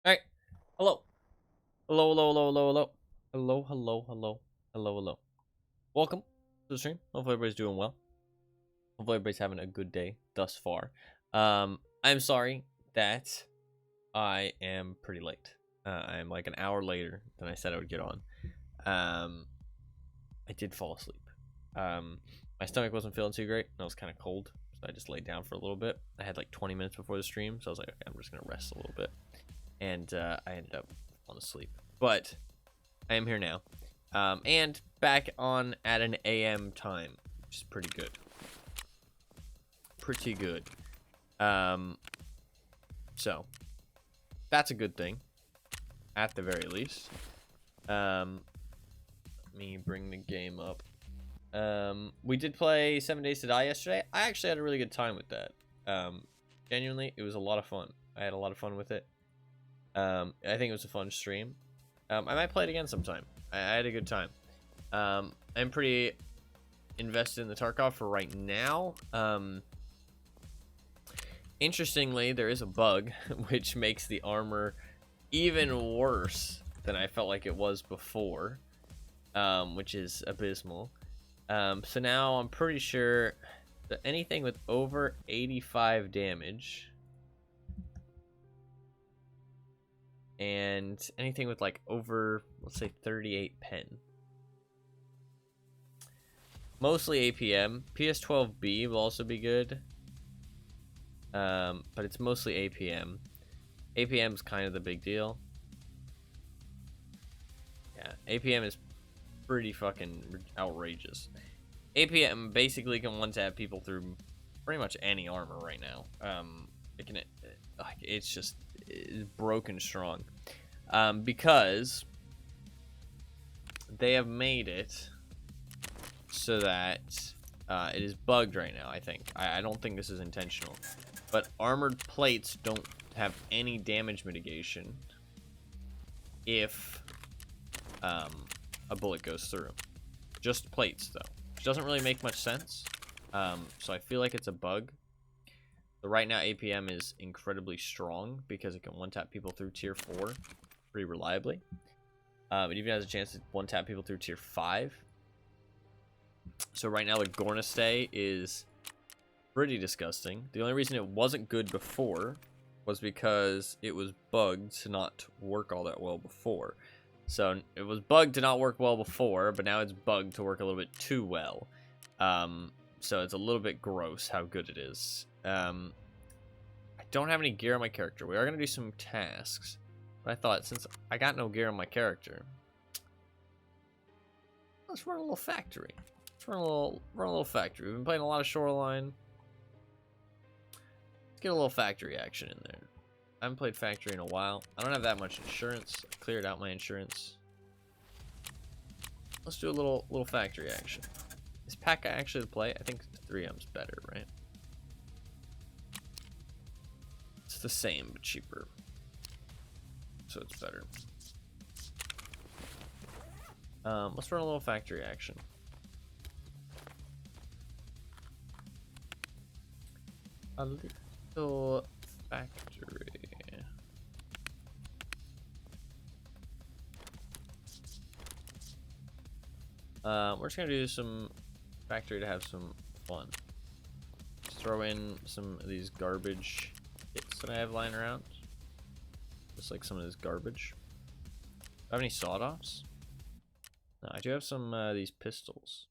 Alright. Hello. Hello, hello, hello, hello, hello. Hello, hello, hello, hello, hello. Welcome to the stream. Hopefully everybody's doing well. Hopefully everybody's having a good day thus far. I'm sorry that I am pretty late. I'm like an hour later than I said I would get on. I did fall asleep. My stomach wasn't feeling too great, and I was kind of cold, so I just laid down for a little bit. I had like 20 minutes before the stream, so I was like, okay, I'm just gonna rest a little bit. And I ended up falling asleep. But I am here now, and back on at an AM time, which is pretty good. Pretty good. So that's a good thing, at the very least. Let me bring the game up. We did play 7 Days to Die yesterday. I actually had a really good time with that. Genuinely, it was a lot of fun. I had a lot of fun with it. I think it was a fun stream. I might play it again sometime. I had a good time. I'm pretty invested in the Tarkov for right now. Interestingly, there is a bug which makes the armor even worse than I felt like it was before, which is abysmal. So now I'm pretty sure that anything with over 85 damage and anything with like over, let's say, 38 pen, mostly APM. PS12B will also be good, but it's mostly APM. APM is kind of the big deal. Yeah, APM is pretty fucking outrageous. APM basically can one-tap people through pretty much any armor right now. It's just broken strong, because they have made it so that it is bugged right now. I don't think this is intentional, but armored plates don't have any damage mitigation if a bullet goes through. Just plates, though, which doesn't really make much sense. So I feel like it's a bug. So right now APM is incredibly strong because it can one-tap people through tier 4 pretty reliably. It even has a chance to one-tap people through tier 5. So right now the Gornastay is pretty disgusting. The only reason it wasn't good before was because it was bugged to not work all that well before. So it was bugged to not work well before, but now it's bugged to work a little bit too well. So it's a little bit gross how good it is. I don't have any gear on my character. We are going to do some tasks. But I thought, since I got no gear on my character, let's run a little factory. Let's run a little factory. We've been playing a lot of Shoreline. Let's get a little factory action in there. I haven't played factory in a while. I don't have that much insurance. I cleared out my insurance. Let's do a little factory action. Is P.A.K.A. actually the play? I think 3M's better, right? It's the same, but cheaper. So it's better. Let's run a little factory action. A little factory. We're just gonna do some factory to have some fun. Just throw in some of these garbage kits that I have lying around. Just like some of this garbage. Do I have any sawed-offs? No, I do have some these pistols.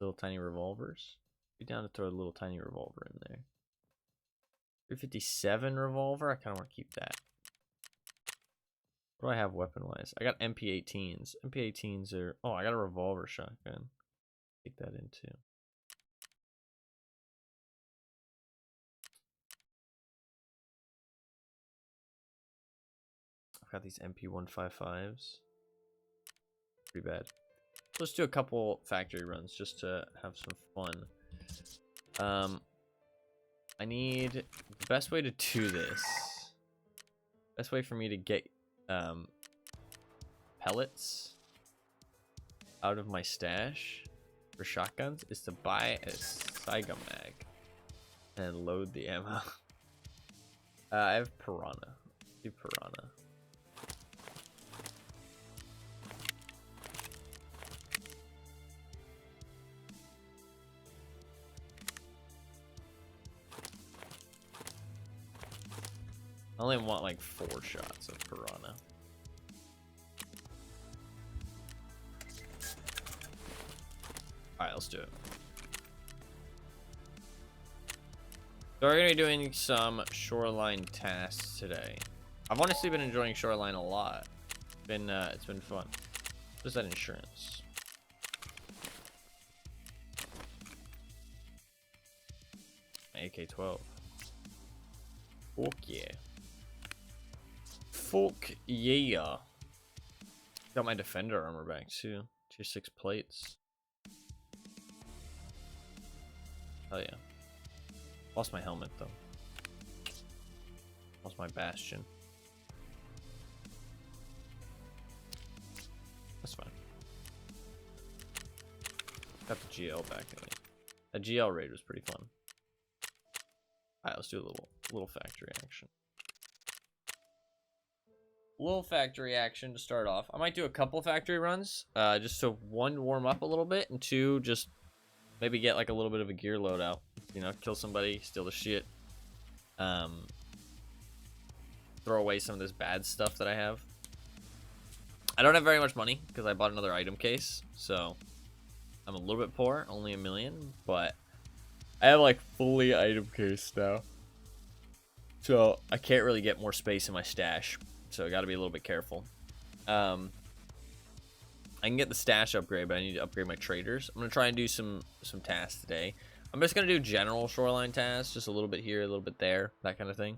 Little tiny revolvers. Be down to throw a little tiny revolver in there. 357 revolver? I kind of want to keep that. What do I have weapon-wise? I got MP18s. MP18s are... Oh, I got a revolver shotgun. Take that in too. I've got these MP155s. Pretty bad. Let's do a couple factory runs just to have some fun. I need the best way to do this. Best way for me to get pellets out of my stash for shotguns is to buy a Saiga mag and load the ammo. I have Piranha. Do piranha. I only want like 4 shots of piranha. Alright, let's do it. So we're gonna be doing some Shoreline tasks today. I've honestly been enjoying Shoreline a lot. It's been fun. What is that insurance? AK-12. Fuck yeah. Fuck yeah. Got my defender armor back too. Tier 6 plates. Hell yeah. Lost my helmet though. Lost my bastion. That's fine. Got the GL back anyway. That GL raid was pretty fun. Alright, let's do a little factory action. Little factory action to start off. I might do a couple factory runs, just so 1, warm up a little bit, and 2, just maybe get like a little bit of a gear loadout. You know, kill somebody, steal the shit. Throw away some of this bad stuff that I have. I don't have very much money because I bought another item case, so I'm a little bit poor, only $1 million, but I have like fully item case now, so I can't really get more space in my stash. So I got to be a little bit careful. I can get the stash upgrade, but I need to upgrade my traders. I'm gonna try and do some tasks today. I'm just gonna do general Shoreline tasks, just a little bit here, a little bit there, that kind of thing.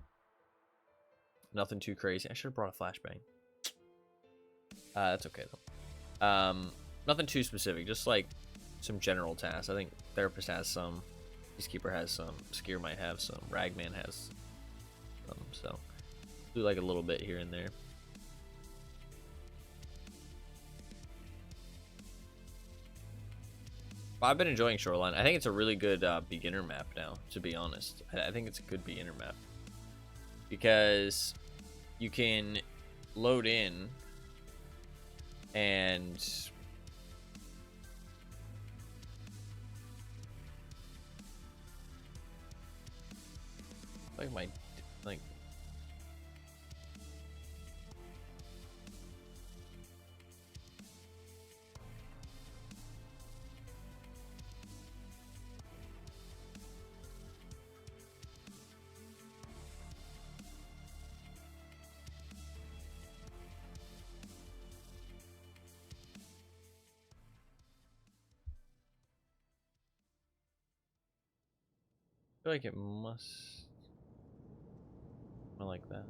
Nothing too crazy. I should have brought a flashbang. That's okay though. Nothing too specific, just like some general tasks. I think Therapist has some, Peacekeeper has some, Skier might have some, Ragman has some, so do like a little bit here and there. But I've been enjoying Shoreline. I think it's a really good beginner map now, to be honest. I think it's a good beginner map because you can load in and like my like I feel like it must smell like that.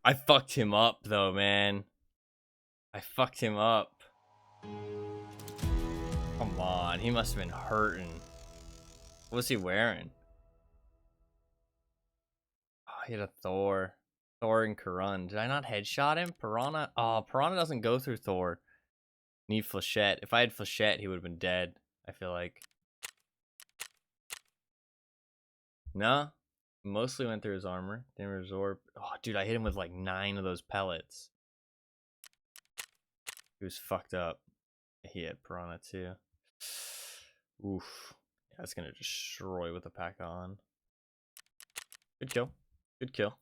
I fucked him up though, man. I fucked him up. Come on, he must have been hurting. What was he wearing? Oh, he had a Thor. Thor and Karun. Did I not headshot him? Piranha? Oh, Piranha doesn't go through Thor. Need Flechette. If I had Flechette, he would have been dead, I feel like. No? Mostly went through his armor. Didn't absorb. Oh, dude, I hit him with like 9 of those pellets. He was fucked up. He had Piranha too. Oof. Yeah, that's gonna destroy with the pack on. Good kill. Good kill.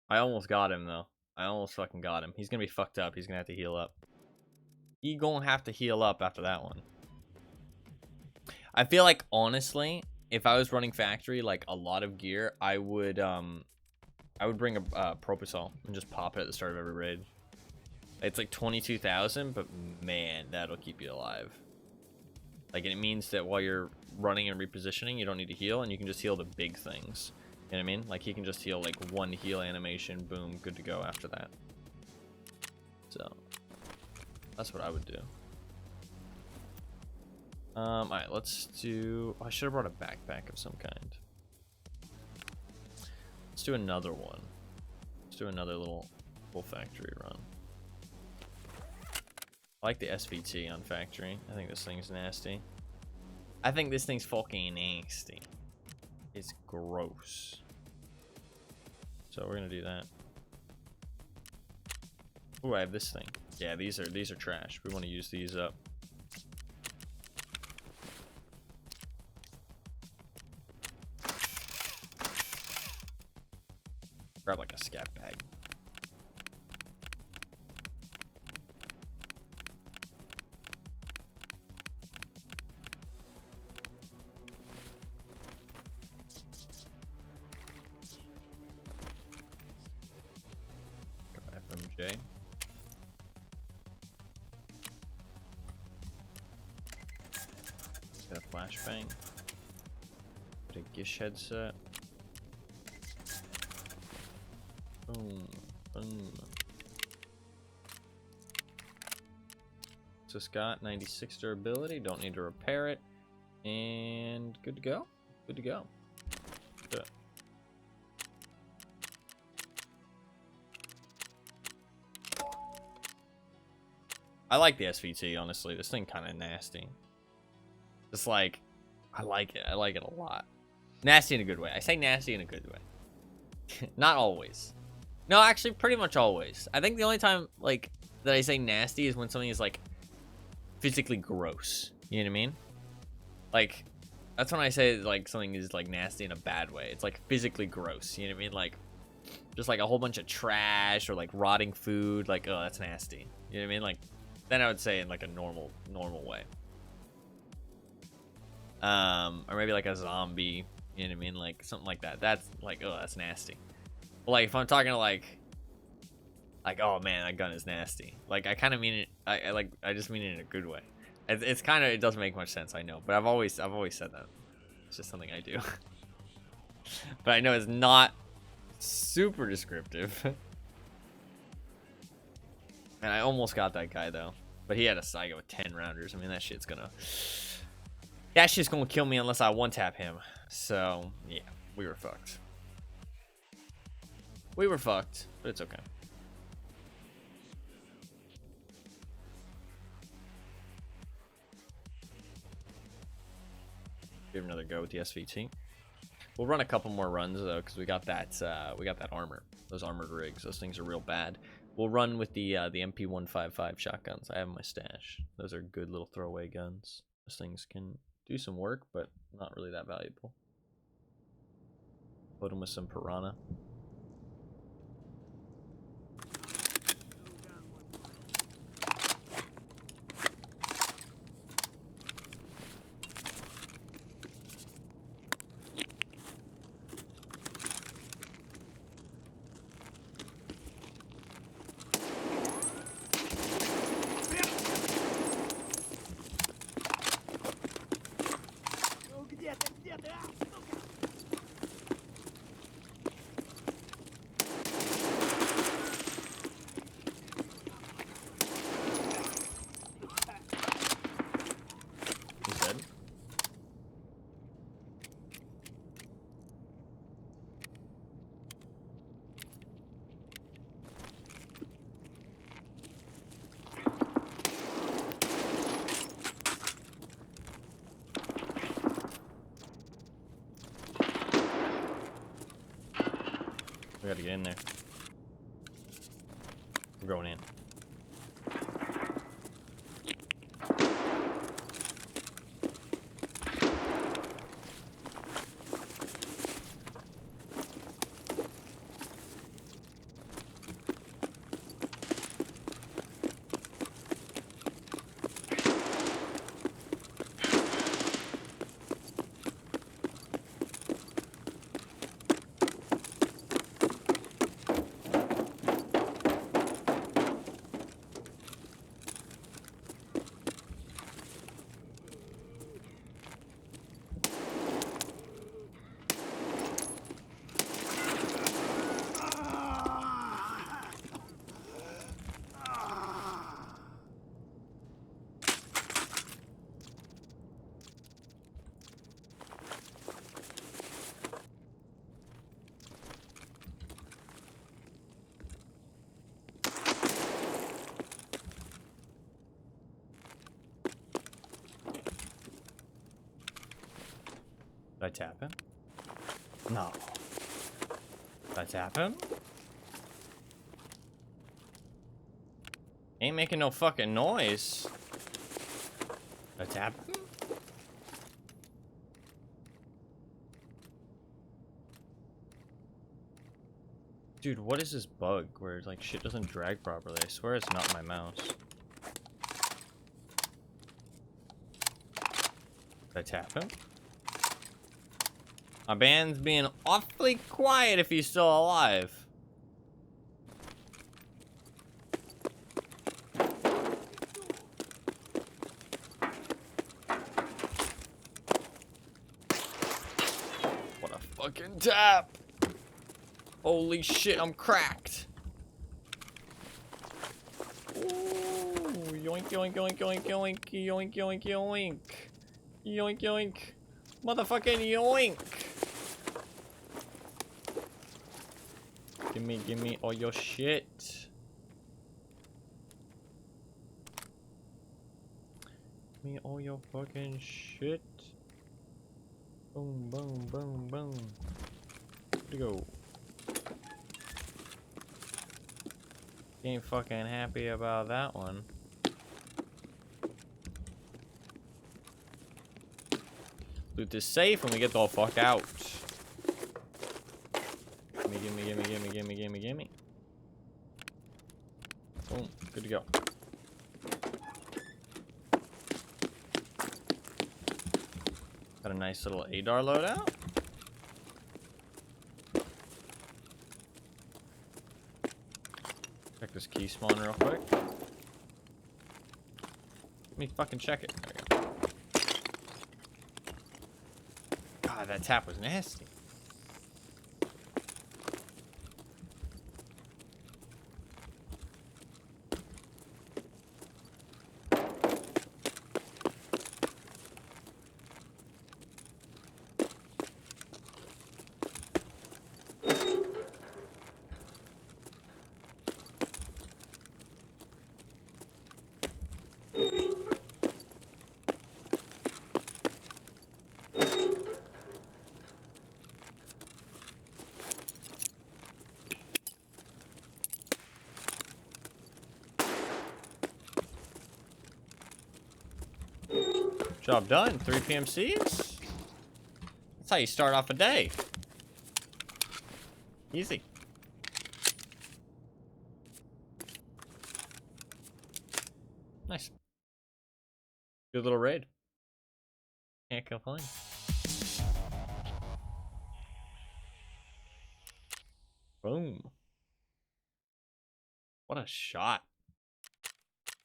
I almost got him though. I almost fucking got him. He's gonna be fucked up. He's gonna have to heal up. He gonna have to heal up after that one. I feel like, honestly, if I was running factory, like a lot of gear, I would bring a propulsol and just pop it at the start of every raid. It's like 22,000, but man, that'll keep you alive. Like, and it means that while you're running and repositioning, you don't need to heal, and you can just heal the big things. You know what I mean? Like, he can just heal like one heal animation, boom, good to go after that. So that's what I would do. All right, let's do. Oh, I should have brought a backpack of some kind. Let's do another one. Let's do another little full factory run. I like the SVT on factory. I think this thing's nasty. I think this thing's fucking nasty. It's gross. So we're gonna do that. Ooh, I have this thing. Yeah, these are trash. We want to use these up. Grab like a scat bag. FMJ. Got a flashbang. Got a Gish headset. Boom, boom. So Scott, 96 durability. Don't need to repair it. And good to go. Good to go. Good. I like the SVT, honestly. This thing kind of nasty. Just like, I like it. I like it a lot. Nasty in a good way. I say nasty in a good way. Not always. No, actually, pretty much always. I think the only time, like, that I say nasty is when something is, like, physically gross. You know what I mean? Like, that's when I say, like, something is, like, nasty in a bad way. It's, like, physically gross. You know what I mean? Like, just, like, a whole bunch of trash or, like, rotting food. Like, oh, that's nasty. You know what I mean? Like, then I would say in, like, a normal way. Or maybe, like, a zombie. You know what I mean? Like, something like that. That's, like, oh, that's nasty. But, like, if I'm talking to, like, oh man, that gun is nasty. Like, I kind of mean it. I just mean it in a good way. It's kind of, it doesn't make much sense, I know, but I've always said that. It's just something I do. But I know it's not super descriptive. And I almost got that guy though, but he had a Saiga with 10 rounders. I mean, that shit's gonna kill me unless I one tap him. So yeah, we were fucked. We were fucked, but it's okay. Give another go with the SVT. We'll run a couple more runs though, because we got that armor. Those armored rigs. Those things are real bad. We'll run with the MP155 shotguns. I have in my stash. Those are good little throwaway guns. Those things can do some work, but not really that valuable. Put them with some piranha. We gotta get in there. We're going in. tap him? No. Did I tap him? Ain't making no fucking noise. Did I tap him? Dude, what is this bug where like shit doesn't drag properly? I swear it's not my mouse. Did I tap him? My band's being awfully quiet if he's still alive. What a fucking tap! Holy shit, I'm cracked. Ooh, yoink, yoink, yoink, yoink, yoink, yoink, yoink, yoink. Yoink, yoink. Motherfucking yoink. Give me all your shit. Give me all your fucking shit. Boom, boom, boom, boom. Good to go. Ain't fucking happy about that one. Loot is safe and we get the fuck out. Gimme, gimme, gimme, gimme, gimme, gimme, gimme. Boom, good to go. Got a nice little ADAR loadout. Check this key spawn real quick. Let me fucking check it. There we go. God, that tap was nasty. Job done. 3 PMCs? That's how you start off a day. Easy. Nice. Good little raid. Can't complain. Boom. What a shot.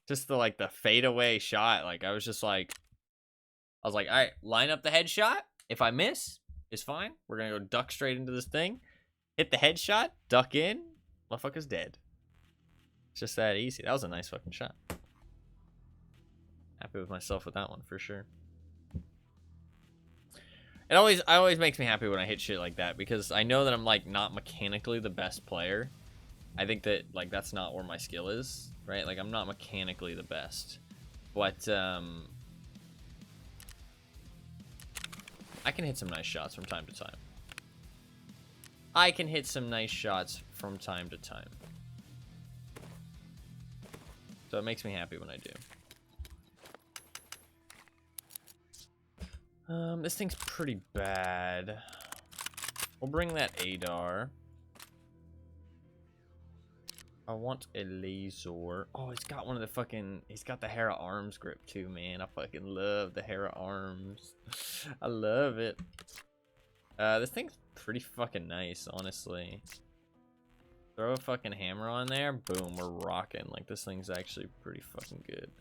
Just the like the fadeaway shot. Like I was like, all right, line up the headshot. If I miss, it's fine. We're gonna go duck straight into this thing. Hit the headshot, duck in, motherfucker's dead. It's just that easy. That was a nice fucking shot. Happy with myself with that one for sure. It always makes me happy when I hit shit like that because I know that I'm like not mechanically the best player. I think that like that's not where my skill is, right? Like I'm not mechanically the best, but I can hit some nice shots from time to time. I can hit some nice shots from time to time. So it makes me happy when I do. This thing's pretty bad. We'll bring that ADAR. I want a laser. Oh, it's got one of the fucking... He's got the Hera arms grip too, man. I fucking love the Hera arms. I love it. This thing's pretty fucking nice, honestly. Throw a fucking hammer on there. Boom, we're rocking. Like, this thing's actually pretty fucking good.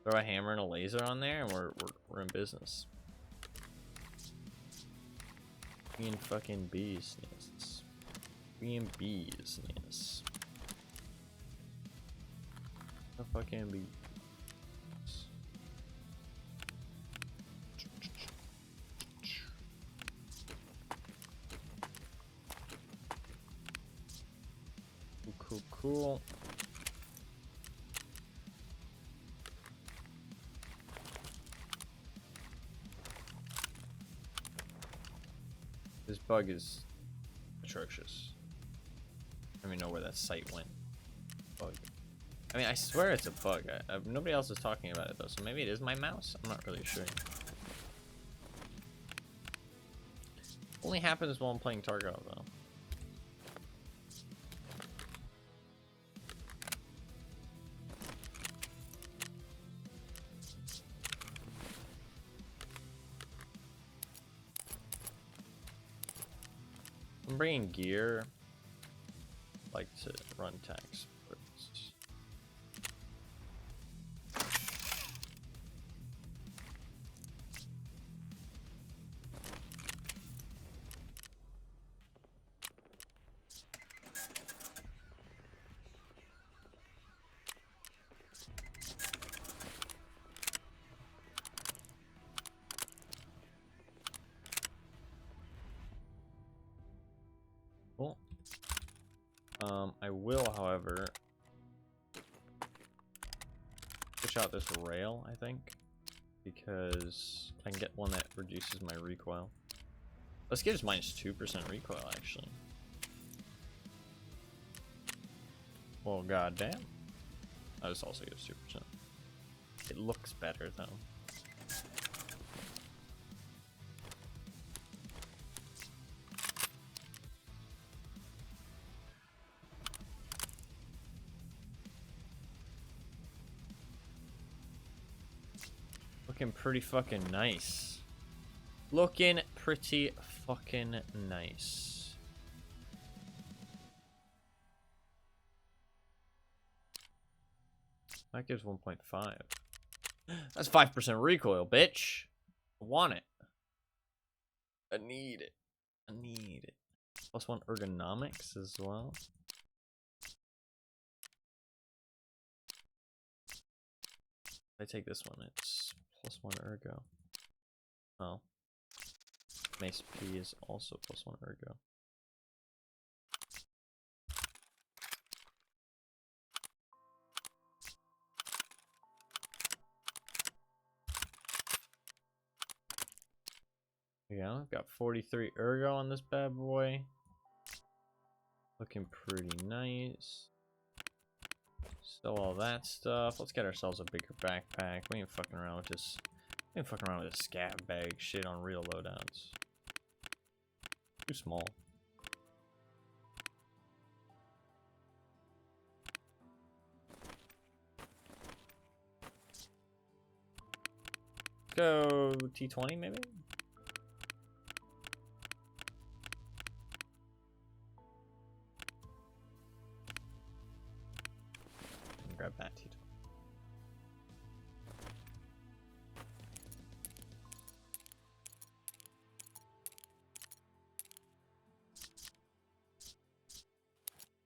Throw a hammer and a laser on there, and we're in business. Being fucking bees. Yes. Being bees. Yes. The fucking bees. Cool, cool. bug is atrocious. I don't even know where that site went. Bug. I mean, I swear it's a bug. Nobody else is talking about it though, so maybe it is my mouse? I'm not really sure. Only happens while I'm playing Tarkov though. I'm bringing gear. Like to run tax first. Cool. I will, however, switch out this rail, I think, because I can get one that reduces my recoil. Let's get minus 2% recoil, actually. Well, goddamn. Oh, this also gives 2%. It looks better, though. Looking pretty fucking nice. Looking pretty fucking nice. That gives 1.5. That's 5% recoil, bitch. I want it. I need it. I need it. +1 ergonomics as well. If I take this one, it's +1 ergo. Oh. Mace P is also +1 ergo. Yeah, I've got 43 ergo on this bad boy. Looking pretty nice. Sell all that stuff. Let's get ourselves a bigger backpack. We ain't fucking around with this. We ain't fucking around with this scav bag shit on real loadouts. Too small. Let's go T20 maybe? Grab that T20.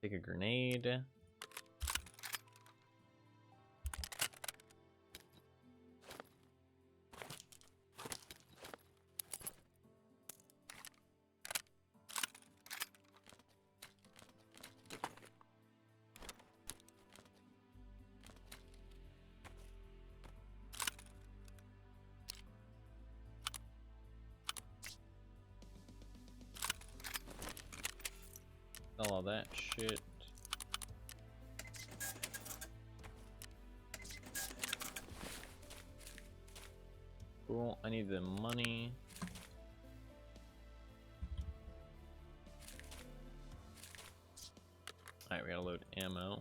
Take a grenade. All that shit. Cool. I need the money. Alright, we gotta load ammo.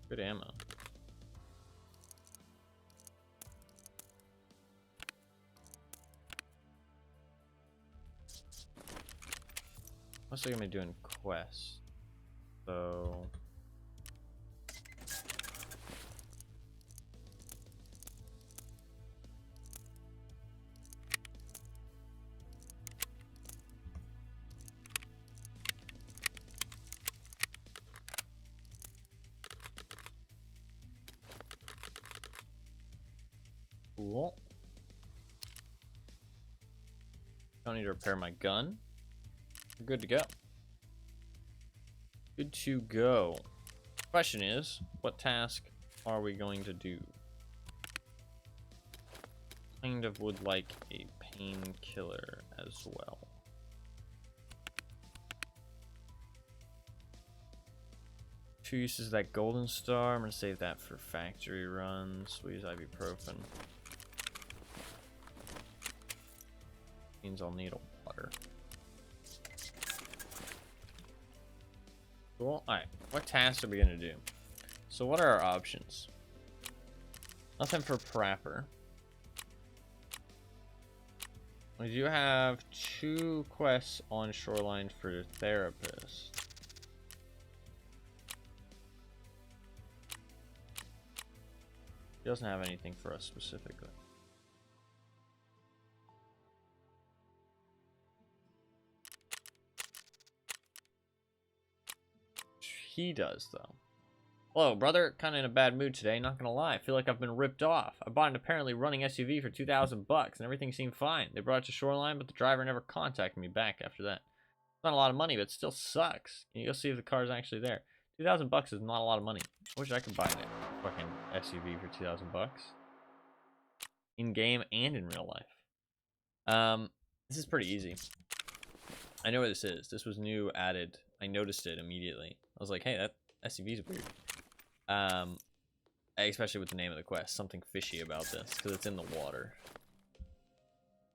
Good ammo. Mostly gonna be doing quests. So cool. Don't need to repair my gun. We're good to go. Good to go. Question is, what task are we going to do? kind of would like a painkiller as well. Two uses of that golden star. I'm gonna save that for factory runs. We'll use ibuprofen. Means I'll need a water. Cool. Alright, what tasks are we gonna do? So what are our options? Nothing for prepper. We do have 2 quests on Shoreline for therapist. He doesn't have anything for us specifically. He does, though. Hello, brother. Kind of in a bad mood today, not gonna lie. I feel like I've been ripped off. I bought an apparently running SUV for $2,000 and everything seemed fine. They brought it to Shoreline, but the driver never contacted me back after that. It's not a lot of money, but it still sucks. Can you go see if the car's actually there? $2,000 is not a lot of money. I wish I could buy a fucking SUV for $2,000. In game and in real life. This is pretty easy. I know what this is. This was new added. I noticed it immediately. I was like, hey, that SUV's weird. Especially with the name of the quest. Something fishy about this, because it's in the water.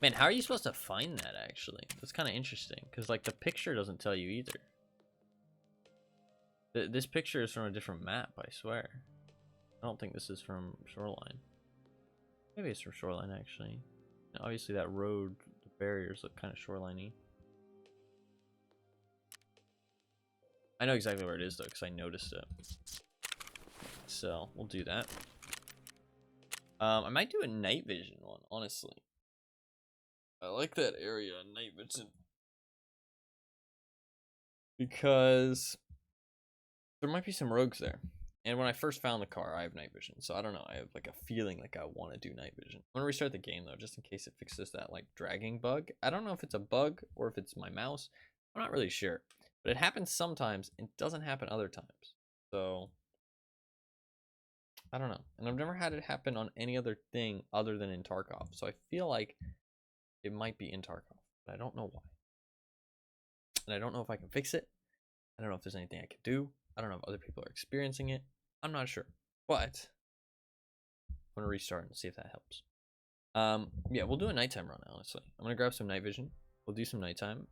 Man, how are you supposed to find that, actually? That's kind of interesting, because, like, the picture doesn't tell you either. This picture is from a different map, I swear. I don't think this is from Shoreline. Maybe it's from Shoreline, actually. Obviously, that road, the barriers look kind of Shoreline-y. I know exactly where it is, though, because I noticed it. So, we'll do that. I might do a night vision one, honestly. I like that area, night vision. Because there might be some rogues there. And when I first found the car, I have night vision. So, I don't know. I have, like, a feeling like I want to do night vision. I'm going to restart the game, though, just in case it fixes that, like, dragging bug. I don't know if it's a bug or if it's my mouse. I'm not really sure. But it happens sometimes and doesn't happen other times. So, I don't know. And I've never had it happen on any other thing other than in Tarkov. So I feel like it might be in Tarkov. But I don't know why. And I don't know if I can fix it. I don't know if there's anything I can do. I don't know if other people are experiencing it. I'm not sure. But I'm going to restart and see if that helps. Yeah, we'll do a nighttime run, honestly. I'm going to grab some night vision. We'll do some nighttime.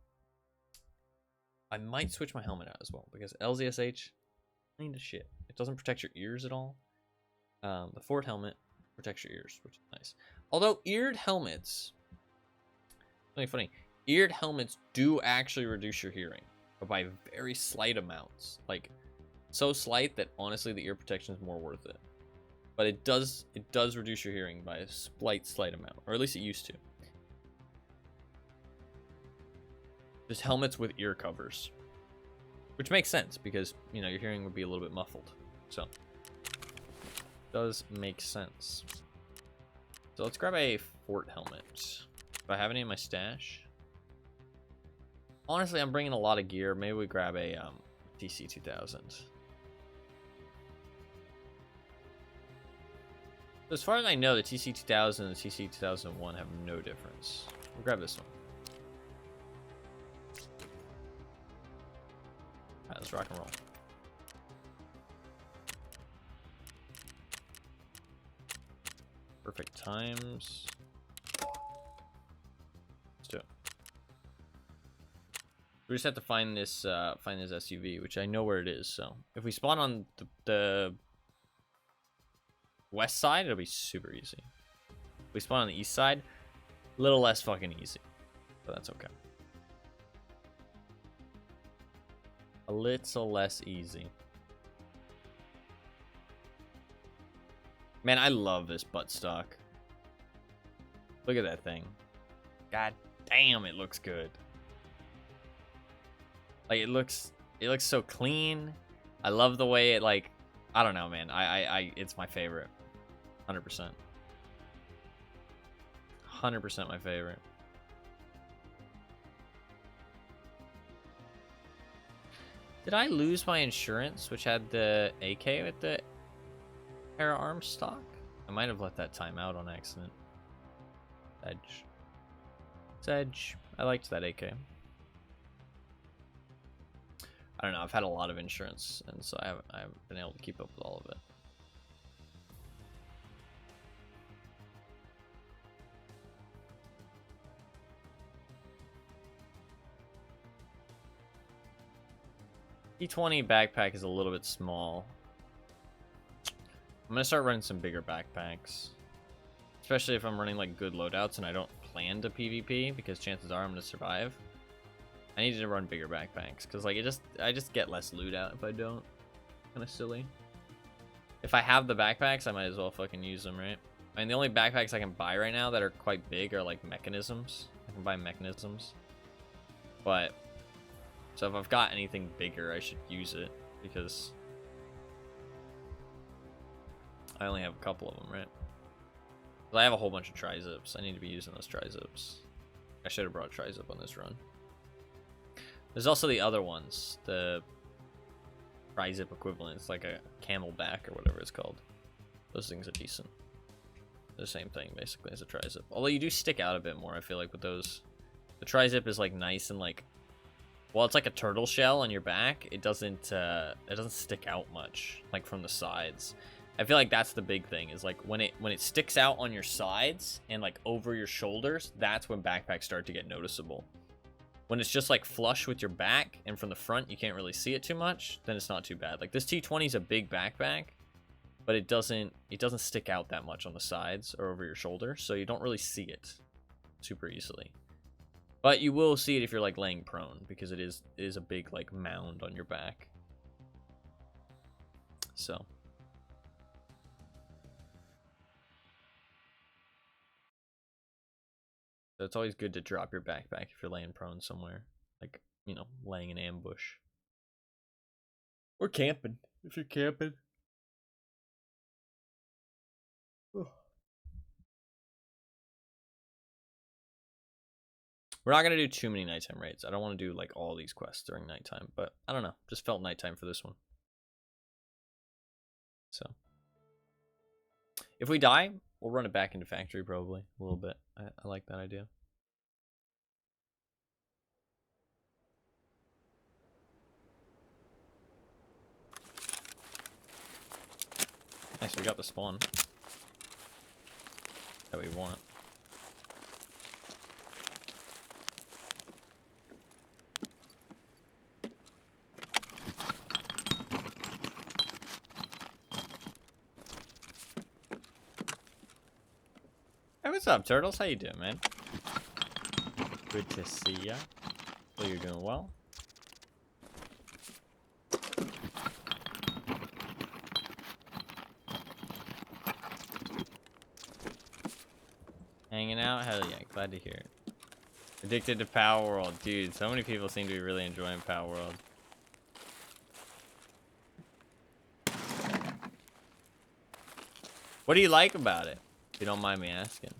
I might switch my helmet out as well, because LZSH, kind of shit. It doesn't protect your ears at all. The Ford helmet protects your ears, which is nice. Although eared helmets, something funny, eared helmets do actually reduce your hearing, but by very slight amounts. Like, so slight that honestly the ear protection is more worth it. But it does reduce your hearing by a slight amount, or at least it used to. Just helmets with ear covers, which makes sense because, you know, your hearing would be a little bit muffled. So, does make sense. So let's grab a Fort helmet. Do I have any in my stash? Honestly, I'm bringing a lot of gear. Maybe we grab a TC-2000. So as far as I know, the TC-2000 and the TC-2001 have no difference. We'll grab this one. Alright, let's rock and roll. Perfect times. Let's do it. We just have to find this SUV, which I know where it is. So if we spawn on the west side, it'll be super easy. If we spawn on the east side, a little less fucking easy, but that's okay. A little less easy. Man, I love this butt stock. Look at that thing. God damn, it looks good. Like, it looks so clean. I love the way it, like, I don't know, man. It's my favorite. 100%. 100% my favorite. Did I lose my insurance, which had the AK with the Para Arms stock? I might have let that time out on accident. Sedge. Sedge. I liked that AK. I don't know, I've had a lot of insurance, and so I haven't been able to keep up with all of it. T20 backpack is a little bit small. I'm gonna start running some bigger backpacks. Especially if I'm running like good loadouts and I don't plan to PvP, because chances are I'm gonna survive. I need to run bigger backpacks because like I just get less loot out if I don't. Kind of silly. If I have the backpacks, I might as well fucking use them, right? I mean, the only backpacks I can buy right now that are quite big are like mechanisms. I can buy mechanisms. But so if I've got anything bigger, I should use it because I only have a couple of them, right? I have a whole bunch of tri-zips. I need to be using those tri-zips. I should have brought a tri-zip on this run. There's also the other ones, the tri-zip equivalent. It's like a camelback or whatever it's called. Those things are decent. They're the same thing basically as a tri-zip. Although you do stick out a bit more, I feel like, with those. The tri-zip is like nice and like, well, it's like a turtle shell on your back. It doesn't stick out much like from the sides. I feel like that's the big thing, is like when it sticks out on your sides and like over your shoulders, that's when backpacks start to get noticeable. When it's just like flush with your back and from the front you can't really see it too much, then it's not too bad. Like this T20 is a big backpack, but it doesn't stick out that much on the sides or over your shoulder, so you don't really see it super easily. But you will see it if you're like laying prone, because it is a big like mound on your back. So it's always good to drop your backpack if you're laying prone somewhere. Like, you know, laying an ambush. Or camping, if you're camping. We're not going to do too many nighttime raids. I don't want to do like all these quests during nighttime, but I don't know. Just felt nighttime for this one. So if we die, we'll run it back into factory probably a little bit. I like that idea. Nice, we got the spawn that we want. Hey, what's up, Turtles? How you doing, man? Good to see ya. Well, you're doing well. Hanging out? Hell yeah, glad to hear it. Addicted to Power World. Dude, so many people seem to be really enjoying Power World. What do you like about it? If you don't mind me asking.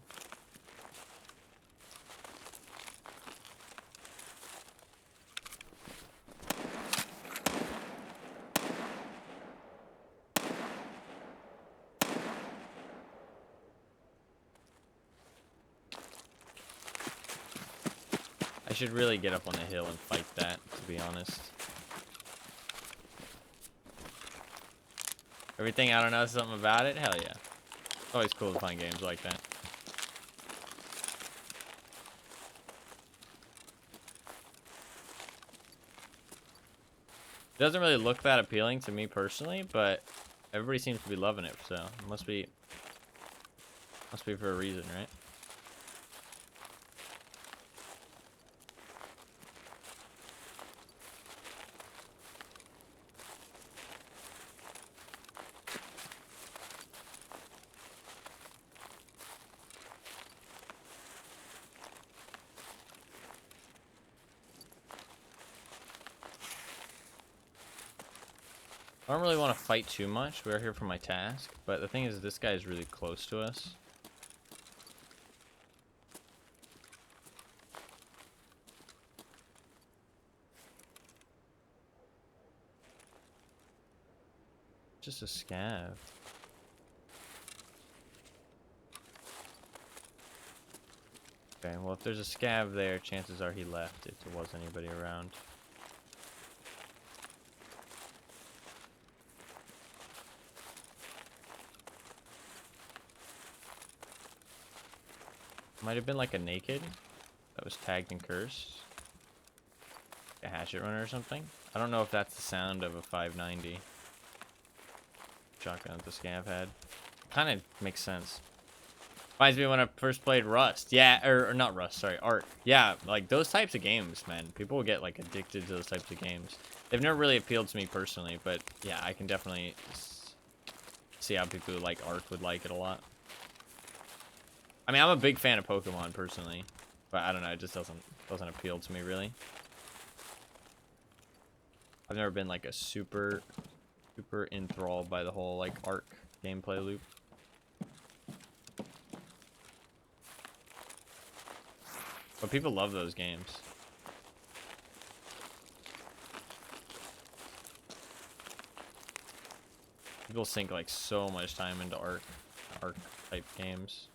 I should really get up on the hill and fight that, to be honest. Everything I don't know something about it? Hell yeah. It's always cool to find games like that. It doesn't really look that appealing to me personally, but everybody seems to be loving it, so it must be for a reason, right? I don't really want to fight too much. We're here for my task, but the thing is, this guy is really close to us. Just a scav. Okay, well, if there's a scav there, chances are he left if there was anybody around. Might have been like a naked that was tagged and cursed. A hatchet runner or something. I don't know if that's the sound of a 590 shotgun that the scav had. Kind of makes sense. Reminds me when I first played Rust. Yeah, or not Rust, sorry, Ark. Yeah, like those types of games, man. People get like addicted to those types of games. They've never really appealed to me personally, but yeah, I can definitely see how people who like Ark would like it a lot. I mean, I'm a big fan of Pokemon personally, but I don't know, it just doesn't appeal to me really. I've never been like a super enthralled by the whole like Ark gameplay loop. But people love those games. People sink like so much time into Ark type games.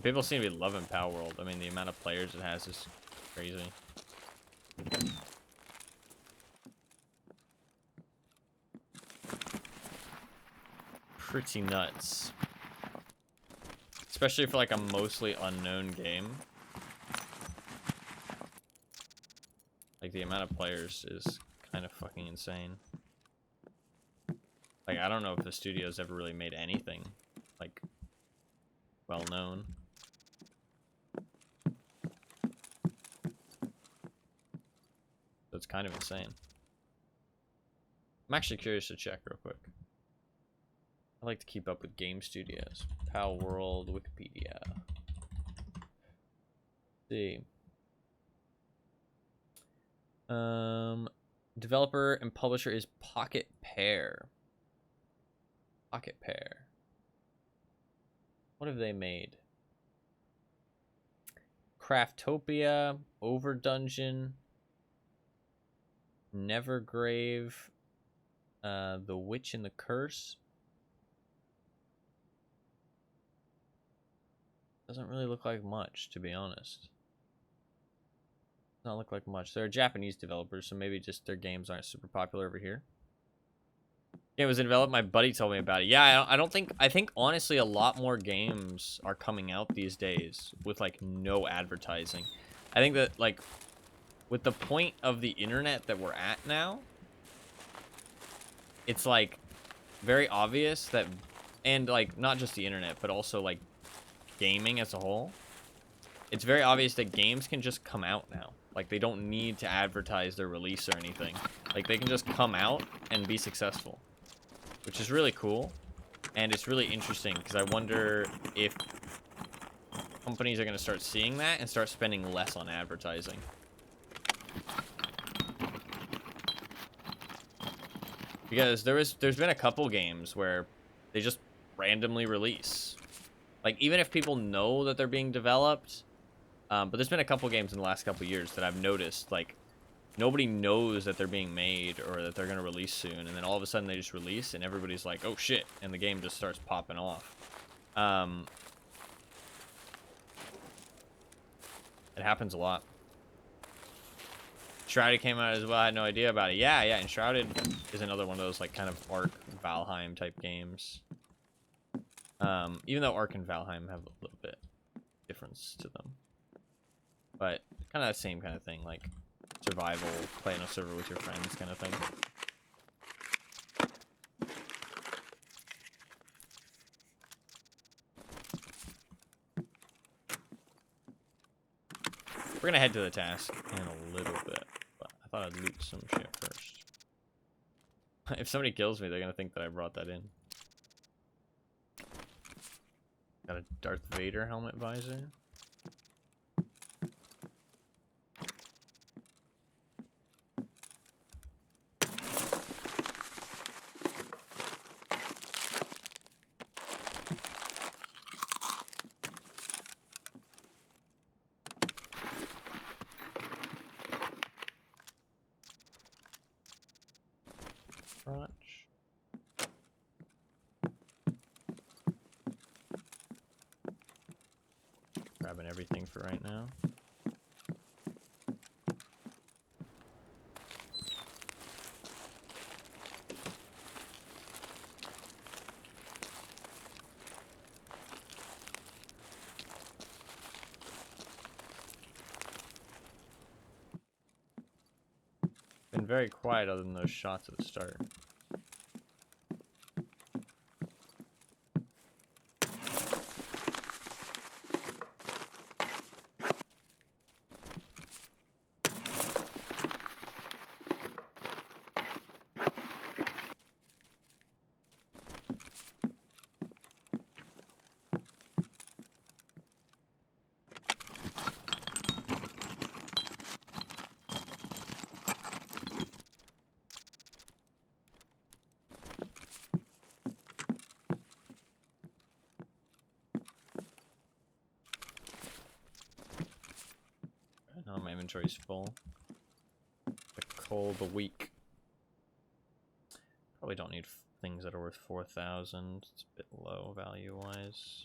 People seem to be loving Power World. I mean, the amount of players it has is crazy. Pretty nuts. Especially for like a mostly unknown game. Like the amount of players is kind of fucking insane. Like I don't know if the studio's ever really made anything like well known. So it's kind of insane. I'm actually curious to check real quick. I like to keep up with game studios. Pal World, Wikipedia. Let's see. Developer and publisher is Pocket Pair. Pocket Pair. What have they made? Craftopia, Over Dungeon, Nevergrave, The Witch and the Curse. Doesn't really look like much, to be honest. Does not look like much. They're Japanese developers, so maybe just their games aren't super popular over here. Game was developed. My buddy told me about it. Yeah, I think honestly a lot more games are coming out these days with like no advertising. I think that like with the point of the internet that we're at now, it's like very obvious that, and like not just the internet, but also like gaming as a whole, it's very obvious that games can just come out now. Like they don't need to advertise their release or anything. Like they can just come out and be successful, which is really cool. And it's really interesting because I wonder if companies are going to start seeing that and start spending less on advertising. Because there's been a couple games where they just randomly release. Like, even if people know that they're being developed, but there's been a couple games in the last couple years that I've noticed, like, nobody knows that they're being made or that they're going to release soon, and then all of a sudden they just release, and everybody's like, oh shit, and the game just starts popping off. It happens a lot. Shrouded came out as well. I had no idea about it. Yeah, and Shrouded is another one of those, like, kind of Ark, Valheim type games. Even though Ark and Valheim have a little bit difference to them. But kind of that same kind of thing, like survival, play on a server with your friends kind of thing. We're gonna head to the task in a little bit, but I thought I'd loot some shit first. If somebody kills me, they're gonna think that I brought that in. Got a Darth Vader helmet visor. Crotch. grabbing everything for right now. Been very quiet other than those shots at the start. My inventory's full. The coal of the week. Probably don't need things that are worth 4,000. It's a bit low value-wise.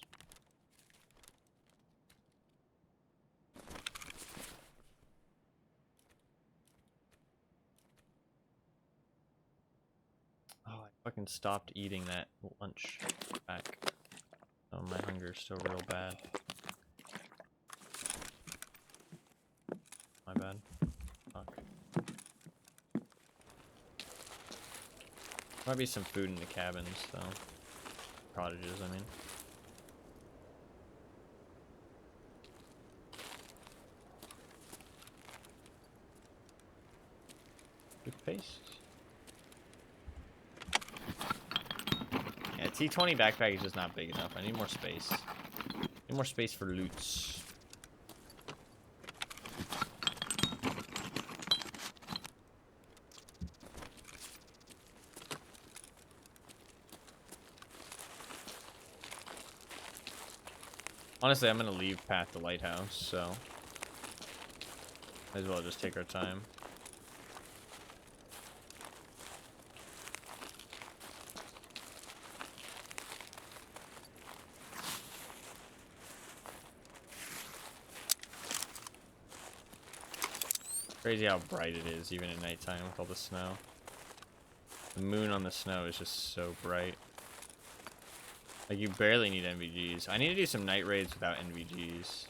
Oh, I fucking stopped eating that lunch back. Oh, my hunger's still real bad. My bad. Fuck. Might be some food in the cabins, though. Cottages, I mean. Toothpaste? Yeah, T20 backpack is just not big enough. I need more space. Need more space for loots. Honestly, I'm gonna leave past the lighthouse, so might as well just take our time. Crazy how bright it is, even at nighttime with all the snow. The moon on the snow is just so bright. Like, you barely need NVGs. I need to do some night raids without NVGs.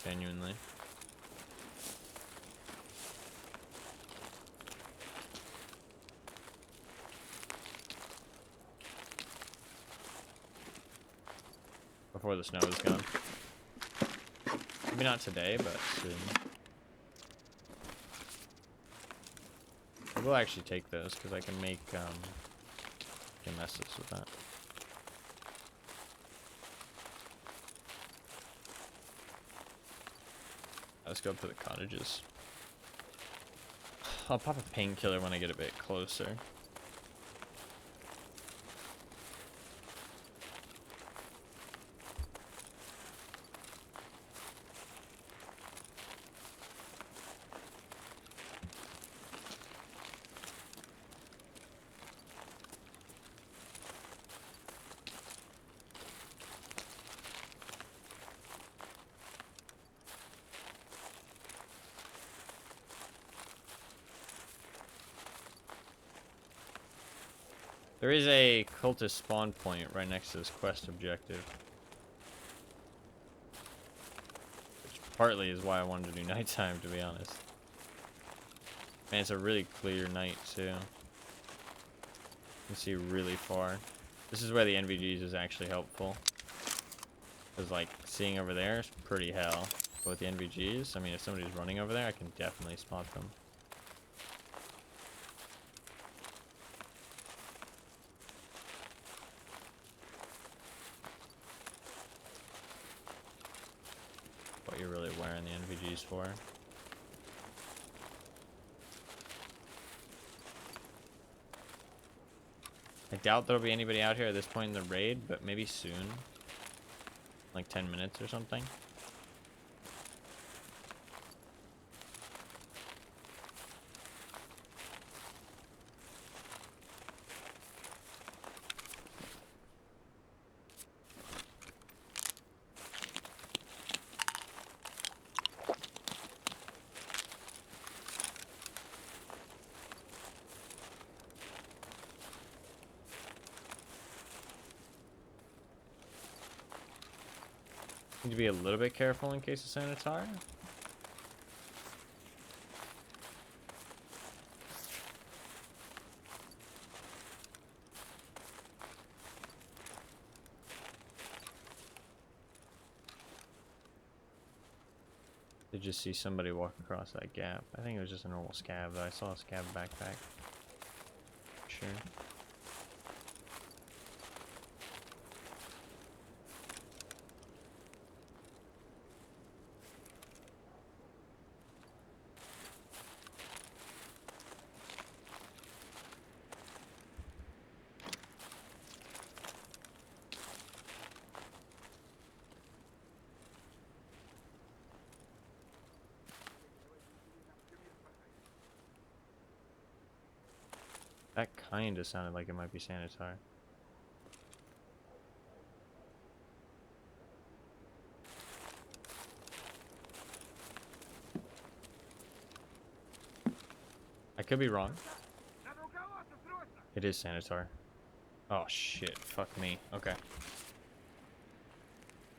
Genuinely. Before the snow is gone. Maybe not today, but soon. I will actually take those, because I can make, messes with that. Let's go up to the cottages. I'll pop a painkiller when I get a bit closer. There is a cultist spawn point right next to this quest objective. Which partly is why I wanted to do nighttime, to be honest. Man, it's a really clear night, too. You can see really far. This is where the NVGs is actually helpful. Because, like, seeing over there is pretty hell. But with the NVGs, I mean, if somebody's running over there, I can definitely spot them. What you're really wearing the NVGs for. I doubt there'll be anybody out here at this point in the raid, but maybe soon. Like 10 minutes or something. Need to be a little bit careful in case of Sanitar. Did just see somebody walk across that gap. I think it was just a normal scab, but I saw a scab backpack. Sure. That kind of sounded like it might be Sanitar. I could be wrong. It is Sanitar. Oh shit, fuck me. Okay.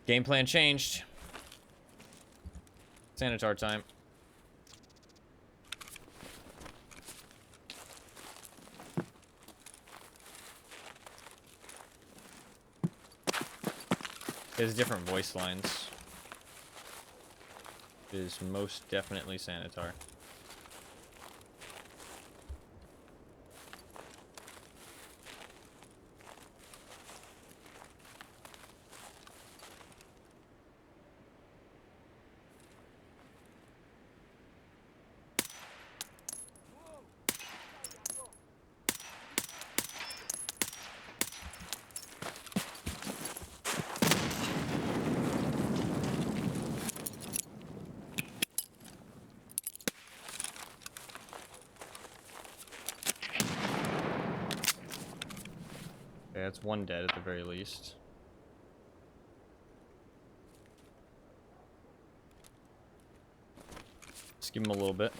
Game plan changed. Sanitar time. There's different voice lines. It is most definitely Sanitar. Okay, that's one dead at the very least. Let's give him a little bit.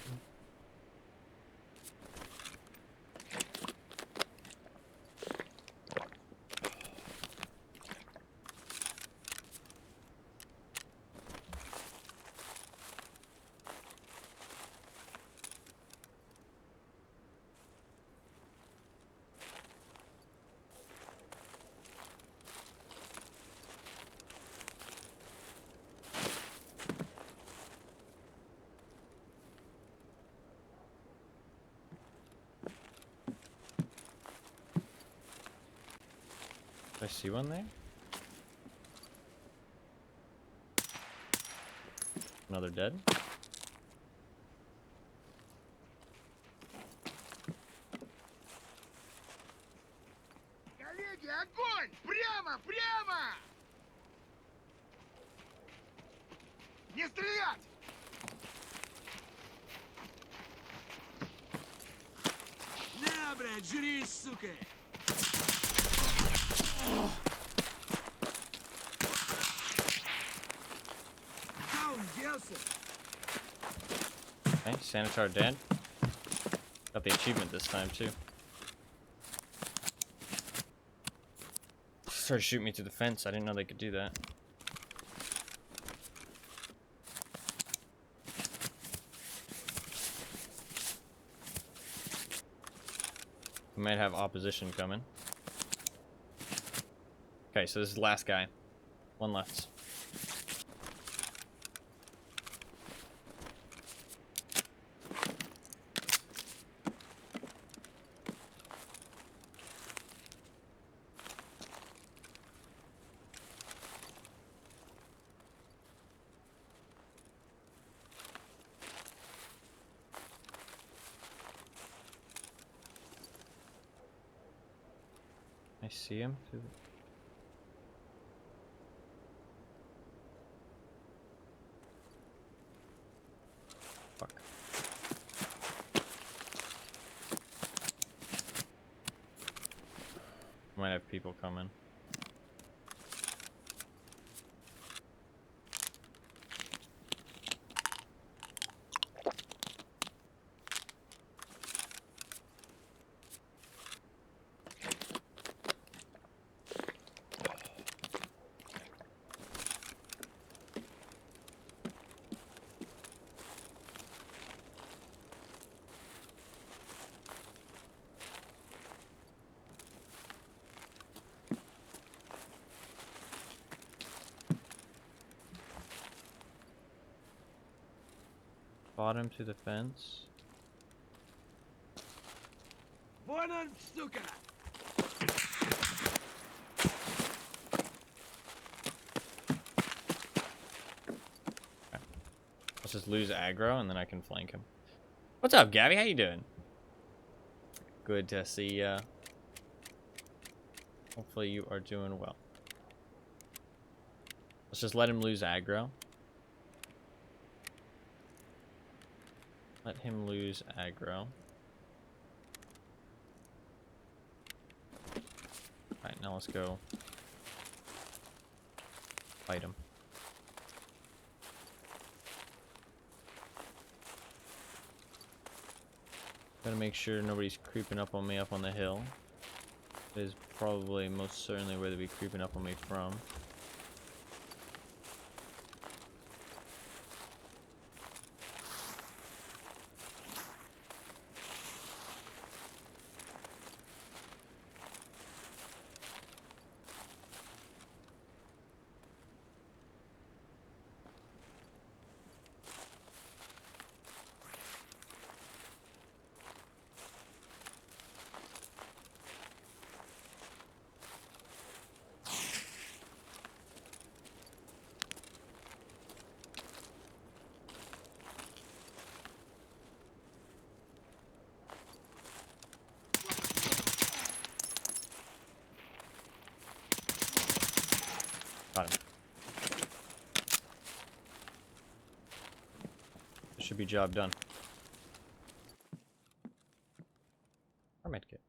I see one there. Another dead. Коллеги, огонь! Прямо, прямо! Не стрелять! На, блядь, жри, сука! Okay, Sanitar dead. Got the achievement this time too. Started shooting me through the fence. I didn't know they could do that. We might have opposition coming. Okay, so this is the last guy. One left. I see him through the... Fuck. Might have people coming. spot him through the fence. Вон он, сука! Let's just lose aggro and then I can flank him. What's up, Gabby? How you doing? Good to see ya. Hopefully you are doing well. Let's just let him lose aggro. Let him lose aggro. Alright, now let's go fight him. Gotta make sure nobody's creeping up on me up on the hill. It is probably most certainly where they'll be creeping up on me from. Got him. This should be job done. Our medkit.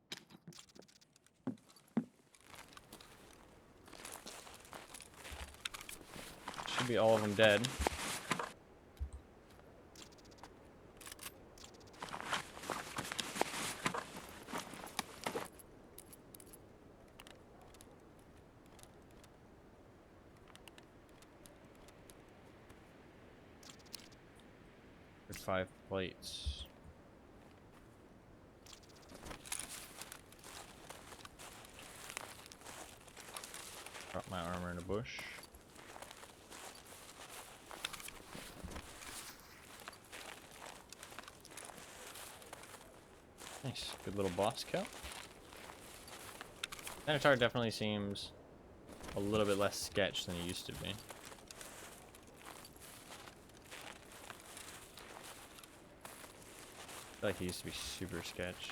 Should be all of them dead. For 5 plates. Drop my armor in a bush. Nice, good little boss kill. Minotaur definitely seems a little bit less sketch than he used to be. I feel like he used to be super sketch.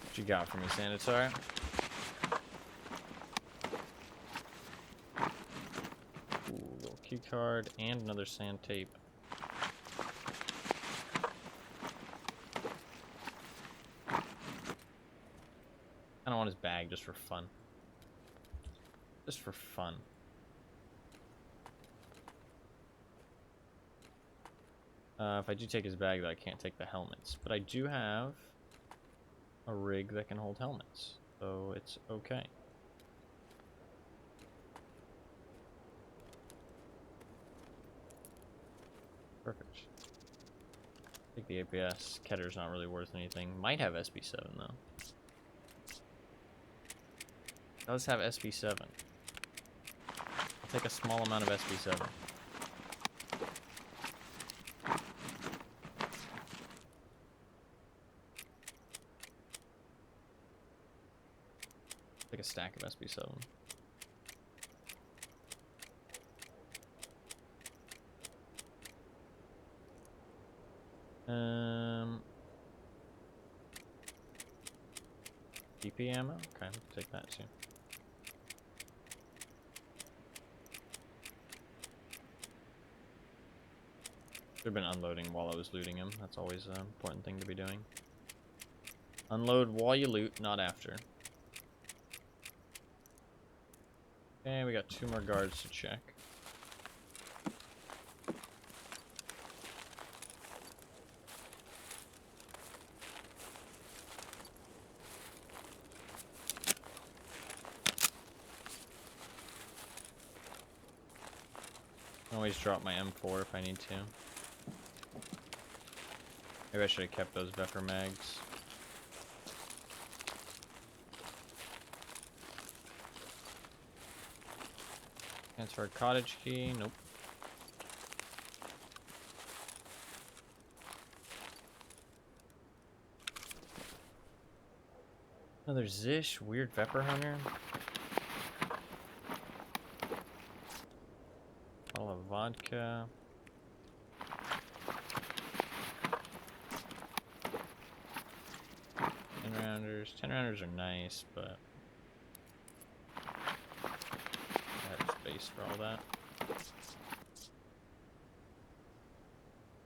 What you got for me, Sanitar? Ooh, little key card and another sand tape. I don't want his bag just for fun. Just for fun. If I do take his bag, though, I can't take the helmets. But I do have a rig that can hold helmets, so it's okay. Perfect. I think the APS Ketter's not really worth anything. Might have SB7 though. Does have SB7. I'll take a small amount of SB7. Take a stack of SB7. DP ammo? Okay, take that too. Should have been unloading while I was looting him. That's always an important thing to be doing. Unload while you loot, not after. Okay, we got 2 more guards to check. always drop my M4 if I need to. Maybe I should have kept those Vepr mags. Transfer cottage key. Nope. Another Zish. Weird Vepr hunter. Bottle of vodka. Ten rounders are nice, but I have space for all that.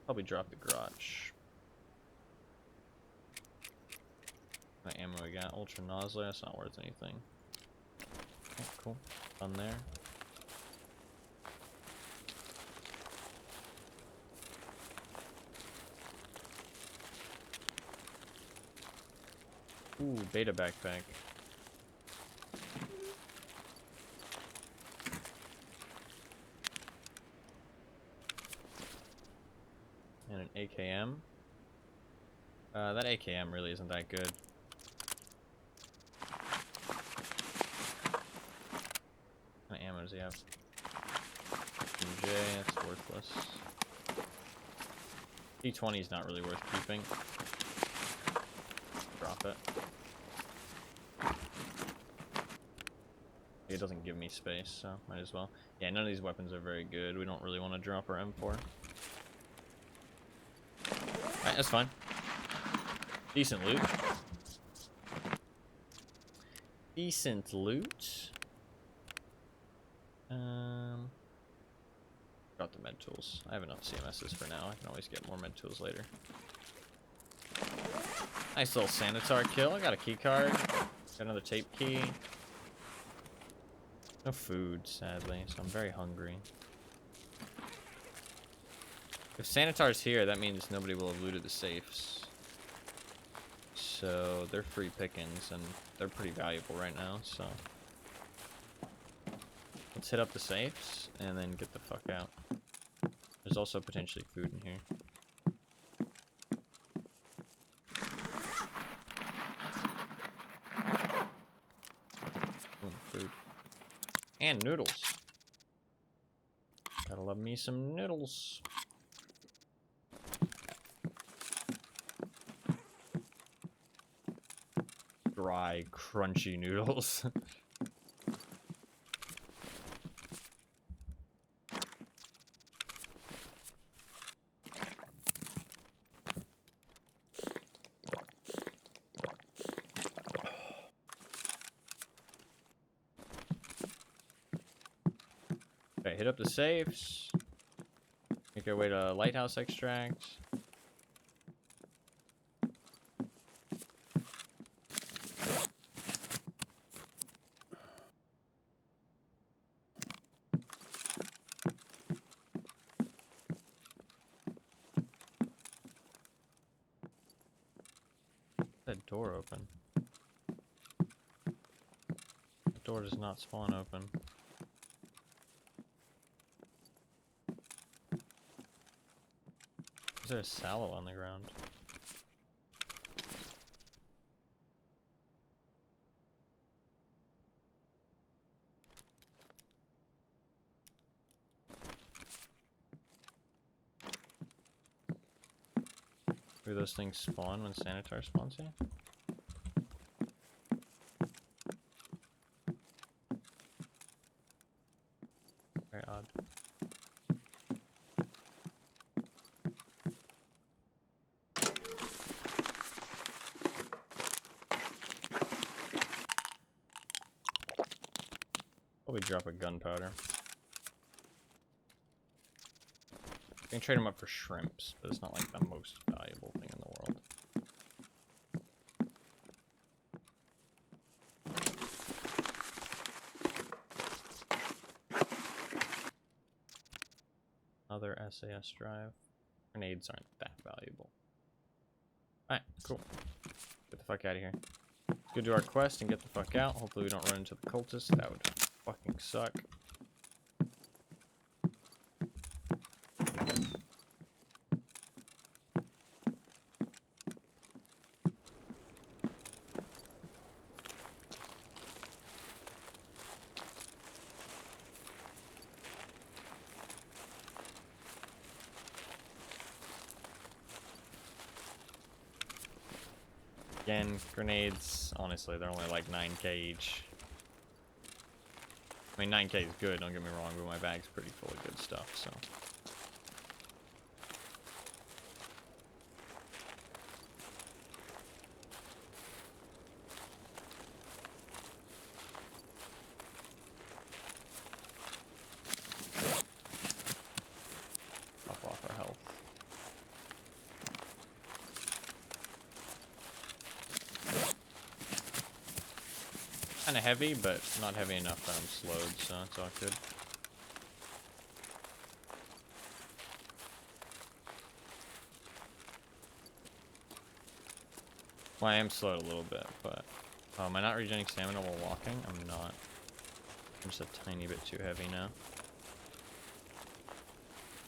Probably drop the garage. My ammo we got ultra nozzle. That's not worth anything. Okay, cool. Done there. Ooh, beta backpack. And an AKM. That AKM really isn't that good. What kind of ammo does he have? MJ, that's worthless. T20 is not really worth keeping. Drop it. It doesn't give me space, so might as well. Yeah, none of these weapons are very good. We don't really want to drop our M4. Alright, that's fine. Decent loot. Decent loot. Got the med tools. I have enough CMSs for now. I can always get more med tools later. Nice little Sanitar kill. I got a key card. Got another tape key. No food, sadly, so I'm very hungry. If Sanitar's here, that means nobody will have looted the safes. So they're free pickings, and they're pretty valuable right now, so. Let's hit up the safes, and then get the fuck out. There's also potentially food in here. Food. And noodles. Gotta love me some noodles. Dry, crunchy noodles. Okay, hit up the safes. Make our way to lighthouse extract. That door open. The door does not spawn open. Is there a sallow on the ground? Do those things spawn when Sanitar spawns here? Very odd. Probably drop a gunpowder. You can trade them up for shrimps, but it's not like the most valuable thing in the world. Another SAS drive. Grenades aren't that valuable. Alright, cool. Get the fuck out of here. Let's go do our quest and get the fuck out. Hopefully we don't run into the cultists. That would fucking suck. Again, grenades, honestly, they're only like 9k each. I mean, 9k is good, don't get me wrong, but my bag's pretty full of good stuff, so. Pop off our health. Kind of heavy, but not heavy enough that I'm slowed, so it's all good. Well, I am slowed a little bit, but am I not regenerating stamina while walking? I'm not. I'm just a tiny bit too heavy now.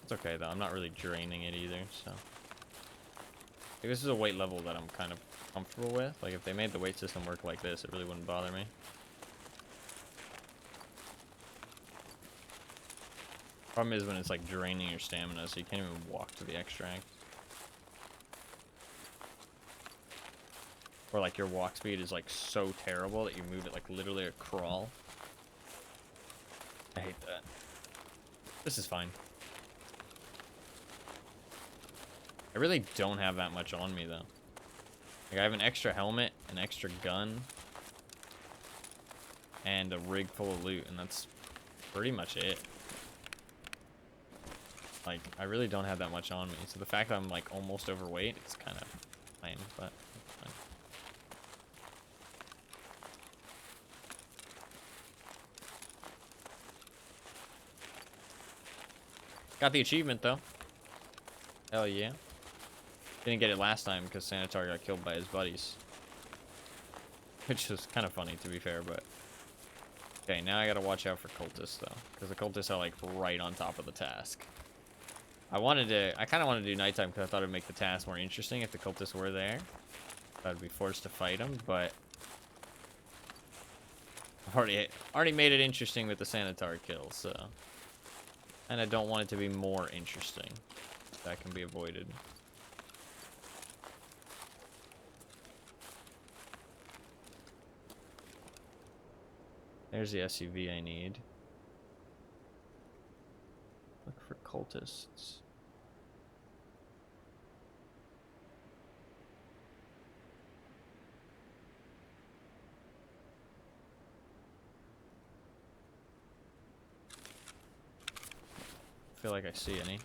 It's okay though. I'm not really draining it either, so. Like, this is a weight level that I'm kind of comfortable with. Like if they made the weight system work like this, it really wouldn't bother me. Problem is when it's like draining your stamina, so you can't even walk to the extract. Or like your walk speed is like so terrible that you move it like literally a crawl. I hate that. This is fine. I really don't have that much on me though. Like I have an extra helmet, an extra gun, and a rig full of loot, and that's pretty much it. Like, I really don't have that much on me, so the fact that I'm, like, almost overweight, it's kind of lame, but it's fine. Got the achievement, though. Hell yeah. Didn't get it last time because Sanitar got killed by his buddies. Which was kind of funny, to be fair, but... Okay, now I gotta watch out for cultists, though, because the cultists are, like, right on top of the task. I kind of wanted to do nighttime because I thought it would make the task more interesting if the cultists were there. I'd be forced to fight them, but I've already made it interesting with the Sanitar kill, so. And I don't want it to be more interesting. That can be avoided. There's the SUV I need. Look for cultists. I feel like I see any.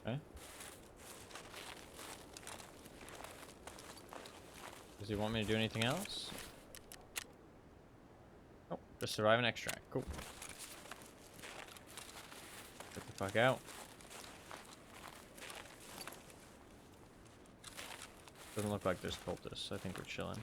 Okay. Does he want me to do anything else? Oh, just survive an extract. Cool. Get the fuck out. Doesn't look like there's cultists. I think we're chilling.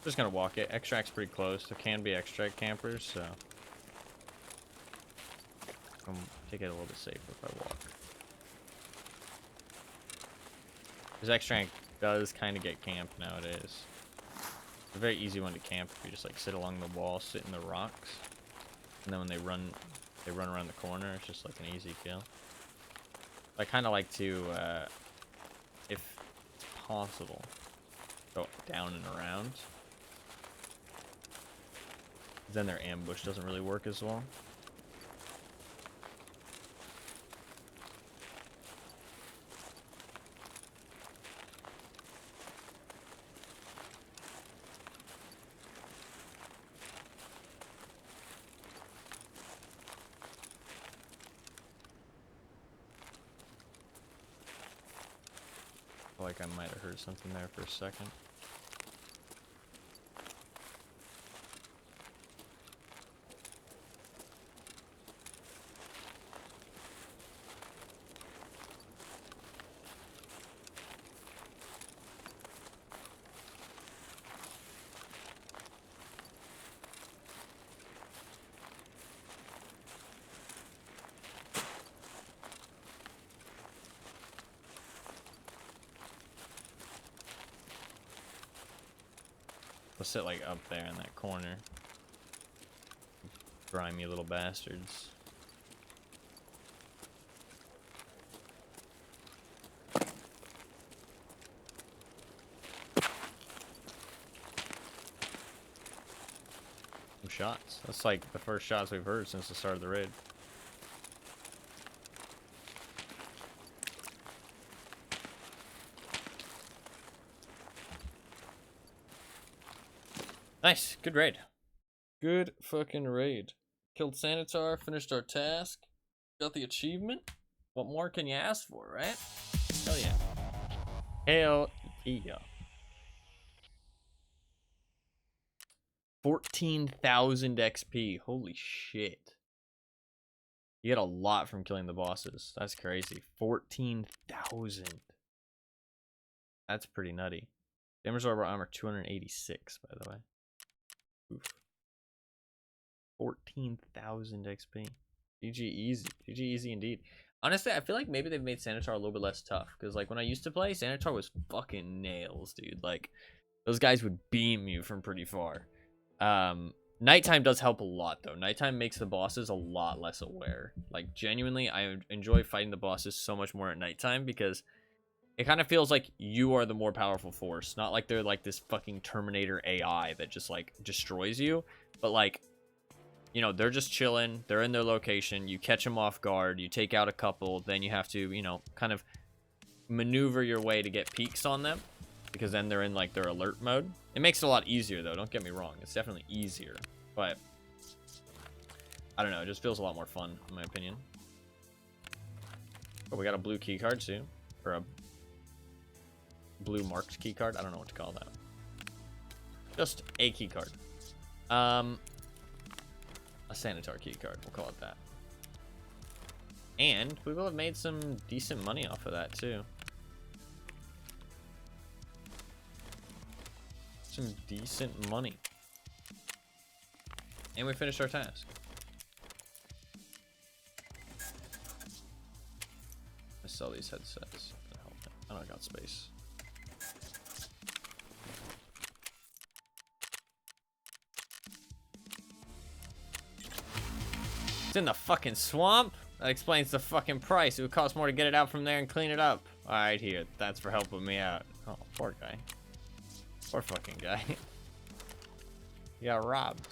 Just gonna walk it. Extract's pretty close. There can be extract campers, so I'm take it a little bit safer if I walk. Because X-Rank does kind of get camped nowadays. It's a very easy one to camp if you just like sit along the wall, sit in the rocks, and then when they run around the corner. It's just like an easy kill. I kind of like to, if it's possible, go down and around. Then their ambush doesn't really work as well. Like I might have heard something there for a second. Let's sit like up there in that corner. Grimy little bastards. Some shots. That's like the first shots we've heard since the start of the raid. Nice. Good raid. Good fucking raid. Killed Sanitar, finished our task, got the achievement. What more can you ask for, right? Hell yeah. Hell yeah. 14,000 XP. Holy shit. You get a lot from killing the bosses. That's crazy. 14,000. That's pretty nutty. Damage over armor 286, by the way. Oof. 14,000 XP. GG easy. GG easy indeed. Honestly, I feel like maybe they've made Sanitar a little bit less tough. Because, like, when I used to play, Sanitar was fucking nails, dude. Like, those guys would beam you from pretty far. Nighttime does help a lot, though. Nighttime makes the bosses a lot less aware. Like, genuinely, I enjoy fighting the bosses so much more at nighttime because it kind of feels like you are the more powerful force. Not like they're like this fucking Terminator AI that just like destroys you. But like, you know, they're just chilling. They're in their location. You catch them off guard. You take out a couple. Then you have to, you know, kind of maneuver your way to get peeks on them. Because then they're in like their alert mode. It makes it a lot easier though. Don't get me wrong. It's definitely easier. But I don't know. It just feels a lot more fun in my opinion. Oh, we got a blue key card too. Or a blue marked key card. I don't know what to call that. Just a key card. A Sanitar key card. We'll call it that. And we will have made some decent money off of that too. Some decent money. And we finished our task. I sell these headsets. I don't got space. It's in the fucking swamp? That explains the fucking price. It would cost more to get it out from there and clean it up. Alright, here. That's for helping me out. Oh, poor guy. Poor fucking guy. He got robbed.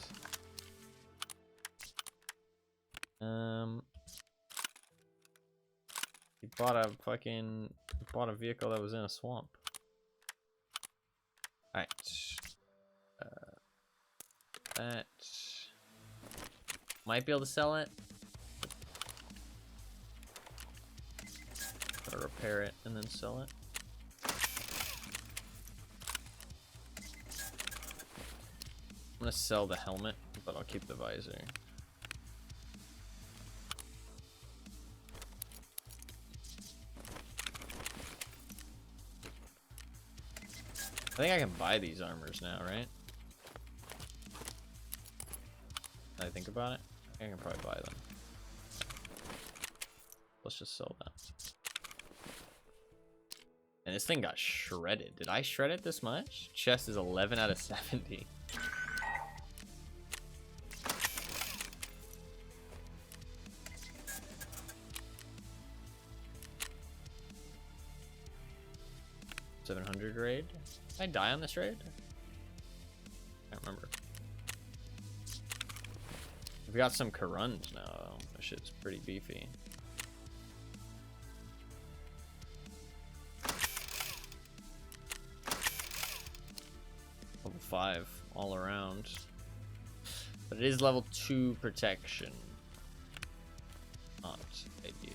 He bought a vehicle that was in a swamp. Alright. That might be able to sell it. Gotta repair it and then sell it. I'm gonna sell the helmet, but I'll keep the visor. I think I can buy these armors now, right? Now I think about it, I can probably buy them. Let's just sell that. And this thing got shredded. Did I shred it this much? Chest is 11 out of 70. $700 raid? Did I die on this raid? Can't remember. We've got some Karuns now, though. That shit's pretty beefy. Level 5 all around. But it is level 2 protection. Not ideal.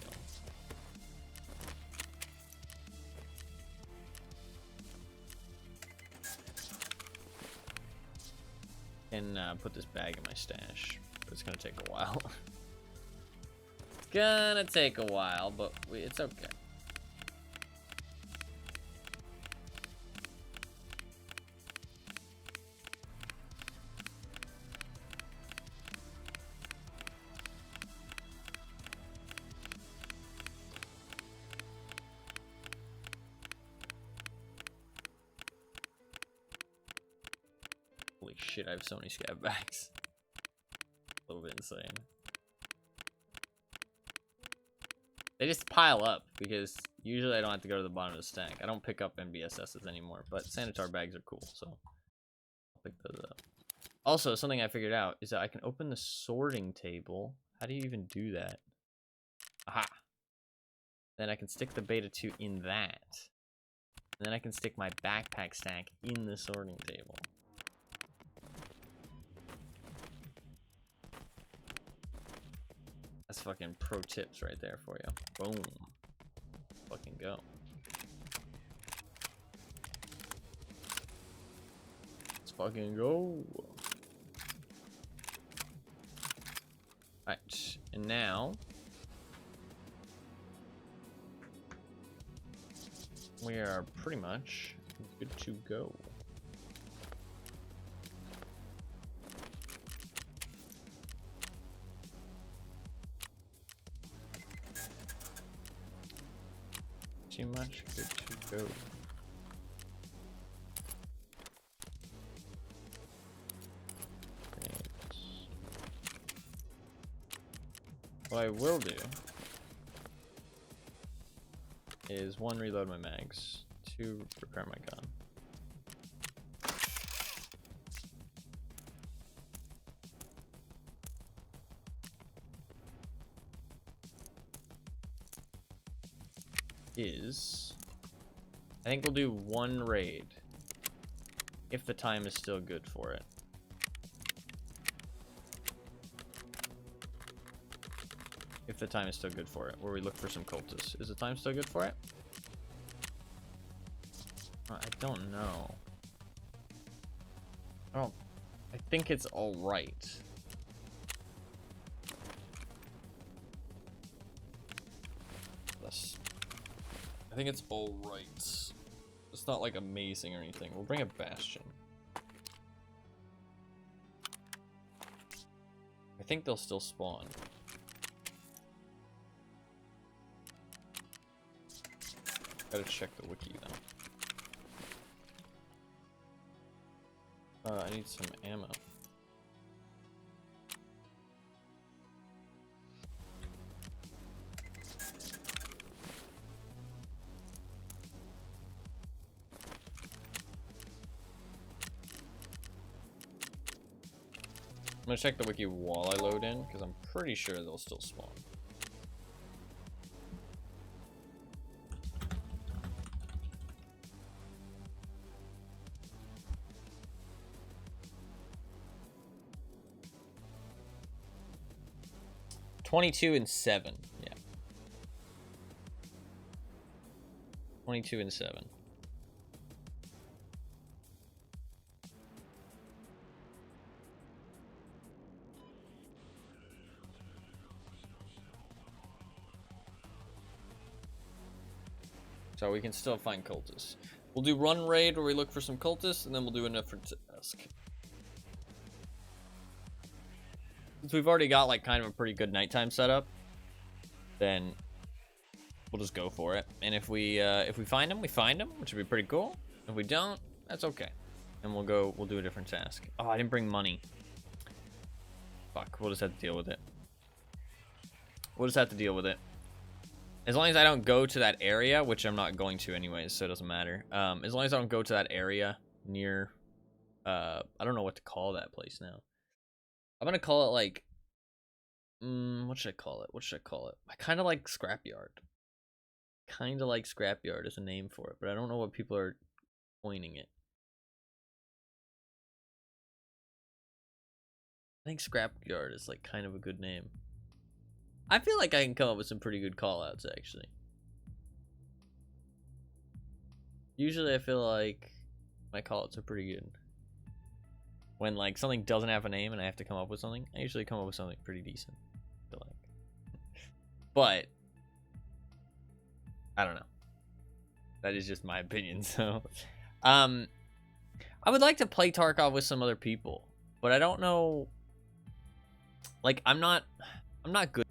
Can put this bag in my stash. But it's gonna take a while. It's gonna take a while, but it's okay. Holy shit, I have so many scav bags. A little bit insane. They just pile up because usually I don't have to go to the bottom of the stack. I don't pick up MBSSs anymore, but Sanitar bags are cool, so I'll pick those up. Also, something I figured out is that I can open the sorting table. How do you even do that? Aha! Then I can stick the beta 2 in that. And then I can stick my backpack stack in the sorting table. That's fucking pro tips right there for you. Boom. Fucking go. Let's fucking go. Alright, and now we are pretty much good to go. Too much good to go. What I will do is 1, reload my mags, 2, repair my gun. I think we'll do 1 raid if the time is still good for it. If the time is still good for it, where we look for some cultists. Is the time still good for it? I don't know. I think it's alright. I think it's alright. It's not like amazing or anything. We'll bring a bastion. I think they'll still spawn. Gotta check the wiki though. I need some ammo. I'm gonna check the wiki while I load in, because I'm pretty sure they'll still spawn. $22 and $7, yeah. 22 and 7. So we can still find cultists. We'll do 1 raid where we look for some cultists, and then we'll do an effort to task. Since we've already got like kind of a pretty good nighttime setup, then we'll just go for it. And if we find him, we find him, which would be pretty cool. If we don't, that's okay. And we'll do a different task. Oh, I didn't bring money. Fuck, we'll just have to deal with it. We'll just have to deal with it. As long as I don't go to that area, which I'm not going to anyways, so it doesn't matter. As long as I don't go to that area near, I don't know what to call that place now. I'm gonna call it like, what should I call it? What should I call it? I kind of like Scrapyard. Kind of like Scrapyard is a name for it, but I don't know what people are coining it. I think Scrapyard is like kind of a good name. I feel like I can come up with some pretty good callouts, actually. Usually I feel like my callouts are pretty good. When like something doesn't have a name and I have to come up with something, I usually come up with something pretty decent, I feel like. But I don't know. That is just my opinion, so I would like to play Tarkov with some other people, but I don't know, like I'm not good.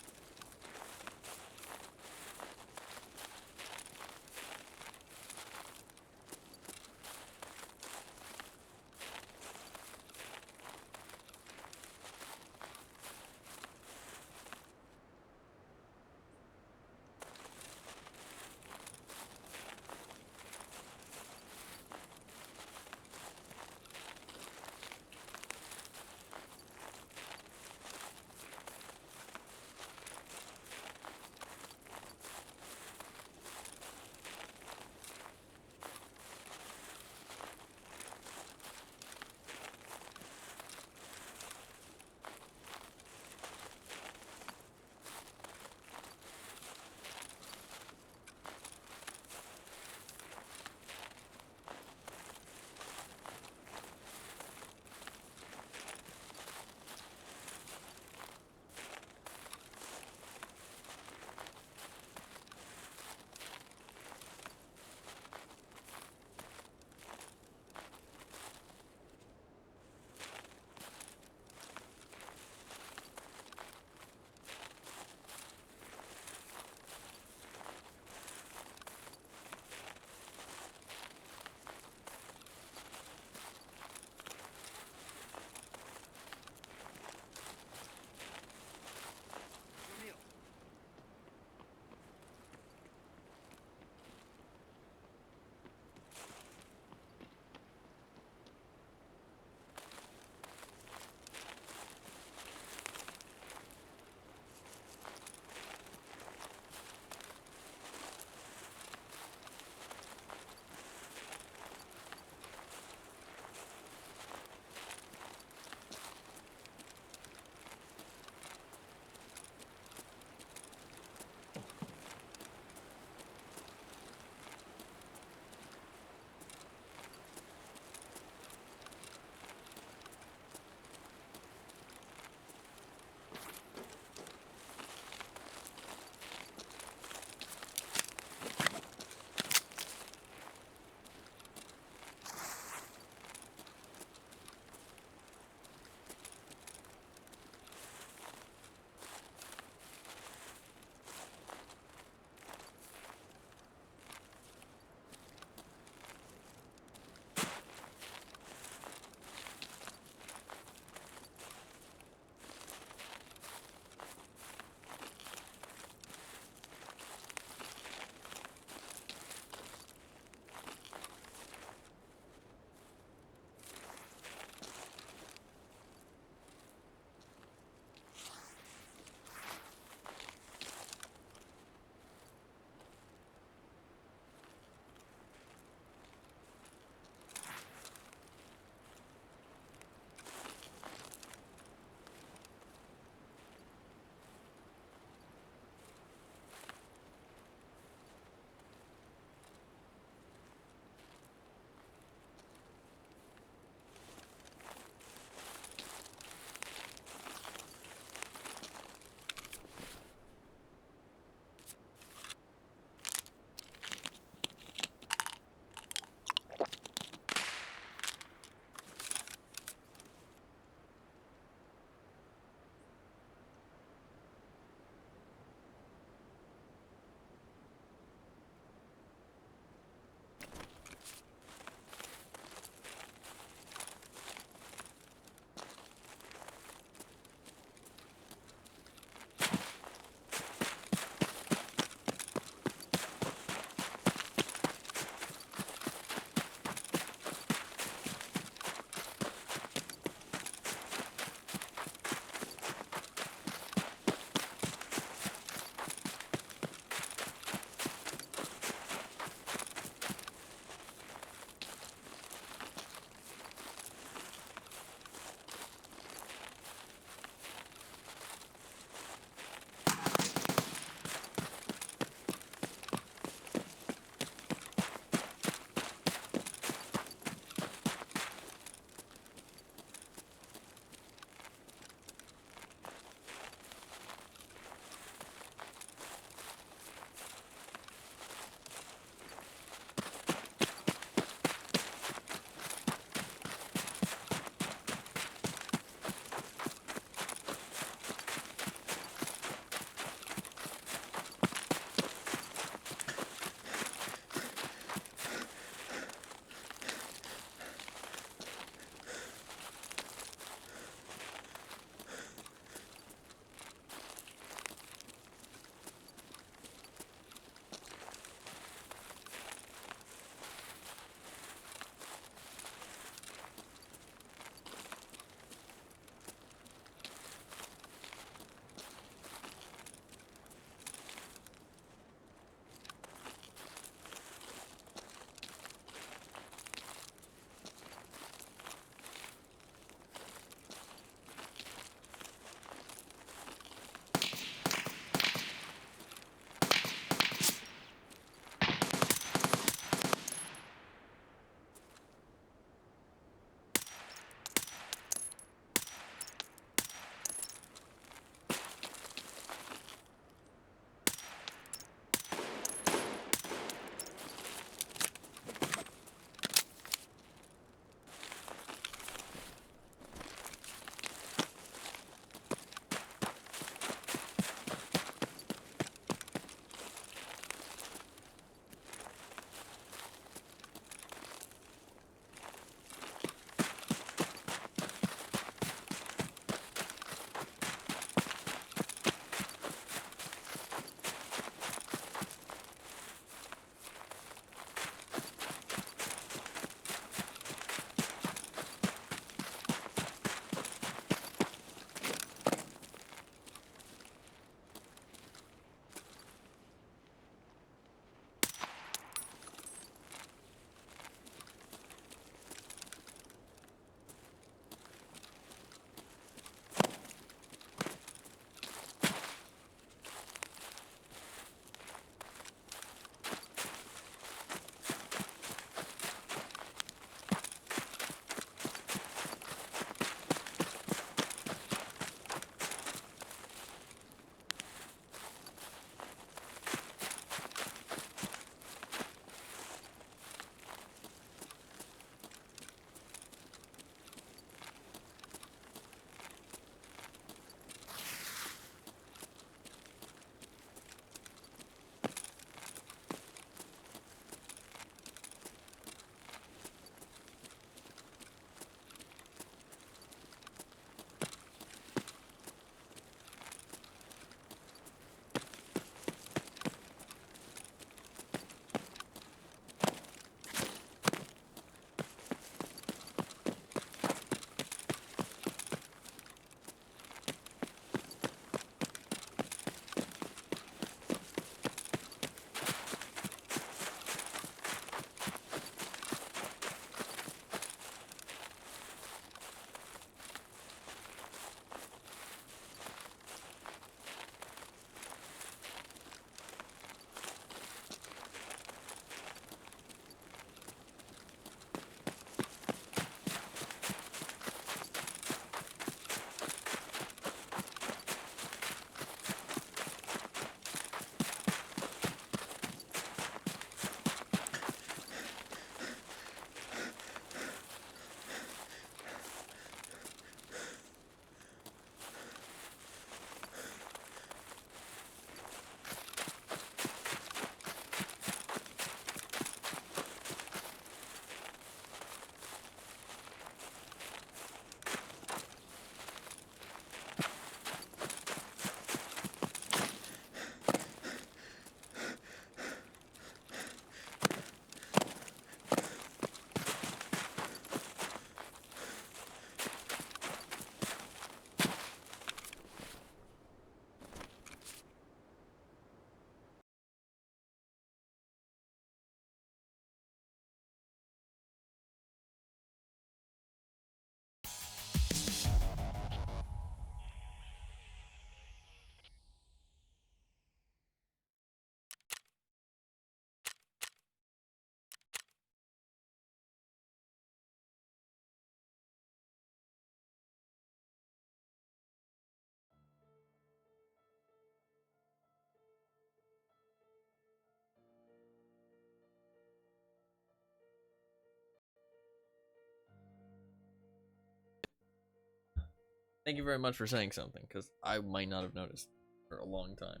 Thank you very much for saying something, because I might not have noticed for a long time.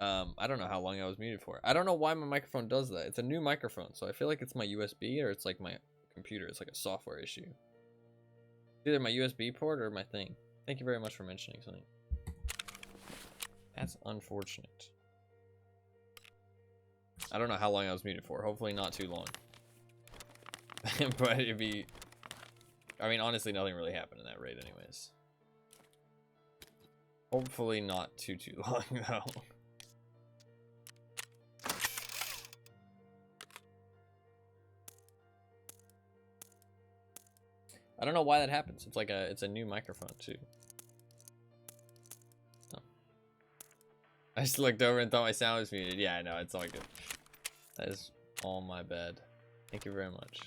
I don't know how long I was muted for. I don't know why my microphone does that. It's a new microphone, so I feel like it's my USB or it's like my computer. It's like a software issue. It's either my USB port or my thing. Thank you very much for mentioning something. That's unfortunate. I don't know how long I was muted for. Hopefully not too long. But it'd be... I mean, honestly, nothing really happened in that raid anyways. Hopefully not too long, though. I don't know why that happens. It's like it's a new microphone too. Oh. I just looked over and thought my sound was muted. Yeah, I know, it's all good. That is all my bad. Thank you very much.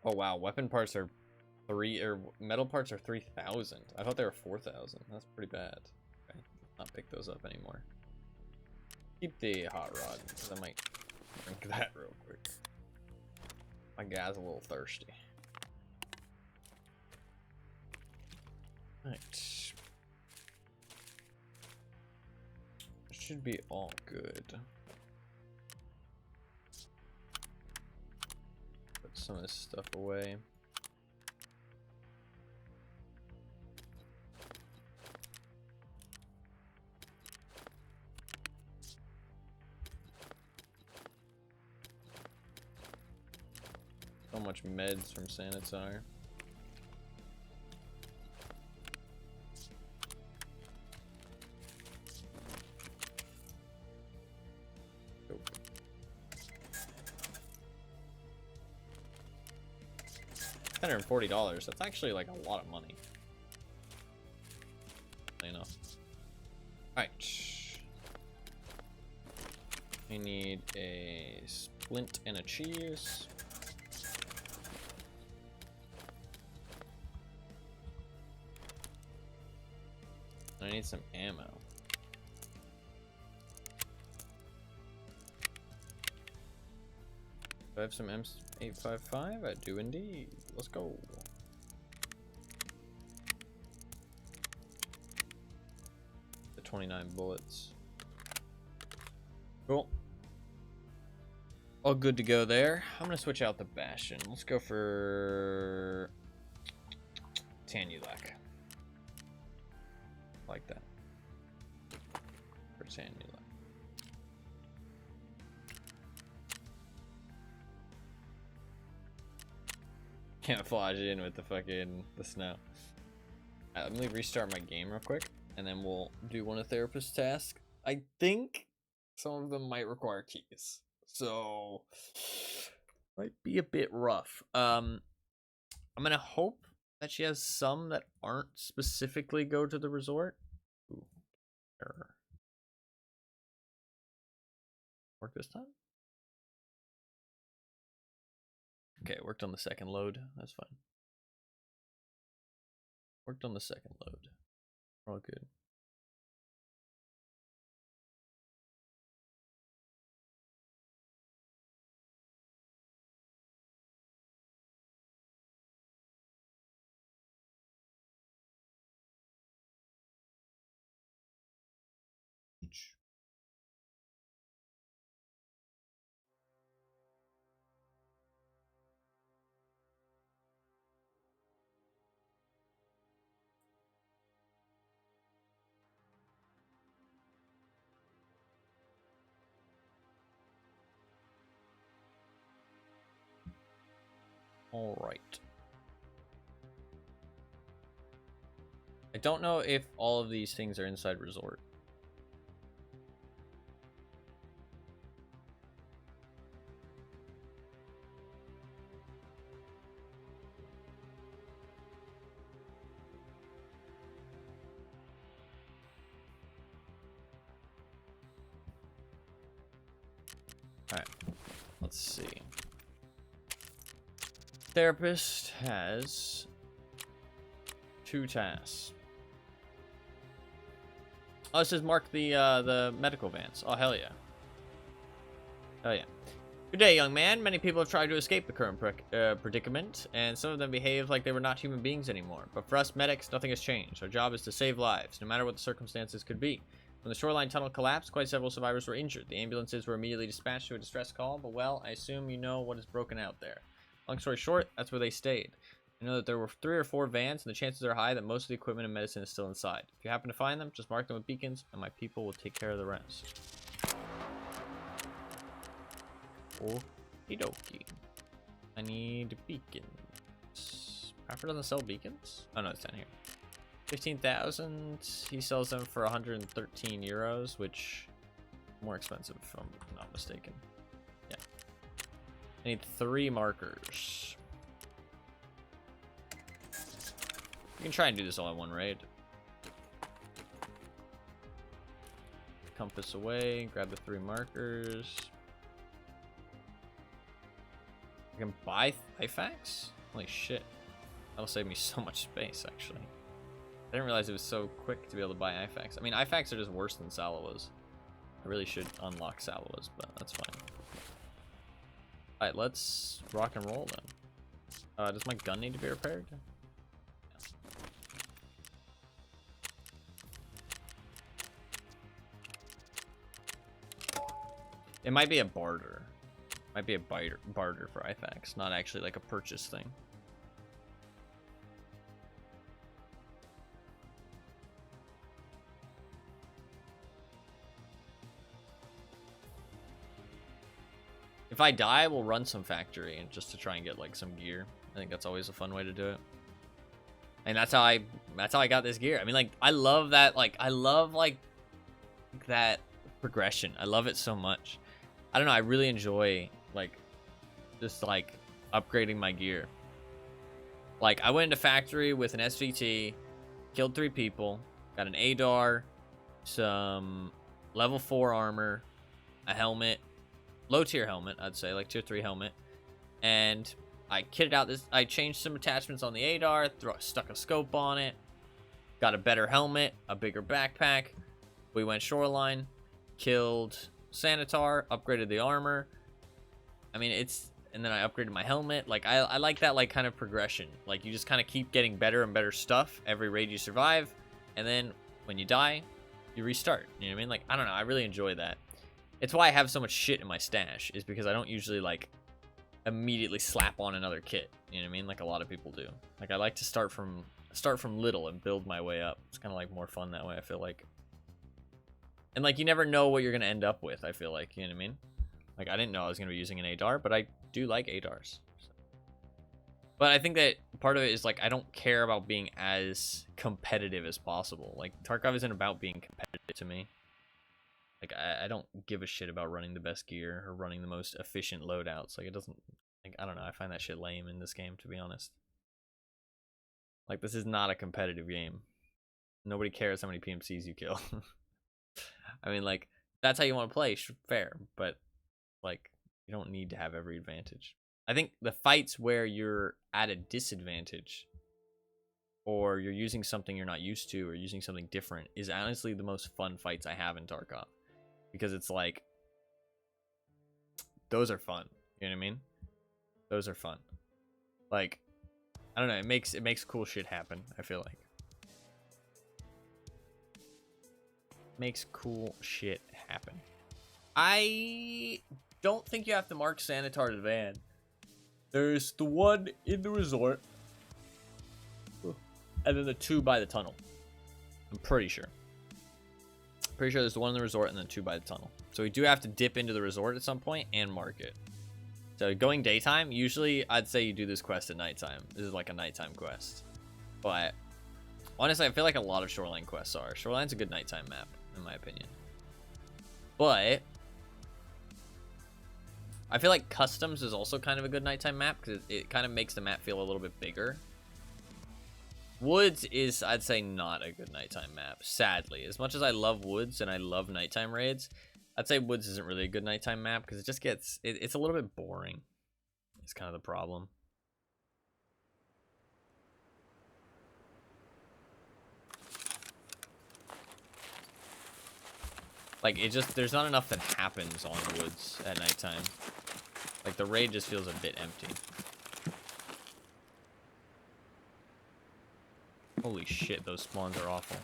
Oh wow, weapon parts are metal parts are 3,000. I thought they were 4,000. That's pretty bad. Okay, not pick those up anymore. Keep the hot rod, because I might drink that real quick. My guy's a little thirsty. Right. Should be all good. Put some of this stuff away. So much meds from Sanitar. Nope. $140. That's actually like a lot of money. I know. Alright. I need a splint and a cheese. I need some ammo. Do I have some M855? I do indeed. Let's go. The 29 bullets. Cool. All good to go there. I'm gonna switch out the Bastion. Let's go for Tanulak. Like that. For Tanulak. Camouflage in with the fucking the snow. Let me restart my game real quick, and then we'll do one of therapist's tasks. I think some of them might require keys, so might be a bit rough. I'm gonna hope that she has some that aren't specifically go to the resort. Ooh, error. Work this time? Okay, it worked on the second load. That's fine. Worked on the second load. We're all good. All right. I don't know if all of these things are inside resort. All right. Let's see. Therapist has 2 tasks. Oh, it says mark the medical vans. Oh, hell yeah. Hell yeah. Good day, young man. Many people have tried to escape the current predicament, and some of them behave like they were not human beings anymore. But for us medics, nothing has changed. Our job is to save lives, no matter what the circumstances could be. When the Shoreline tunnel collapsed, quite several survivors were injured. The ambulances were immediately dispatched to a distress call, but well, I assume you know what is broken out there. Long story short, that's where they stayed. I know that there were 3 or 4 vans, and the chances are high that most of the equipment and medicine is still inside. If you happen to find them, just mark them with beacons, and my people will take care of the rest. Okie dokie. I need beacons. Rapper doesn't sell beacons? Oh no, it's down here. 15,000. He sells them for 113 euros, which more expensive if I'm not mistaken. Yeah. I need 3 markers. You can try and do this all in one raid. Compass away, grab the 3 markers. I can buy IFAX? Holy shit. That'll save me so much space, actually. I didn't realize it was so quick to be able to buy IFAX. I mean, IFAX are just worse than Salawas. I really should unlock Salawas, but that's fine. Alright, let's rock and roll then. Does my gun need to be repaired? It might be a barter. Might be a barter for IFAX, not actually like a purchase thing. If I die, we'll run some factory and just to try and get like some gear. I think that's always a fun way to do it. And that's how I got this gear. I mean, like, I love that, like, that progression. I love it so much. I don't know, I really enjoy like just like upgrading my gear. Like, I went into factory with an SVT, killed 3 people, got an ADAR, some level 4 armor, a helmet, low tier helmet, I'd say, like tier 3 helmet, and I kitted out this. I changed some attachments on the ADAR, stuck a scope on it, got a better helmet, a bigger backpack. We went Shoreline, killed Sanitar, upgraded the armor. I mean, and then I upgraded my helmet. Like, I like that, like, kind of progression. Like, you just kind of keep getting better and better stuff every raid you survive, and then when you die, you restart. You know what I mean? Like, I don't know, I really enjoy that. It's why I have so much shit in my stash, is because I don't usually, like, immediately slap on another kit. You know what I mean? Like a lot of people do. Like, I like to start from little and build my way up. It's kind of like more fun that way, I feel like. And like, you never know what you're gonna end up with, I feel like, you know what I mean? Like, I didn't know I was gonna be using an ADAR, but I do like ADARs. But I think that part of it is, like, I don't care about being as competitive as possible. Like, Tarkov isn't about being competitive to me. Like, I don't give a shit about running the best gear or running the most efficient loadouts. Like, it doesn't, like, I don't know, I find that shit lame in this game, to be honest. Like, this is not a competitive game. Nobody cares how many PMCs you kill. I mean, like, that's how you want to play, fair, but, like, you don't need to have every advantage. I think the fights where you're at a disadvantage, or you're using something you're not used to, or using something different, is honestly the most fun fights I have in Tarkov. Because it's like, those are fun. You know what I mean? Those are fun. Like, I don't know, it makes cool shit happen, I feel like. Makes cool shit happen. I don't think you have to mark Sanitar's van. There's the one in the resort, and then the 2 by the tunnel. I'm pretty sure. Pretty sure there's the one in the resort and then 2 by the tunnel. So we do have to dip into the resort at some point and mark it. So going daytime, usually I'd say you do this quest at nighttime. This is like a nighttime quest. But honestly, I feel like a lot of Shoreline quests are. Shoreline's a good nighttime map, in my opinion. But I feel like Customs is also kind of a good nighttime map because it kind of makes the map feel a little bit bigger. Woods is, I'd say, not a good nighttime map, sadly. As much as I love Woods and I love nighttime raids, I'd say Woods isn't really a good nighttime map because it just gets, it's a little bit boring. It's kind of the problem. Like, it just, there's not enough that happens on Woods at nighttime. Like, the raid just feels a bit empty. Holy shit, those spawns are awful.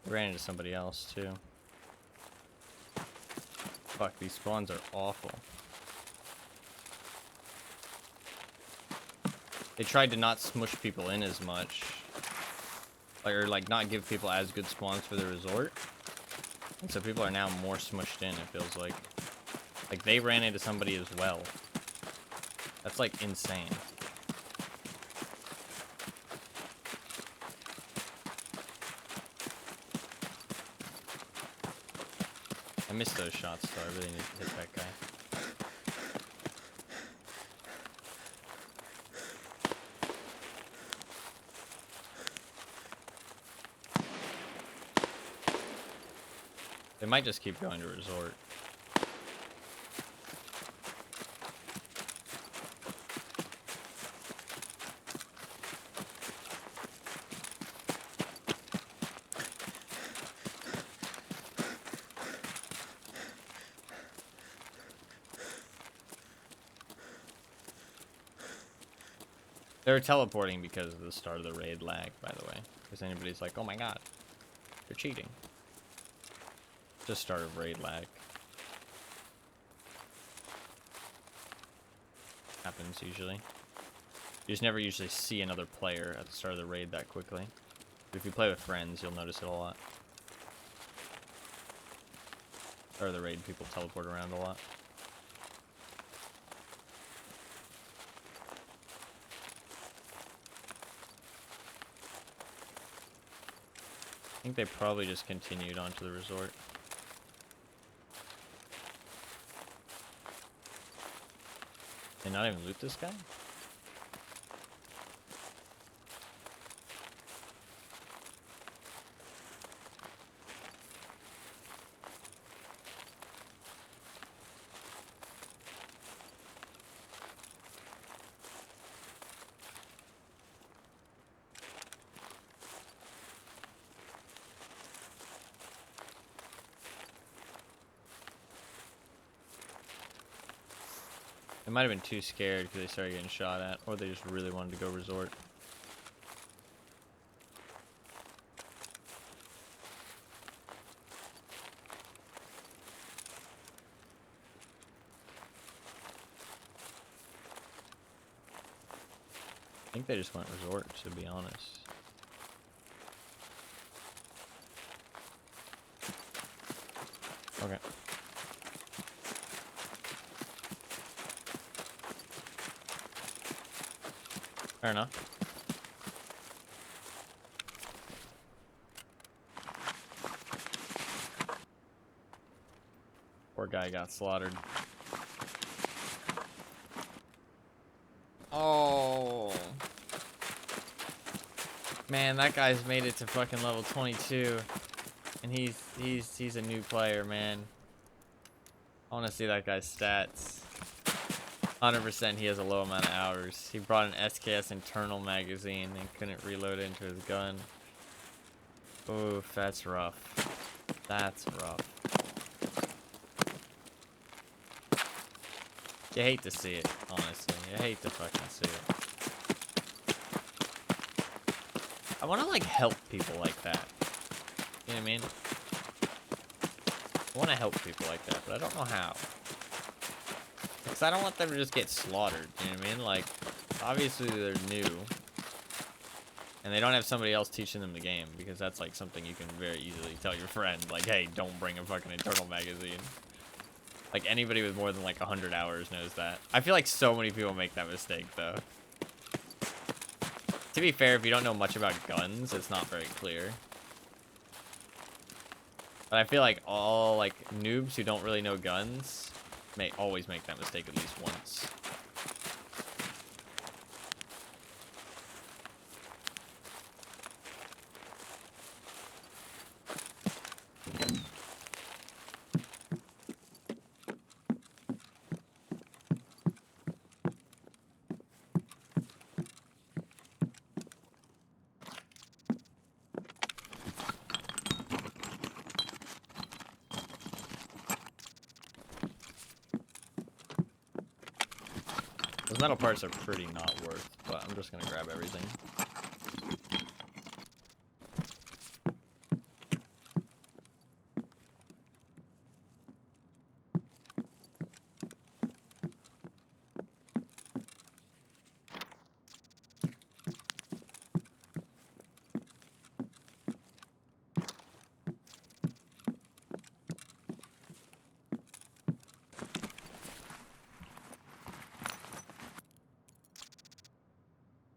Ran into somebody else too. Fuck, these spawns are awful. They tried to not smush people in as much. Or like not give people as good spawns for the resort. And so people are now more smushed in, it feels like. Like they ran into somebody as well. That's like insane. I missed those shots though, I really need to hit that guy. They might just keep going to resort. They're teleporting because of the start of the raid lag, by the way. Because anybody's like, oh my god, you're cheating. Just start of raid lag. Happens usually. You just never usually see another player at the start of the raid that quickly. But if you play with friends, you'll notice it a lot. Start of the raid, people teleport around a lot. I think they probably just continued onto the resort. Did they not even loot this guy? They might have been too scared because they started getting shot at, or they just really wanted to go resort. I think they just went resort, to be honest. Okay. Fair enough. Poor guy got slaughtered. Oh. Man, that guy's made it to fucking level 22. And he's a new player, man. I want to see that guy's stats. 100% he has a low amount of hours. He brought an SKS internal magazine and couldn't reload it into his gun. Oof, that's rough. That's rough. You hate to see it, honestly. You hate to fucking see it. I want to, like, help people like that. You know what I mean? I want to help people like that, but I don't know how. Because I don't want them to just get slaughtered, you know what I mean? Like, obviously they're new. And they don't have somebody else teaching them the game, because that's like something you can very easily tell your friend, like, hey, don't bring a fucking internal magazine. Like, anybody with more than like 100 hours knows that. I feel like so many people make that mistake, though. To be fair, if you don't know much about guns, it's not very clear. But I feel like all like noobs who don't really know guns may always make that mistake at least once. Those metal parts are pretty not worth, but I'm just gonna grab everything.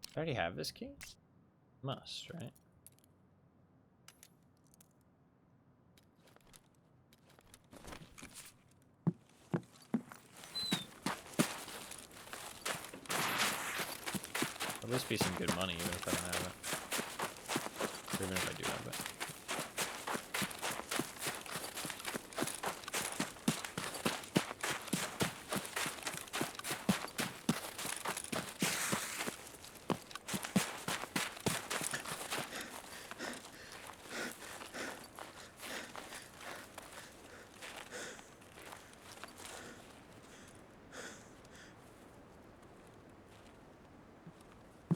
I already have this key? Must, right? At least be some good money, even if I don't have it. Or even if I do have it.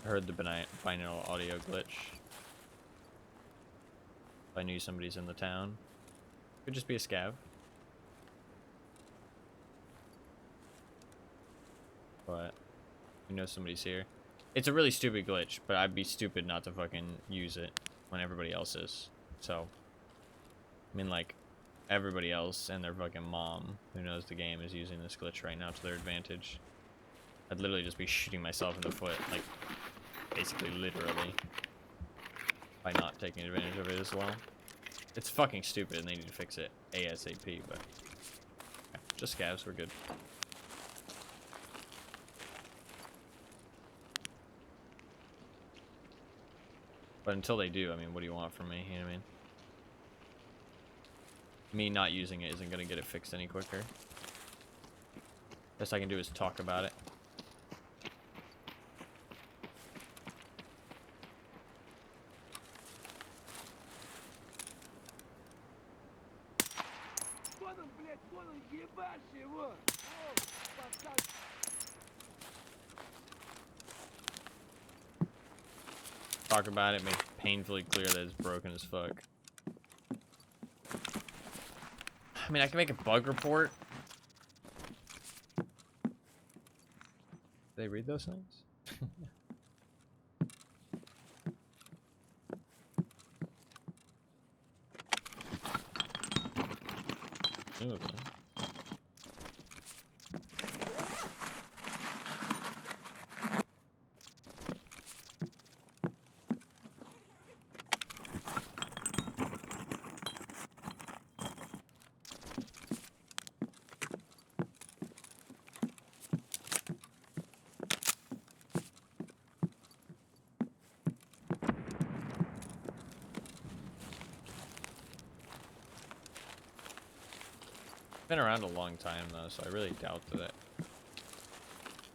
I heard the binaural audio glitch. If I knew somebody's in the town. Could just be a scav. But you know somebody's here. It's a really stupid glitch, but I'd be stupid not to fucking use it when everybody else is. So, I mean, like, everybody else and their fucking mom who knows the game is using this glitch right now to their advantage. I'd literally just be shooting myself in the foot, like, basically literally, by not taking advantage of it as well. It's fucking stupid and they need to fix it ASAP, but okay, just scavs, we're good. But until they do, I mean, what do you want from me? You know what I mean? Me not using it isn't gonna get it fixed any quicker. Best I can do is talk about it. Вон он, блядь, вон он, ебашь его! О, пацан! Talk about it, make it painfully clear that it's broken as fuck. I mean, I can make a bug report. Do they read those things? Ooh, okay. Been around a long time though, so I really doubt that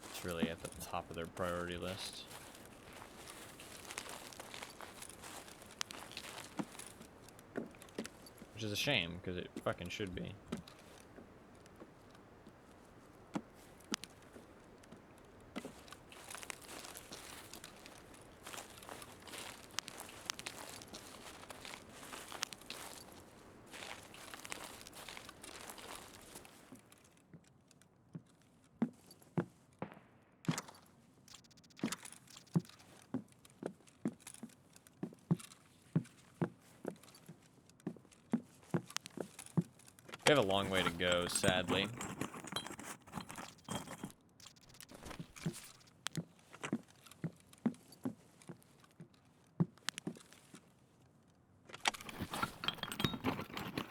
it's really at the top of their priority list. Which is a shame, because it fucking should be. We have a long way to go, sadly.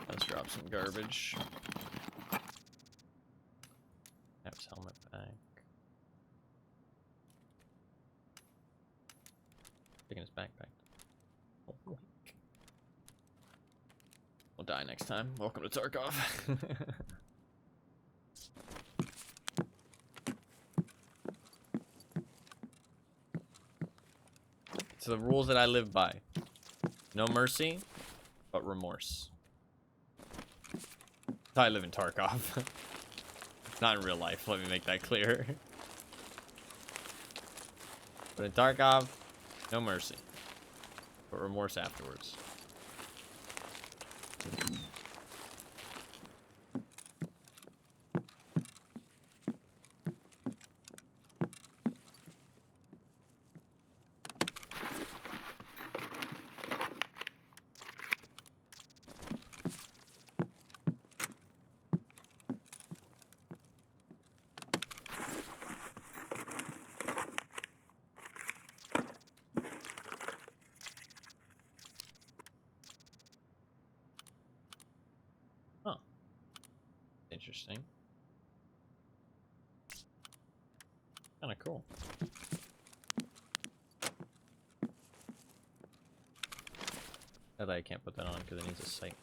Let's drop some garbage. Have his helmet back. Taking his backpack. Oh, wait. We'll die next time. Welcome to Tarkov. It's the rules that I live by. No mercy, but remorse. That's how I live in Tarkov. Not in real life, let me make that clear. But in Tarkov, no mercy, but remorse afterwards. Huh. Interesting. Kinda cool. Sad that I can't put that on because it needs a sight.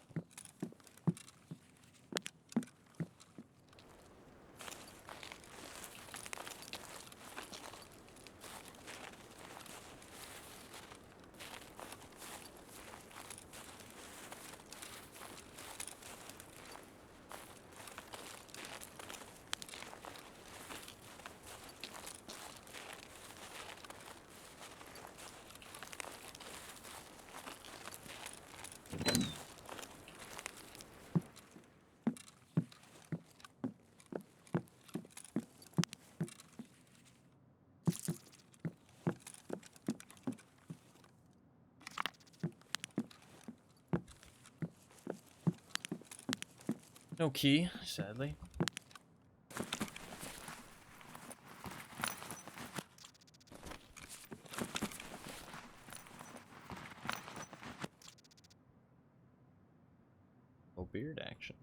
No key, sadly. Oh, beard action.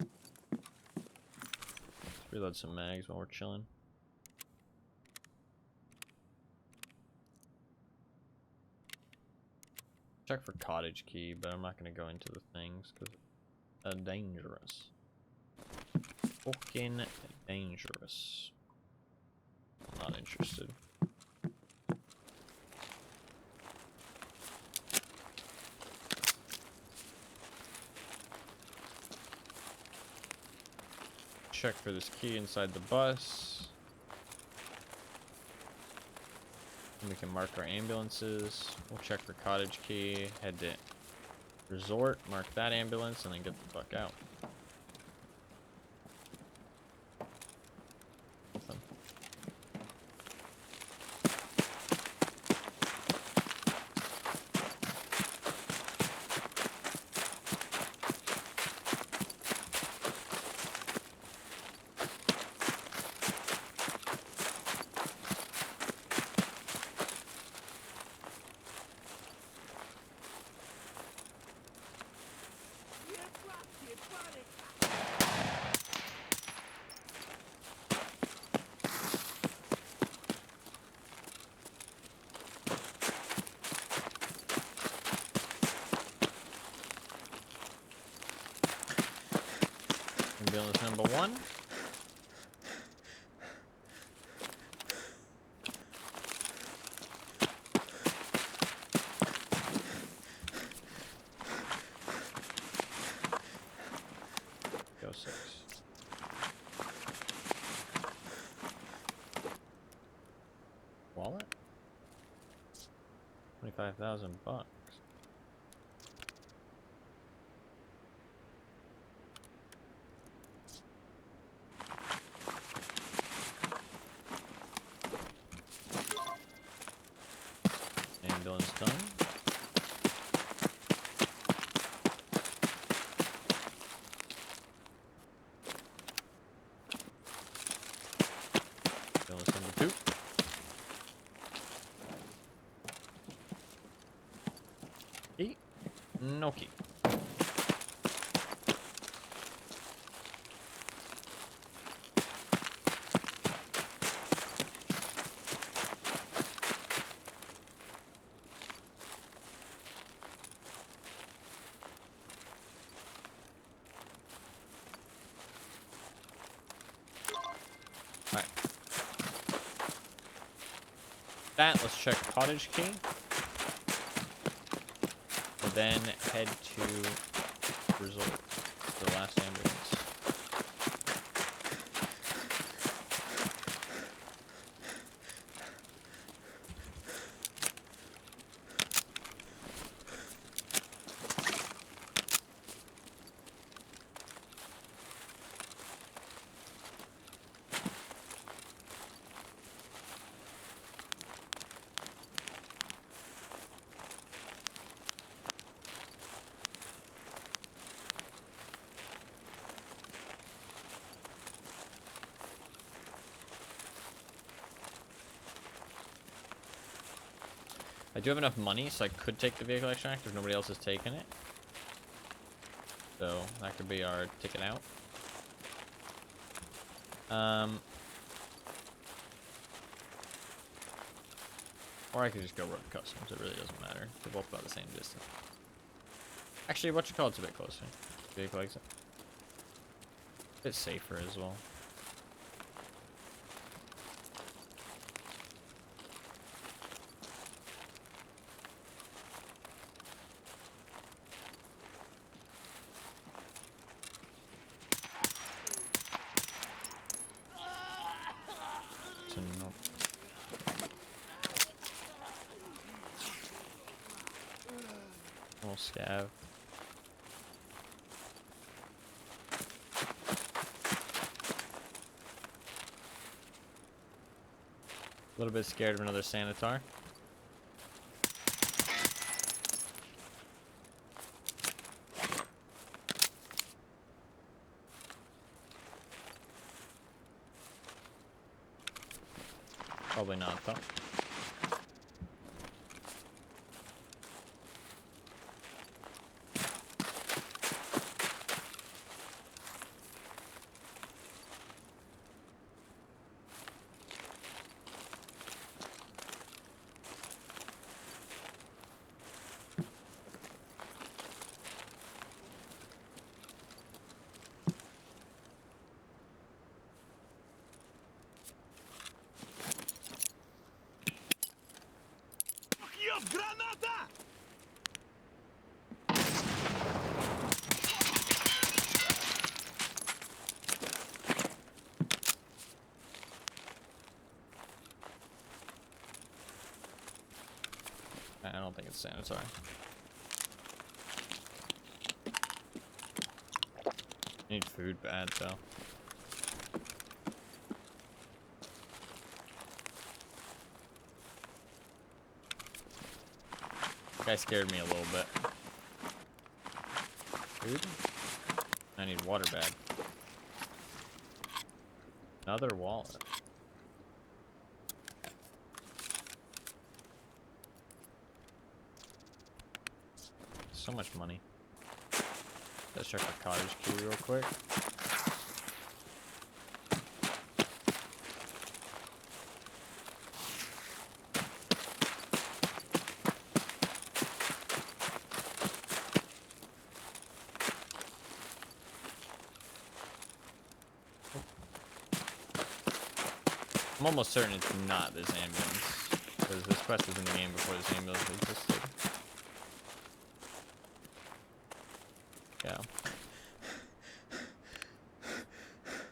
Let's reload some mags while we're chilling. Check for cottage key, but I'm not going to go into the things because dangerous. Fucking dangerous. I'm not interested. Check for this key inside the bus. And we can mark our ambulances. We'll check for cottage key. Head to resort, mark that ambulance, and then get the fuck out. Nothing. Ambulance number 1. Go 6. Wallet? 25,000 bucks. Ambulance done. Key? No key. Alright. That, let's check cottage key. And then head to resort, the last ambulance. I do have enough money, so I could take the vehicle extract if nobody else has taken it. So that could be our ticket out. Or I could just go road customs. It really doesn't matter. They're both about the same distance. Actually, what you call it's a bit closer. Vehicle exit. A bit safer as well. So no. Little scav. A little bit scared of another sanitar. Probably not, though. Granada! I don't think it's sanitary. Need food bad, though. Guy scared me a little bit. Food? I need water bag. Another wallet. So much money. Let's check our cottage key real quick. I'm almost certain it's not this ambulance, because this quest was in the game before this ambulance existed. Yeah.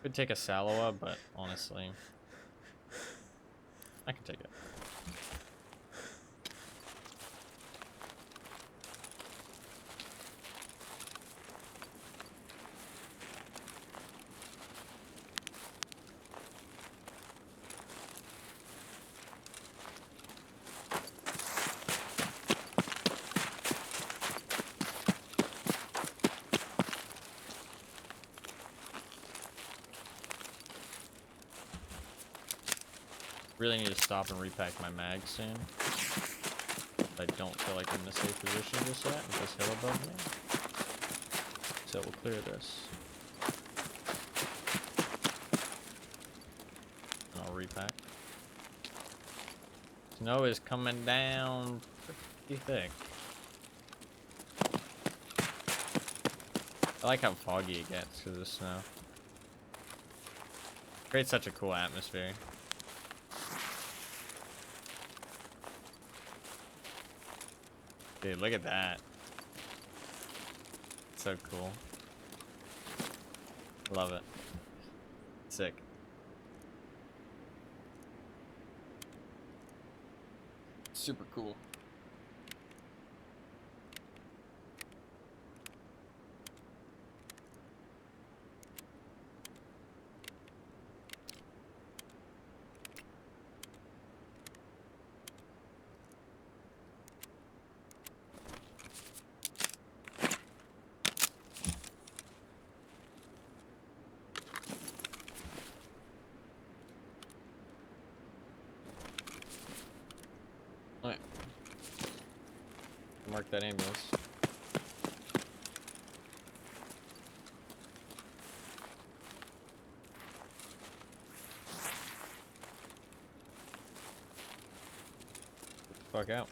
Could take a Saloa, but honestly, I can take it. Really need to stop and repack my mag soon. I don't feel like I'm in a safe position just yet with this hill above me. So we'll clear this. And I'll repack. Snow is coming down pretty thick. I like how foggy it gets because of the snow. Creates such a cool atmosphere. Dude, look at that. So cool. Love it. Sick. Super cool. Alright. Mark that ambulance. Get the fuck out.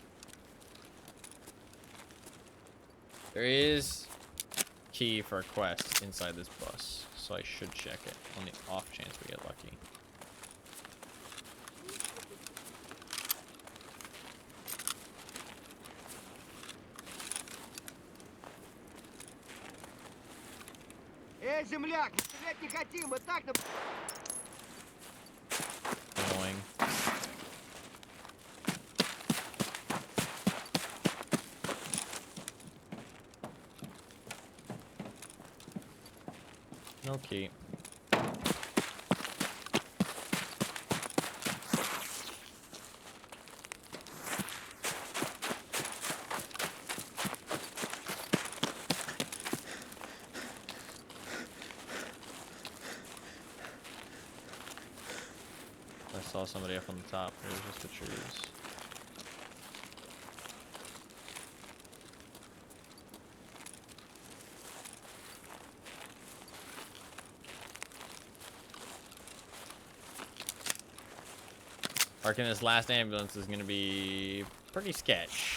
There is key for a quest inside this bus, so I should check it on the off chance we get lucky. Эй, земляк, стрелять не хотим, мы так на... Annoying. No key. I saw somebody up on the top. It was just the trees. Parking this last ambulance is gonna be pretty sketch.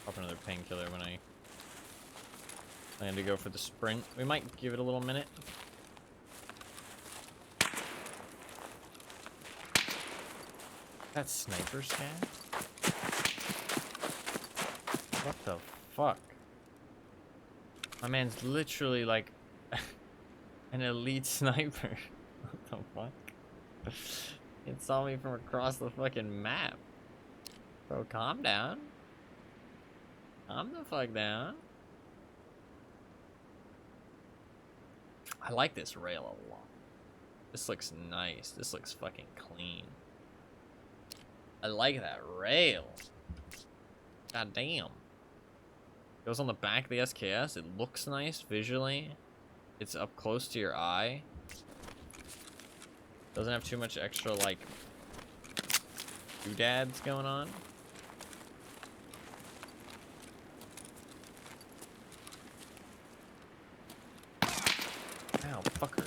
Pop another painkiller when I plan to go for the sprint. We might give it a little minute. That sniper scan? What the fuck? My man's literally like an elite sniper. What the fuck? It saw me from across the fucking map. Bro, calm down. Calm the fuck down. I like this rail a lot. This looks nice. This looks fucking clean. I like that rail. God damn. Goes on the back of the SKS. It looks nice visually. It's up close to your eye. Doesn't have too much extra like doodads going on. Ow, fucker.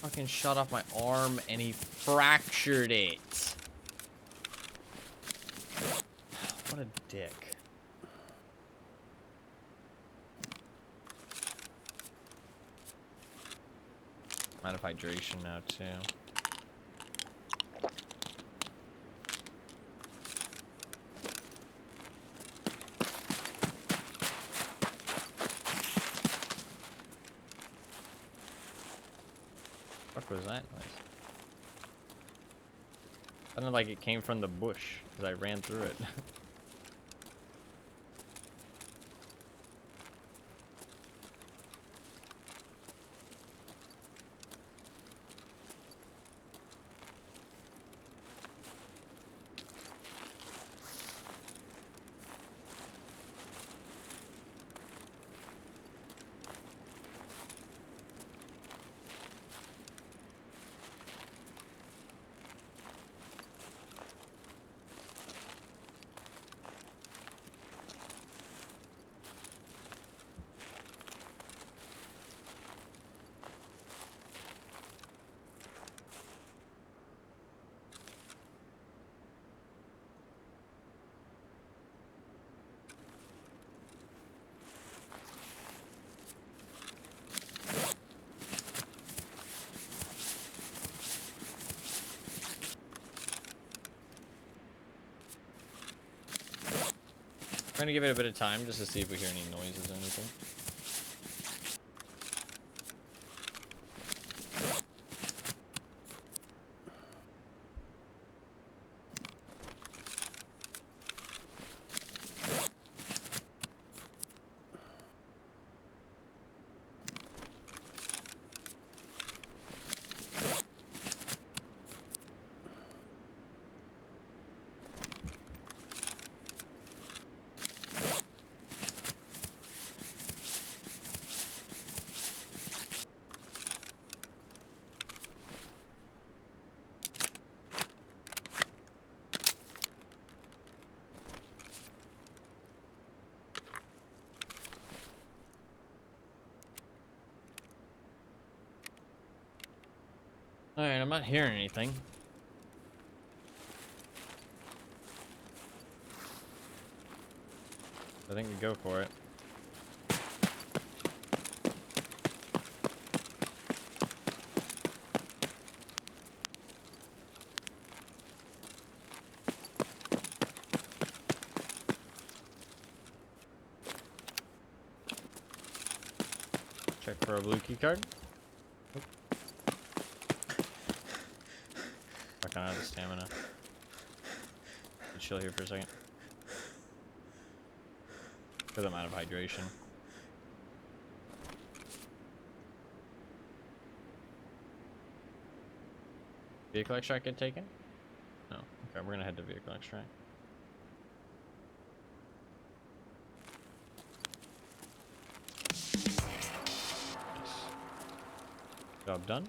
Fucking shot off my arm and he fractured it. What a dick. I'm out of hydration now too. What was that noise? Sounded like it came from the bush because I ran through it. Trying to give it a bit of time just to see if we hear any noises or anything. Alright, I'm not hearing anything. I think we go for it. Check for a blue key card. Fucking out of stamina. Chill here for a second. Because I'm out of hydration. Vehicle extract get taken? No. Okay, we're gonna head to vehicle extract. Nice. Job done.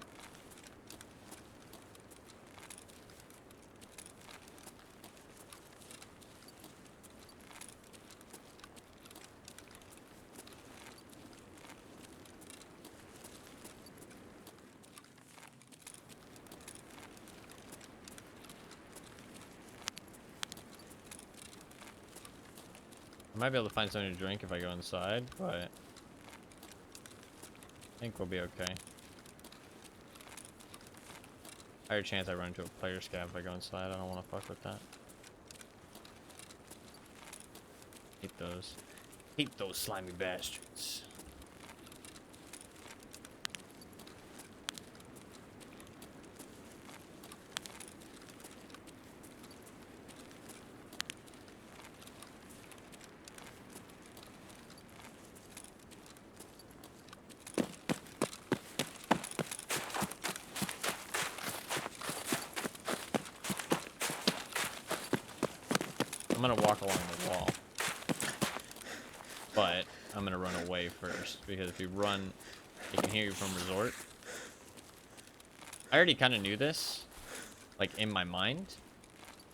I might be able to find something to drink if I go inside, but I think we'll be okay. Higher chance I run into a player scav if I go inside. I don't want to fuck with that. Hate those. Hate those slimy bastards. I'm gonna walk along the wall, but I'm gonna run away first, because if you run, he can hear you from resort. I already kind of knew this, like, in my mind,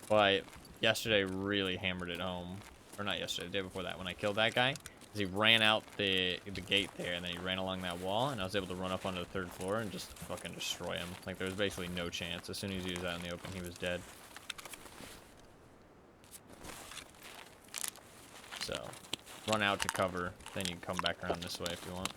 but yesterday really hammered it home. Or not yesterday, the day before that, when I killed that guy. Because he ran out the gate there, and then he ran along that wall, and I was able to run up onto the 3rd floor and just fucking destroy him. Like, there was basically no chance. As soon as he was out in the open, he was dead. So, run out to cover, then you can come back around this way if you want.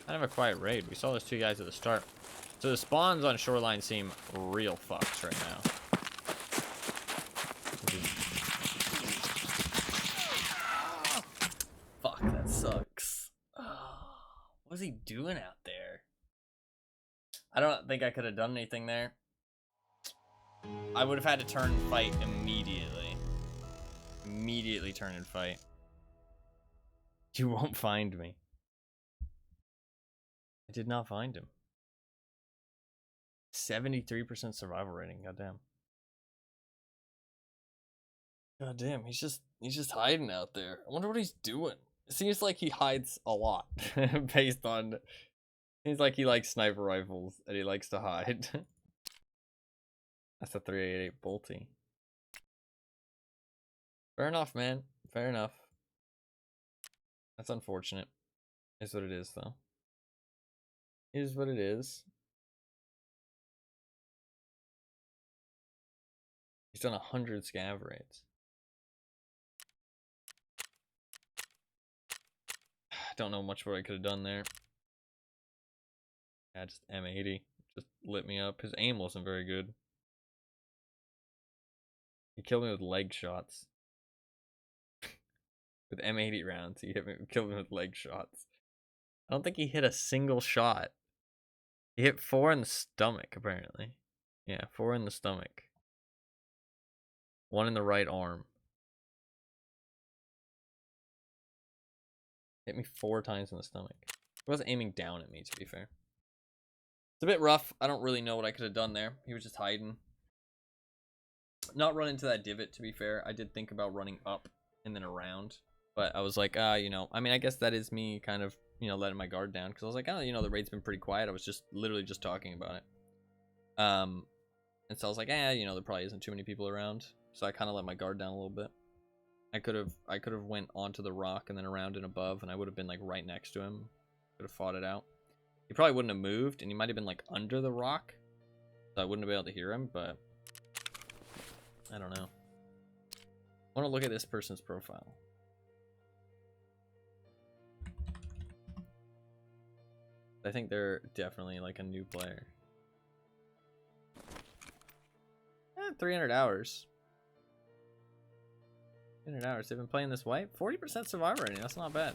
Kind of a quiet raid. We saw those 2 guys at the start. So the spawns on Shoreline seem real fucked right now. Fuck, that sucks. What was he doing out there? I don't think I could have done anything there. I would have had to turn and fight immediately. Immediately turn and fight. You won't find me. I did not find him. 73% survival rating, goddamn. Goddamn, he's just hiding out there. I wonder what he's doing. It seems like he hides a lot. Based on, seems like he likes sniper rifles and he likes to hide. That's a 388 bolty. Fair enough, man. Fair enough. That's unfortunate. Is what it is, though. Is what it is. done 100 scav raids. Don't know much what I could have done there. Yeah, just M80. Just lit me up. His aim wasn't very good. He killed me with leg shots. With M80 rounds, he killed me with leg shots. I don't think he hit a single shot. He hit 4 in the stomach, apparently. Yeah, 4 in the stomach. 1 in the right arm. Hit me 4 times in the stomach. He wasn't aiming down at me, to be fair. It's a bit rough. I don't really know what I could have done there. He was just hiding. Not run into that divot, to be fair. I did think about running up and then around. But I was like, you know, I mean, I guess that is me kind of, you know, letting my guard down. Because I was like, oh, you know, the raid's been pretty quiet. I was just literally just talking about it. And so I was like, you know, there probably isn't too many people around. So I kind of let my guard down a little bit. I could have went onto the rock and then around and above, and I would have been like right next to him. Could have fought it out. He probably wouldn't have moved, and he might have been like under the rock, so I wouldn't have been able to hear him. But I don't know. I want to look at this person's profile. I think they're definitely like a new player. 300 hours. 300 hours. They've been playing this way. 40% survivor rating. That's not bad.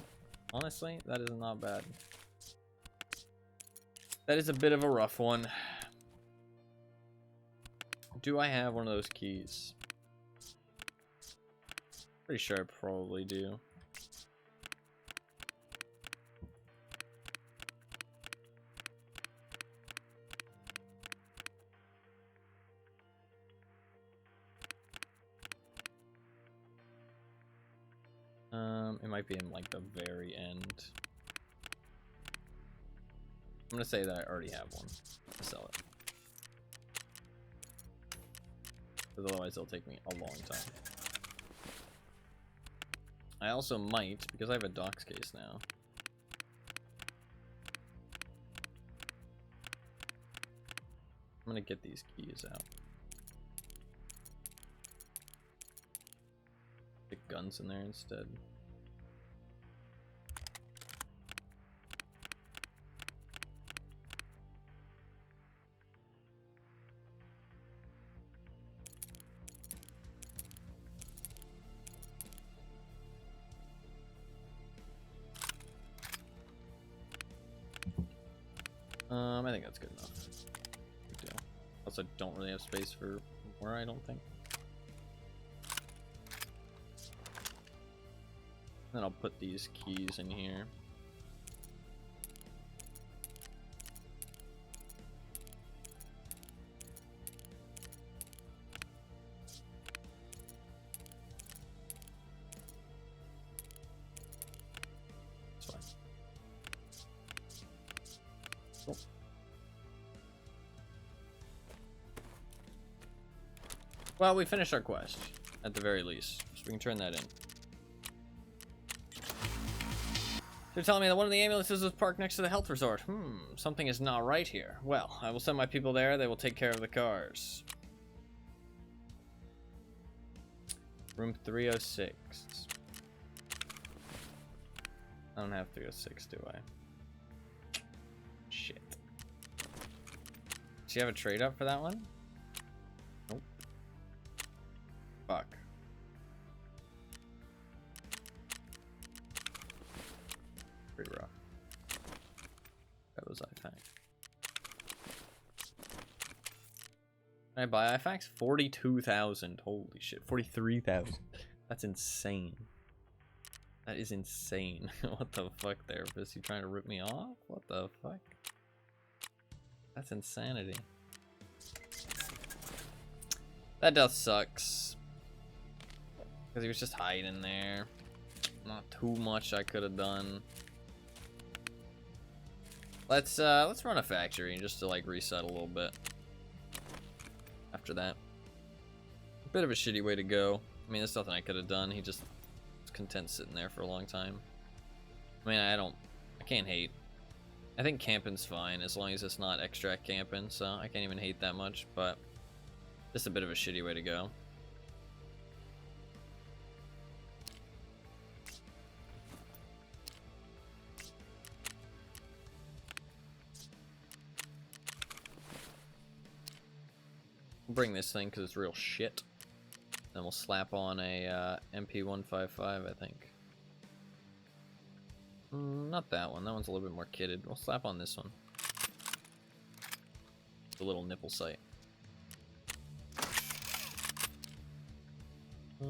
Honestly, that is not bad. That is a bit of a rough one. Do I have one of those keys? Pretty sure I probably do. It might be in like the very end. I'm gonna say that I already have one. I'll sell it. Because otherwise it'll take me a long time. I also might, because I have a docs case now. I'm gonna get these keys out. Stick guns in there instead. I think that's good enough. Good deal. Also, don't really have space for more, I don't think. Then I'll put these keys in here. That's fine. Cool. Well, we finished our quest, at the very least, so we can turn that in. You're telling me that one of the ambulances was parked next to the health resort. Something is not right here. Well, I will send my people there. They will take care of the cars. Room 306. I don't have 306, do I? Shit. Does she have a trade up for that one? Nope. Fuck. Pretty rough. That was IFAX. Can I buy IFAX? 42,000. Holy shit. 43,000. That's insane. That is insane. What the fuck, therapist? You trying to rip me off? What the fuck? That's insanity. That does sucks. Because he was just hiding there. Not too much I could have done. Let's run a factory just to like reset a little bit. After that. A bit of a shitty way to go. I mean, there's nothing I could have done. He just was content sitting there for a long time. I mean, I can't hate. I think camping's fine as long as it's not extract camping, so I can't even hate that much, but just a bit of a shitty way to go. bring this thing because it's real shit. Then we'll slap on a MP155, I think. Not that one. That one's a little bit more kitted. We'll slap on this one. The little nipple sight. Yeah,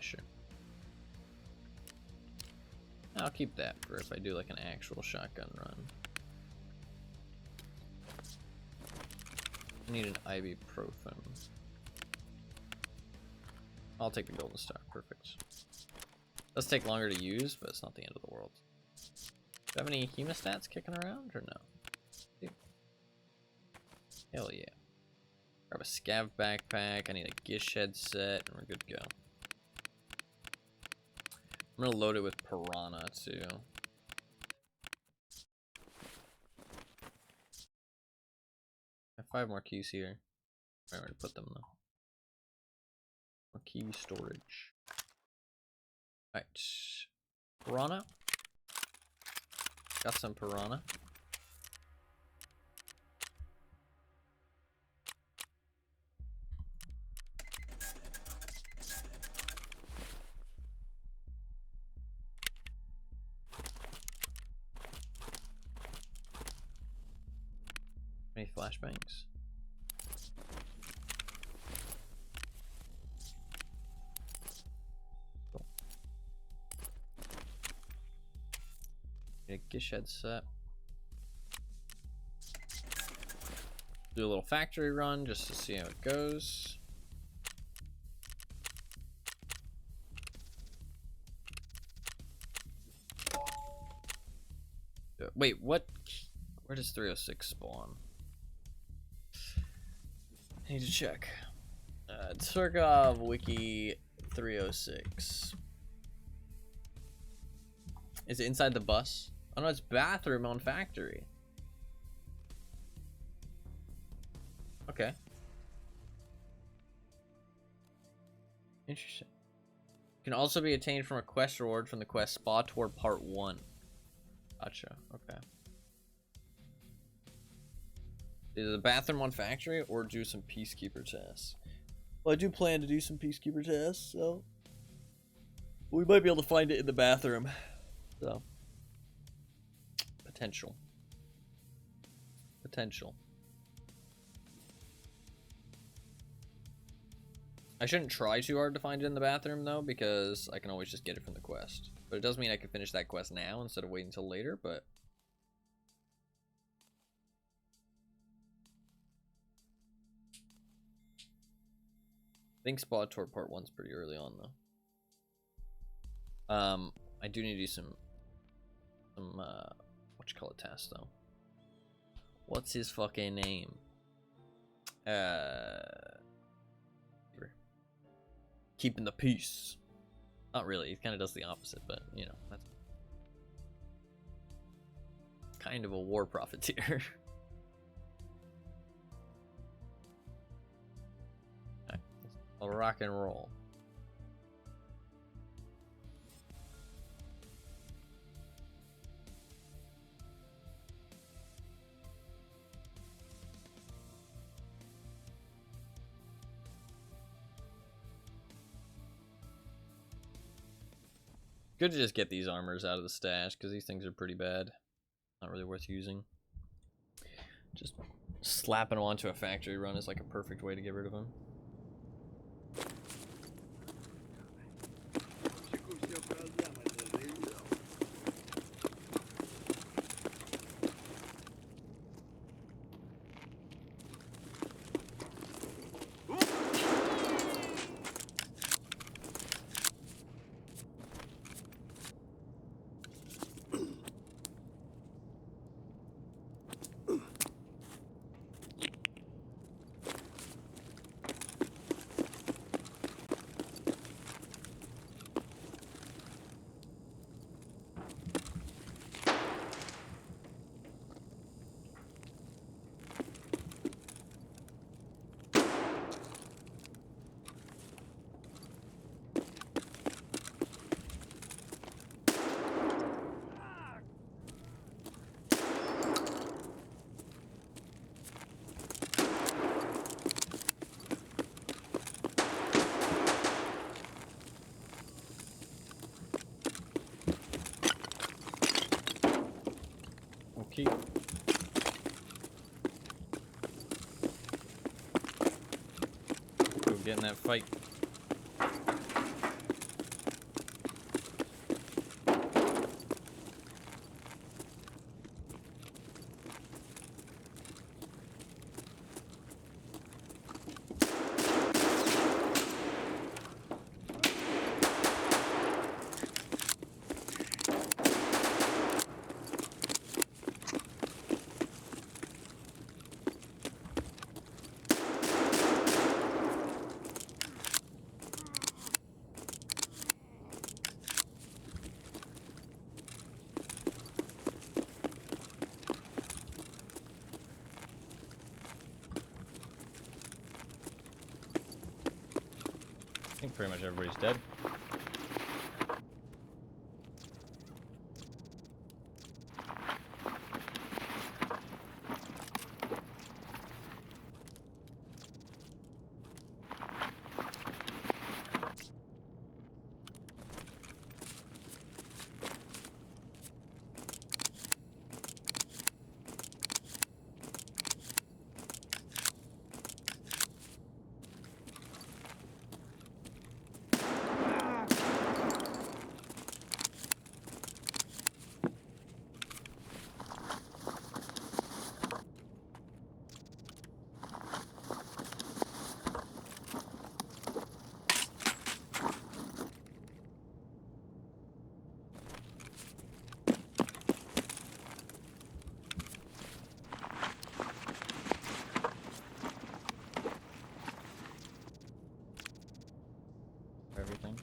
sure. I'll keep that for if I do like an actual shotgun run. I need an ibuprofen. I'll take the golden star. Perfect. Does take longer to use, but it's not the end of the world. Do you have any hemostats kicking around or no? Dude. Hell yeah. Grab a scav backpack. I need a gish headset, and we're good to go. I'm gonna load it with piranha too. I have 5 more keys here. I already put them though. More key storage. Alright. Piranha. Got some piranha. Any flashbangs? Cool. Get a gish headset. Do a little factory run just to see how it goes. Wait, what? Where does 306 spawn? I need to check. Turkov Wiki 306. Is it inside the bus? Oh no, it's bathroom on factory. Okay. Interesting. Can also be attained from a quest reward from the quest Spa Tour Part 1. Gotcha. Okay. Either the bathroom on factory or do some peacekeeper tasks. Well, I do plan to do some peacekeeper tasks, so we might be able to find it in the bathroom. So potential. I shouldn't try too hard to find it in the bathroom though, because I can always just get it from the quest. But it does mean I can finish that quest now instead of waiting until later, but I think Spa Tour Part 1's pretty early on though. I do need to do some whatchamacallit tasks though. What's his fucking name? Keeping the peace. Not really, he kind of does the opposite, but you know, that's kind of a war profiteer. I'll rock and roll. Good to just get these armors out of the stash, because these things are pretty bad. Not really worth using. Just slapping them onto a factory run is like a perfect way to get rid of them. cheap. Go get in that fight. I think pretty much everybody's dead. Everything.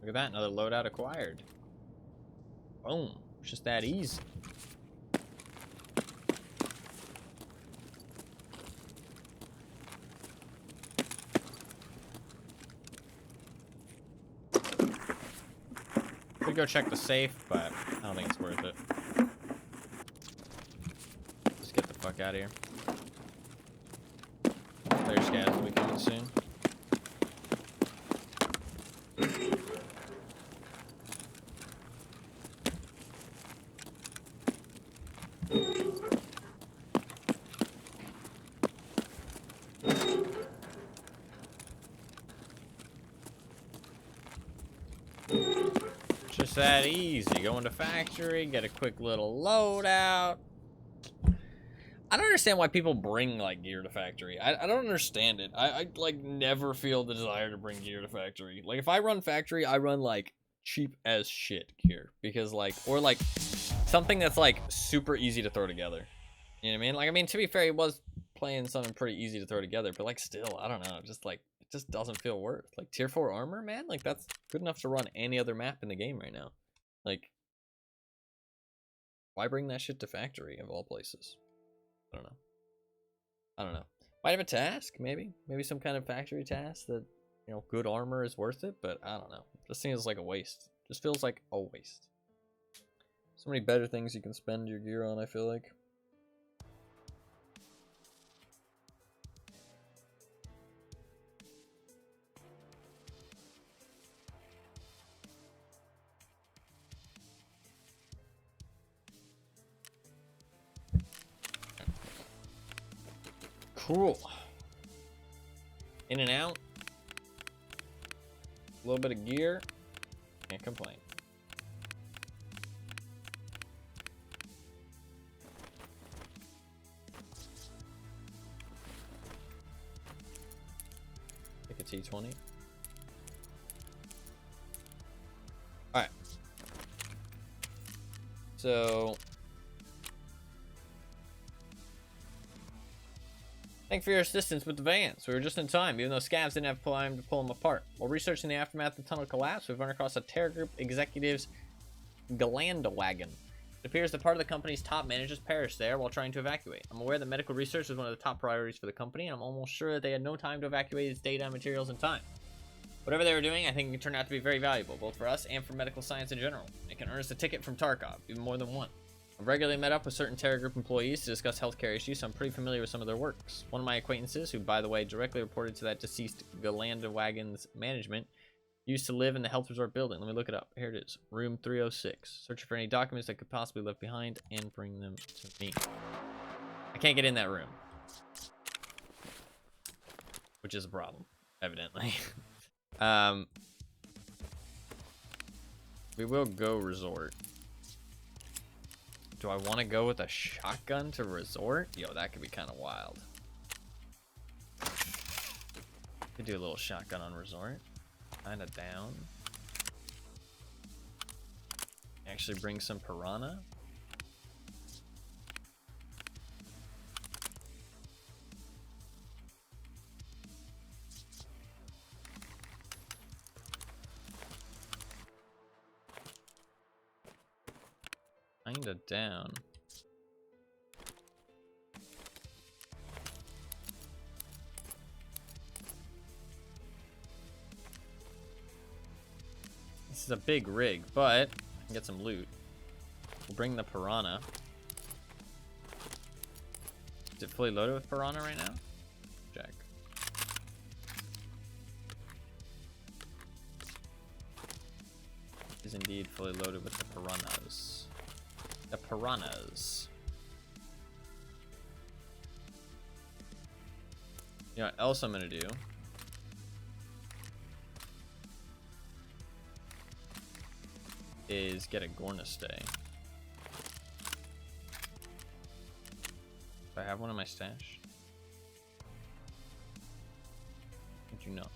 Look at that, another loadout acquired. Boom. It's just that easy. Could go check the safe, but I don't think it's worth it. Just get the fuck out of here. Player scans will be coming soon. Just that easy. Go into factory, get a quick little loadout. I don't understand why people bring like gear to factory. I don't understand it. I like never feel the desire to bring gear to factory. Like if I run factory, I run like cheap as shit gear because like or like something that's like super easy to throw together. You know what I mean? Like I mean to be fair, he was playing something pretty easy to throw together, but like still, I don't know, just like it just doesn't feel worth. Like tier 4 armor, man, like that's good enough to run any other map in the game right now. Like why bring that shit to factory of all places? I don't know. I don't know. Might have a task, maybe. Maybe some kind of factory task that, you know, good armor is worth it, but I don't know. Just seems like a waste. Just feels like a waste. So many better things you can spend your gear on, I feel like. Cool. In and out. A little bit of gear. Can't complain. Take a T20. Alright. So Thanks for your assistance with the vans. We were just in time, even though scavs didn't have time to pull them apart. While researching the aftermath of the tunnel collapse, we've run across a terror group executive's Galandawagon. It appears that part of the company's top managers perished there while trying to evacuate. I'm aware that medical research is one of the top priorities for the company, and I'm almost sure that they had no time to evacuate its data and materials in time. Whatever they were doing, I think it can turn out to be very valuable, both for us and for medical science in general. It can earn us a ticket from Tarkov, even more than one. I've regularly met up with certain Terror Group employees to discuss healthcare issues, so I'm pretty familiar with some of their works. One of my acquaintances, who by the way directly reported to that deceased Galandawagon's management, used to live in the health resort building. Let me look it up. Here it is. Room 306. Searching for any documents that could possibly be left behind and bring them to me. I can't get in that room. Which is a problem, evidently. We will go resort. Do I want to go with a shotgun to resort? Yo, that could be kind of wild. Could do a little shotgun on resort. Kind of down. Actually bring some piranha. Kinda down. This is a big rig, but I can get some loot. We'll bring the piranha. Is it fully loaded with piranha right now? Check. It is indeed fully loaded with the piranhas. The piranhas. You know what else I'm gonna do? Is get a Gornastay. Do I have one in my stash? I do not.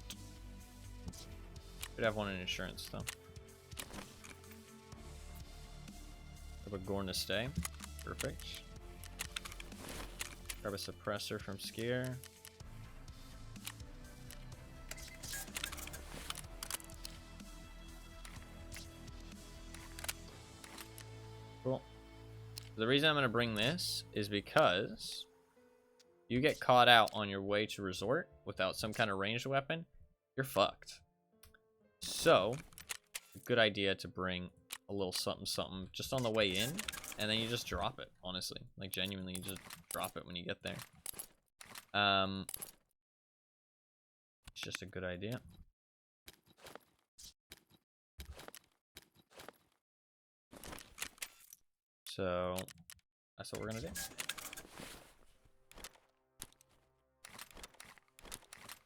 Could have one in insurance though. Have a Gornastay. Perfect. Grab a suppressor from Skier. Cool. The reason I'm going to bring this is because you get caught out on your way to resort without some kind of ranged weapon, you're fucked. So, a good idea to bring a little something something just on the way in, and then you just drop it, honestly. Like, genuinely, you just drop it when you get there. It's just a good idea. So, that's what we're gonna do.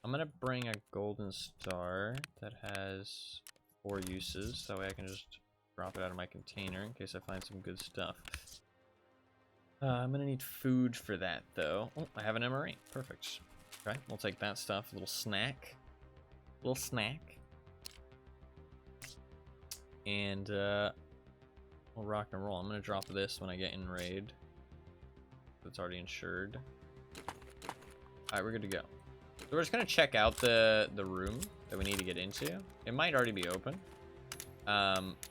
I'm gonna bring a golden star that has 4 uses, that way I can just drop it out of my container in case I find some good stuff. I'm gonna need food for that though. Oh, I have an MRE. Perfect. Okay, we'll take that stuff. A little snack. Little snack. And we'll rock and roll. I'm gonna drop this when I get in raid. It's already insured. Alright, we're good to go. So we're just gonna check out the room that we need to get into. It might already be open.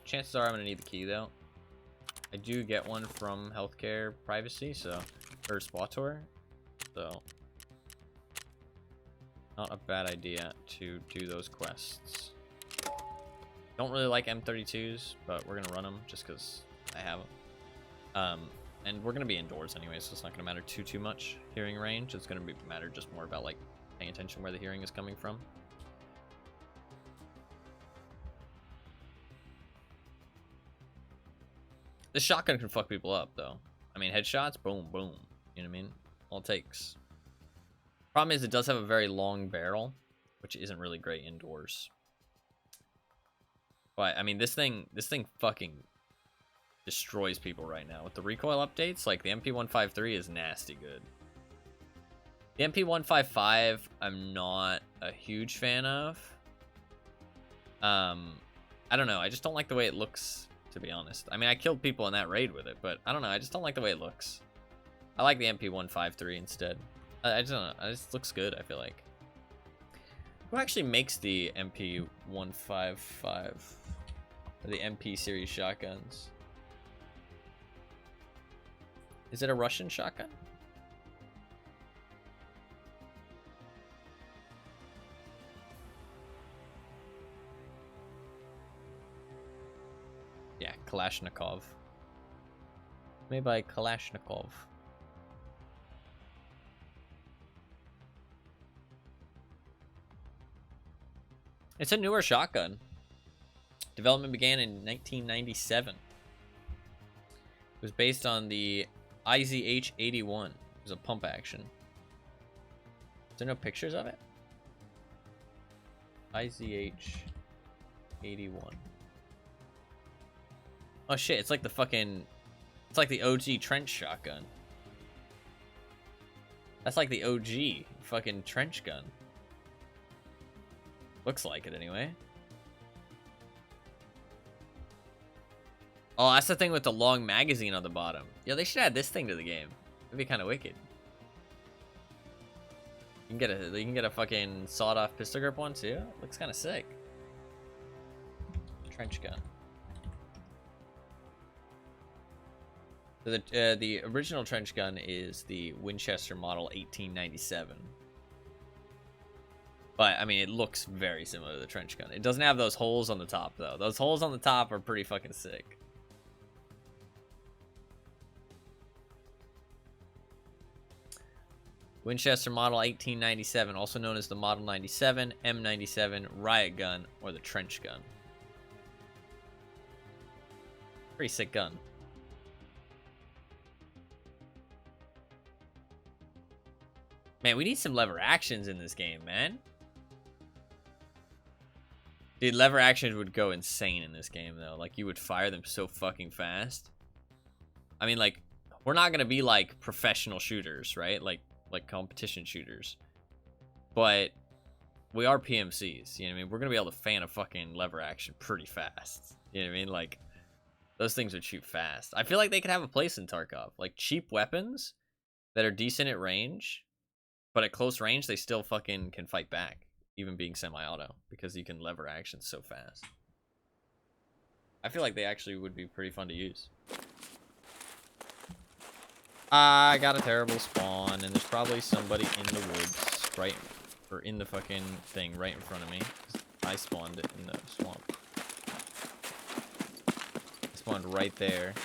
Chances are I'm gonna need the key though. I do get one from healthcare privacy, so or Spotor, so not a bad idea to do those quests. Don't really like M32s, but we're gonna run them just because I have them. And we're gonna be indoors anyway, so it's not gonna matter too much hearing range. It's gonna matter just more about like paying attention where the hearing is coming from. This shotgun can fuck people up, though. I mean, headshots, boom, boom. You know what I mean? All it takes. Problem is, it does have a very long barrel, which isn't really great indoors. But I mean, this thing fucking destroys people right now with the recoil updates. Like the MP153 is nasty good. The MP155, I'm not a huge fan of. I don't know. I just don't like the way it looks, to be honest. I mean, I killed people in that raid with it, but I don't know. I just don't like the way it looks. I like the MP153 instead. I don't know. It just looks good, I feel like. Who actually makes the MP155? Or the MP series shotguns? Is it a Russian shotgun? Yeah, Kalashnikov. Made by Kalashnikov. It's a newer shotgun. Development began in 1997. It was based on the IZH-81. It was a pump action. Is there no pictures of it? IZH-81. Oh shit, it's like the fucking... It's like the OG trench shotgun. That's like the OG fucking trench gun. Looks like it anyway. Oh, that's the thing with the long magazine on the bottom. Yeah, they should add this thing to the game. It'd be kind of wicked. You can get a fucking sawed-off pistol grip one too. Looks kind of sick. Trench gun. So the original trench gun is the Winchester model 1897. But, I mean, it looks very similar to the trench gun. It doesn't have those holes on the top, though. Those holes on the top are pretty fucking sick. Winchester Model 1897, also known as the Model 97, M97, Riot Gun, or the Trench Gun. Pretty sick gun. Man, we need some lever actions in this game, man. Dude, lever actions would go insane in this game, though. Like, you would fire them so fucking fast. I mean, like, we're not gonna be, like, professional shooters, right? Like competition shooters. But we are PMCs, you know what I mean? We're gonna be able to fan a fucking lever action pretty fast. You know what I mean? Like, those things would shoot fast. I feel like they could have a place in Tarkov. Like, cheap weapons that are decent at range, but at close range, they still fucking can fight back, even being semi-auto, because you can lever action so fast. I feel like they actually would be pretty fun to use. I got a terrible spawn, and there's probably somebody in the woods, right, or in the fucking thing right in front of me. I spawned it in the swamp. I spawned right there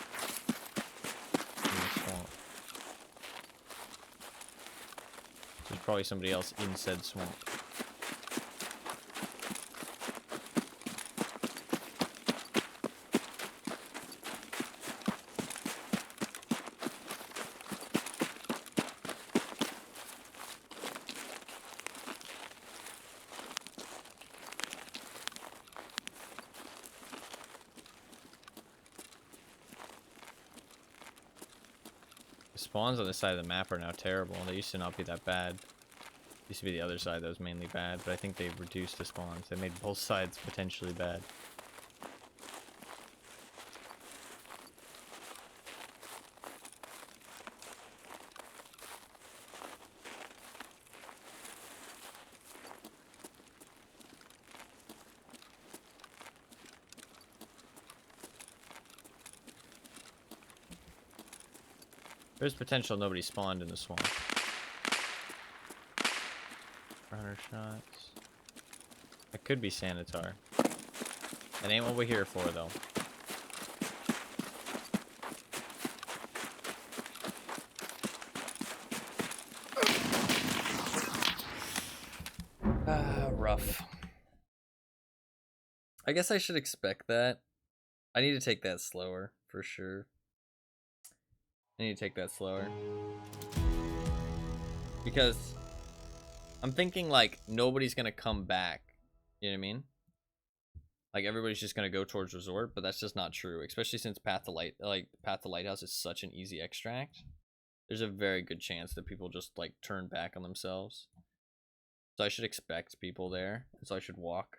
in the swamp. There's probably somebody else in said swamp. Spawns on this side of the map are now terrible. They used to not be that bad. Used to be the other side that was mainly bad, but I think they've reduced the spawns. They made both sides potentially bad. There's potential nobody spawned in the swamp. 400 shots. That could be Sanitar. That ain't what we're here for, though. Rough. I guess I should expect that. I need to take that slower, for sure. I need to take that slower. Because I'm thinking, like, nobody's gonna come back. You know what I mean? Like, everybody's just gonna go towards Resort, but that's just not true. Especially since Path to Lighthouse is such an easy extract. There's a very good chance that people just, like, turn back on themselves. So I should expect people there. And so I should walk.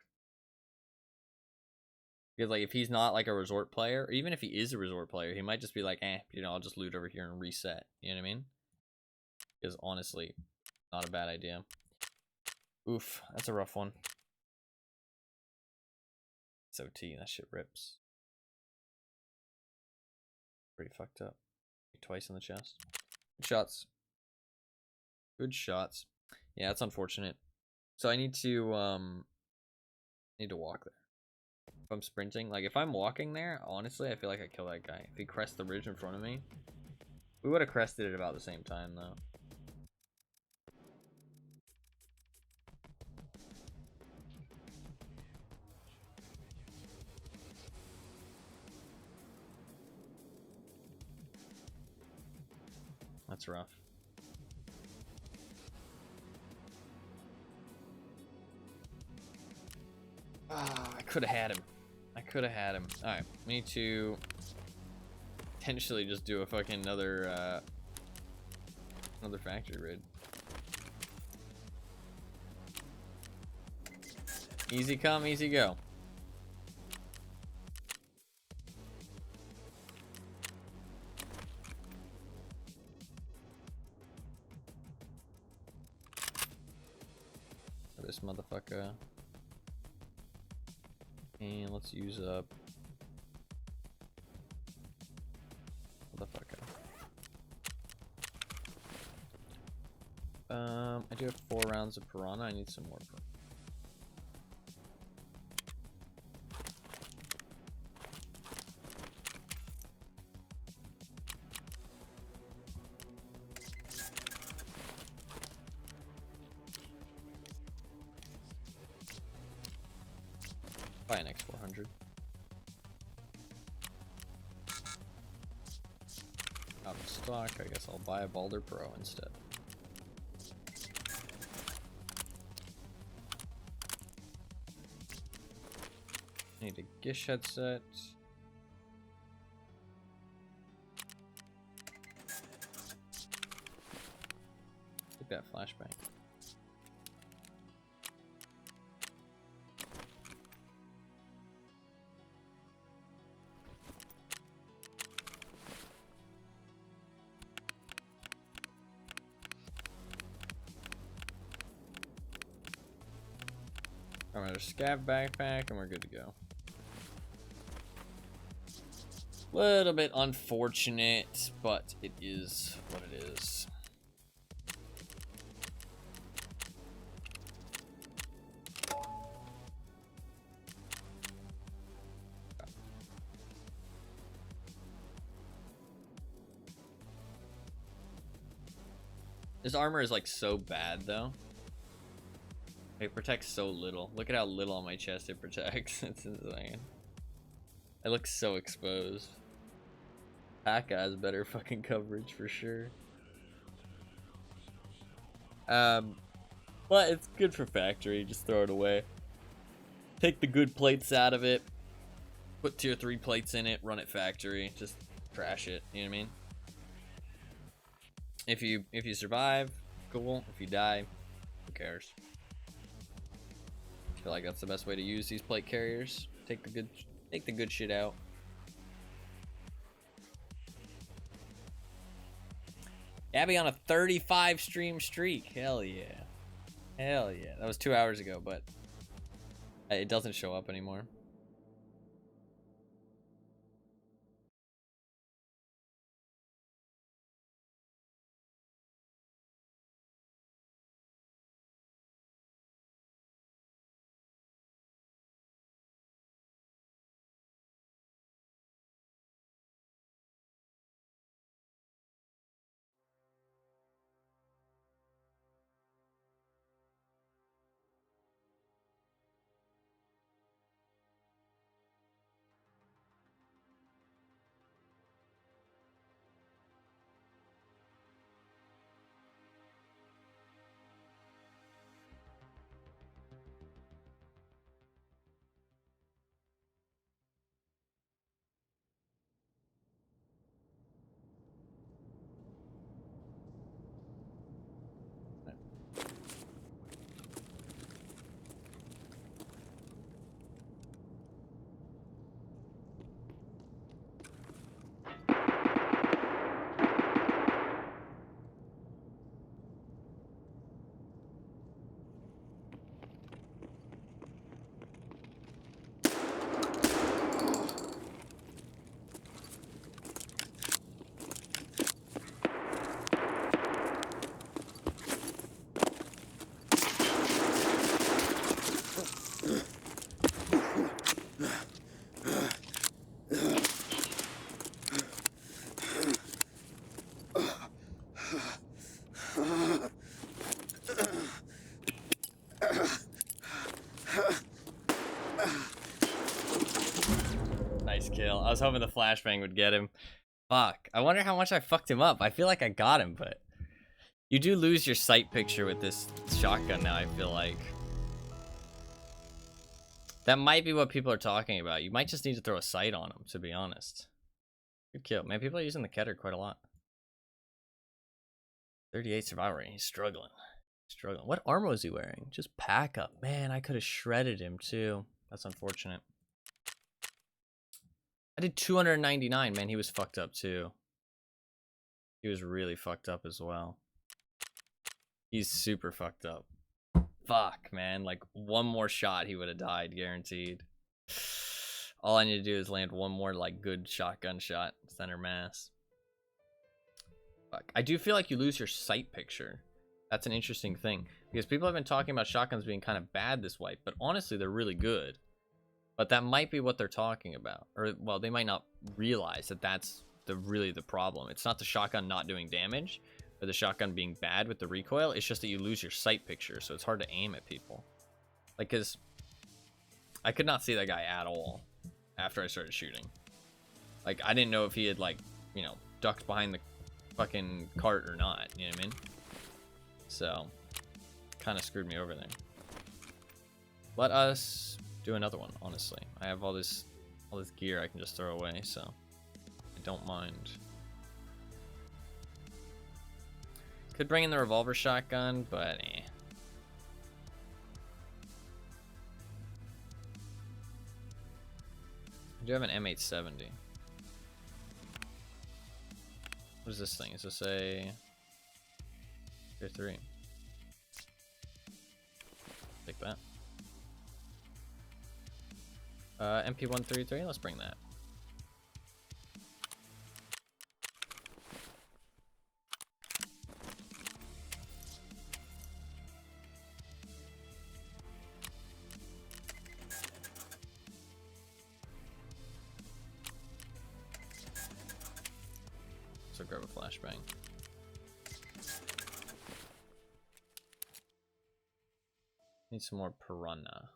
Because, like, if he's not, like, a Resort player, or even if he is a Resort player, he might just be like, you know, I'll just loot over here and reset. You know what I mean? Because, honestly, Not a bad idea. Oof, that's a rough one. It's OT, that shit rips. Pretty fucked up. Twice in the chest. Good shots. Good shots. Yeah, that's unfortunate. So I need to walk there. If I'm sprinting, like if I'm walking there, honestly, I feel like I kill that guy. If he crests the ridge in front of me, we would have crested it about the same time though. That's rough. Ah, I could have had him. I could have had him. Alright, we need to potentially just do a fucking another factory raid. Easy come, easy go. This motherfucker. And let's use up motherfucker. I do have 4 rounds of piranha. I need some more piranha. Buy an X400. Out of stock, I guess I'll buy a Balder Pro instead. Need a Gish headset. Take that flashbang. I'm gonna scav backpack and we're good to go. Little bit unfortunate, but it is what it is. This armor is like so bad though. It protects so little. Look at how little on my chest it protects. It's insane. I look so exposed. Paca has better fucking coverage for sure. But it's good for factory. Just throw it away. Take the good plates out of it. Put tier 3 plates in it. Run it factory. Just trash it. You know what I mean? If you survive, cool. If you die, who cares? I feel like that's the best way to use these plate carriers. Take the good shit out. Abby on a 35 stream streak. Hell yeah. Hell yeah. That was 2 hours ago, but it doesn't show up anymore. was hoping the flashbang would get him. Fuck. I wonder how much I fucked him up. I feel like I got him, but you do lose your sight picture with this shotgun now, I feel like. That might be what people are talking about. You might just need to throw a sight on him, to be honest. Good kill. Man, people are using the Keter quite a lot. 38 survival rate. He's struggling. Struggling. What armor was he wearing? Just pack up. Man, I could have shredded him too. That's unfortunate. I did 299. Man, he was fucked up too. He was really fucked up as well. He's super fucked up. Fuck, man. Like, one more shot, he would have died, guaranteed. All I need to do is land one more, like, good shotgun shot. Center mass. Fuck. I do feel like you lose your sight picture. That's an interesting thing. Because people have been talking about shotguns being kind of bad this wipe. But honestly, they're really good. But that might be what they're talking about. Or, well, they might not realize that that's really the problem. It's not the shotgun not doing damage. Or the shotgun being bad with the recoil. It's just that you lose your sight picture, so it's hard to aim at people. Like, because I could not see that guy at all after I started shooting. Like, I didn't know if he had, like, you know, ducked behind the fucking cart or not. You know what I mean? So, kind of screwed me over there. Let us do another one, honestly. I have all this gear I can just throw away, so I don't mind. Could bring in the revolver shotgun, but eh. I do have an M870. What is this thing? Is this a tier 3? Take that. MP133, let's bring that. So grab a flashbang. Need some more piranha.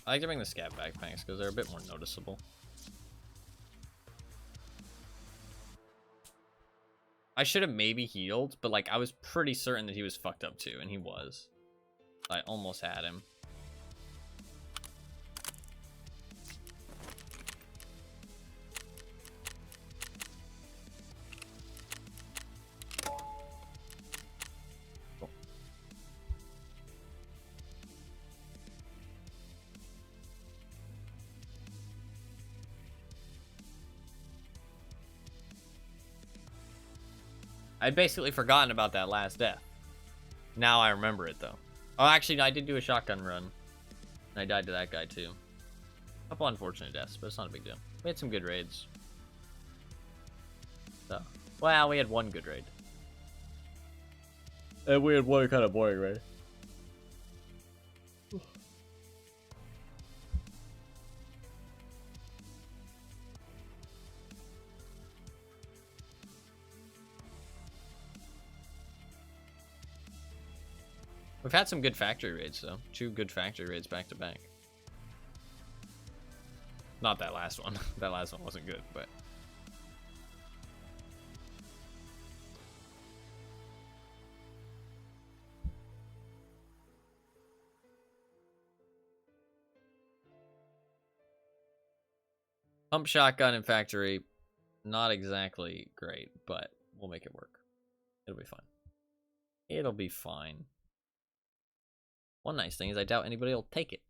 I like to bring the scat backpacks because they're a bit more noticeable. I should have maybe healed, but like I was pretty certain that he was fucked up too, and he was. I almost had him. I'd basically forgotten about that last death. Now I remember it, though. Oh, actually, I did do a shotgun run. And I died to that guy, too. A couple unfortunate deaths, but it's not a big deal. We had some good raids. So, well, we had one good raid. And we had one kind of boring raid. We've had some good factory raids, though. 2 good factory raids back to back. Not that last one. That last one wasn't good, but... Pump shotgun in factory, not exactly great, but we'll make it work. It'll be fine. It'll be fine. One nice thing is I doubt anybody will take it.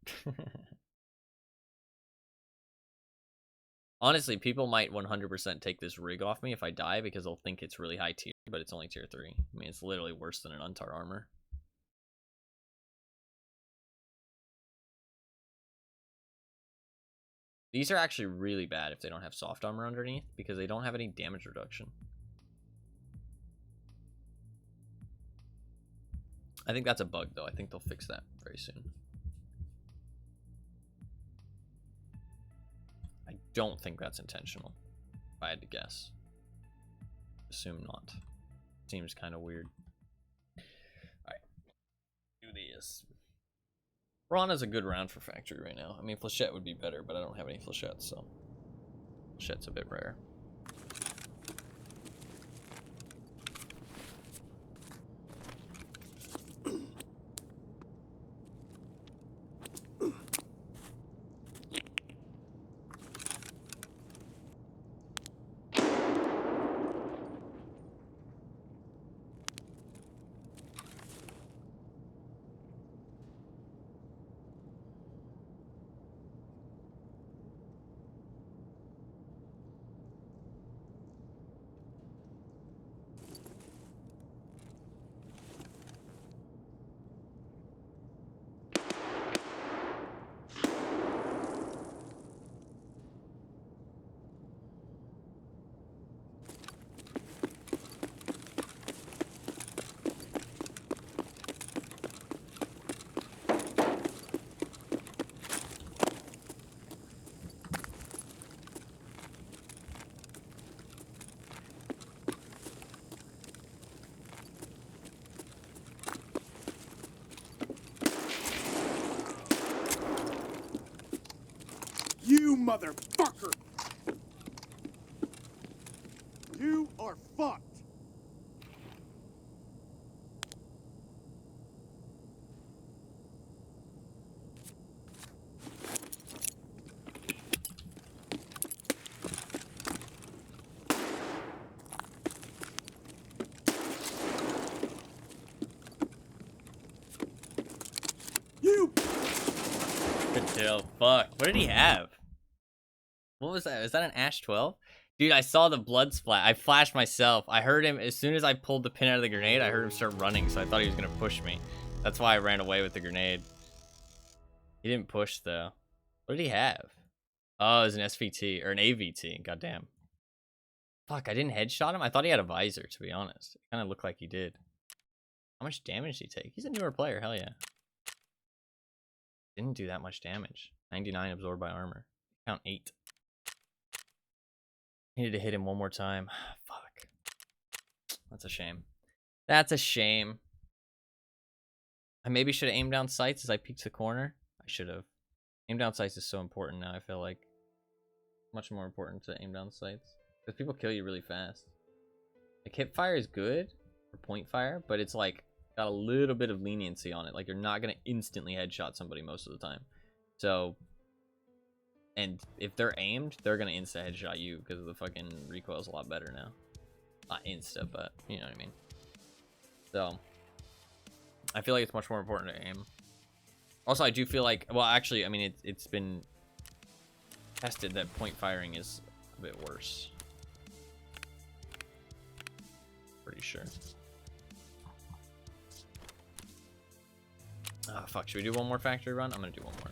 Honestly, people might 100% take this rig off me if I die because they'll think it's really high tier, but it's only tier 3. I mean, it's literally worse than an untar armor. These are actually really bad if they don't have soft armor underneath, because they don't have any damage reduction. I think that's a bug, though. I think they'll fix that very soon. I don't think that's intentional, if I had to guess. Assume not. Seems kind of weird. Alright. Do this. Piranha's a good round for factory right now. I mean, Flechette would be better, but I don't have any Flechettes, so... Flechette's a bit rare. You motherfucker! You are fucked! You! Good kill. Fuck. What did he have? What was that? Is that an Ash 12? Dude, I saw the blood splat. I flashed myself. I heard him as soon as I pulled the pin out of the grenade. I heard him start running, so I thought he was gonna push me. That's why I ran away with the grenade. He didn't push though. What did he have? Oh, it was an SVT or an AVT. Goddamn. Fuck, I didn't headshot him. I thought he had a visor, to be honest. It kind of looked like he did. How much damage did he take? He's a newer player. Hell yeah. Didn't do that much damage. 99 absorbed by armor. Count 8. Needed to hit him one more time. Fuck. That's a shame. That's a shame. I maybe should have aimed down sights as I peeked the corner. I should have. Aim down sights is so important now, I feel like. Much more important to aim down sights. Because people kill you really fast. Like, hip fire is good for point fire, but it's like got a little bit of leniency on it. Like, you're not going to instantly headshot somebody most of the time. So... And if they're aimed, they're gonna insta headshot you because the fucking recoil's a lot better now. Not insta, but you know what I mean. So I feel like it's much more important to aim. Also, I do feel like, well, actually, I mean, it's been tested that point firing is a bit worse. Pretty sure. Ah, oh, fuck. Should we do one more factory run? I'm gonna do one more.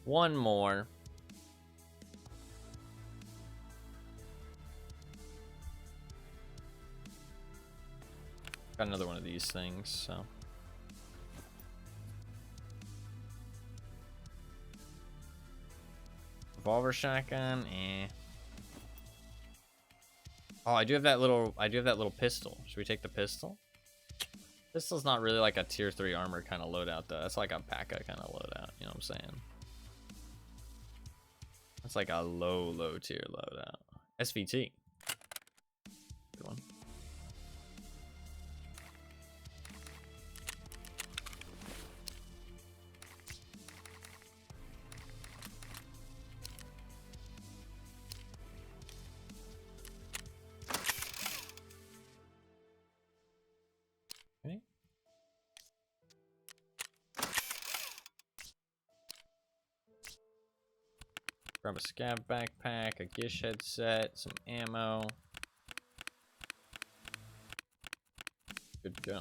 One more. Got another one of these things, so. Revolver shotgun, eh. Oh, I do have that little pistol. Should we take the pistol? Pistol's not really like a tier 3 armor kind of loadout though. That's like a P.A.K.A kind of loadout, you know what I'm saying? That's like a low tier loadout. SVT. Good one. Okay. Grab a scav backpack, a Gish headset, some ammo. Good to go.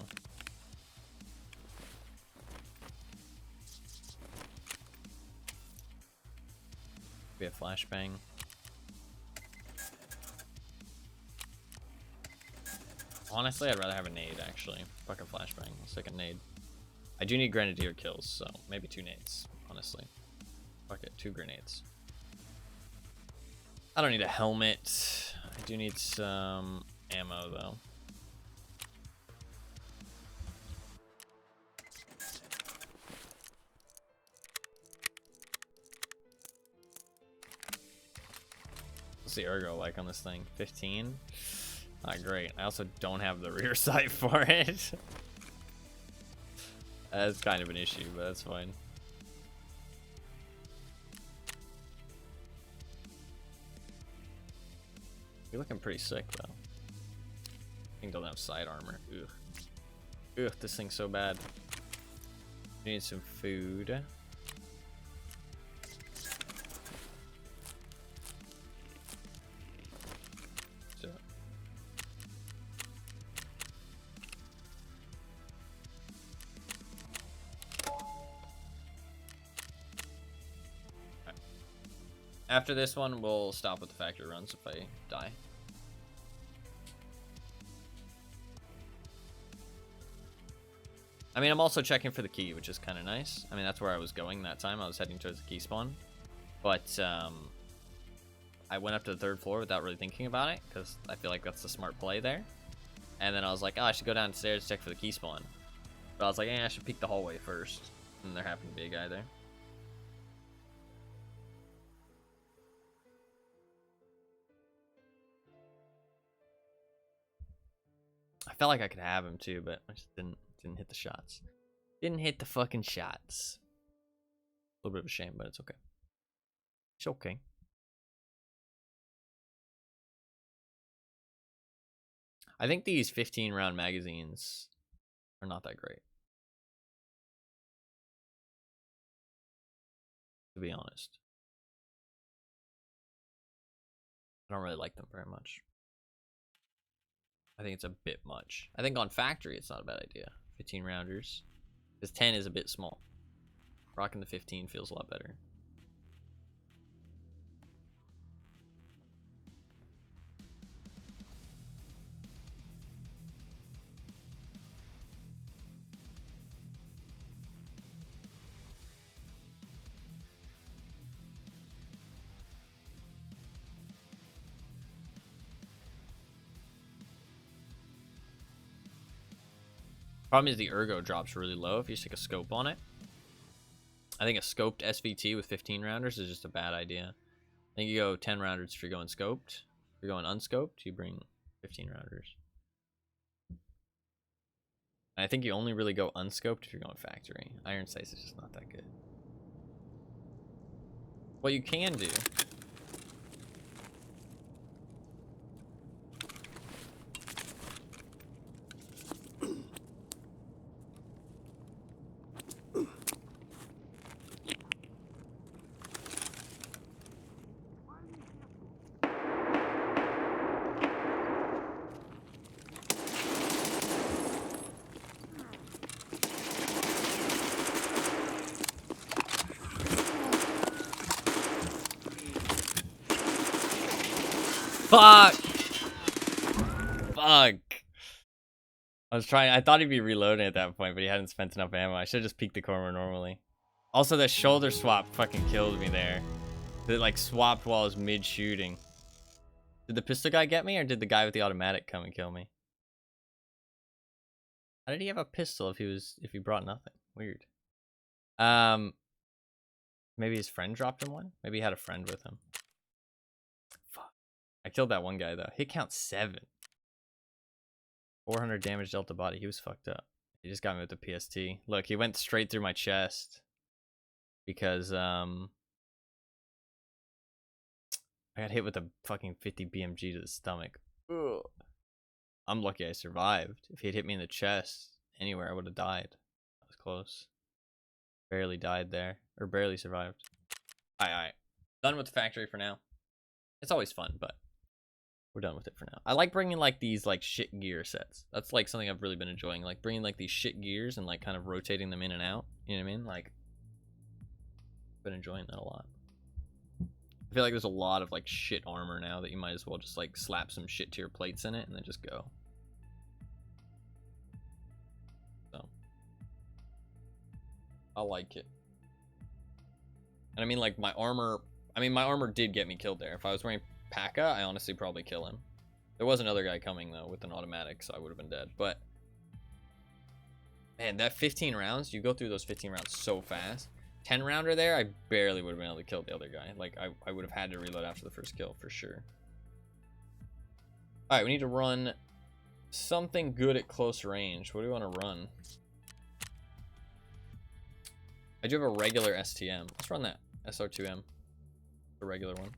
Be a flashbang. Honestly, I'd rather have a nade, actually. Fuck a flashbang. Let's take a nade. I do need grenadier kills, so maybe 2 nades, honestly. Fuck it, 2 grenades. I don't need a helmet. I do need some ammo, though. What's the ergo like on this thing? 15? Not great. I also don't have the rear sight for it. That's kind of an issue, but that's fine. You're looking pretty sick, though. Thing doesn't have side armor. Ugh. Ugh, this thing's so bad. We need some food. So. Right. After this one, we'll stop with the factory runs if I die. I mean, I'm also checking for the key, which is kind of nice. I mean, that's where I was going that time. I was heading towards the key spawn. But I went up to the 3rd floor without really thinking about it, because I feel like that's the smart play there. And then I was like, oh, I should go downstairs to check for the key spawn. But I was like, I should peek the hallway first. And there happened to be a guy there. I felt like I could have him too, but I just didn't hit the shots. Didn't hit the fucking shots. A little bit of a shame, but it's okay. It's okay. I think these 15-round magazines are not that great, to be honest. I don't really like them very much. I think it's a bit much. I think on factory it's not a bad idea. 15 rounders. Because 10 is a bit small. Rocking the 15 feels a lot better. Problem is the ergo drops really low if you stick a scope on it. I think a scoped SVT with 15 rounders is just a bad idea. I think you go 10 rounders if you're going scoped. If you're going unscoped, you bring 15 rounders. And I think you only really go unscoped if you're going factory. Iron sights is just not that good. What you can do Fuck! Fuck! I thought he'd be reloading at that point, but he hadn't spent enough ammo. I should have just peeked the corner normally. Also, the shoulder swap fucking killed me there. It like swapped while I was mid-shooting. Did the pistol guy get me, or did the guy with the automatic come and kill me? How did he have a pistol if he brought nothing? Weird. Maybe his friend dropped him one? Maybe he had a friend with him. Fuck. I killed that one guy though. Hit count 7. 400 damage delta body. He was fucked up. He just got me with the PST. Look, he went straight through my chest. Because I got hit with a fucking 50 BMG to the stomach. Ugh. I'm lucky I survived. If he had hit me in the chest anywhere, I would have died. That was close. Barely died there. Or barely survived. Alright. Done with the factory for now. It's always fun, but we're done with it for now. I like bringing like these like shit gear sets. That's like something I've really been enjoying. Like bringing like these shit gears and like kind of rotating them in and out. You know what I mean? Like, been enjoying that a lot. I feel like there's a lot of like shit armor now that you might as well just like slap some shit tier plates in it and then just go. So I like it. And I mean, like, my armor did get me killed there. If I was wearing P.A.K.A., I honestly probably kill him. There was another guy coming though with an automatic, so I would have been dead. But man, that 15 rounds, you go through those 15 rounds so fast. 10 rounder there, I barely would have been able to kill the other guy. Like, I would have had to reload after the first kill for sure. All right, we need to run something good at close range. What do we want to run? I do have a regular STM. Let's run that SR2M, the regular one.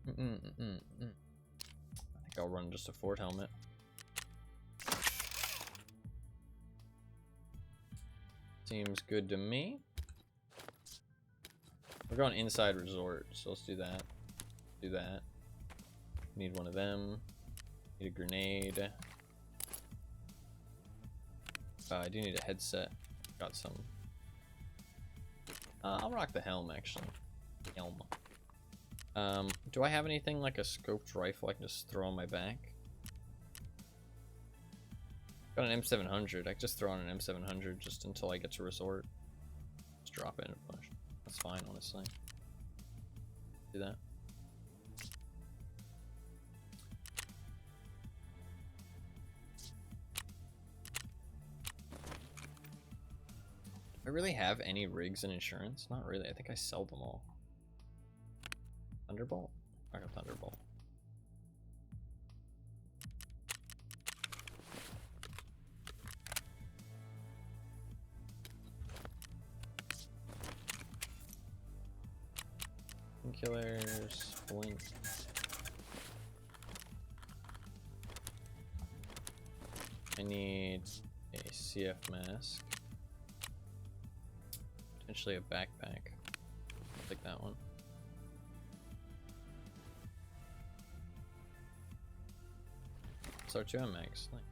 I think I'll run just a Ford helmet. Seems good to me. We're going inside resort, so let's do that. Do that. Need one of them. Need a grenade. I do need a headset. Got some. I'll rock the helm actually. Helm. Do I have anything like a scoped rifle I can just throw on my back? Got an M700. I can just throw on an M700 just until I get to resort. Just drop it and push. That's fine, honestly. Do that. Do I really have any rigs and insurance? Not really. I think I sell them all. Thunderbolt? I got Thunderbolt. Killers, blink. I need a CF mask. Potentially a backpack. Take that one. SR2M mags. Like.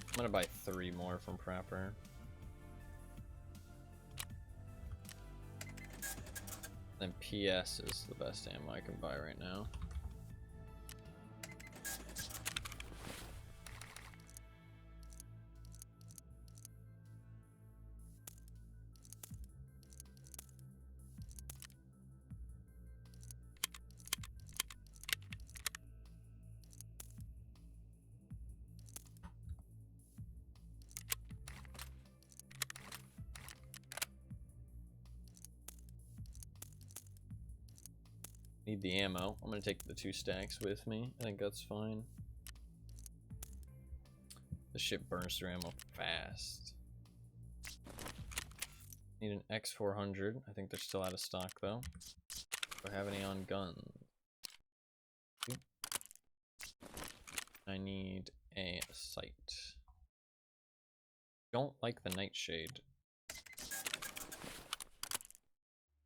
I'm gonna buy 3 more from Prapper. Then PS is the best ammo I can buy right now. Need the ammo. I'm gonna take the 2 stacks with me. I think that's fine. The shit burns through ammo fast. Need an X400. I think they're still out of stock though. Do I have any on guns? I need a sight. Don't like the nightshade.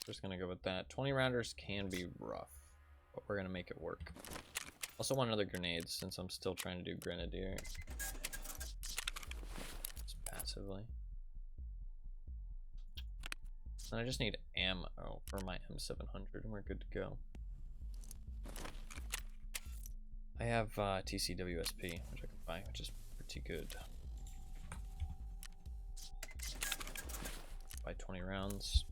Just gonna go with that. 20 rounders can be rough, but we're gonna make it work. Also want another grenade since I'm still trying to do grenadier. Just passively. And I just need ammo for my M700 and we're good to go. I have TCWSP, which I can buy, which is pretty good. Buy 20 rounds.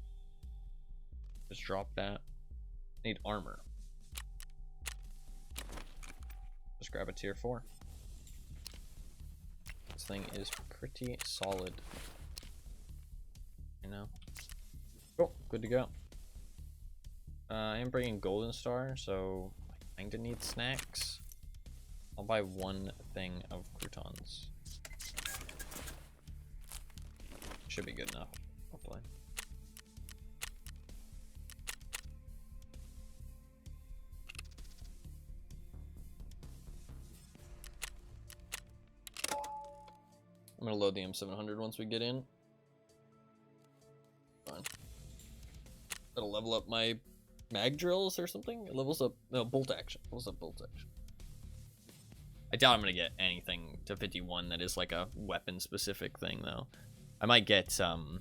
Just drop that. Need armor. Just grab a tier 4. This thing is pretty solid. You know. Cool, good to go. I am bringing Golden Star, so I kinda need snacks. I'll buy 1 thing of croutons. Should be good enough, hopefully. I'm gonna load the M700 once we get in. Fine. Gotta level up my mag drills or something. It levels up, no, bolt action. Levels up bolt action. I doubt I'm gonna get anything to 51 that is like a weapon specific thing though. I might get I mean,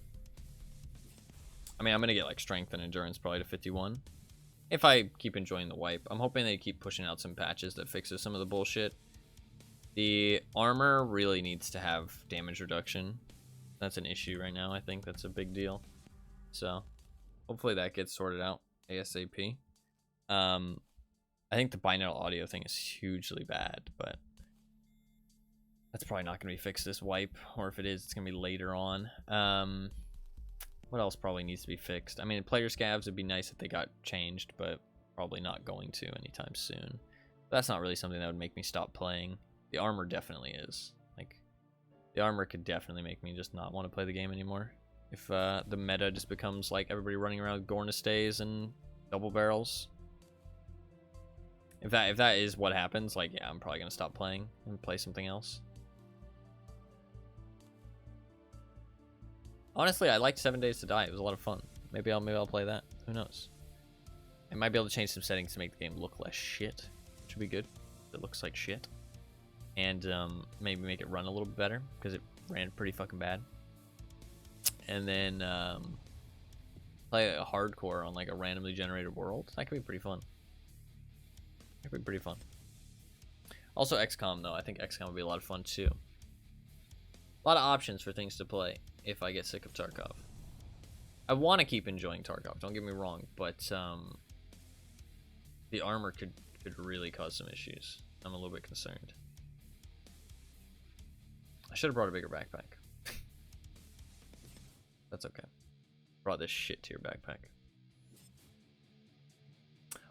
I'm gonna get like strength and endurance probably to 51 if I keep enjoying the wipe. I'm hoping they keep pushing out some patches that fixes some of the bullshit. The armor really needs to have damage reduction. That's an issue right now. I think that's a big deal. So hopefully that gets sorted out ASAP. I think the binaural audio thing is hugely bad, but that's probably not going to be fixed this wipe, or if it is, it's going to be later on. What else probably needs to be fixed? I mean, player scavs would be nice if they got changed, but probably not going to anytime soon. That's not really something that would make me stop playing. The armor definitely is. Like, the armor could definitely make me just not want to play the game anymore. If the meta just becomes like everybody running around with Gornastays and double barrels. If that is what happens, like, yeah, I'm probably gonna stop playing and play something else. Honestly, I liked 7 Days to Die. It was a lot of fun. Maybe I'll play that. Who knows? I might be able to change some settings to make the game look less shit, which would be good. It looks like shit, and maybe make it run a little bit better because it ran pretty fucking bad. And then play a hardcore on like a randomly generated world. That could be pretty fun. That could be pretty fun. Also XCOM though. I think XCOM would be a lot of fun too. A lot of options for things to play if I get sick of Tarkov. I want to keep enjoying Tarkov, don't get me wrong, but the armor could really cause some issues. I'm a little bit concerned. I should have brought a bigger backpack. That's okay. Brought this shit to your backpack.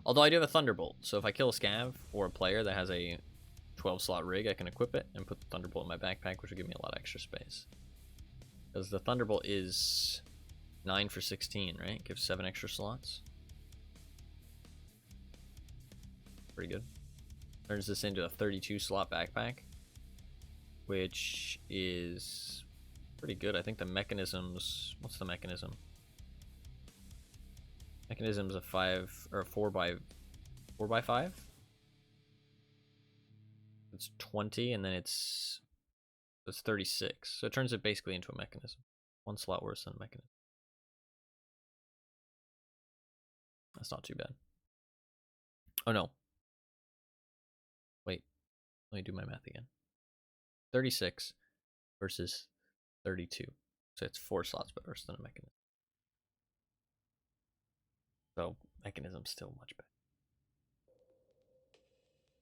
Although I do have a Thunderbolt, so if I kill a scav or a player that has a 12-slot rig, I can equip it and put the Thunderbolt in my backpack, which will give me a lot of extra space. Because the Thunderbolt is 9 for 16, right? Gives 7 extra slots. Pretty good. Turns this into a 32-slot backpack, which is pretty good. I think the mechanisms... What's the mechanism? Mechanism's a 5 or a 4x5. It's 20, and then it's 36. So it turns it basically into a mechanism. 1 slot worse than a mechanism. That's not too bad. Oh no. Wait. Let me do my math again. 36 versus 32. So it's 4 slots but worse than a mechanism. So mechanism's still much better.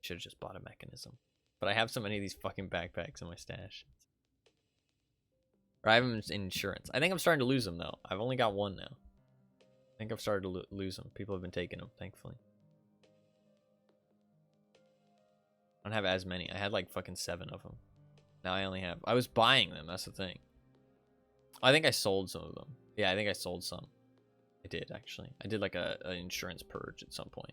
Should have just bought a mechanism. But I have so many of these fucking backpacks in my stash. Or I have them in insurance. I think I'm starting to lose them though. I've only got 1 now. I think I've started to lose them. People have been taking them, thankfully. I don't have as many. I had like fucking 7 of them. Now I only have... I was buying them, that's the thing. I think I sold some of them. Yeah, I think I sold some. I did, actually. I did like an insurance purge at some point.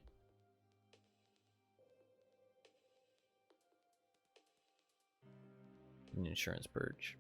An insurance purge.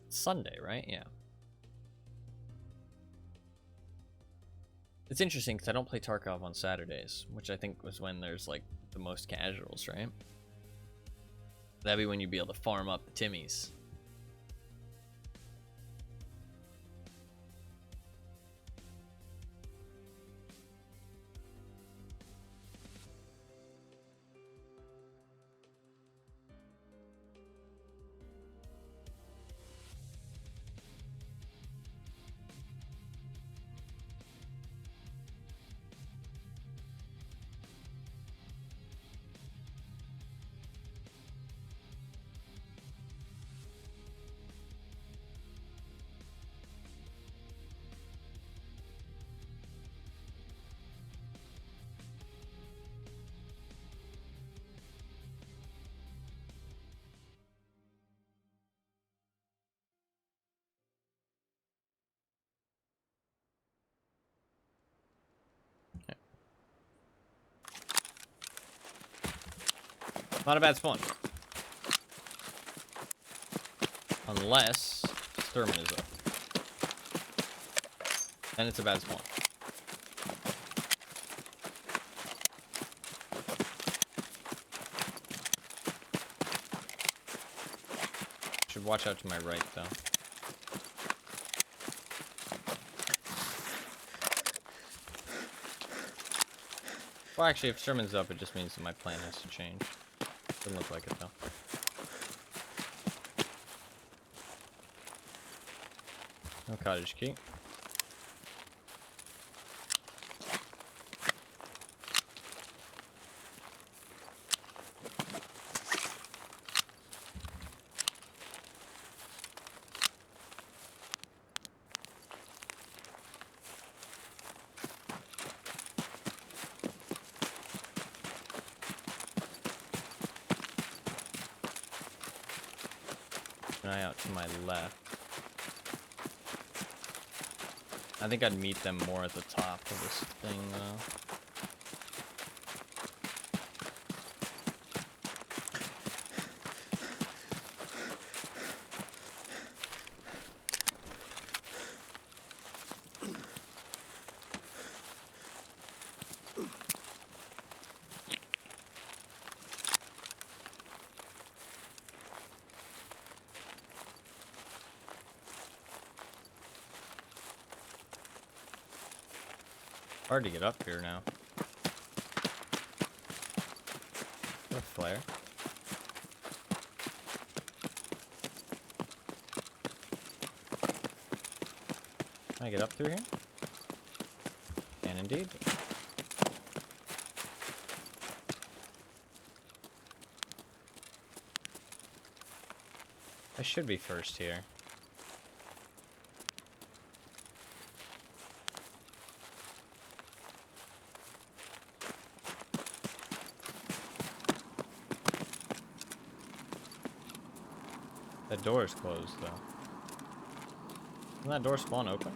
Sunday, right? Yeah. It's interesting because I don't play Tarkov on Saturdays, which I think was when there's like the most casuals, right? That'd be when you'd be able to farm up the Timmies. Not a bad spawn. Unless Sturman is up. Then it's a bad spawn. Should watch out to my right, though. Well, actually, if Sherman's up, it just means that my plan has to change. Doesn't look like it, though. No cottage key. An eye out to my left. I think I'd meet them more at the top of this thing, though. Hard to get up here now. A flare. Can I get up through here? And indeed. I should be first here. That door is closed, though. Doesn't that door spawn open?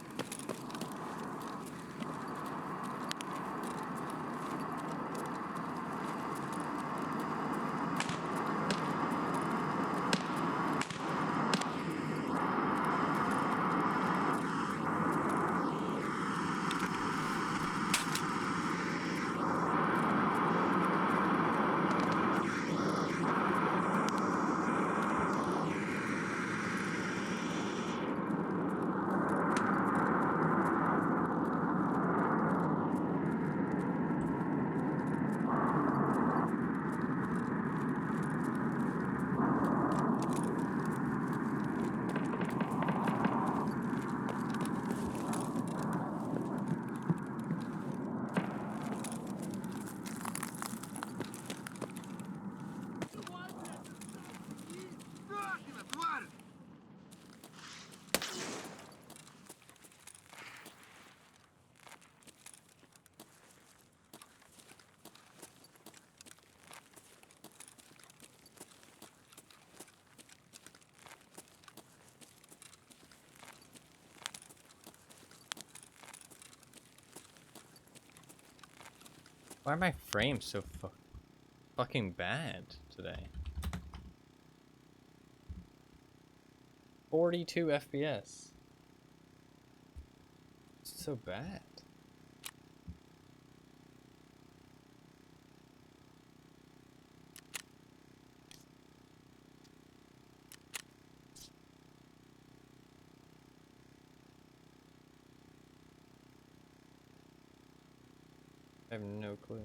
Why are my frames so fucking bad today? 42 FPS. It's so bad. I have no clue.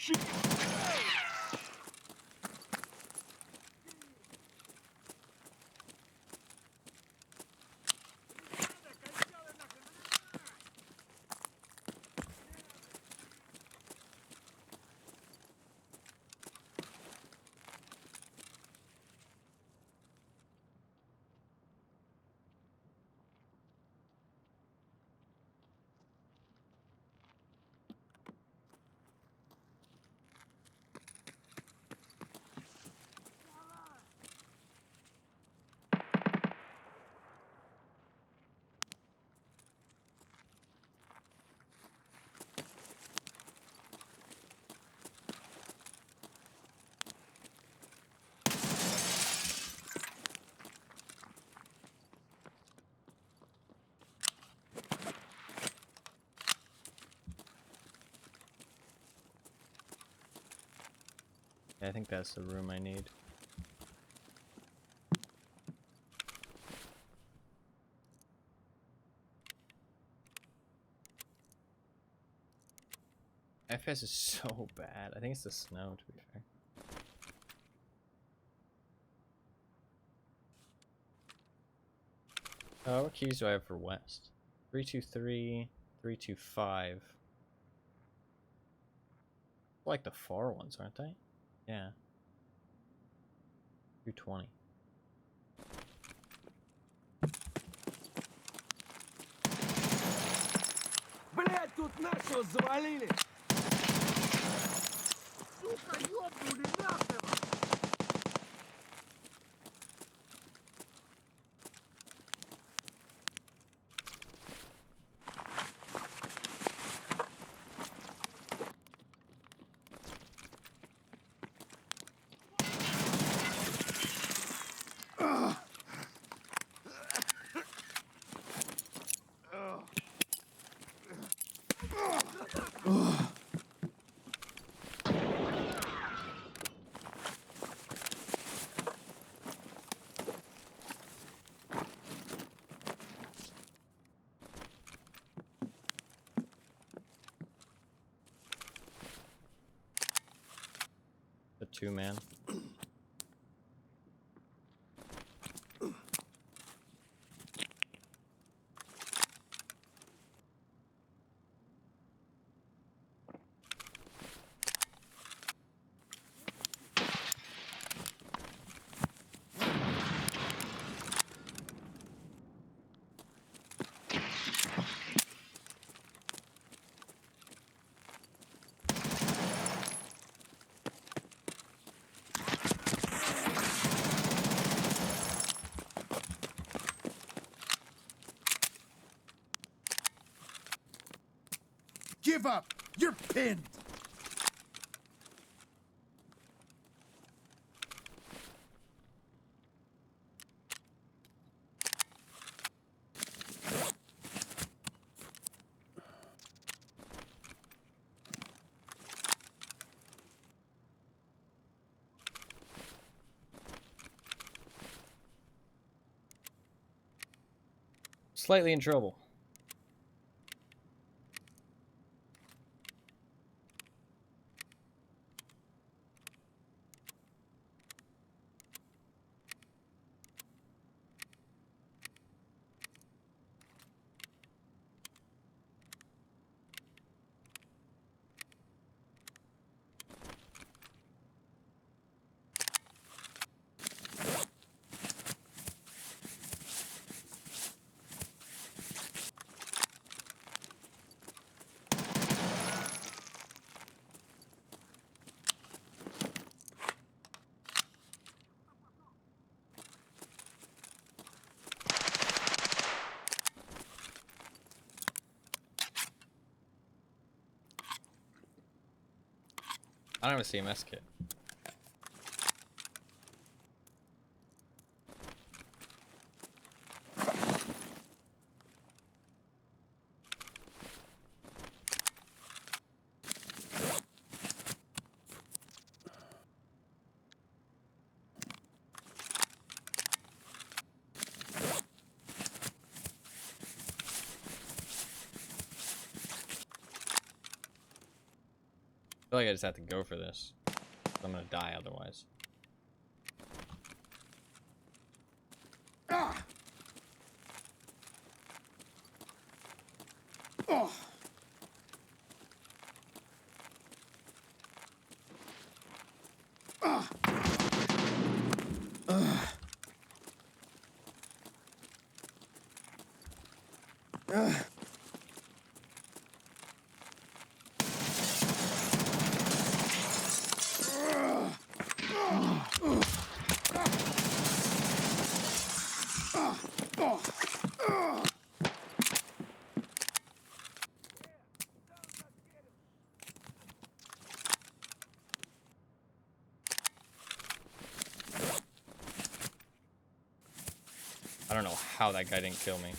shit! I think that's the room I need. FPS is so bad. I think it's the snow, to be fair. What keys do I have for west? 323, 325. Like the far ones, aren't they? Yeah. 220. Блядь, тут нашего завалили! Сука, ёбнули нахрен! The 2-man. Give up! You're pinned! Slightly in trouble. I don't have a CMS kit. feel like I just have to go for this. I'm gonna die otherwise. Ah! Oh! Ah! I don't know how that guy didn't kill me.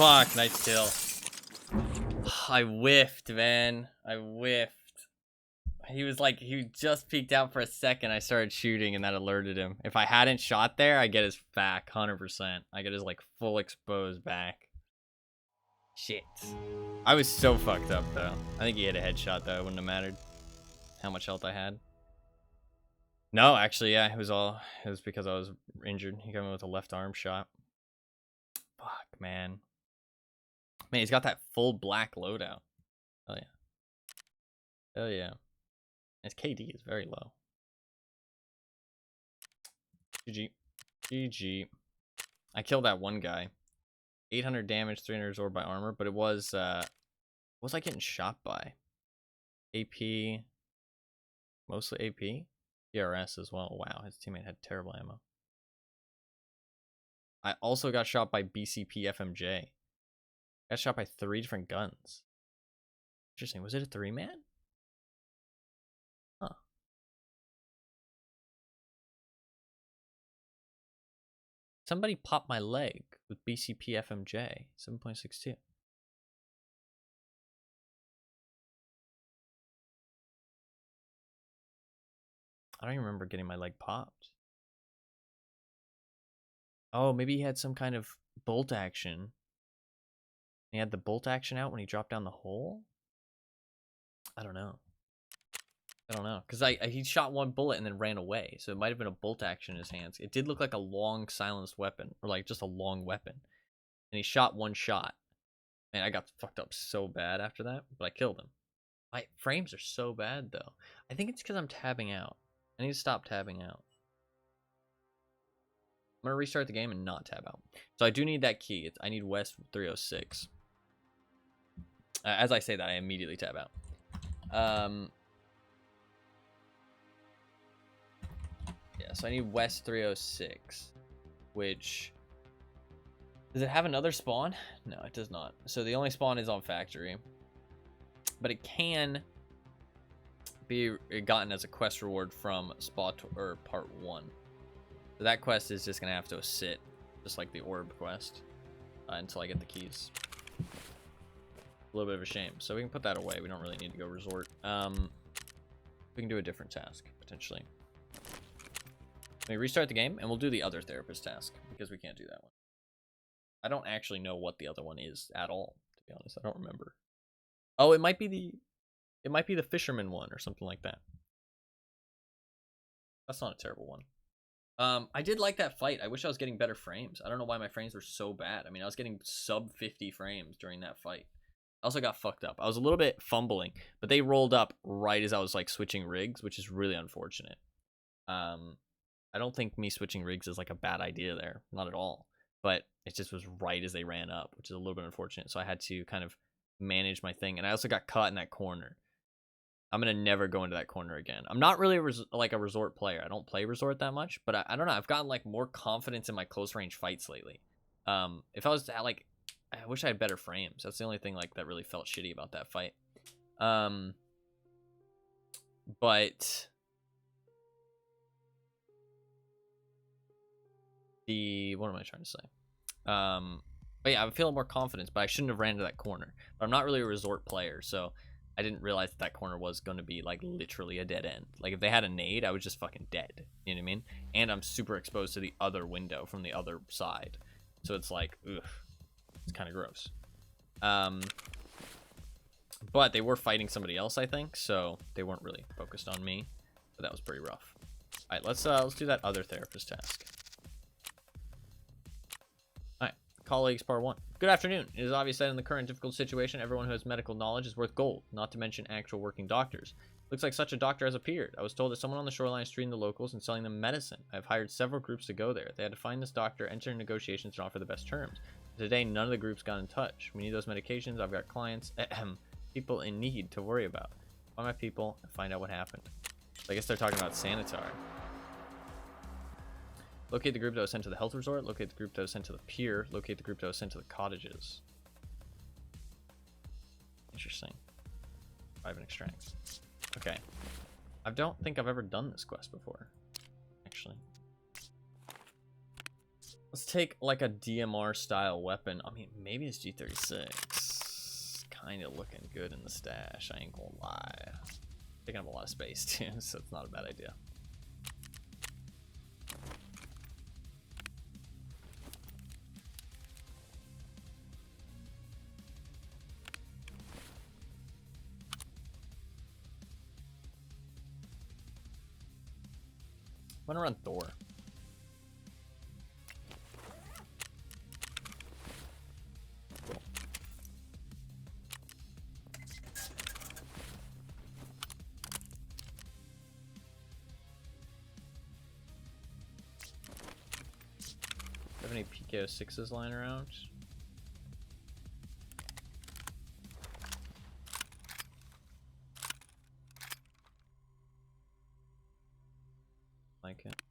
Fuck, nice kill. I whiffed, man. I whiffed. He was like, he just peeked out for a second. I started shooting and that alerted him. If I hadn't shot there, I get his back, 100%. I get his like full exposed back. Shit. I was so fucked up though. I think he hit a headshot though. It wouldn't have mattered how much health I had. No, actually, yeah, it was because I was injured. He got me with a left arm shot. Fuck, man. Man, he's got that full black loadout. Hell yeah. Hell yeah. His KD is very low. GG. GG. I killed that one guy. 800 damage, 300 absorbed by armor, but it was, what was I getting shot by? AP. Mostly AP? PRS as well. Wow, his teammate had terrible ammo. I also got shot by BCP FMJ. Got shot by 3 different guns. Interesting. Was it a 3-man? Huh. Somebody popped my leg with BCP FMJ 7.62. I don't even remember getting my leg popped. Oh, maybe he had some kind of bolt action. He had the bolt action out when he dropped down the hole? I don't know. I don't know. Because he shot one bullet and then ran away. So it might have been a bolt action in his hands. It did look like a long silenced weapon. Or like just a long weapon. And he shot one shot. Man, I got fucked up so bad after that. But I killed him. My frames are so bad though. I think it's because I'm tabbing out. I need to stop tabbing out. I'm going to restart the game and not tab out. So I do need that key. I need West 306. As I say that, I immediately tab out. Yeah, so I need West 306. Which... Does it have another spawn? No, it does not. So the only spawn is on factory. But it can be gotten as a quest reward from spot or part 1. So that quest is just gonna have to sit, just like the orb quest, until I get the keys. A little bit of a shame. So we can put that away. We don't really need to go resort. We can do a different task potentially. Let me restart the game and we'll do the other therapist task because we can't do that one. I don't actually know what the other one is at all, to be honest. I don't remember. Oh, it might be the fisherman one or something like that. That's not a terrible one. I did like that fight. I wish I was getting better frames. I don't know why my frames were so bad. I mean, I was getting sub 50 frames during that fight. I also got fucked up. I was a little bit fumbling, but they rolled up right as I was like switching rigs, which is really unfortunate. I don't think me switching rigs is like a bad idea there. Not at all. But It just was right as they ran up, which is a little bit unfortunate. So I had to kind of manage my thing. And I also got caught in that corner. I'm going to never go into that corner again. I'm not really like a resort player. I don't play resort that much. But I don't know. I've gotten like more confidence in my close range fights lately. If I was to, like, I wish I had better frames. That's the only thing like that really felt shitty about that fight. But what am I trying to say? But yeah, I feel more confidence, but I shouldn't have ran to that corner. But I'm not really a resort player, so I didn't realize that corner was going to be like literally a dead end. Like if they had a nade, I was just fucking dead. You know what I mean? And I'm super exposed to the other window from the other side, so it's like, ugh, it's kind of gross. But they were fighting somebody else, I think, so they weren't really focused on me. But that was pretty rough. All right, let's do that other therapist task. Colleagues, part 1. Good afternoon. It is obvious that in the current difficult situation, everyone who has medical knowledge is worth gold, not to mention actual working doctors. Looks like such a doctor has appeared. I was told that someone on the Shoreline is treating the locals and selling them medicine. I have hired several groups to go there. They had to find this doctor, enter negotiations, and offer the best terms. Today, none of the groups got in touch. We need those medications. I've got clients, people in need to worry about. Find my people and find out what happened. So I guess they're talking about Sanitar. Locate the group that was sent to the health resort. Locate the group that was sent to the pier. Locate the group that was sent to the cottages. Interesting. Revive and extract. Okay. I don't think I've ever done this quest before, actually. Let's take like a DMR style weapon. I mean, maybe it's G36. Kind of looking good in the stash, I ain't gonna lie. Taking up a lot of space too, so it's not a bad idea. I'm gonna run Thor. Cool. Do you have any PKO 6s lying around? Like it.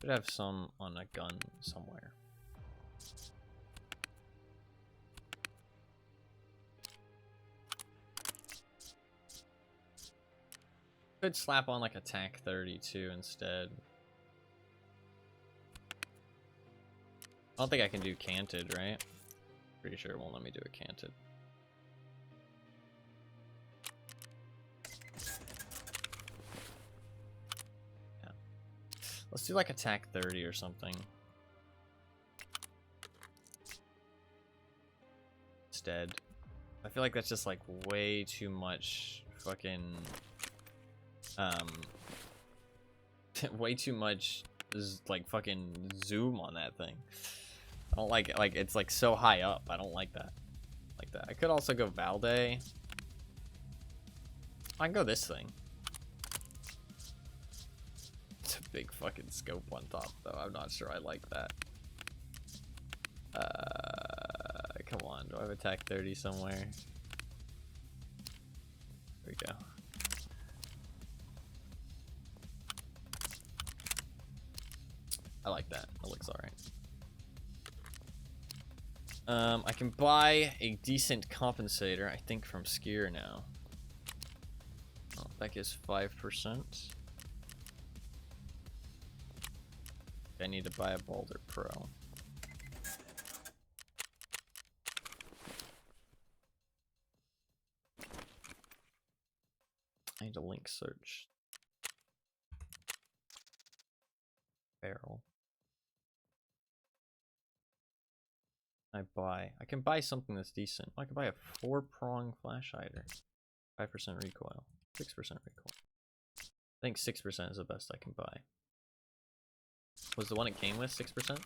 Should have some on a gun somewhere. Could slap on like a TAC 32 instead. I don't think I can do canted, right? Pretty sure it won't let me do a canted. Let's do like a TAC 30 or something. Instead. I feel like that's just like way too much fucking way too much like fucking zoom on that thing. I don't like it. Like it's like so high up. I don't like that. Like that. I could also go Valde. I can go this thing. Big fucking scope on top though. I'm not sure I like that. Come on, do I have a TAC 30 somewhere? There we go. I like that. That looks alright. I can buy a decent compensator, I think, from Skier now. Oh, that gives 5%. I need to buy a Boulder Pro. I need to link search. Barrel. I can buy something that's decent. I can buy a 4-prong flash hider. 5% recoil. 6% recoil. I think 6% is the best I can buy. Was the one it came with 6%?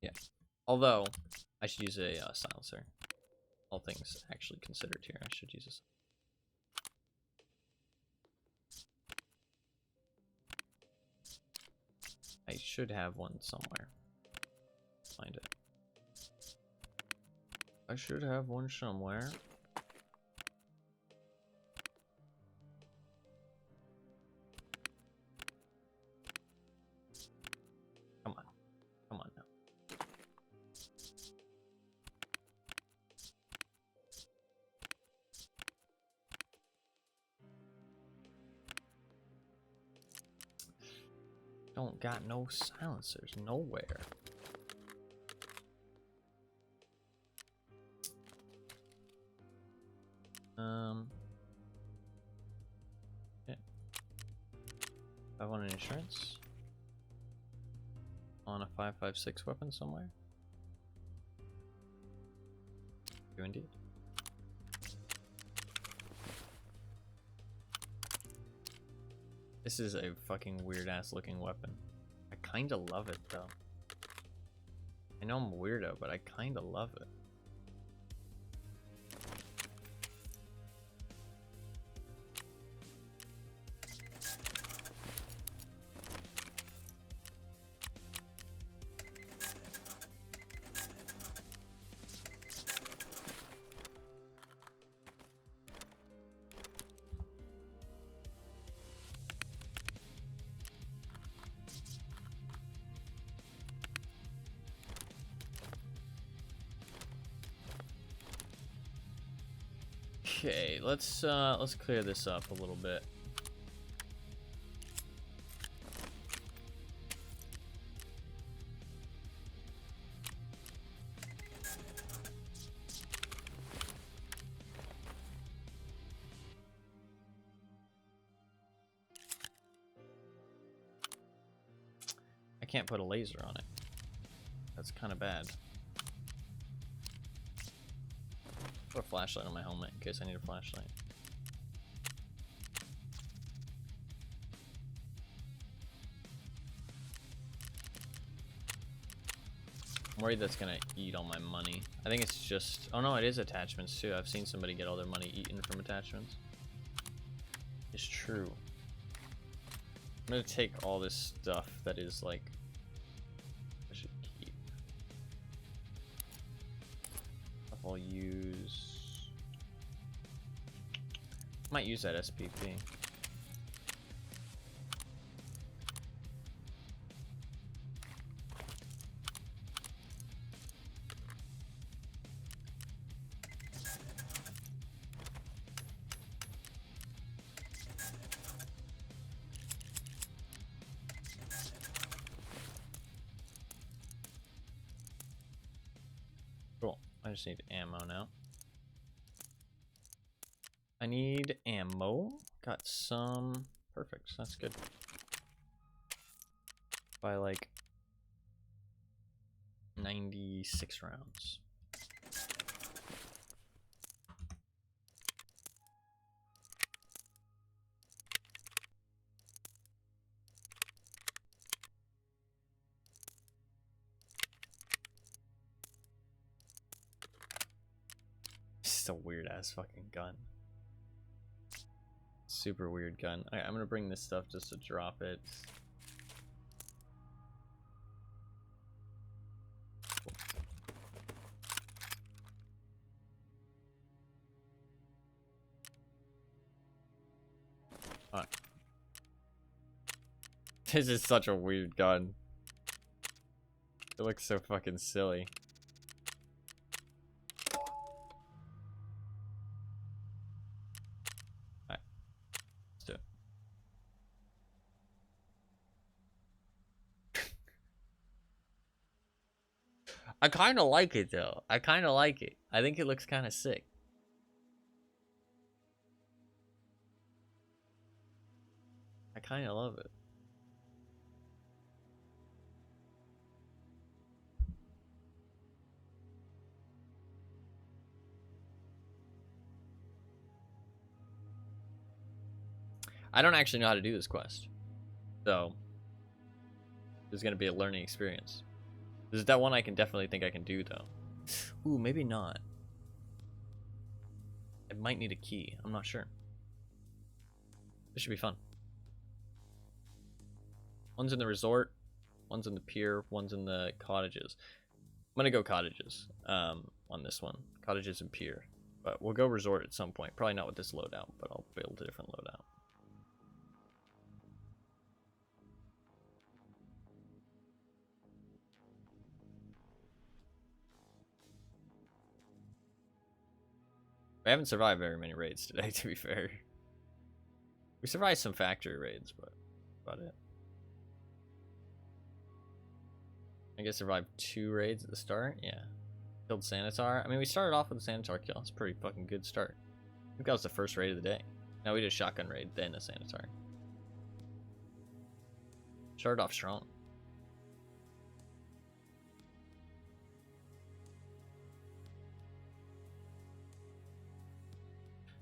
Yeah. Although, I should use a silencer. All things actually considered here, I should use this. should have one somewhere. Find it. I should have one somewhere. Come on. Come on now. Don't got no silencers nowhere. Yeah. I want an insurance on a 5.56 weapon somewhere. Do indeed. This is a fucking weird ass looking weapon. I kinda love it though. I know I'm a weirdo, but I kinda love it. Okay, let's clear this up a little bit. I can't put a laser on it. That's kind of bad. Put a flashlight on my helmet in case I need a flashlight. I'm worried that's gonna eat all my money. I think it's just... Oh no, it is attachments too. I've seen somebody get all their money eaten from attachments. It's true. I'm gonna take all this stuff that is like... I should keep. I'll use... Might use that SPP. Cool. I just need ammo now. I need ammo. Got some. Perfect. That's good. By like 96 rounds. This is a weird ass fucking gun. Super weird gun. Alright, I'm gonna bring this stuff just to drop it. Alright. This is such a weird gun. It looks so fucking silly. I kind of like it though. I kind of like it. I think it looks kind of sick. I kind of love it. I don't actually know how to do this quest, so there's gonna be a learning experience. This is that one I can definitely think I can do though. Ooh, maybe not. I might need a key. I'm not sure. This should be fun. One's in the resort. one's in the pier, one's in the cottages. I'm gonna go cottages on this one. Cottages and pier. But we'll go resort at some point. Probably not with this loadout, but I'll build a different loadout. We haven't survived very many raids today, to be fair. We survived some factory raids, but about it. I guess survived 2 raids at the start. Yeah. Killed Sanitar. I mean, we started off with a Sanitar kill. It's a pretty fucking good start. I think that was the first raid of the day. No, we did a shotgun raid, then a Sanitar. Started off strong.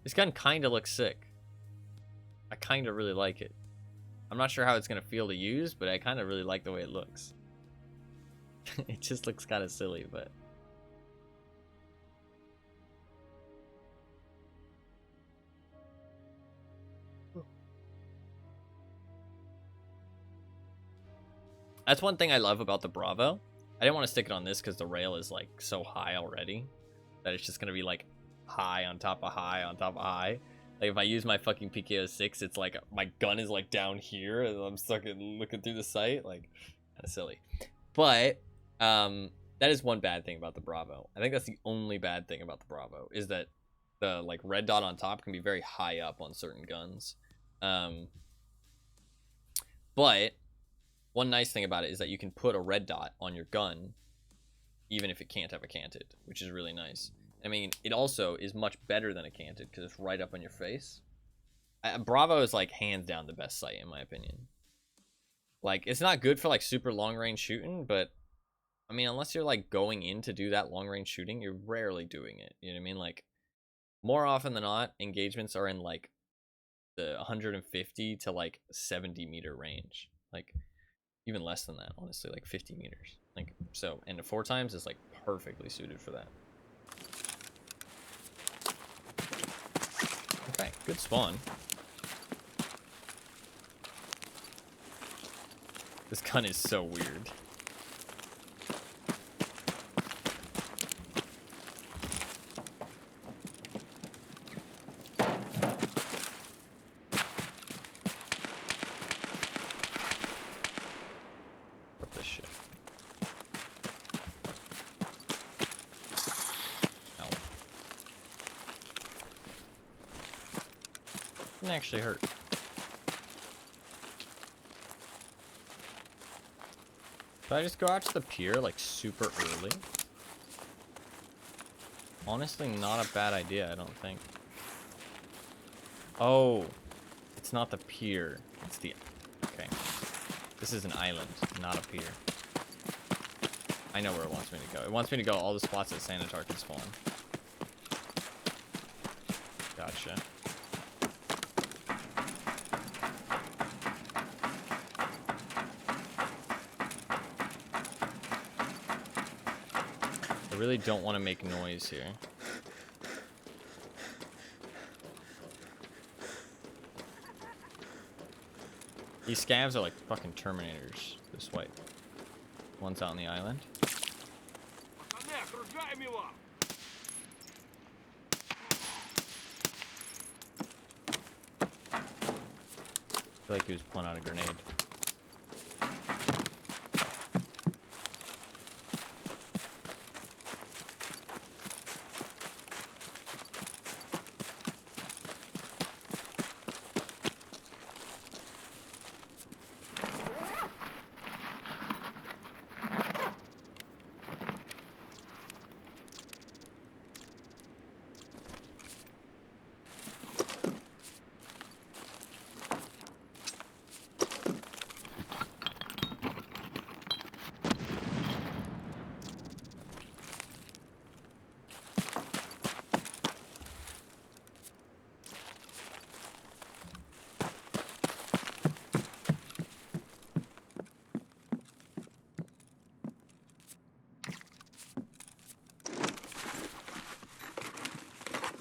This gun kind of looks sick. I kind of really like it. I'm not sure how it's going to feel to use, but I kind of really like the way it looks. It just looks kind of silly, but... That's one thing I love about the Bravo. I didn't want to stick it on this because the rail is like so high already that it's just going to be like high on top of high on top of high. Like if I use my fucking PKO6, it's like my gun is like down here and I'm stuck looking through the sight. Like, kind of silly. But that is one bad thing about the Bravo. I think that's the only bad thing about the Bravo is that the like red dot on top can be very high up on certain guns. But one nice thing about it is that you can put a red dot on your gun even if it can't have a canted, which is really nice. I mean, it also is much better than a canted because it's right up on your face. Bravo is like hands down the best sight in my opinion. Like, it's not good for like super long range shooting, but I mean, unless you're like going in to do that long range shooting, you're rarely doing it. You know what I mean? Like, more often than not, engagements are in like the 150 to like 70 meter range. Like, even less than that, honestly, like 50 meters. Like, so, and the 4 times is like perfectly suited for that. Okay, good spawn. This gun is so weird. What this shit? Ow. Didn't actually hurt. Should I just go out to the pier like super early? Honestly, not a bad idea, I don't think. Oh, it's not the pier. It's the... Okay. This is an island, not a pier. I know where it wants me to go. It wants me to go all the spots that Sanitar can spawn. Gotcha. I really don't want to make noise here. These scavs are like fucking Terminators. This white. One's out on the island. I feel like he was pulling out a grenade.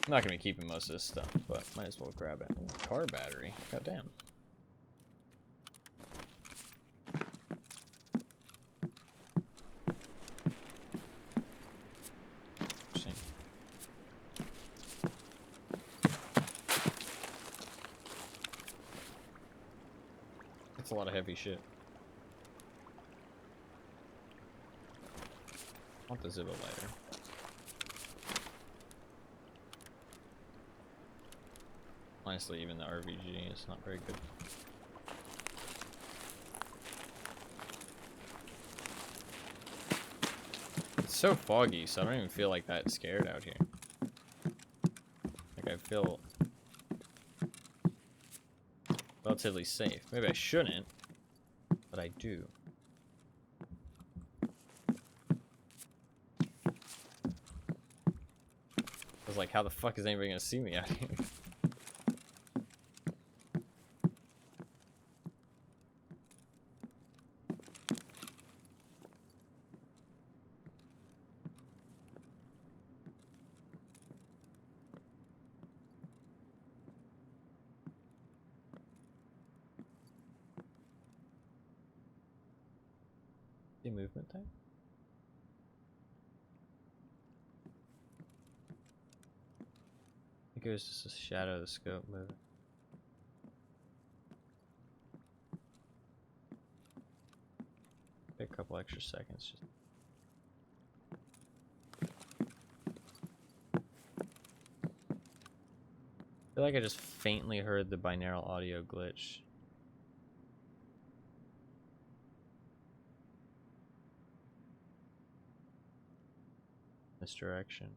I'm not gonna be keeping most of this stuff, but might as well grab it. Ooh, car battery. God damn. of heavy shit. I want the Zibbo lighter. Honestly, even the RVG is not very good. It's so foggy, so I don't even feel like that scared out here. Like, I feel relatively safe. Maybe I shouldn't, but I do. I was like, how the fuck is anybody gonna see me out here? The movement type? I think it was just a shadow of the scope moving. A couple extra seconds. Just I feel like I just faintly heard the binaural audio glitch. Misdirection.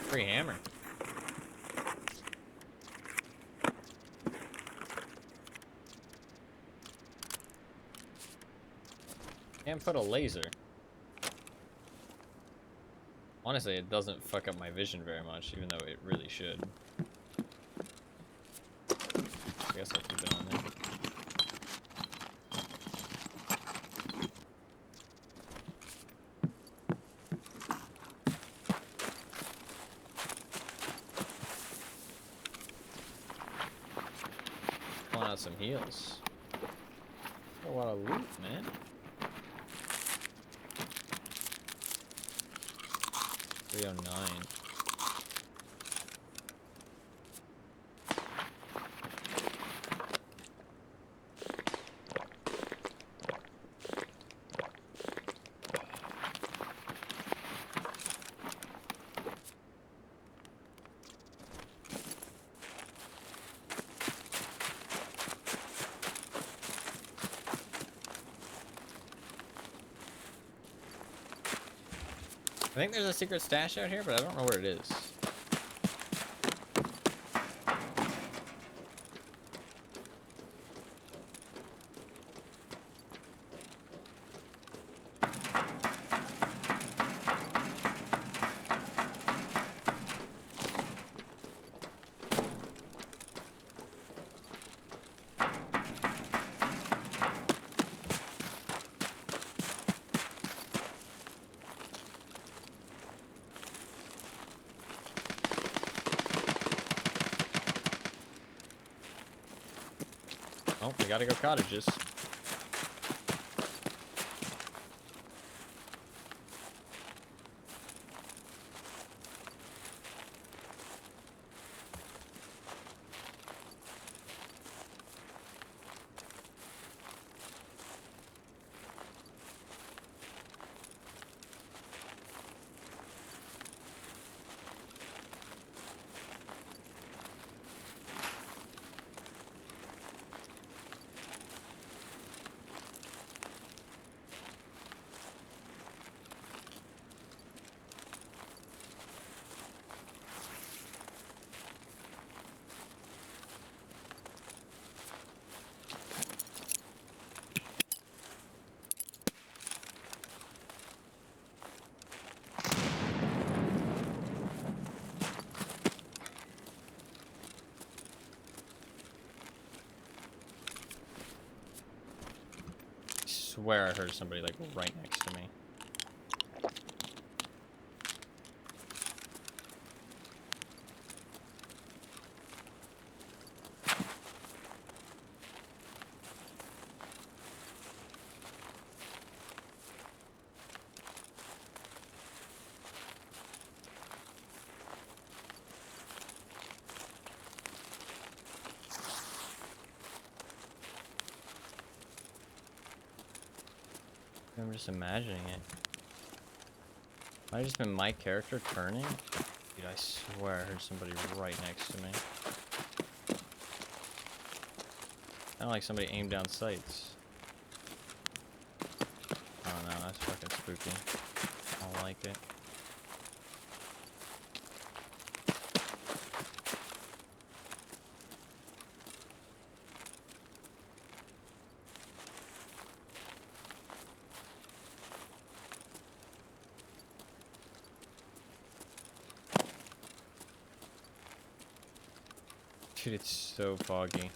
Free hammer. Can't put a laser. Honestly, it doesn't fuck up my vision very much, even though it really should. I guess I'll keep it on there. Pulling out some heals. A lot of loot, man. $309. I think there's a secret stash out here, but I don't know where it is. Oh, we gotta go cottages. swear I heard somebody like right next to me. I'm just imagining it. Might have just been my character turning? Dude, I swear I heard somebody right next to me. Kinda like somebody aimed down sights. Oh no, that's fucking spooky. I don't like it. Dude, it's so foggy.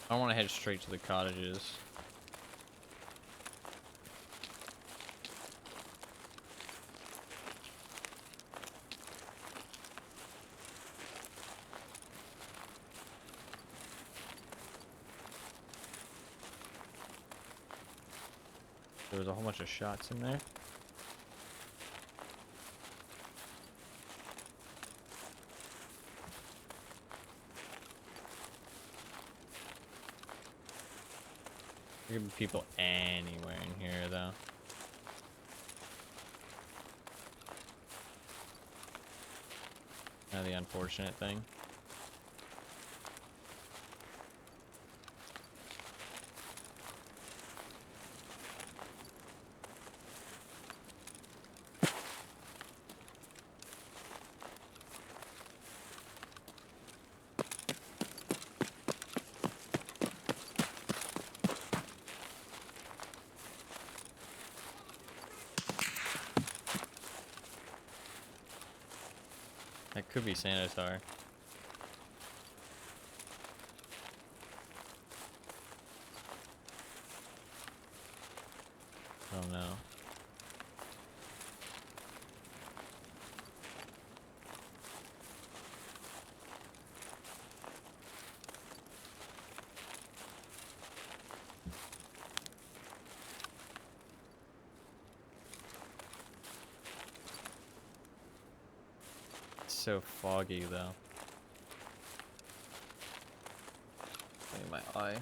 I want to head straight to the cottages. There was a whole bunch of shots in there. There could be people anywhere in here, though. Kind of the unfortunate thing. That could be Sanitar. Oh no. It's so foggy though. Look at my eye.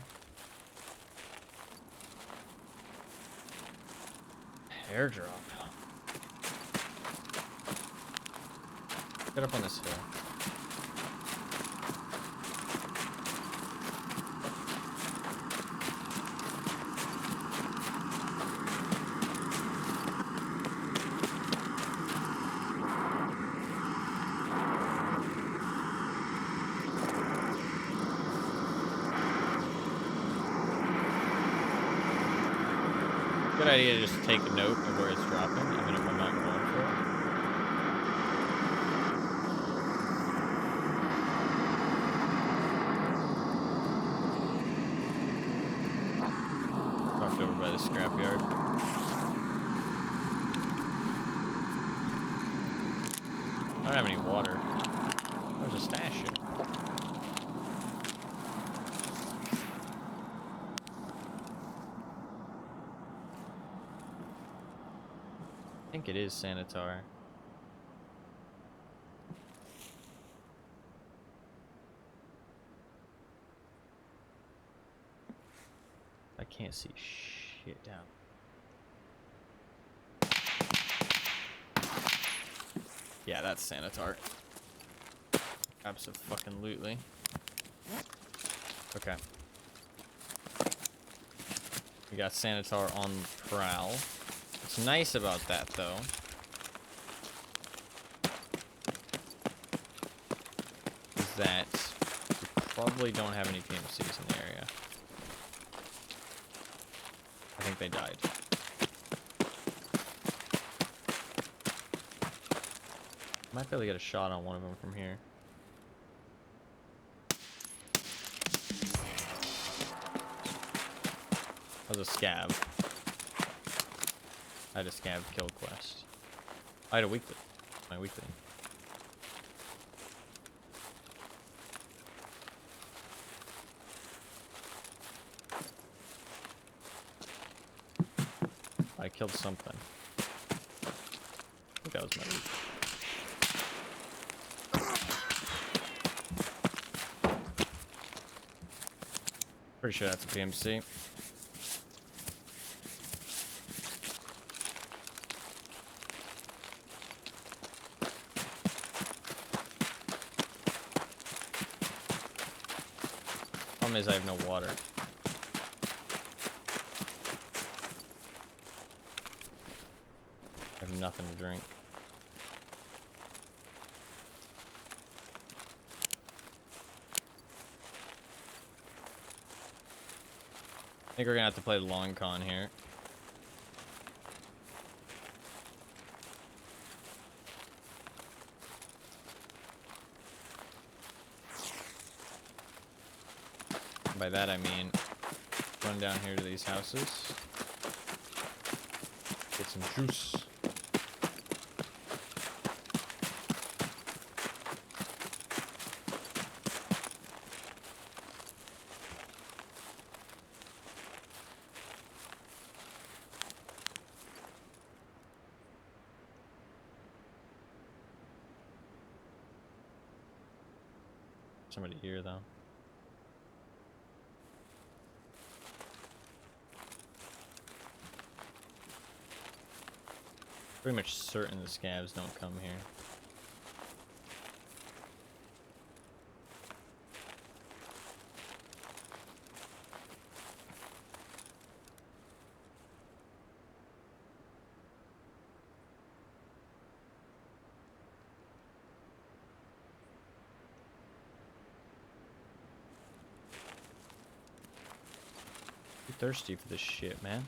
Airdrop. Get up on this hill. Good idea to just take a note of where it's dropping, even if I'm not going for it. Parked over by the scrapyard. I don't have any water. There's a stash here. I think it is Sanitar. I can't see shit down. Yeah, that's Sanitar. Abso-fucking-lutely. Okay. We got Sanitar on the prowl. What's nice about that, though, is that we probably don't have any PMCs in the area. I think they died. Might be able to get a shot on one of them from here. That was a scab. I had a scab kill quest. I had a weekly. My weekly. I killed something. I think that was my weekly. Pretty sure that's a PMC. Problem is I have no water. I have nothing to drink. I think we're gonna have to play long con here. By that I mean run down here to these houses, get some juice. Somebody here though. Pretty much certain the scavs don't come here. Too thirsty for this shit, man.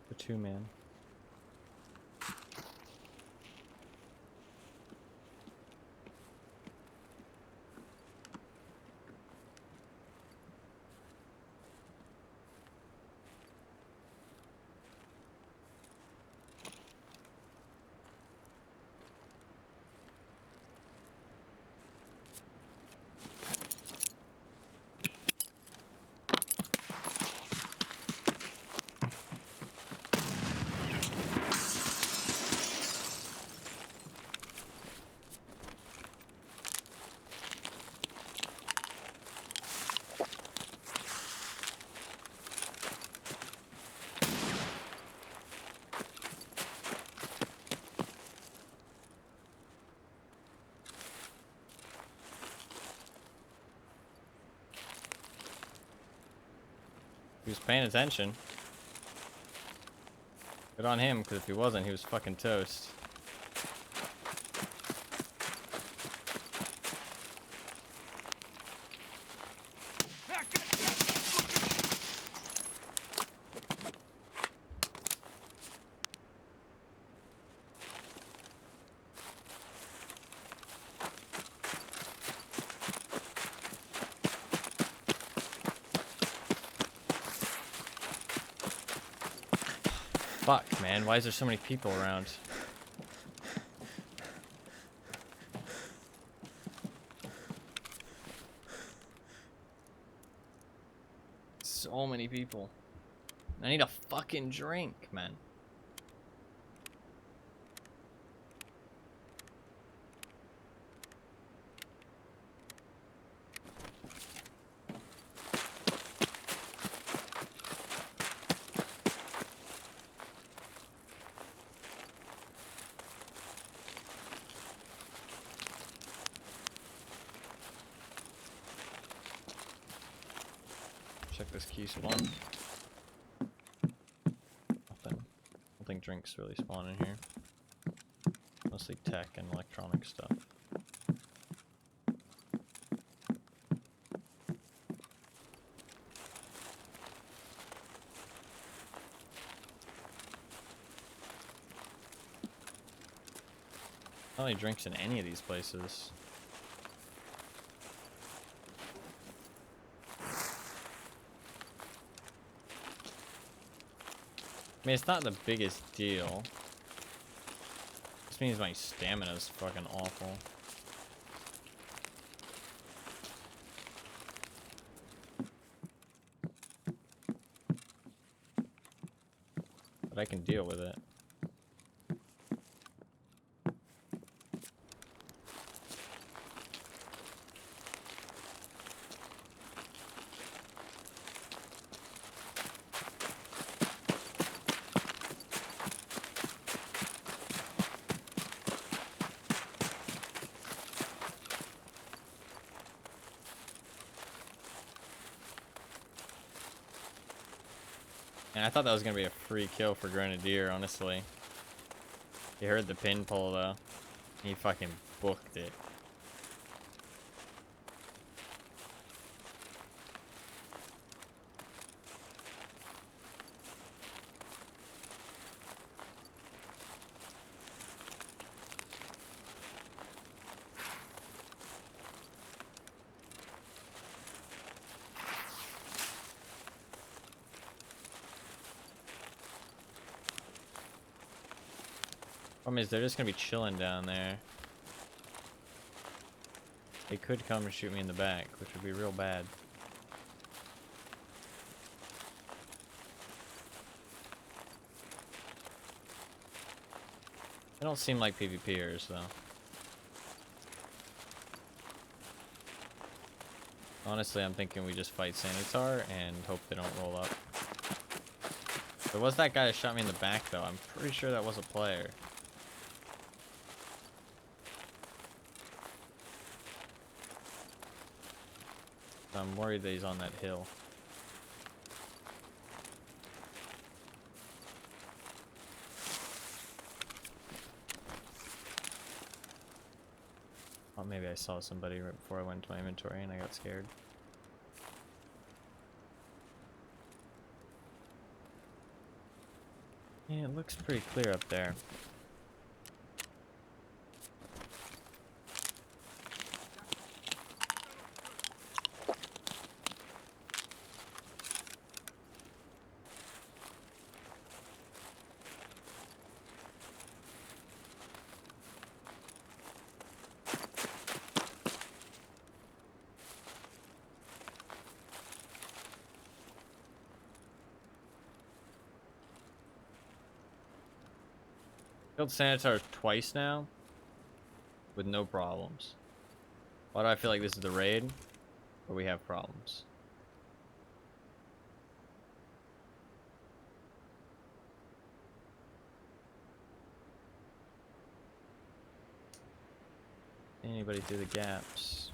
For 2-man. He was paying attention. Good on him, because if he wasn't, he was fucking toast. Fuck, man. Why is there so many people around? So many people. I need a fucking drink, man. Check this key spawn. Nothing. I don't think drinks really spawn in here. Mostly tech and electronic stuff. Not any drinks in any of these places. I mean, it's not the biggest deal. This means my stamina is fucking awful. But I can deal with it. And I thought that was gonna be a free kill for Grenadier, honestly. He heard the pin pull though. He fucking booked it. Problem is, they're just gonna be chilling down there. They could come and shoot me in the back, which would be real bad. They don't seem like PvPers, though. Honestly, I'm thinking we just fight Sanitar and hope they don't roll up. There was that guy that shot me in the back, though. I'm pretty sure that was a player. I'm worried that he's on that hill. Oh, maybe I saw somebody right before I went to my inventory and I got scared. Yeah, it looks pretty clear up there. Killed Sanitar twice now, with no problems. Why do I feel like this is the raid, where we have problems? Anybody through the gaps?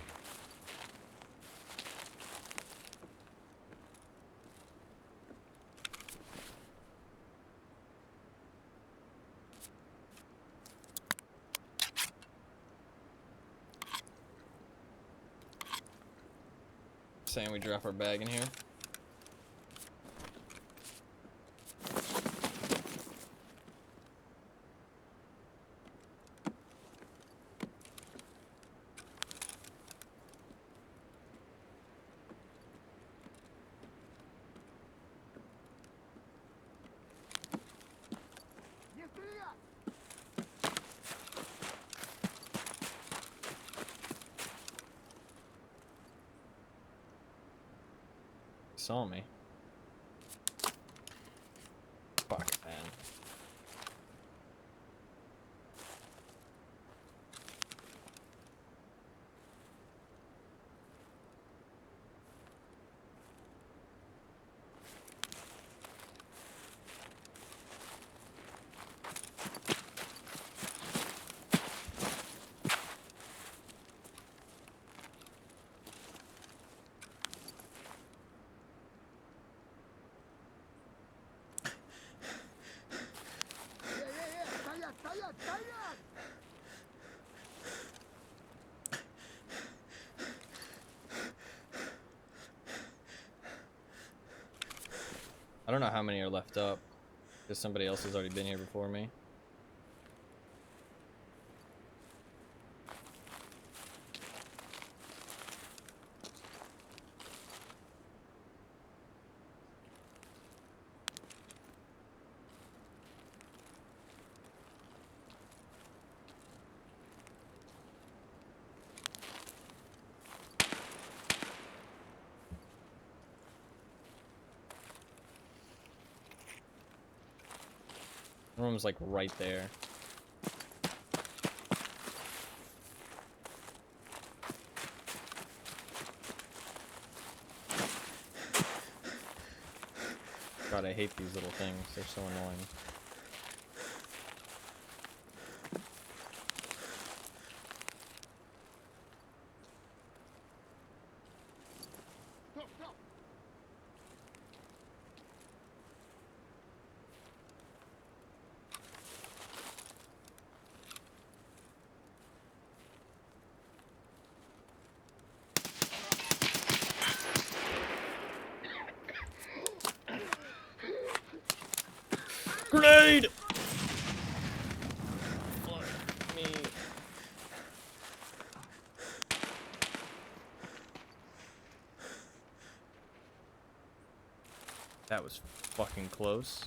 saying we drop our bag in here? Saw me. Fuck, man. I don't know how many are left up, because somebody else has already been here before me. One was like right there. God, I hate these little things. They're so annoying. Grenade! Fuck me. That was fucking close.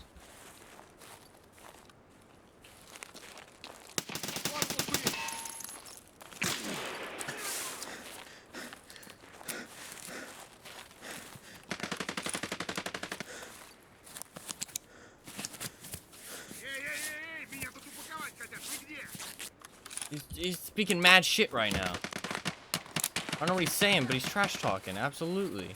He's speaking mad shit right now. I don't know what he's saying, but he's trash talking. Absolutely.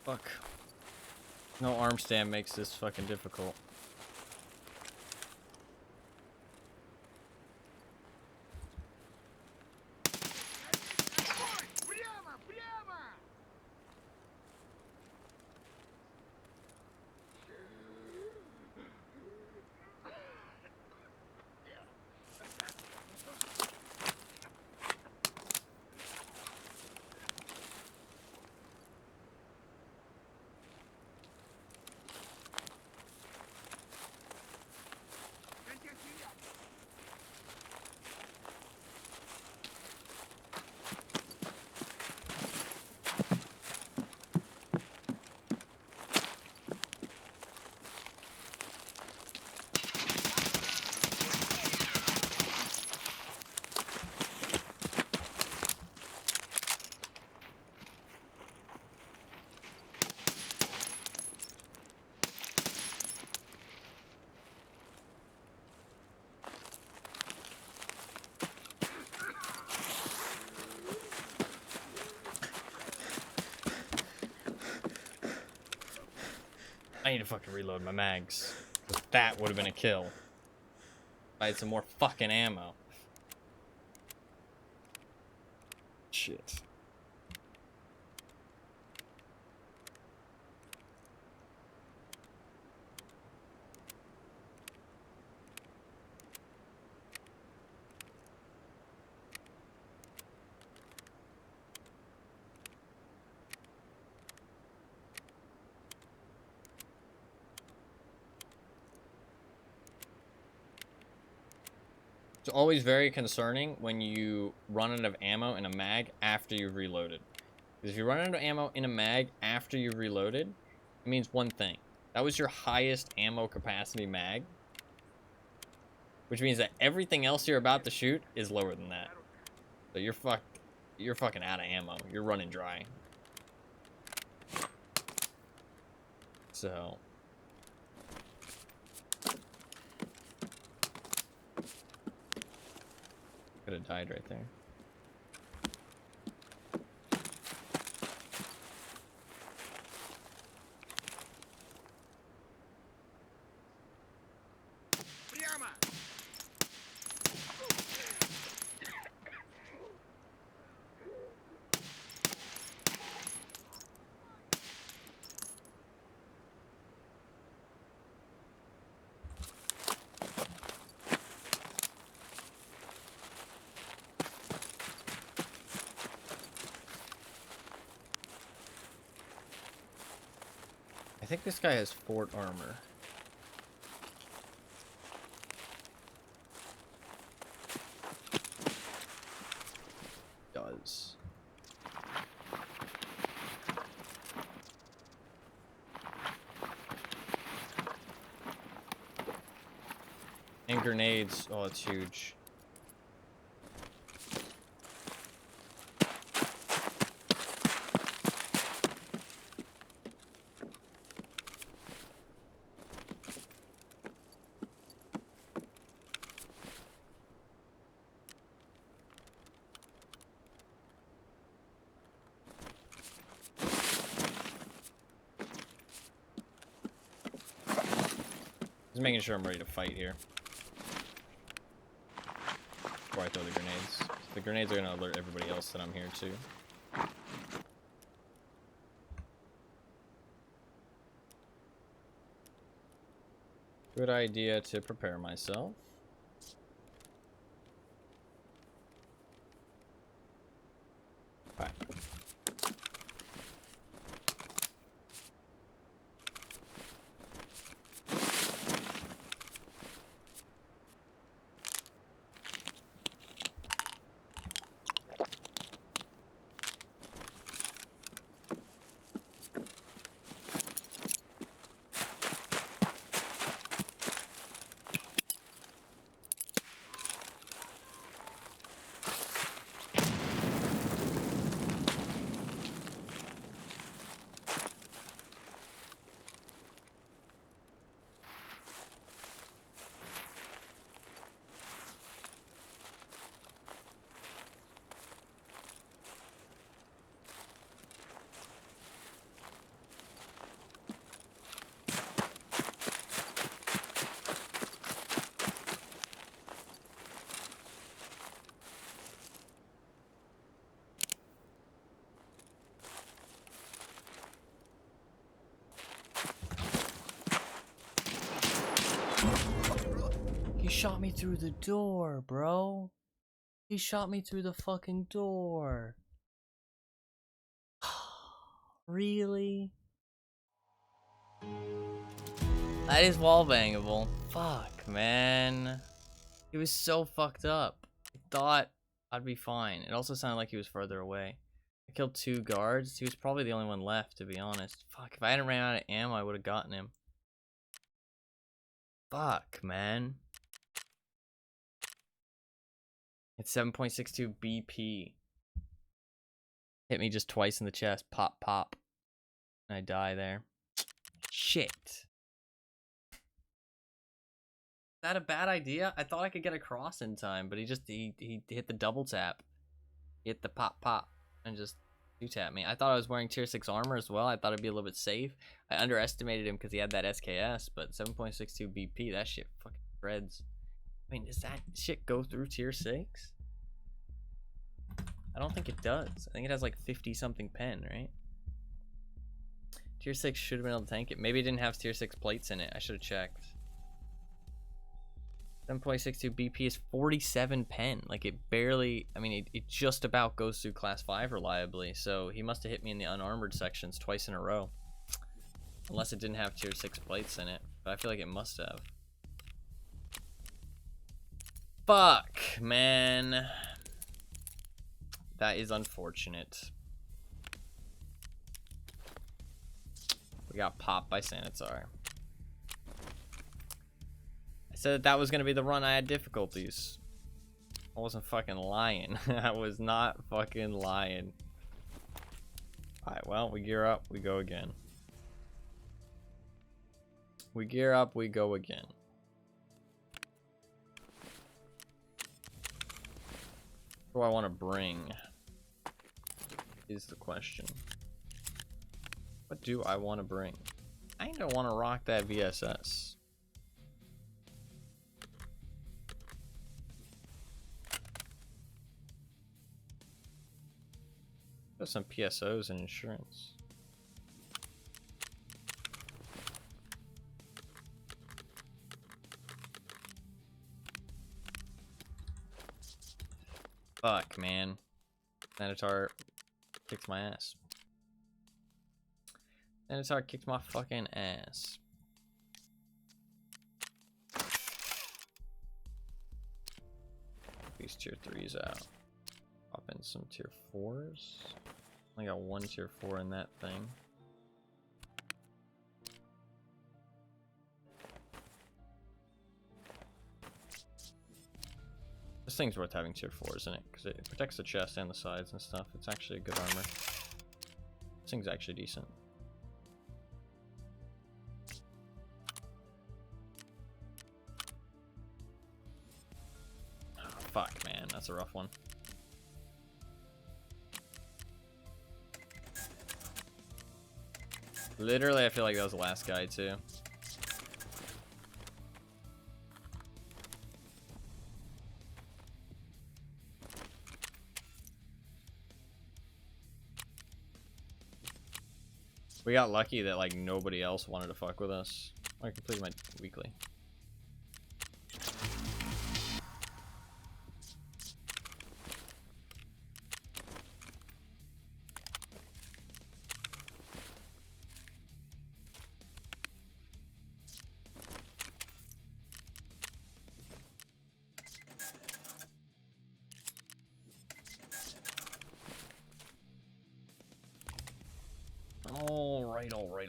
Fuck. No arm stand makes this fucking difficult. need to fucking reload my mags. 'Cause that would have been a kill. If I had some more fucking ammo. Shit. It's always very concerning when you run out of ammo in a mag after you've reloaded. Because if you run out of ammo in a mag after you've reloaded, it means one thing. That was your highest ammo capacity mag. Which means that everything else you're about to shoot is lower than that. So you're fucked. You're fucking out of ammo. You're running dry. So... could have died right there. I think this guy has fort armor. Does. And grenades. Oh, it's huge. Just making sure I'm ready to fight here. Before I throw the grenades. The grenades are gonna alert everybody else that I'm here too. Good idea to prepare myself. Alright. He shot me through the door, bro. He shot me through the fucking door. Really? That is wallbangable. Fuck, man. He was so fucked up. I thought I'd be fine. It also sounded like he was further away. I killed 2 guards. He was probably the only one left, to be honest. Fuck, if I hadn't ran out of ammo, I would have gotten him. Fuck, man. It's 7.62 BP. Hit me just twice in the chest. Pop, pop. And I die there. Shit. Is that a bad idea? I thought I could get across in time, but he hit the double tap. He hit the pop, pop. And just Two-tap me. I thought I was wearing tier 6 armor as well. I thought it'd be a little bit safe. I underestimated him because he had that SKS, but 7.62 BP, that shit fucking shreds. I mean, does that shit go through tier 6? I don't think it does. I think it has like 50-something pen, right? Tier 6 should have been able to tank it. Maybe it didn't have tier 6 plates in it. I should have checked. 7.62 BP is 47 pen. Like, it barely, I mean, it just about goes through class 5 reliably. So he must have hit me in the unarmored sections twice in a row. Unless it didn't have tier 6 plates in it. But I feel like it must have. Fuck, man. That is unfortunate. We got popped by Sanitar. I said that was going to be the run. I had difficulties. I wasn't fucking lying. I was not fucking lying. Alright, well, we gear up. We go again. We gear up. We go again. What do I want to bring? Is the question. What do I want to bring? I don't want to rock that VSS. There's some PSOs and insurance. Fuck, man. Sanitar kicked my ass. Sanitar kicked my fucking ass. These tier 3s out. Pop in some tier 4s. I got one tier 4 in that thing. This thing's worth having tier 4s, isn't it? Because it protects the chest and the sides and stuff. It's actually a good armor. This thing's actually decent. Oh, fuck, man. That's a rough one. Literally, I feel like that was the last guy, too. We got lucky that, like, nobody else wanted to fuck with us. I completed my weekly.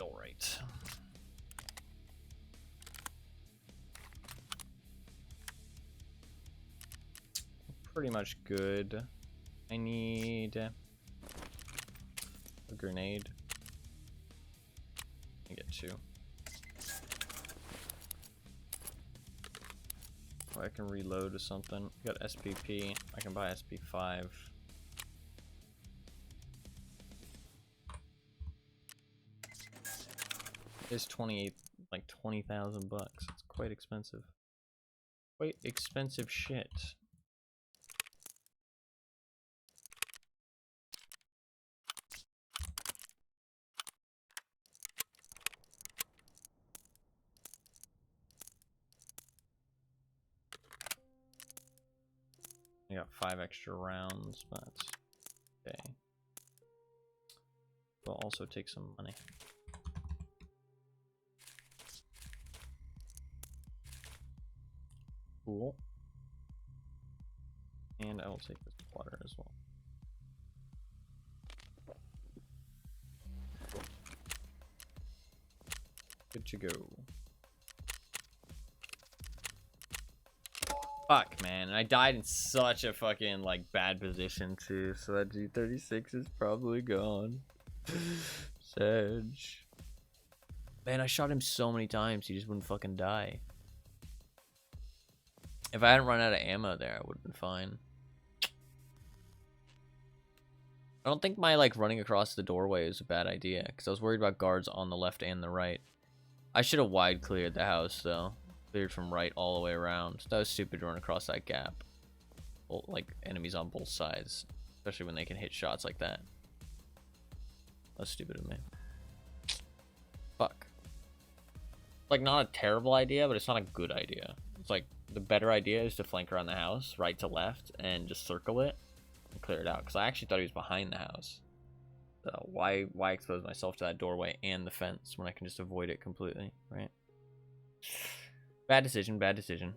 Alright. Pretty much good. I need a grenade. I get 2. Oh, I can reload or something. Got SPP. I can buy SP5. It's 28, like 20,000 bucks. It's quite expensive. Quite expensive shit. I got 5 extra rounds, but okay. We'll also take some money. Cool. And I will take this water as well. Good to go. Fuck, man. And I died in such a fucking, like, bad position, too. So that G36 is probably gone. Sedge. Man, I shot him so many times, he just wouldn't fucking die. If I hadn't run out of ammo there, I would have been fine. I don't think my, like, running across the doorway is a bad idea, because I was worried about guards on the left and the right. I should have wide cleared the house, though. Cleared from right all the way around. That was stupid to run across that gap. Well, like, enemies on both sides. Especially when they can hit shots like that. That's stupid of me. Fuck. Like, not a terrible idea, but it's not a good idea. It's like, the better idea is to flank around the house, right to left, and just circle it and clear it out. Because I actually thought he was behind the house. So why expose myself to that doorway and the fence when I can just avoid it completely, right? Bad decision,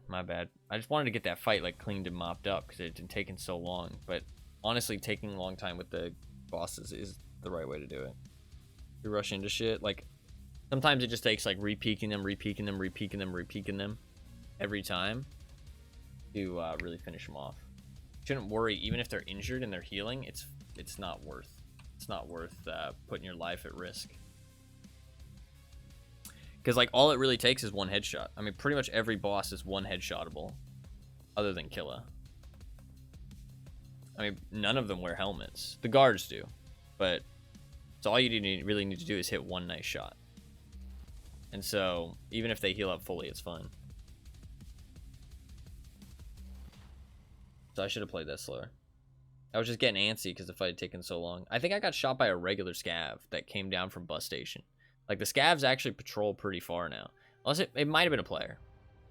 my bad. I just wanted to get that fight, like, cleaned and mopped up because it had taken so long. But honestly, taking a long time with the bosses is the right way to do it. You rush into shit, like, sometimes it just takes, like, repeaking them every time to really finish them off. Shouldn't worry, even if they're injured and they're healing, it's not worth putting your life at risk. Because, like, all it really takes is one headshot. I mean, pretty much every boss is one headshotable, other than Killa. I mean, none of them wear helmets. The guards do, but so all you really need to do is hit one nice shot. And so, even if they heal up fully, it's fine. So I should have played that slower. I was just getting antsy because the fight had taken so long. I think I got shot by a regular scav that came down from bus station. Like, the scavs actually patrol pretty far now. Unless it might have been a player.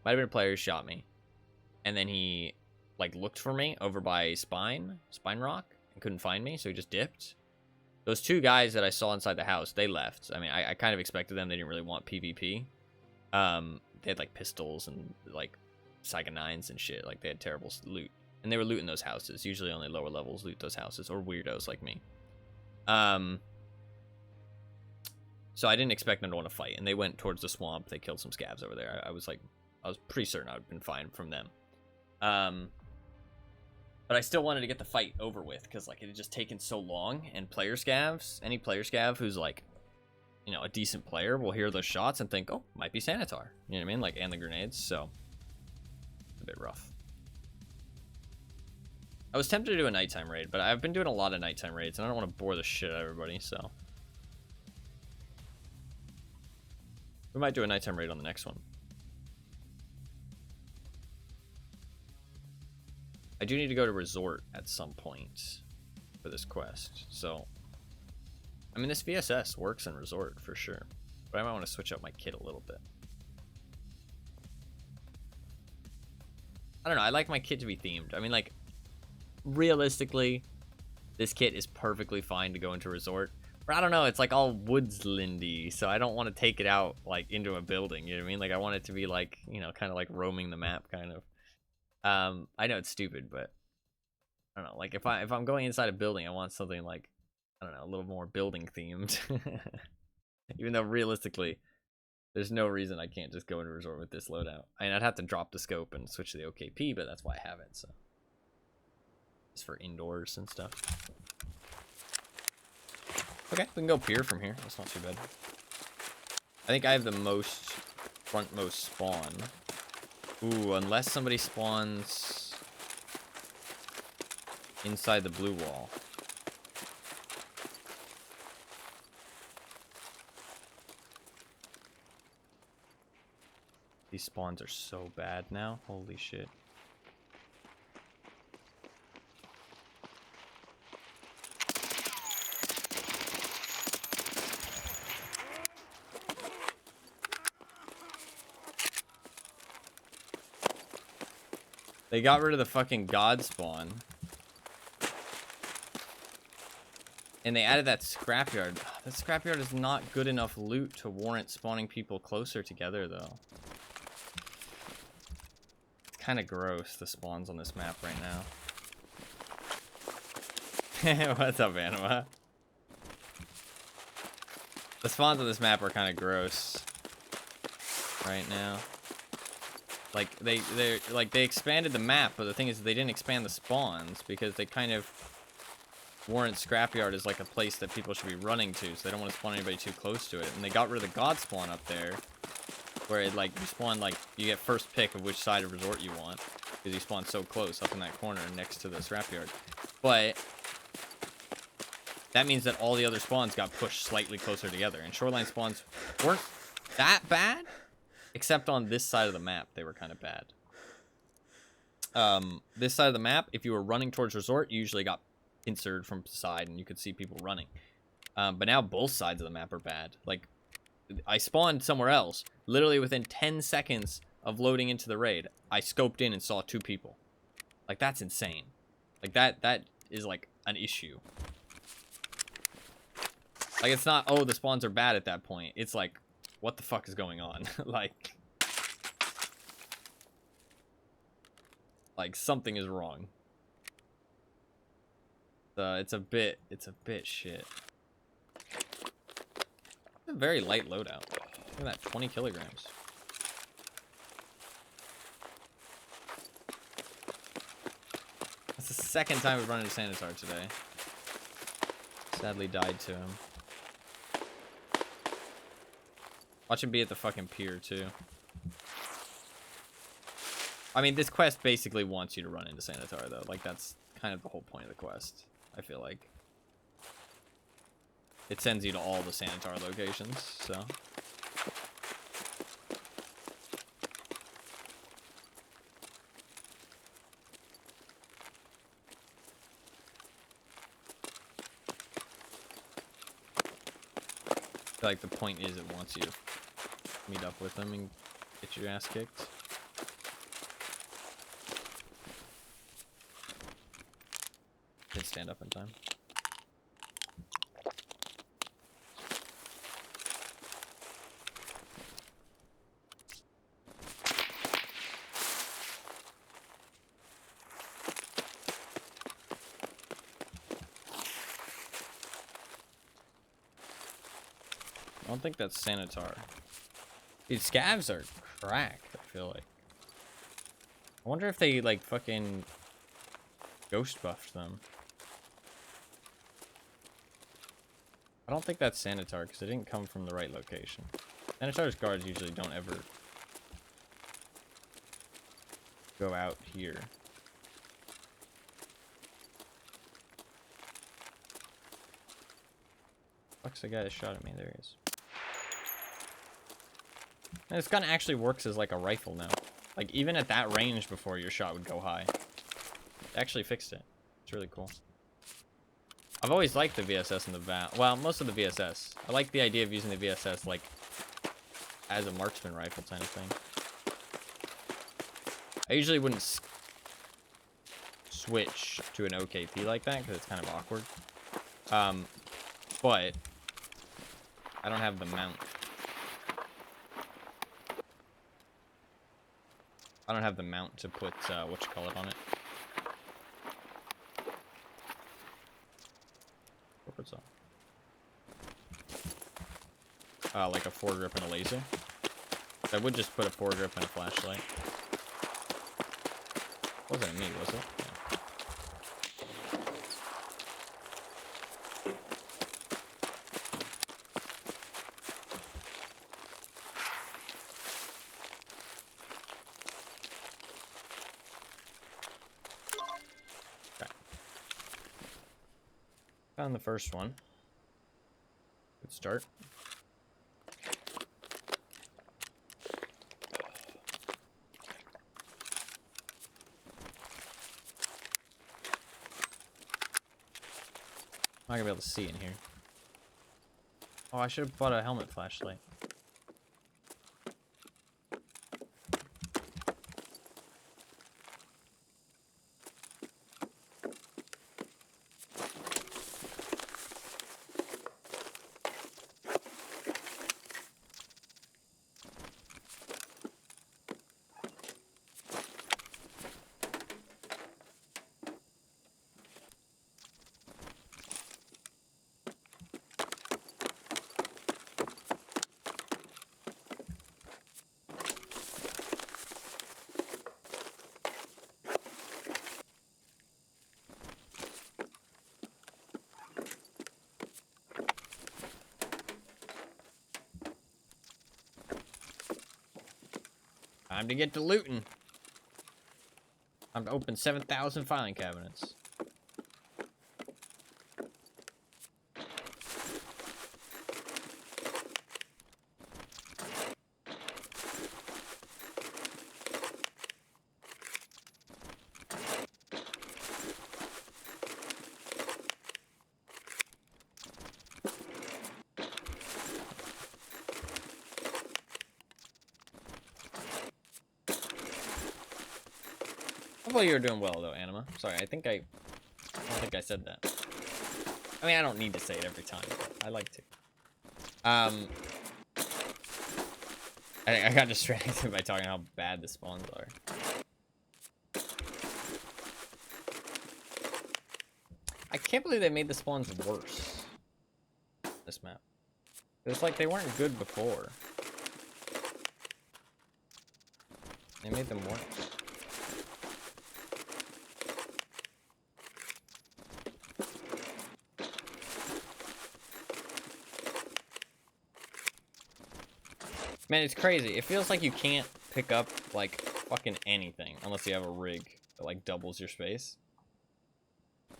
Might have been a player who shot me. And then he, like, looked for me over by Spine Rock, and couldn't find me, so he just dipped. Those two guys that I saw inside the house, they left. I mean, I kind of expected them. They didn't really want PvP. They had, like, pistols and, like, Psycho 9s and shit. Like, they had terrible loot. And they were looting those houses. Usually only lower levels loot those houses, or weirdos like me. So I didn't expect them to want to fight, and they went towards the swamp. They killed some scavs over there. I was pretty certain I would have been fine from them. But I still wanted to get the fight over with, because, like, it had just taken so long, and player scavs, any player scav who's, like, you know, a decent player will hear those shots and think, oh, might be Sanitar. You know what I mean? Like, and the grenades, so it's a bit rough. I was tempted to do a nighttime raid, but I've been doing a lot of nighttime raids, and I don't want to bore the shit out of everybody, so we might do a nighttime raid on the next one. I do need to go to Resort at some point for this quest, so I mean, this VSS works in Resort for sure, but I might want to switch up my kit a little bit. I don't know, I like my kit to be themed. I mean, like, realistically, this kit is perfectly fine to go into Resort. But I don't know, it's like all woodslandy, so I don't want to take it out, like, into a building, you know what I mean? Like, I want it to be, like, you know, kind of like roaming the map, kind of. I know it's stupid, but I don't know, like, if I'm going inside a building, I want something, like, I don't know, a little more building themed. Even though, realistically, there's no reason I can't just go into Resort with this loadout. I mean, I'd have to drop the scope and switch to the OKP, but that's why I have it, so. It's for indoors and stuff. Okay, we can go pier from here. That's not too bad. I think I have the most frontmost spawn. Ooh, unless somebody spawns inside the blue wall. These spawns are so bad now. Holy shit. They got rid of the fucking god spawn. And they added that scrapyard. That scrapyard is not good enough loot to warrant spawning people closer together, though. It's kind of gross, the spawns on this map right now. What's up, Anima? The spawns on this map are kind of gross right now. Like, they expanded the map, but the thing is they didn't expand the spawns because they kind of warrant scrapyard as like a place that people should be running to, so they don't want to spawn anybody too close to it. And they got rid of the god spawn up there, where it, like, you spawn, like, you get first pick of which side of Resort you want, because you spawn so close up in that corner next to the scrapyard. But that means that all the other spawns got pushed slightly closer together. And Shoreline spawns weren't that bad, except on this side of the map, they were kind of bad. This side of the map, if you were running towards Resort, you usually got pincered from the side, and you could see people running. But now both sides of the map are bad. Like, I spawned somewhere else. Literally within 10 seconds of loading into the raid, I scoped in and saw 2 people. Like, that's insane. Like, that is, like, an issue. Like, it's not, oh, the spawns are bad at that point. It's like, what the fuck is going on? Like, something is wrong. It's a bit shit. It's a very light loadout. Look at that, 20 kilograms. That's the second time we've run into Sanitar today. Sadly died to him. Watch him be at the fucking pier, too. I mean, this quest basically wants you to run into Sanitar, though. Like, that's kind of the whole point of the quest, I feel like. It sends you to all the Sanitar locations, so. I feel like the point is it wants you to meet up with them and get your ass kicked. Didn't stand up in time. I don't think that's Sanitar. Dude, scavs are cracked, I feel like. I wonder if they, like, fucking ghost buffed them. I don't think that's Sanitar, because it didn't come from the right location. Sanitar's guards usually don't ever go out here. Fuck's the guy that shot at me? There he is. And this gun actually works as like a rifle now. Like, even at that range before, your shot would go high. They actually fixed it. It's really cool. I've always liked the VSS and the VAL. Well, most of the VSS. I like the idea of using the VSS, like, as a marksman rifle kind of thing. I usually wouldn't switch to an OKP like that, because it's kind of awkward. But I don't have the mount. I don't have the mount to put, whatchamacallit on it. What's up? Like a foregrip and a laser. I would just put a foregrip and a flashlight. Wasn't me, was it? Yeah. Found the first one. Good start. I'm not gonna be able to see in here. Oh, I should have bought a helmet flashlight. Time to get to looting. Time to open 7,000 filing cabinets. Hopefully you're doing well though, Anima. Sorry, I don't think I said that. I mean, I don't need to say it every time, but I like to. I got distracted by talking how bad the spawns are. I can't believe they made the spawns worse. This map. It's like they weren't good before. They made them worse. Man, it's crazy. It feels like you can't pick up, like, fucking anything unless you have a rig that, like, doubles your space.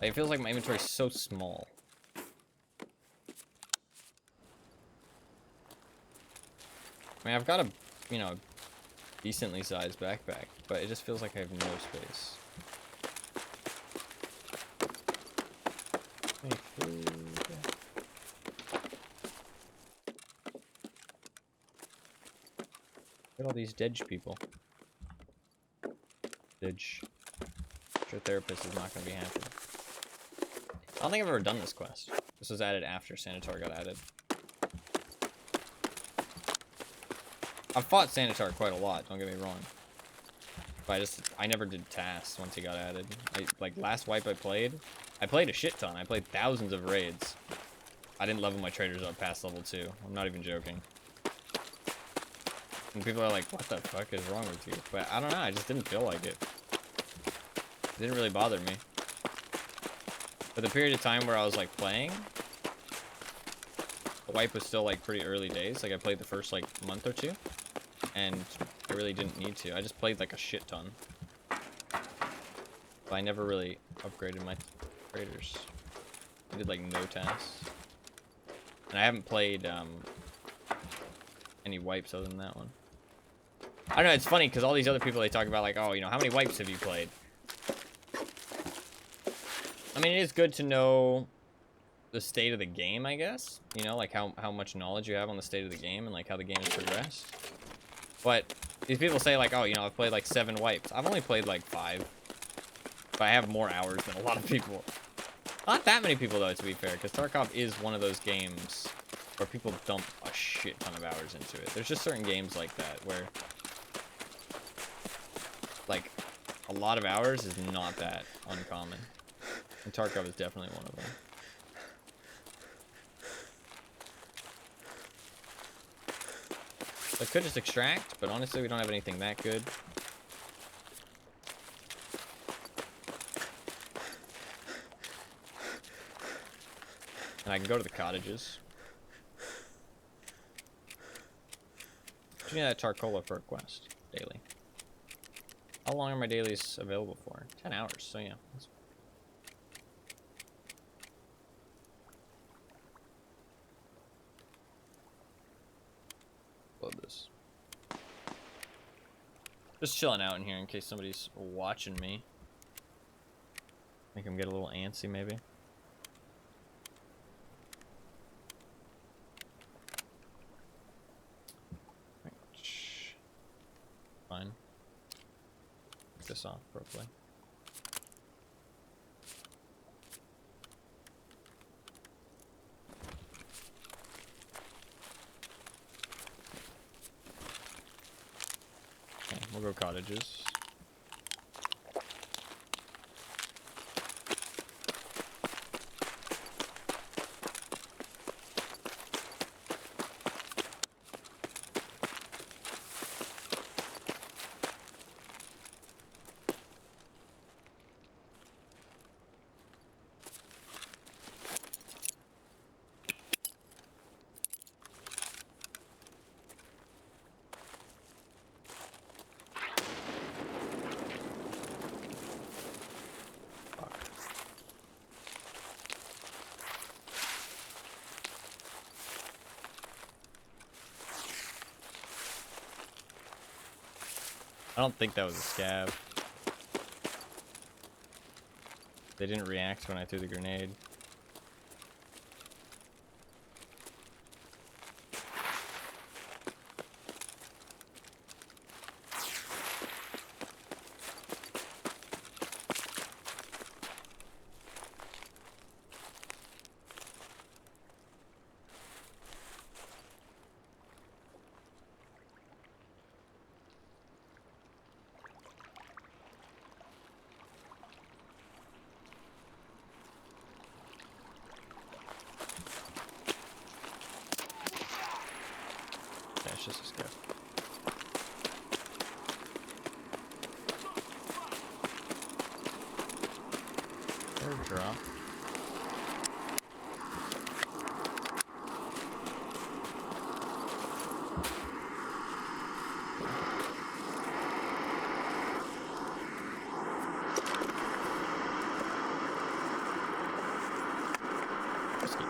Like, it feels like my inventory is so small. I mean, I've got a, you know, decently sized backpack, but it just feels like I have no space. Any food? Look at all these dead people. Dead. Your therapist is not going to be happy. I don't think I've ever done this quest. This was added after Sanitar got added. I've fought Sanitar quite a lot, don't get me wrong. But I never did tasks once he got added. Like, last wipe I played a shit ton. I played thousands of raids. I didn't level my traders up past level 2. I'm not even joking. And people are like, what the fuck is wrong with you? But I don't know, I just didn't feel like it. It didn't really bother me. For the period of time where I was, like, playing, the wipe was still, like, pretty early days. Like, I played the first, like, month or two. And I really didn't need to. I just played, like, a shit ton. But I never really upgraded my traders. I did, like, no tasks. And I haven't played, any wipes other than that one. I don't know, it's funny, because all these other people, they talk about, like, oh, you know, how many wipes have you played? I mean, it is good to know the state of the game, I guess. You know, like, how much knowledge you have on the state of the game and, like, how the game has progressed. But these people say, like, oh, you know, I've played, like, 7 wipes. I've only played, like, 5. But I have more hours than a lot of people. Not that many people, though, to be fair, because Tarkov is one of those games where people dump a shit ton of hours into it. There's just certain games like that where, like, a lot of hours is not that uncommon. And Tarkov is definitely one of them. So I could just extract, but honestly, we don't have anything that good. And I can go to the cottages. Just need that Tarcola for a quest daily. How long are my dailies available for? 10 hours, so yeah. Love this. Just chilling out in here in case somebody's watching me. Make them get a little antsy, maybe. Fine. Take this off properly. Okay, we'll go cottages. I don't think that was a scav. They didn't react when I threw the grenade. Airdrop. Whiskey.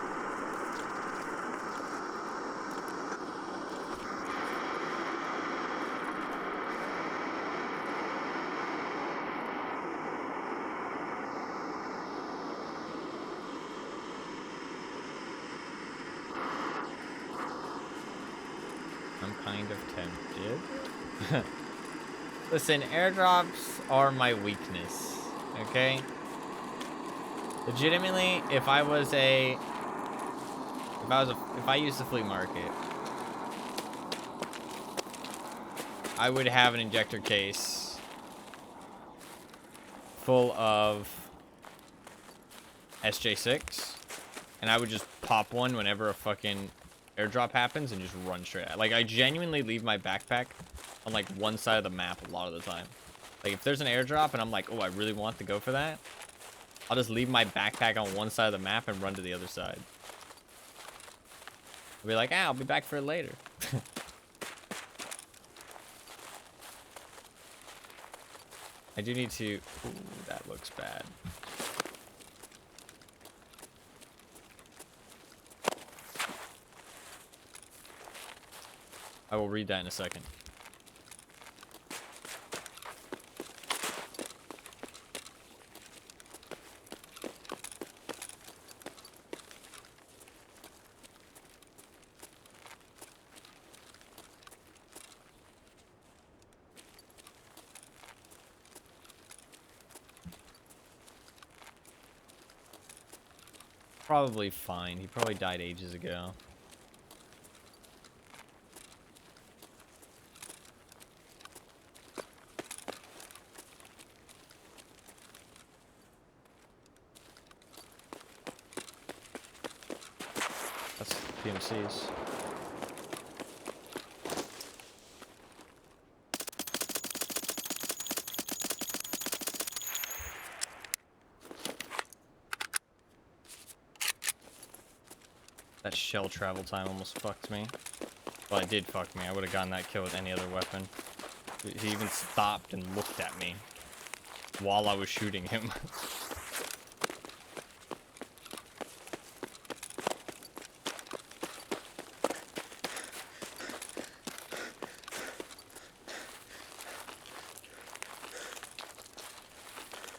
I'm kind of tempted. Listen, airdrops are my weakness, okay? Legitimately, if I used the flea market, I would have an injector case full of SJ6, and I would just pop one whenever a fucking airdrop happens and just run straight out. Like, I genuinely leave my backpack on, like, one side of the map a lot of the time. Like, if there's an airdrop and I'm like, oh, I really want to go for that, I'll just leave my backpack on one side of the map and run to the other side. I'll be like, I'll be back for it later. I do need to... Ooh, that looks bad. I will read that in a second. Probably fine. He probably died ages ago. That's PMCs. That shell travel time almost fucked me. Well, it did fuck me. I would have gotten that kill with any other weapon. He even stopped and looked at me while I was shooting him.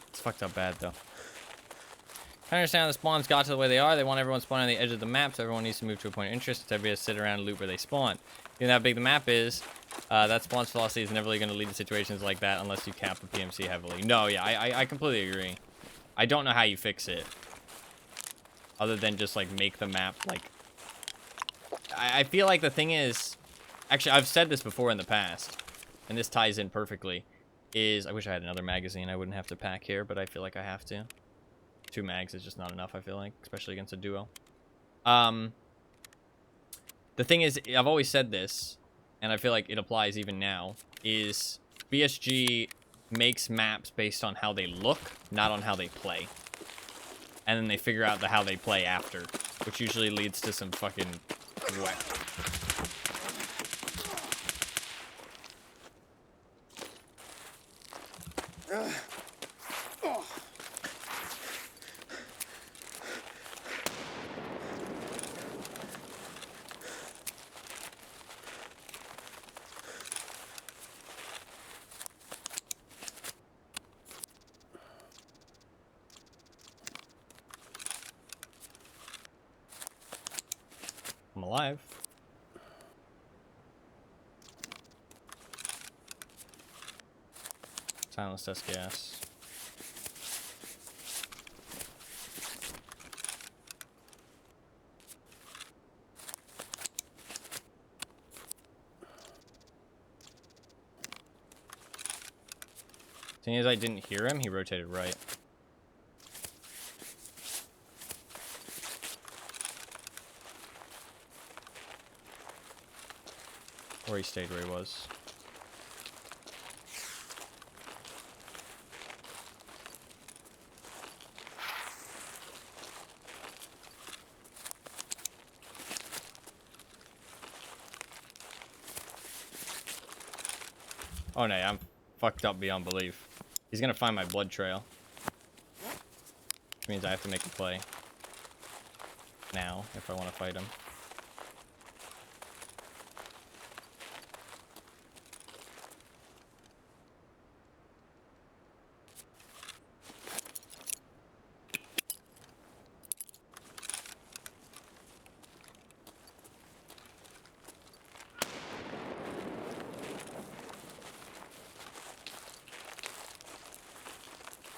It's fucked up bad, though. I understand how the spawns got to the way they are. They want everyone spawning on the edge of the map, so everyone needs to move to a point of interest. So everybody has to sit around and loot where they spawn. Given how big the map is, that spawn's philosophy is never really going to lead to situations like that unless you cap the PMC heavily. No, yeah, I completely agree. I don't know how you fix it. Other than just, like, make the map, like... I feel like the thing is... Actually, I've said this before in the past, and this ties in perfectly, is... I wish I had another magazine. I wouldn't have to pack here, but I feel like I have to. 2 mags is just not enough, I feel like, especially against a duo. The thing is, I've always said this, and I feel like it applies even now, is BSG makes maps based on how they look, not on how they play. And then they figure out the how they play after, which usually leads to some fucking wet. I'm alive. Silence test gas. Thing is, I didn't hear him. He rotated right. Or he stayed where he was. Oh no, I'm fucked up beyond belief. He's gonna find my blood trail. Which means I have to make a play. Now, if I want to fight him.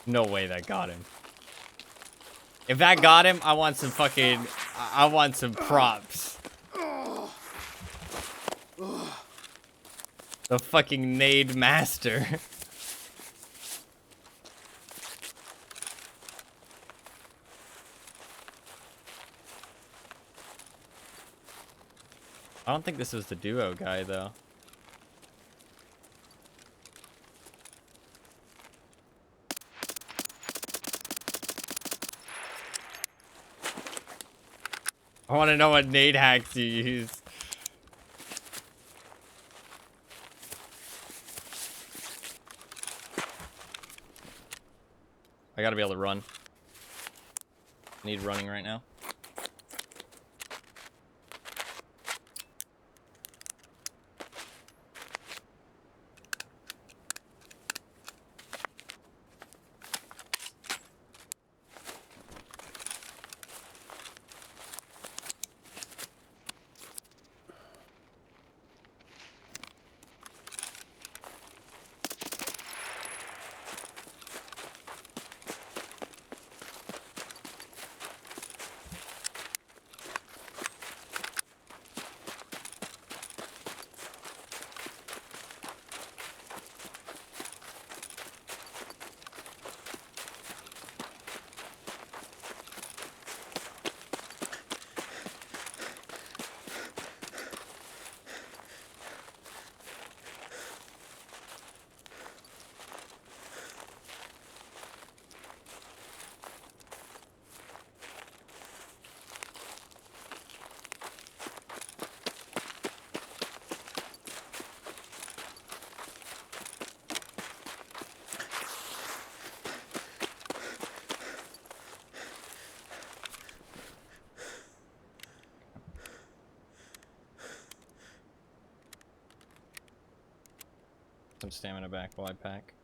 No way that got him. If that got him, I want some fucking... I want some props. The fucking nade master. I don't think this is the duo guy, though. I want to know what nade hacks you use. I gotta be able to run. I need running right now. Some stamina back while I pack.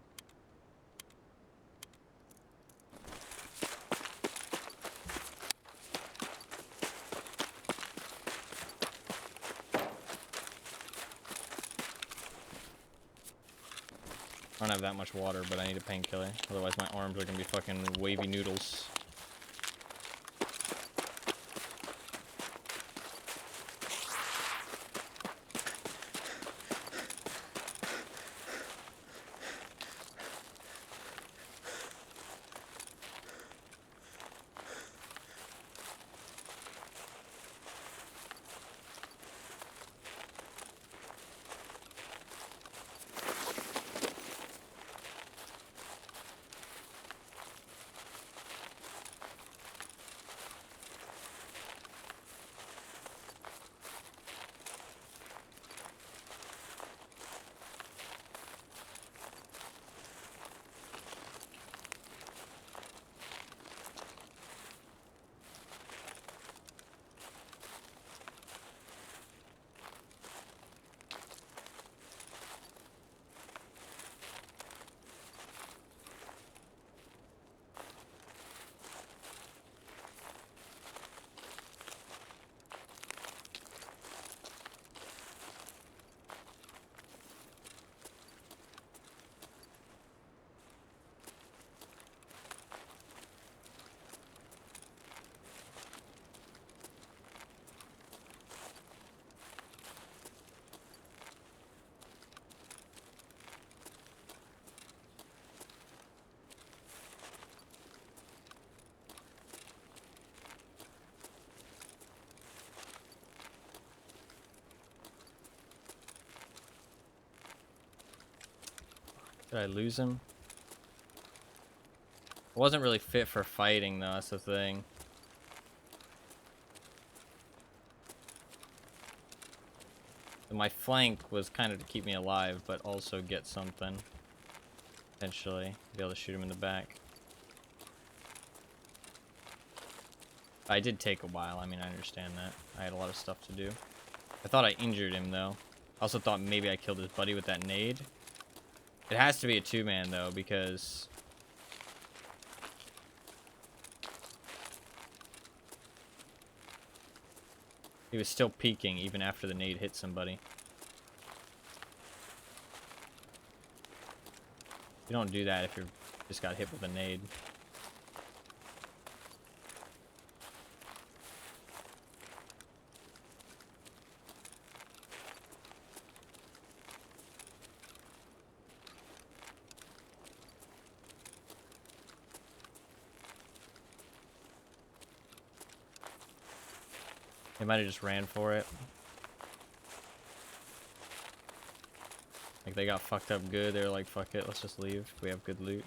I don't have that much water, but I need a painkiller. Otherwise my arms are gonna be fucking wavy noodles. Did I lose him? I wasn't really fit for fighting though, that's the thing. The my flank was kind of to keep me alive, but also get something. Potentially. Be able to shoot him in the back. I did take a while. I mean, I understand that. I had a lot of stuff to do. I thought I injured him, though. I also thought maybe I killed his buddy with that nade. It has to be a two-man, though, because... he was still peeking even after the nade hit somebody. You don't do that if you just got hit with a nade. They might have just ran for it. Like, they got fucked up good. They were like, fuck it, let's just leave. We have good loot.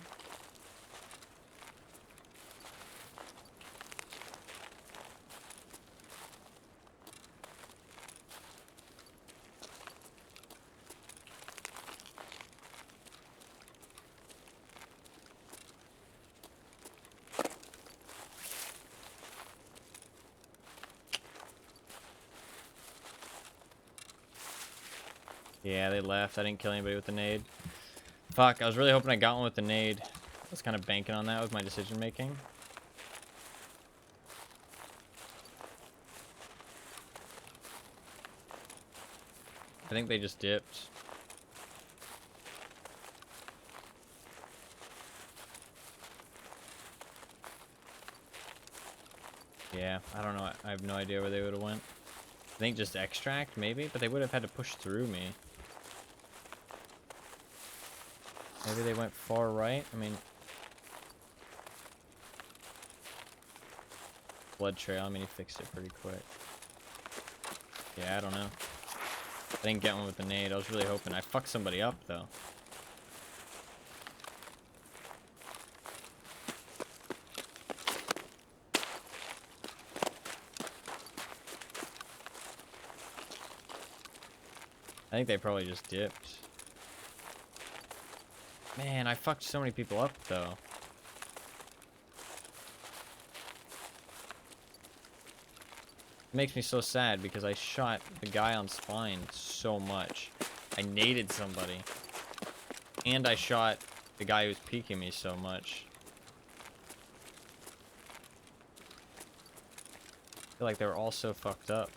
Yeah, they left. I didn't kill anybody with the nade. Fuck, I was really hoping I got one with the nade. I was kind of banking on that with my decision making. I think they just dipped. Yeah, I don't know. I have no idea where they would have went. I think just extract, maybe? But they would have had to push through me. Maybe they went far right? I mean... blood trail, I mean, he fixed it pretty quick. Yeah, I don't know. I didn't get one with the nade. I was really hoping. I fucked somebody up, though. I think they probably just dipped. Man, I fucked so many people up, though. It makes me so sad because I shot the guy on spine so much. I naded somebody. And I shot the guy who was peeking me so much. I feel like they were all so fucked up.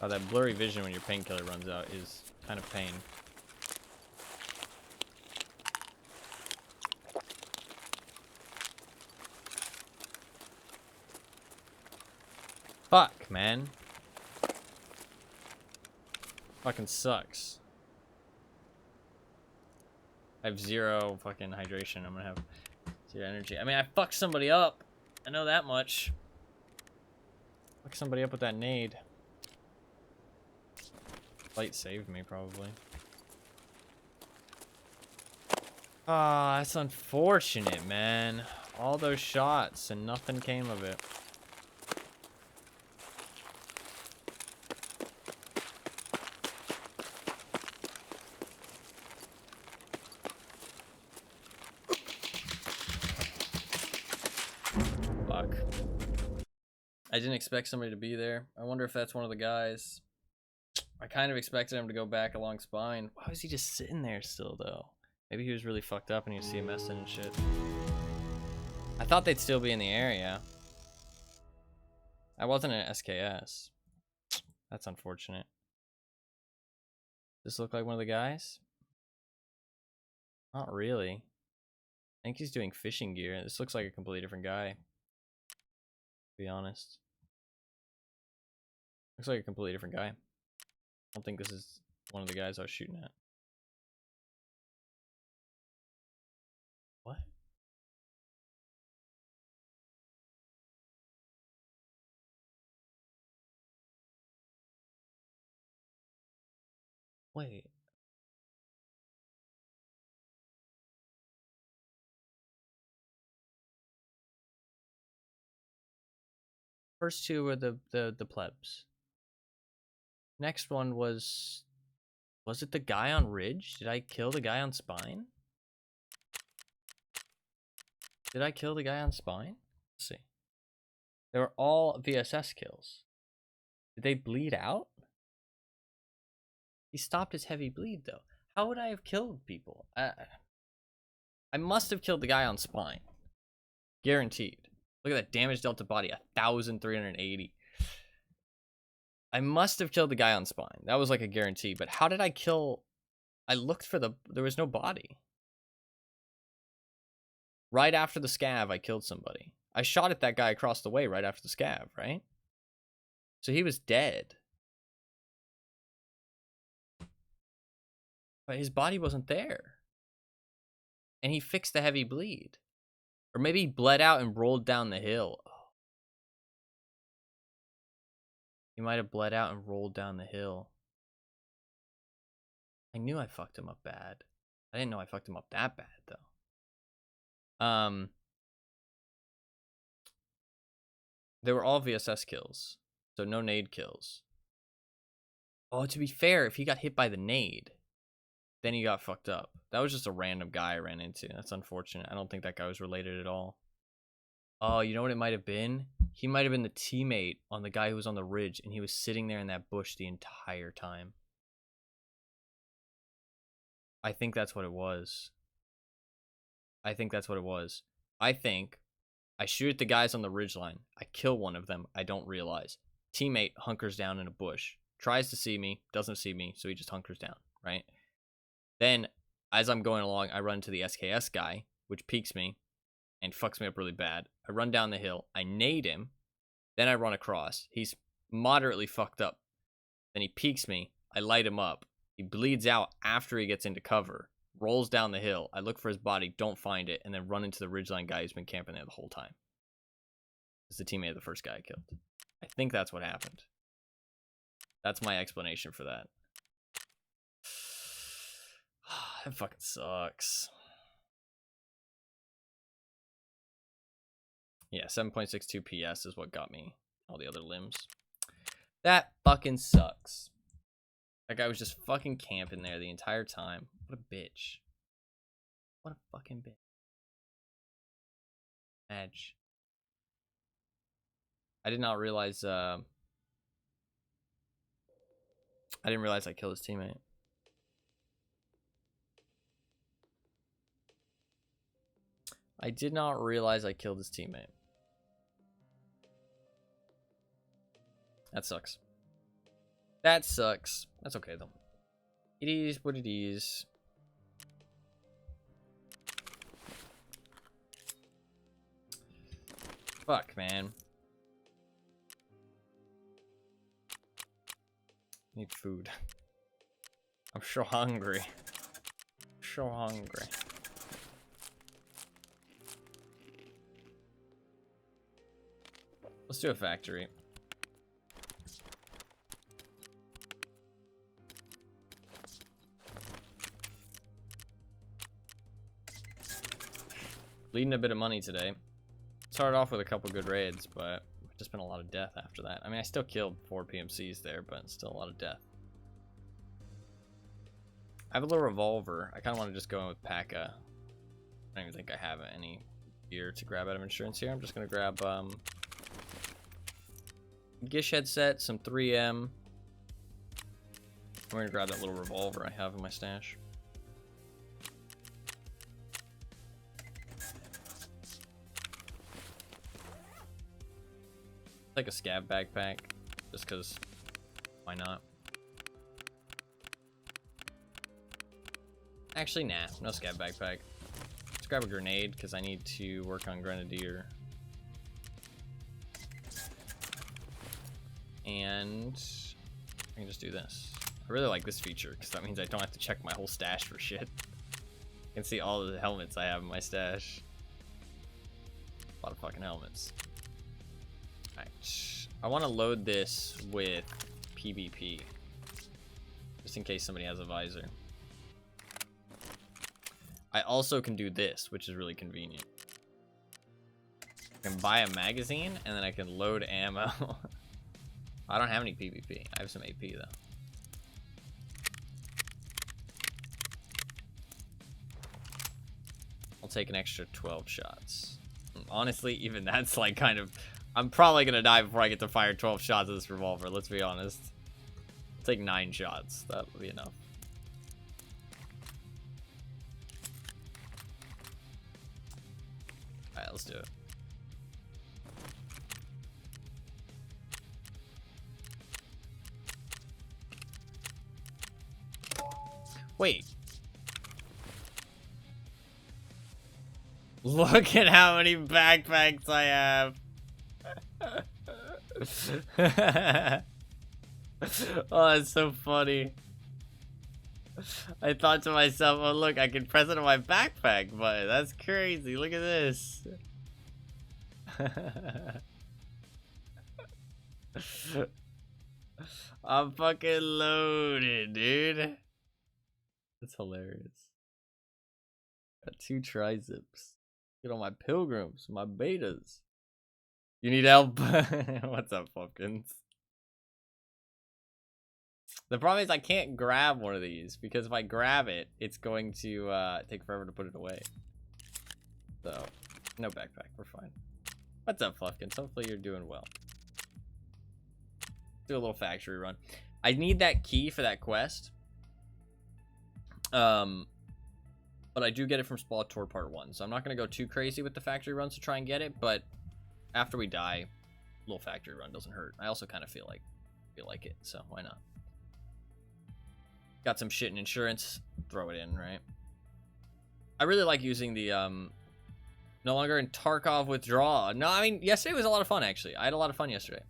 Oh, that blurry vision when your painkiller runs out is kind of pain. Fuck, man. Fucking sucks. I have zero fucking hydration. I'm gonna have zero energy. I mean, I fucked somebody up. I know that much. Fuck somebody up with that nade. Light saved me, probably. Ah, that's unfortunate, man. All those shots and nothing came of it. Fuck. I didn't expect somebody to be there. I wonder if that's one of the guys. I kind of expected him to go back along spine. Why was he just sitting there still, though? Maybe he was really fucked up and he was CMSing and shit. I thought they'd still be in the area. I wasn't an SKS. That's unfortunate. Does this look like one of the guys? Not really. I think he's doing fishing gear. This looks like a completely different guy. To be honest. Looks like a completely different guy. I don't think this is one of the guys I was shooting at. What? Wait. First two were the plebs. Next one was it the guy on Ridge? Did I kill the guy on Spine? Did I kill the guy on Spine? Let's see. They were all VSS kills. Did they bleed out? He stopped his heavy bleed, though. How would I have killed people? I must have killed the guy on Spine. Guaranteed. Look at that damage dealt to body, 1,380. I must have killed the guy on Spine. That was like a guarantee. But how did I kill... I looked for the... There was no body. Right after the scav, I killed somebody. I shot at that guy across the way right after the scav, right? So he was dead. But his body wasn't there. And he fixed the heavy bleed. Or maybe he bled out and rolled down the hill. He might have bled out and rolled down the hill. I knew I fucked him up bad. I didn't know I fucked him up that bad, though. They were all VSS kills. So no nade kills. Oh, to be fair, if he got hit by the nade, then he got fucked up. That was just a random guy I ran into. That's unfortunate. I don't think that guy was related at all. Oh, you know what it might have been? He might have been the teammate on the guy who was on the ridge, and he was sitting there in that bush the entire time. I think that's what it was. I think I shoot at the guys on the ridgeline. I kill one of them. I don't realize. Teammate hunkers down in a bush. Tries to see me. Doesn't see me, so he just hunkers down, right? Then, as I'm going along, I run into the SKS guy, which peeks me and fucks me up really bad. I run down the hill. I nade him. Then I run across. He's moderately fucked up. Then he peeks me. I light him up. He bleeds out after he gets into cover. Rolls down the hill. I look for his body, don't find it, and then run into the ridgeline guy who's been camping there the whole time. It's the teammate of the first guy I killed. I think that's what happened. That's my explanation for that. That fucking sucks. Yeah, 7.62 PS is what got me all the other limbs. That fucking sucks. That guy was just fucking camping there the entire time. What a bitch. What a fucking bitch. Edge. I did not realize, I didn't realize I killed his teammate. I did not realize I killed his teammate. That sucks. That sucks. That's okay, though. It is what it is. Fuck, man. I need food. I'm so hungry. So hungry. Let's do a factory. Leading a bit of money today. Started off with a couple good raids, but just been a lot of death after that. I mean, I still killed 4 PMCs there, but still a lot of death. I have a little revolver. I kind of want to just go in with P.A.K.A. I don't even think I have any gear to grab out of insurance here. I'm just going to grab Gish headset, some 3M. I'm going to grab that little revolver I have in my stash. Like a scav backpack, just because why not? Actually, nah, no scav backpack. Let's grab a grenade because I need to work on Grenadier. And I can just do this. I really like this feature because that means I don't have to check my whole stash for shit. I can see all of the helmets I have in my stash. A lot of fucking helmets. Alright. I want to load this with PvP. Just in case somebody has a visor. I also can do this, which is really convenient. I can buy a magazine, and then I can load ammo. I don't have any PvP. I have some AP, though. I'll take an extra 12 shots. Honestly, even that's like kind of... I'm probably going to die before I get to fire 12 shots of this revolver, let's be honest. I'll take 9 shots. That would be enough. Alright, let's do it. Wait. Look at how many backpacks I have. Oh, that's so funny. I thought to myself, oh look, I can press it on my backpack button. That's crazy. Look at this. I'm fucking loaded, dude. That's hilarious. Got 2 trizips. Get on my pilgrims, my betas. You need help? What's up, pumpkins? The problem is I can't grab one of these because if I grab it, it's going to take forever to put it away. So, no backpack. We're fine. What's up, Fluffkins? Hopefully you're doing well. Do a little factory run. I need that key for that quest. But I do get it from Spalator Part 1, so I'm not going to go too crazy with the factory runs to try and get it, but after we die, a little factory run doesn't hurt. I also kind of feel like it, so why not? Got some shit in insurance, throw it in, right? I really like using the, no longer in Tarkov withdraw. No, I mean, yesterday was a lot of fun, actually. I had a lot of fun yesterday.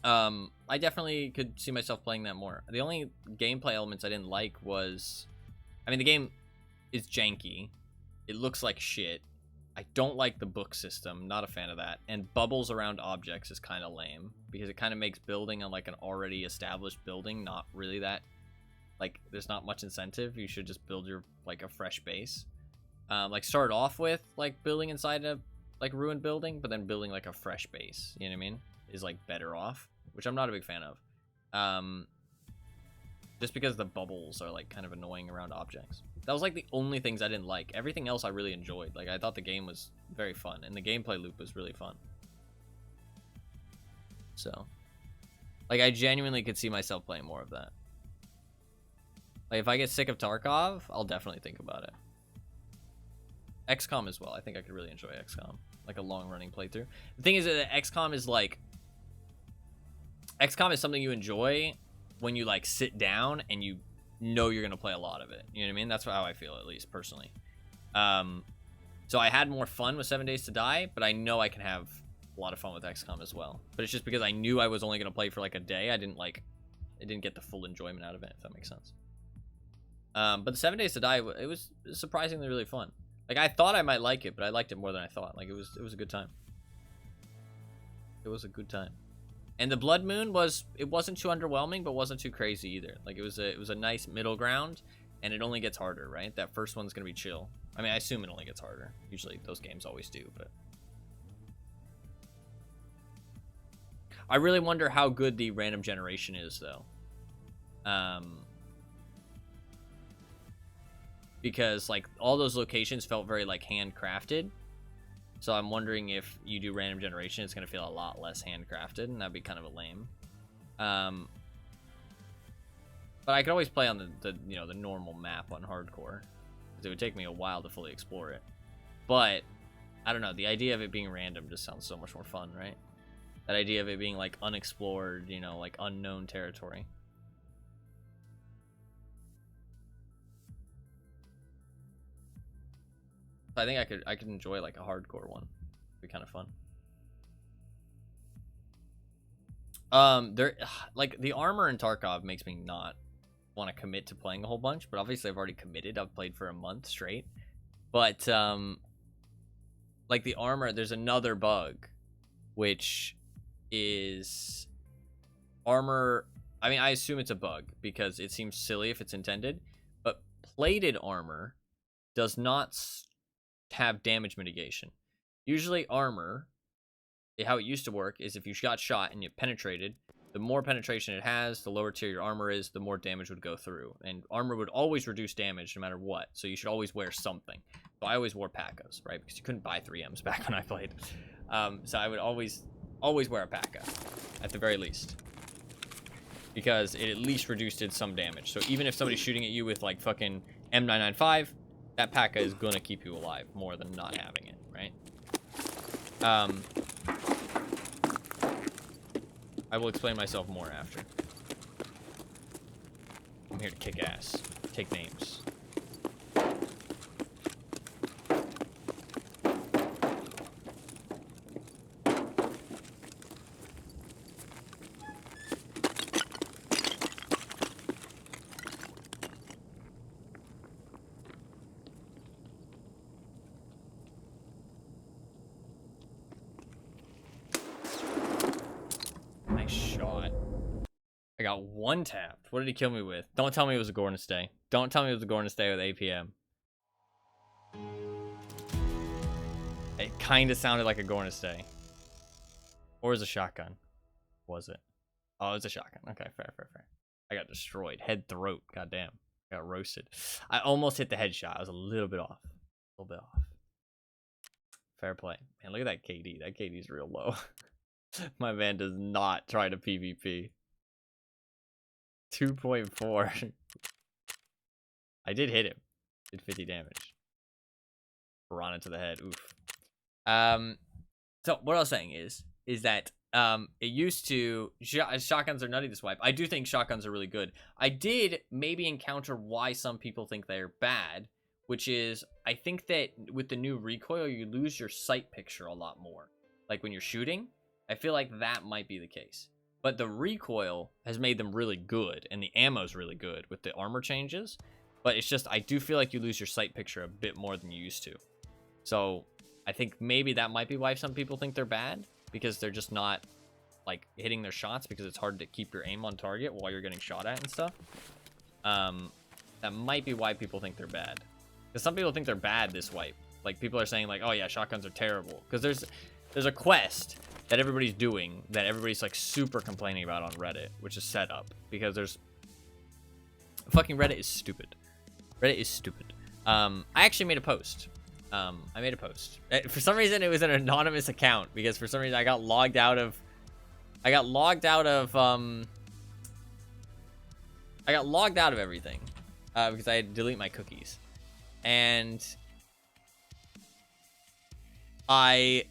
I definitely could see myself playing that more. The only gameplay elements I didn't like was... I mean, the game is janky. It looks like shit. I don't like the book system. Not a fan of that. And bubbles around objects is kind of lame. Because it kind of makes building on, like, an already established building not really that... Like, there's not much incentive. You should just build your, like, a fresh base. Like, start off with, like, building inside a, like, ruined building. But then building, like, a fresh base. You know what I mean? Is, like, better off. Which I'm not a big fan of. Just because the bubbles are, like, kind of annoying around objects. That was, like, the only things I didn't like. Everything else I really enjoyed. Like, I thought the game was very fun. And the gameplay loop was really fun. So. Like, I genuinely could see myself playing more of that. Like, if I get sick of Tarkov, I'll definitely think about it. XCOM as well. I think I could really enjoy XCOM. Like, a long-running playthrough. The thing is that XCOM is, like... XCOM is something you enjoy when you, like, sit down and you know you're going to play a lot of it. You know what I mean? That's how I feel, at least, personally. So I had more fun with 7 Days to Die, but I know I can have a lot of fun with XCOM as well. But it's just because I knew I was only going to play for, like, a day. I didn't get the full enjoyment out of it, if that makes sense. But the 7 Days to Die, it was surprisingly really fun. Like, I thought I might like it, but I liked it more than I thought. Like, it was a good time. It was a good time. And the Blood Moon wasn't too underwhelming, but wasn't too crazy either. Like, it was a nice middle ground, and it only gets harder, right? That first one's gonna be chill. I mean, I assume it only gets harder. Usually those games always do, but I really wonder how good the random generation is, though. Because, like, all those locations felt very, like, handcrafted. So I'm wondering if you do random generation, it's going to feel a lot less handcrafted, and that'd be kind of a lame. But I could always play on the normal map on hardcore, because it would take me a while to fully explore it. But I don't know, the idea of it being random just sounds so much more fun, right? That idea of it being, like, unexplored, you know, like unknown territory. I think I could enjoy, like, a hardcore one. It'd be kind of fun. Like, the armor in Tarkov makes me not want to commit to playing a whole bunch, but obviously I've already committed. I've played for a month straight. But like, the armor, there's another bug, which is armor. I mean, I assume it's a bug because it seems silly if it's intended, but plated armor does not have damage mitigation. Usually armor, how it used to work is if you got shot and you penetrated, the more penetration it has, the lower tier your armor is, the more damage would go through. And armor would always reduce damage no matter what, so you should always wear something. So I always wore P.A.C.As, right? Because you couldn't buy 3Ms back when I played. So I would always wear a P.A.C.A, at the very least. Because it at least reduced some damage. So even if somebody's shooting at you with, like, fucking M995, that P.A.C.A is gonna keep you alive more than not having it, right? I will explain myself more after. I'm here to kick ass. Take names. Nice shot. I got one tapped. What did he kill me with? Don't tell me it was a Gorn Stay. Don't tell me it was a Gorn Stay with APM. It kind of sounded like a Gorn Stay. Or was it a shotgun? Was it? Oh, it was a shotgun. Okay, fair. I got destroyed. Head, throat. Goddamn. I got roasted. I almost hit the headshot. I was a little bit off. Fair play. Man, look at that KD. That KD's real low. My man does not try to PvP. 2.4. I did hit him. Did 50 damage. Piranha to the head. Oof. So what I was saying is that it used to shotguns are nutty this wipe. I do think shotguns are really good. I did maybe encounter why some people think they're bad, which is I think that with the new recoil you lose your sight picture a lot more. Like when you're shooting, I feel like that might be the case. But the recoil has made them really good, and the ammo's really good with the armor changes. But it's just, I do feel like you lose your sight picture a bit more than you used to. So I think maybe that might be why some people think they're bad, because they're just not, like, hitting their shots, because it's hard to keep your aim on target while you're getting shot at and stuff. That might be why people think they're bad. Because some people think they're bad this wipe. Like, people are saying, like, oh yeah, shotguns are terrible. Because there's a quest that everybody's doing that everybody's like super complaining about on Reddit, which is set up because there's fucking Reddit is stupid. Reddit is stupid. I actually made a post. I made a post. For some reason it was an anonymous account because for some reason I got logged out of everything because I had to delete my cookies. And I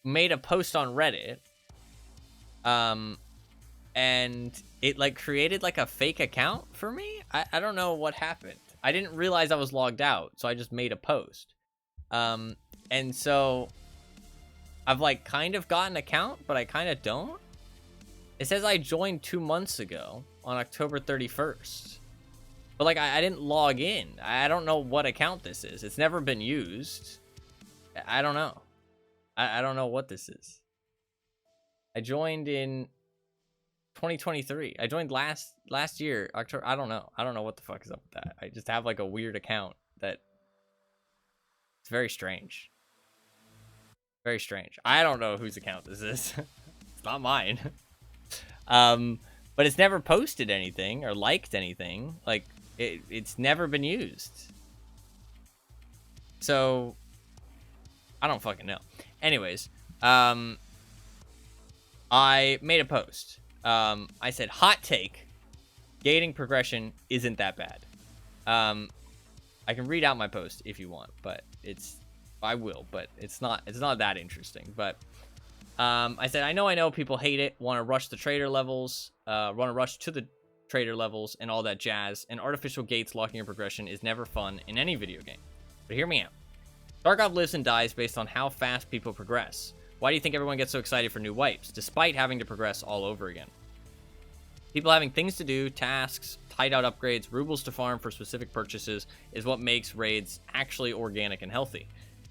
made a post on Reddit, and it like created like a fake account for me. I don't know what happened. I didn't realize I was logged out, so I just made a post. And so I've like kind of got an account, but I kind of don't. It says I joined 2 months ago on October 31st. But like I didn't log in. I don't know what account this is. It's never been used. I don't know. I don't know what this is. I joined in 2023. I joined last year, October. I don't know. I don't know what the fuck is up with that. I just have like a weird account that it's very strange. Very strange. I don't know whose account this is. It's not mine. But it's never posted anything or liked anything. Like it's never been used. So I don't fucking know. Anyways, I made a post. I said, hot take, gating progression isn't that bad. I can read out my post if you want, but I will, but it's not that interesting. But I said, I know people hate it, want to rush the trader levels, want to rush to the trader levels and all that jazz, and artificial gates locking your progression is never fun in any video game. But hear me out. Tarkov lives and dies based on how fast people progress. Why do you think everyone gets so excited for new wipes, despite having to progress all over again? People having things to do, tasks, hideout upgrades, rubles to farm for specific purchases is what makes raids actually organic and healthy.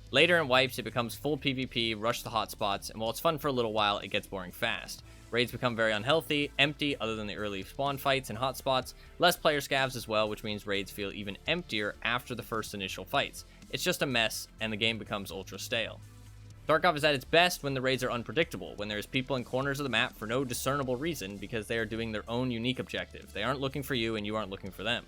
Later in wipes, it becomes full PvP, rush the hotspots, and while it's fun for a little while, it gets boring fast. Raids become very unhealthy, empty other than the early spawn fights and hotspots, less player scavs as well, which means raids feel even emptier after the first initial fights. It's just a mess, and the game becomes ultra stale. Tarkov is at its best when the raids are unpredictable, when there's people in corners of the map for no discernible reason because they are doing their own unique objective. They aren't looking for you and you aren't looking for them.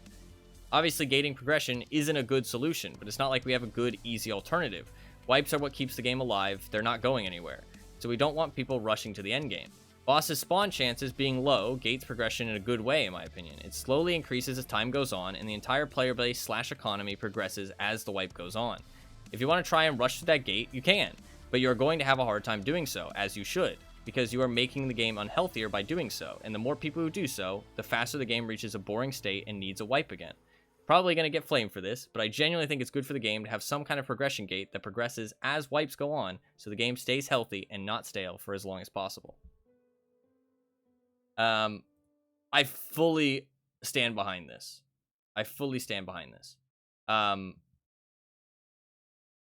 Obviously, gating progression isn't a good solution, but it's not like we have a good, easy alternative. Wipes are what keeps the game alive. They're not going anywhere. So we don't want people rushing to the endgame. Bosses' spawn chances being low gates progression in a good way, in my opinion. It slowly increases as time goes on, and the entire player base / economy progresses as the wipe goes on. If you want to try and rush to that gate, you can, but you're going to have a hard time doing so, as you should, because you are making the game unhealthier by doing so, and the more people who do so, the faster the game reaches a boring state and needs a wipe again. Probably going to get flamed for this, but I genuinely think it's good for the game to have some kind of progression gate that progresses as wipes go on, so the game stays healthy and not stale for as long as possible. I fully stand behind this.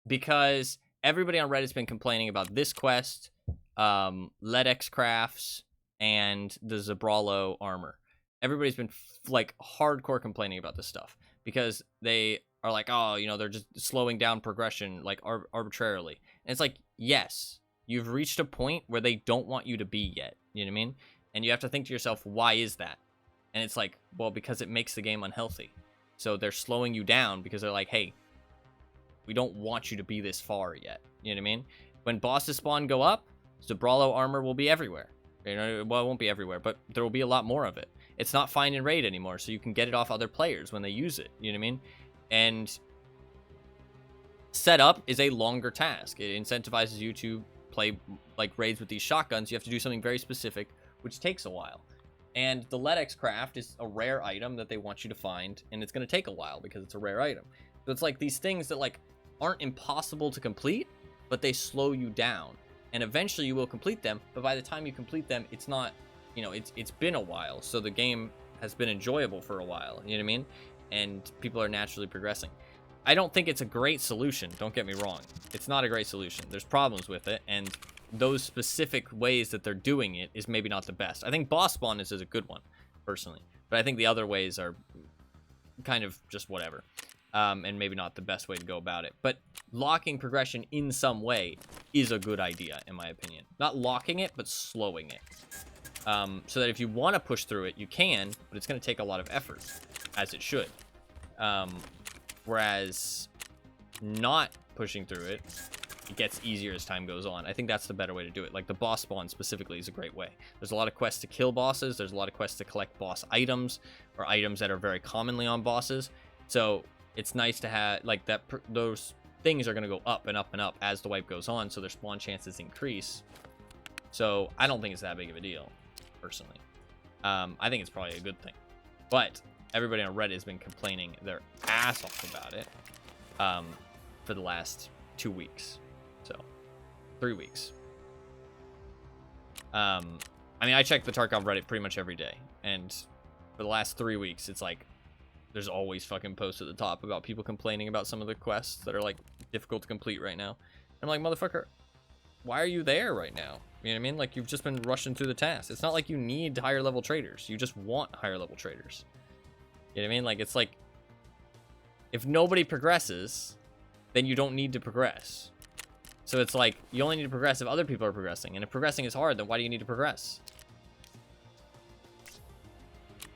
Because everybody on Reddit's been complaining about this quest, Ledex crafts, and the Zabralo armor. Everybody's been like hardcore complaining about this stuff because they are like, oh, you know, they're just slowing down progression like arbitrarily. And it's like, yes, you've reached a point where they don't want you to be yet. You know what I mean? And you have to think to yourself, why is that? And it's like, well, because it makes the game unhealthy. So they're slowing you down because they're like, hey, we don't want you to be this far yet. You know what I mean? When bosses spawn go up, Zabralo armor will be everywhere. You know, well, it won't be everywhere, but there will be a lot more of it. It's not find and raid anymore, so you can get it off other players when they use it. You know what I mean? And setup is a longer task. It incentivizes you to play like raids with these shotguns. You have to do something very specific, which takes a while. And the Ledex craft is a rare item that they want you to find, and it's going to take a while because it's a rare item. So it's like these things that like aren't impossible to complete, but they slow you down. And eventually you will complete them, but by the time you complete them, it's not, you know, it's been a while, so the game has been enjoyable for a while, you know what I mean? And people are naturally progressing. I don't think it's a great solution, don't get me wrong. It's not a great solution. There's problems with it, and those specific ways that they're doing it is maybe not the best. I think boss spawn is a good one, personally. But I think the other ways are kind of just whatever. And maybe not the best way to go about it. But locking progression in some way is a good idea, in my opinion. Not locking it, but slowing it. So that if you want to push through it, you can, but it's going to take a lot of effort, as it should. Whereas not pushing through it, it gets easier as time goes on. I think that's the better way to do it. Like the boss spawn specifically is a great way. There's a lot of quests to kill bosses. There's a lot of quests to collect boss items, or items that are very commonly on bosses. So it's nice to have, like, that those things are going to go up and up and up as the wipe goes on, so their spawn chances increase. So I don't think it's that big of a deal, personally. I think it's probably a good thing. But everybody on Reddit has been complaining their ass off about it for the last 2 weeks. So, 3 weeks. I mean, I check the Tarkov Reddit pretty much every day, and for the last 3 weeks, it's like, there's always fucking posts at the top about people complaining about some of the quests that are, like, difficult to complete right now. I'm like, motherfucker, why are you there right now? You know what I mean? Like, you've just been rushing through the tasks. It's not like you need higher level traders. You just want higher level traders. You know what I mean? Like, it's like, if nobody progresses, then you don't need to progress. So it's like, you only need to progress if other people are progressing. And if progressing is hard, then why do you need to progress?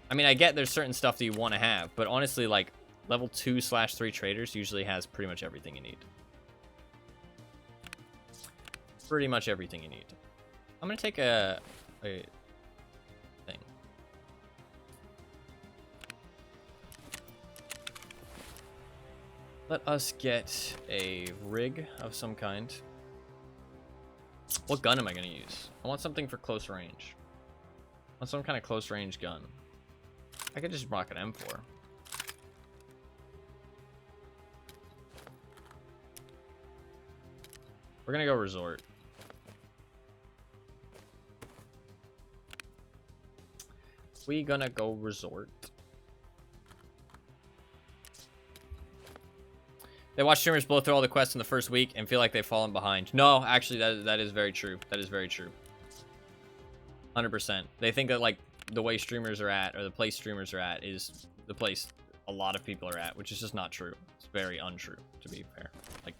I mean, I get there's certain stuff that you want to have, but honestly, like, level 2/3 traders usually has pretty much everything you need. Pretty much everything you need. I'm going to take a thing. Let us get a rig of some kind. What gun am I going to use? I want something for close range. I want some kind of close range gun. I could just rock an M4. We're gonna go resort. We gonna go resort. They watch streamers blow through all the quests in the first week and feel like they've fallen behind. No, actually, that is very true. That is very true. 100%. They think that, like, the way streamers are at, or the place streamers are at, is the place a lot of people are at, which is just not true. It's very untrue, to be fair. Like,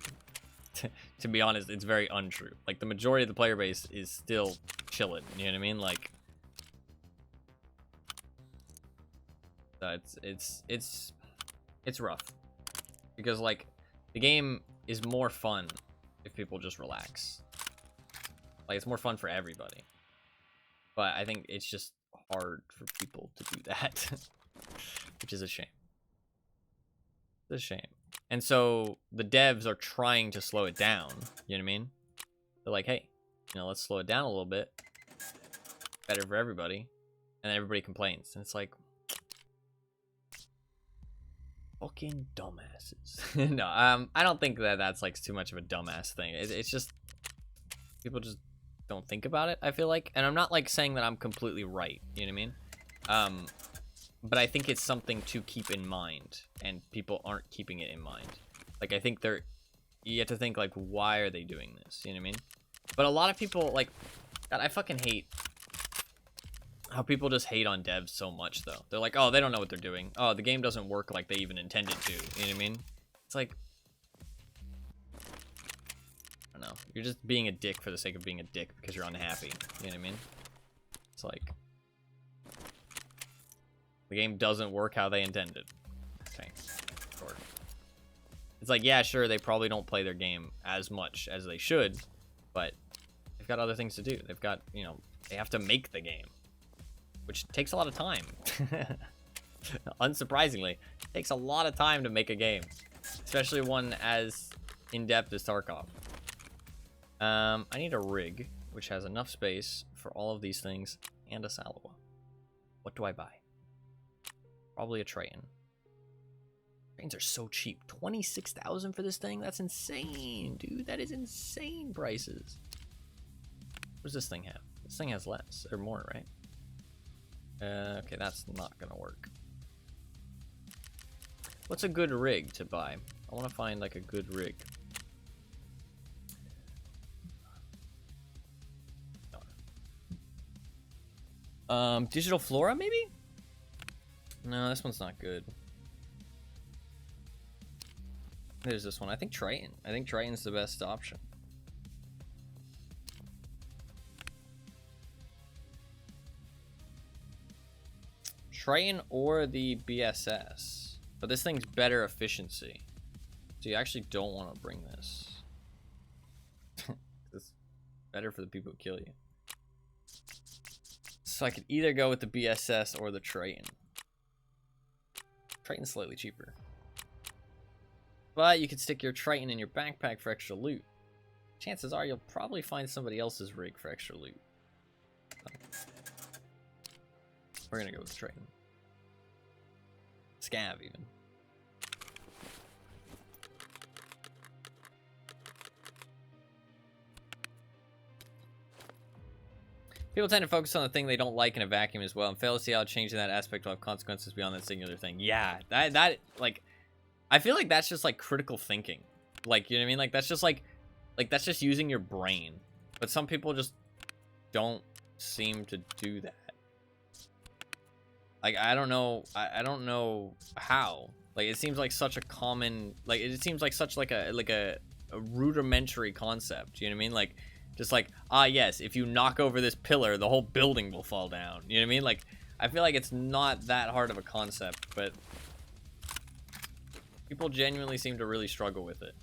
to be honest, it's very untrue. Like, the majority of the player base is still chilling. You know what I mean? Like, it's rough because like the game is more fun if people just relax. Like, it's more fun for everybody, but I think it's just hard for people to do that, which is a shame. It's a shame. And so the devs are trying to slow it down. You know what I mean? They're like, hey, you know, let's slow it down a little bit. Better for everybody. And then everybody complains. And it's like, fucking dumbasses. No, I don't think that that's like too much of a dumbass thing. It's just people just don't think about it, I feel like. And I'm not like saying that I'm completely right. You know what I mean? But I think it's something to keep in mind, and people aren't keeping it in mind. Like, I think you have to think, like, why are they doing this? You know what I mean? But a lot of people, like, God, I fucking hate how people just hate on devs so much, though. They're like, oh, they don't know what they're doing. Oh, the game doesn't work like they even intended to. You know what I mean? It's like, I don't know. You're just being a dick for the sake of being a dick because you're unhappy. You know what I mean? It's like, the game doesn't work how they intended. Okay, sure. It's like, yeah, sure, they probably don't play their game as much as they should, but they've got other things to do. They've got, you know, they have to make the game, which takes a lot of time. Unsurprisingly, it takes a lot of time to make a game, especially one as in-depth as Tarkov. I need a rig, which has enough space for all of these things, and a Salawa. What do I buy? Probably a Triton. Trains are so cheap. 26,000 for this thing? That's insane, dude. That is insane prices. What does this thing have? This thing has less or more, right? Okay, that's not gonna work. What's a good rig to buy? I want to find like a good rig. Digital Flora maybe? No, this one's not good. There's this one. I think Triton. I think Triton's the best option. Triton or the BSS. But this thing's better efficiency. So you actually don't want to bring this. It's better for the people who kill you. So I could either go with the BSS or the Triton. Triton's slightly cheaper. But you could stick your Triton in your backpack for extra loot. Chances are you'll probably find somebody else's rig for extra loot. We're gonna go with Triton. Scav, even. People tend to focus on the thing they don't like in a vacuum as well, and fail to see how changing that aspect will have consequences beyond that singular thing. Yeah, that like, I feel like that's just like critical thinking. Like, you know what I mean? Like, that's just like that's just using your brain. But some people just don't seem to do that. Like, I don't know. I don't know how. Like, it seems like such a common, like, it seems like such like a rudimentary concept. You know what I mean? Like, just like, ah, yes, if you knock over this pillar, the whole building will fall down. You know what I mean? Like, I feel like it's not that hard of a concept, but people genuinely seem to really struggle with it.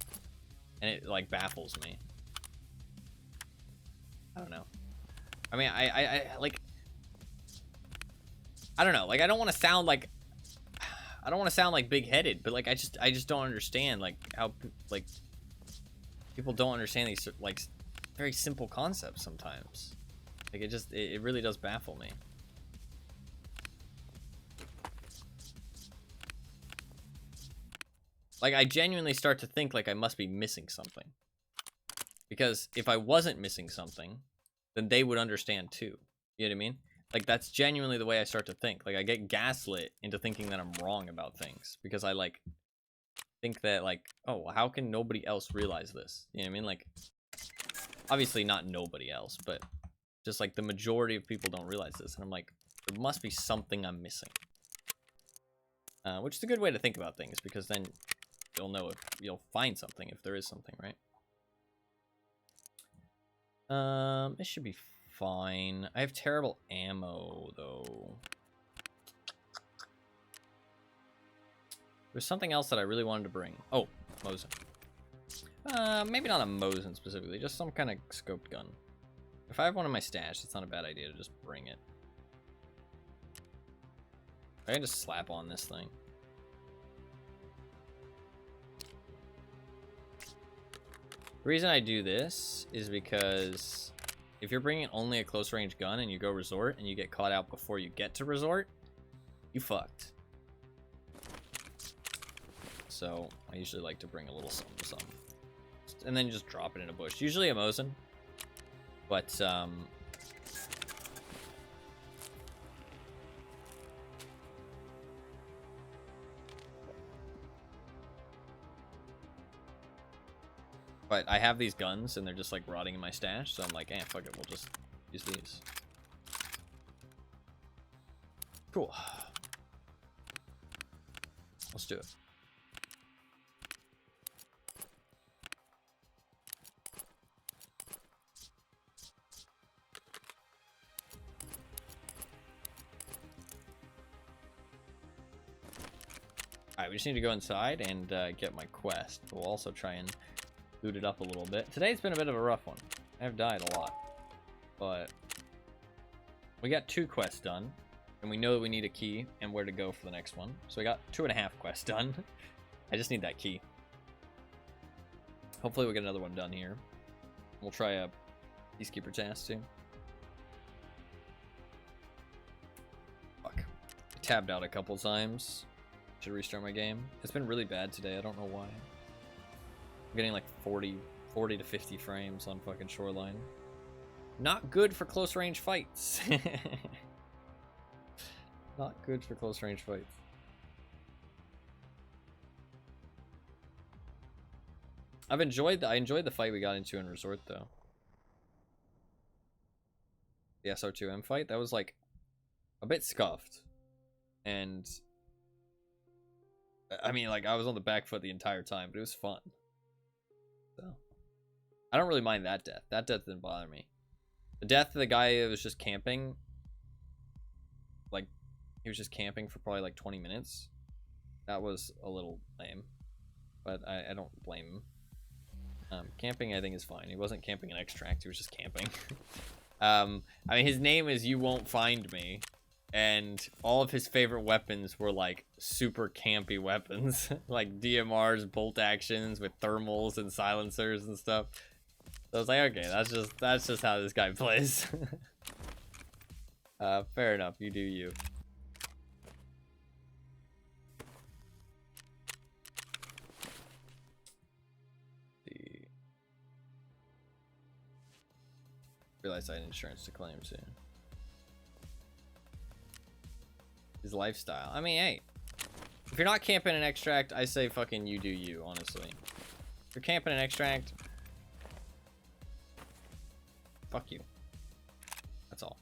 And it, like, baffles me. I don't know. I mean, I like, I don't know. Like, I don't want to sound like big-headed, but, like, I just don't understand, like, how, like, people don't understand these, like, very simple concepts sometimes. Like, it really does baffle me. Like, I genuinely start to think like I must be missing something. Because if I wasn't missing something, then they would understand too. You know what I mean? Like, that's genuinely the way I start to think. Like, I get gaslit into thinking that I'm wrong about things. Because I, like, think that, like, oh, well, how can nobody else realize this? You know what I mean? Like, obviously not nobody else, but just, like, the majority of people don't realize this. And I'm like, there must be something I'm missing. Which is a good way to think about things, because then you'll know if you'll find something if there is something, right? It should be fine. I have terrible ammo, though. There's something else that I really wanted to bring. Oh, Mosin. Maybe not a Mosin specifically, just some kind of scoped gun. If I have one in my stash, it's not a bad idea to just bring it. I can just slap on this thing. The reason I do this is because if you're bringing only a close range gun and you go resort and you get caught out before you get to resort, you fucked. So I usually like to bring a little something. And then just drop it in a bush. Usually a Mosin. But, I have these guns and they're just like rotting in my stash. So I'm like, eh, fuck it. We'll just use these. Cool. Let's do it. Alright, we just need to go inside and get my quest. We'll also try and loot it up a little bit. Today's been a bit of a rough one. I've died a lot. But we got 2 quests done. And we know that we need a key and where to go for the next one. So we got 2.5 quests done. I just need that key. Hopefully we'll get another one done here. We'll try a Peacekeeper task too. Fuck. I tabbed out a couple times. Should restart my game. It's been really bad today. I don't know why. I'm getting like 40 to 50 frames on fucking Shoreline. Not good for close range fights. Not good for close range fights. I enjoyed the fight we got into in Resort though. The SR2M fight, that was like a bit scuffed. And I mean, like, I was on the back foot the entire time, but it was fun. So, I don't really mind that death. That death didn't bother me. The death of the guy that was just camping, like, he was just camping for probably like 20 minutes. That was a little lame, but I don't blame him. Camping, I think, is fine. He wasn't camping an extract, he was just camping. I mean, his name is You Won't Find Me. And all of his favorite weapons were like super campy weapons, like DMRs, bolt actions with thermals and silencers and stuff. So I was like, okay, that's just how this guy plays. Fair enough, you do you. Realized I had insurance to claim soon. His lifestyle. I mean, hey, if you're not camping an extract, I say fucking you do you, honestly. If you're camping an extract, fuck you. That's all.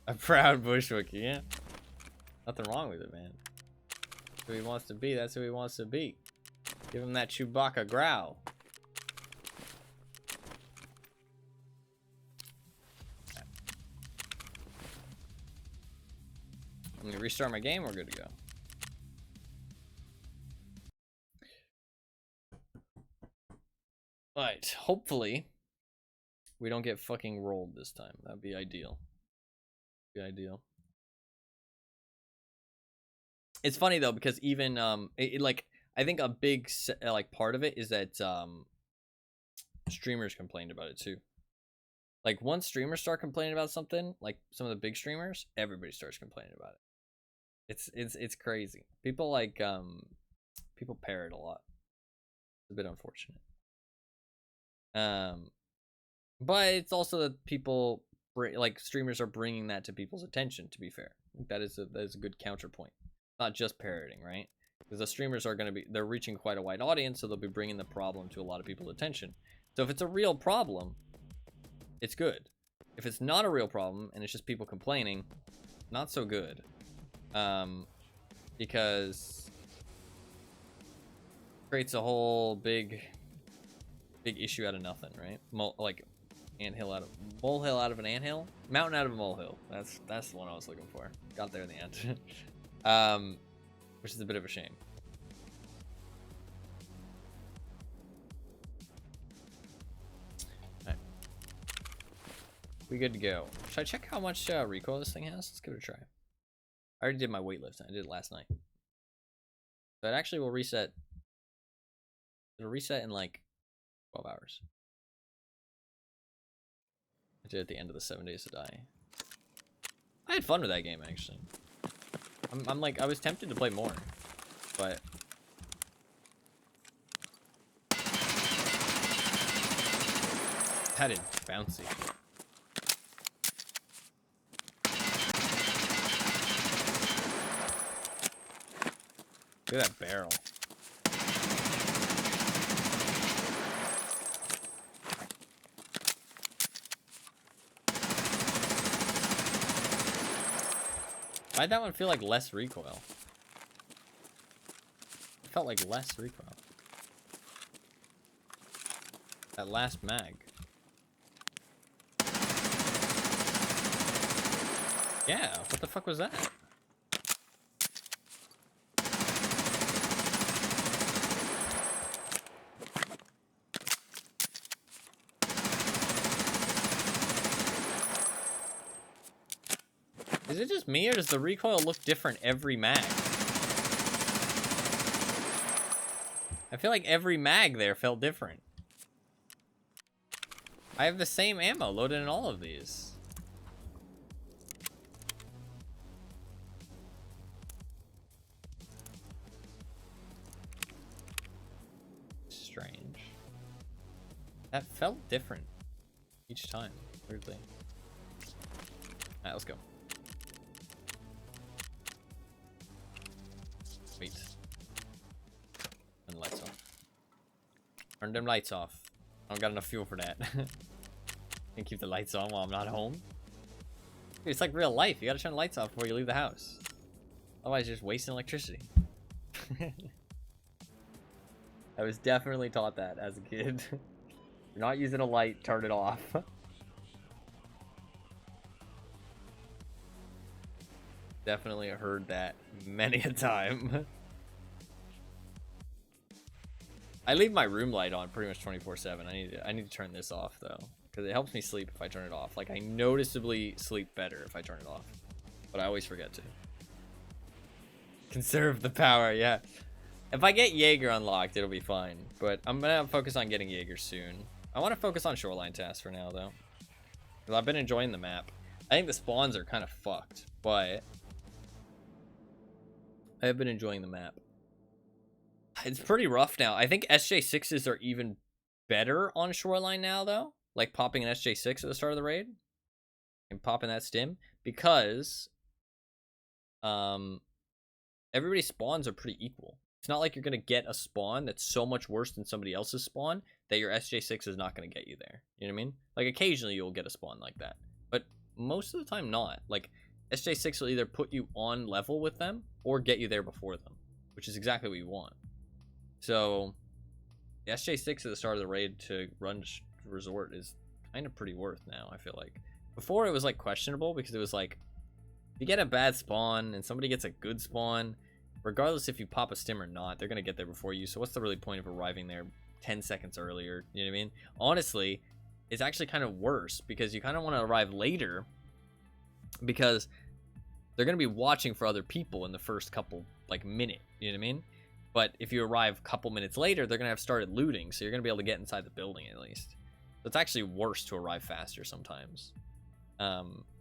A proud bushwookie, yeah. Nothing wrong with it, man. That's who he wants to be, that's who he wants to be. Give him that Chewbacca growl. Let me restart my game, we're good to go. Alright, hopefully we don't get fucking rolled this time. That'd be ideal. Be ideal. It's funny though, because even like I think a big like part of it is that streamers complained about it too. Like once streamers start complaining about something, like some of the big streamers, everybody starts complaining about it. It's crazy. People like people parrot a lot. It's a bit unfortunate. But it's also that people like streamers are bringing that to people's attention. To be fair, that is a good counterpoint. Not just parroting, right? Because the streamers are they're reaching quite a wide audience, so they'll be bringing the problem to a lot of people's attention. So if it's a real problem, it's good. If it's not a real problem and it's just people complaining, not so good. Because Creates a whole big issue out of nothing, right? Like molehill out of an anthill, mountain out of a molehill. That's the one I was looking for. Got there in the end. Which is a bit of a shame. All right. We good to go. Should I check how much recoil this thing has? Let's give it a try. I already did my weightlifting. I did it last night. So it actually will reset. It'll reset in like 12 hours. I did it at the end of the 7 Days to Die. I had fun with that game, actually. I'm like, I was tempted to play more, but that is bouncy. Look at that barrel. Why'd that one feel like less recoil? It felt like less recoil. That last mag. Yeah, what the fuck was that? Is it just me, or does the recoil look different every mag? I feel like every mag there felt different. I have the same ammo loaded in all of these. Strange. That felt different each time, weirdly. Alright, let's go. Wait. Turn the lights off. Turn them lights off. I don't got enough fuel for that. Can't keep the lights on while I'm not home. Dude, it's like real life. You gotta turn the lights off before you leave the house. Otherwise, you're just wasting electricity. I was definitely taught that as a kid. You're not using a light, turn it off. Definitely heard that many a time. I leave my room light on pretty much 24/7. I need to turn this off though, because it helps me sleep if I turn it off. Like, I noticeably sleep better if I turn it off, but I always forget to. Conserve the power, yeah. If I get Jaeger unlocked, it'll be fine, but I'm gonna focus on getting Jaeger soon. I want to focus on Shoreline tasks for now though, because I've been enjoying the map. I think the spawns are kind of fucked, but I have been enjoying the map. It's pretty rough now. I think SJ6s are even better on Shoreline now, though. Like popping an SJ6 at the start of the raid and popping that stim, because everybody's spawns are pretty equal. It's not like you're gonna get a spawn that's so much worse than somebody else's spawn that your SJ6 is not gonna get you there. You know what I mean? Like, occasionally you'll get a spawn like that, but most of the time not. Like, SJ6 will either put you on level with them or get you there before them, which is exactly what you want. So the SJ6 at the start of the raid to run resort is kind of pretty worth now, I feel like. Before it was like questionable, because it was like, if you get a bad spawn and somebody gets a good spawn, regardless if you pop a stim or not, they're going to get there before you. So what's the really point of arriving there 10 seconds earlier? You know what I mean? Honestly, it's actually kind of worse, because you kind of want to arrive later, because they're going to be watching for other people in the first couple, like, minute. You know what I mean? But if you arrive a couple minutes later, they're going to have started looting, so you're going to be able to get inside the building at least. So it's actually worse to arrive faster sometimes,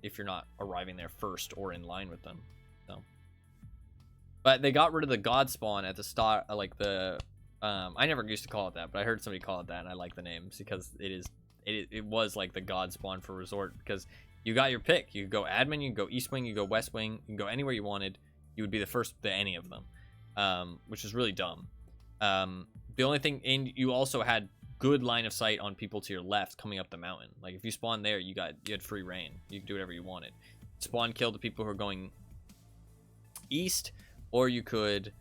if you're not arriving there first or in line with them. So, but they got rid of the god spawn at the start, like the I never used to call it that, but I heard somebody call it that, and I like the names, because it was like the god spawn for resort, because you got your pick. You could go admin, you can go east wing, you can go west wing, you can go anywhere you wanted. You would be the first to any of them. Which is really dumb. The only thing, and you also had good line of sight on people to your left coming up the mountain. Like, if you spawned there, you had free reign. You could do whatever you wanted. Spawn kill the people who are going east, or you could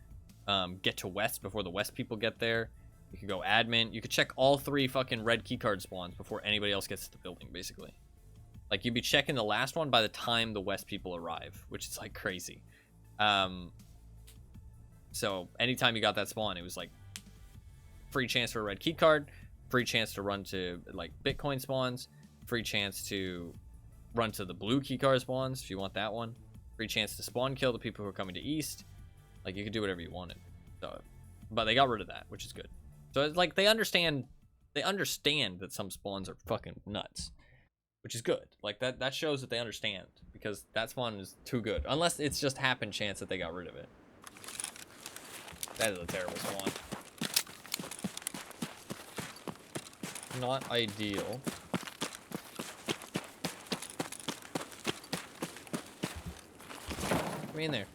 get to west before the west people get there. You could go admin. You could check all 3 fucking red keycard spawns before anybody else gets to the building, basically. Like, you'd be checking the last one by the time the west people arrive, which is, like, crazy. So, anytime you got that spawn, it was, like, free chance for a red keycard, free chance to run to, like, Bitcoin spawns, free chance to run to the blue keycard spawns, if you want that one, free chance to spawn kill the people who are coming to east. Like, you could do whatever you wanted. So, but they got rid of that, which is good. So it's like they understand that some spawns are fucking nuts, which is good. Like that shows that they understand, because that spawn is too good. Unless it's just happen chance that they got rid of it. That is a terrible spawn. Not ideal. Come in there.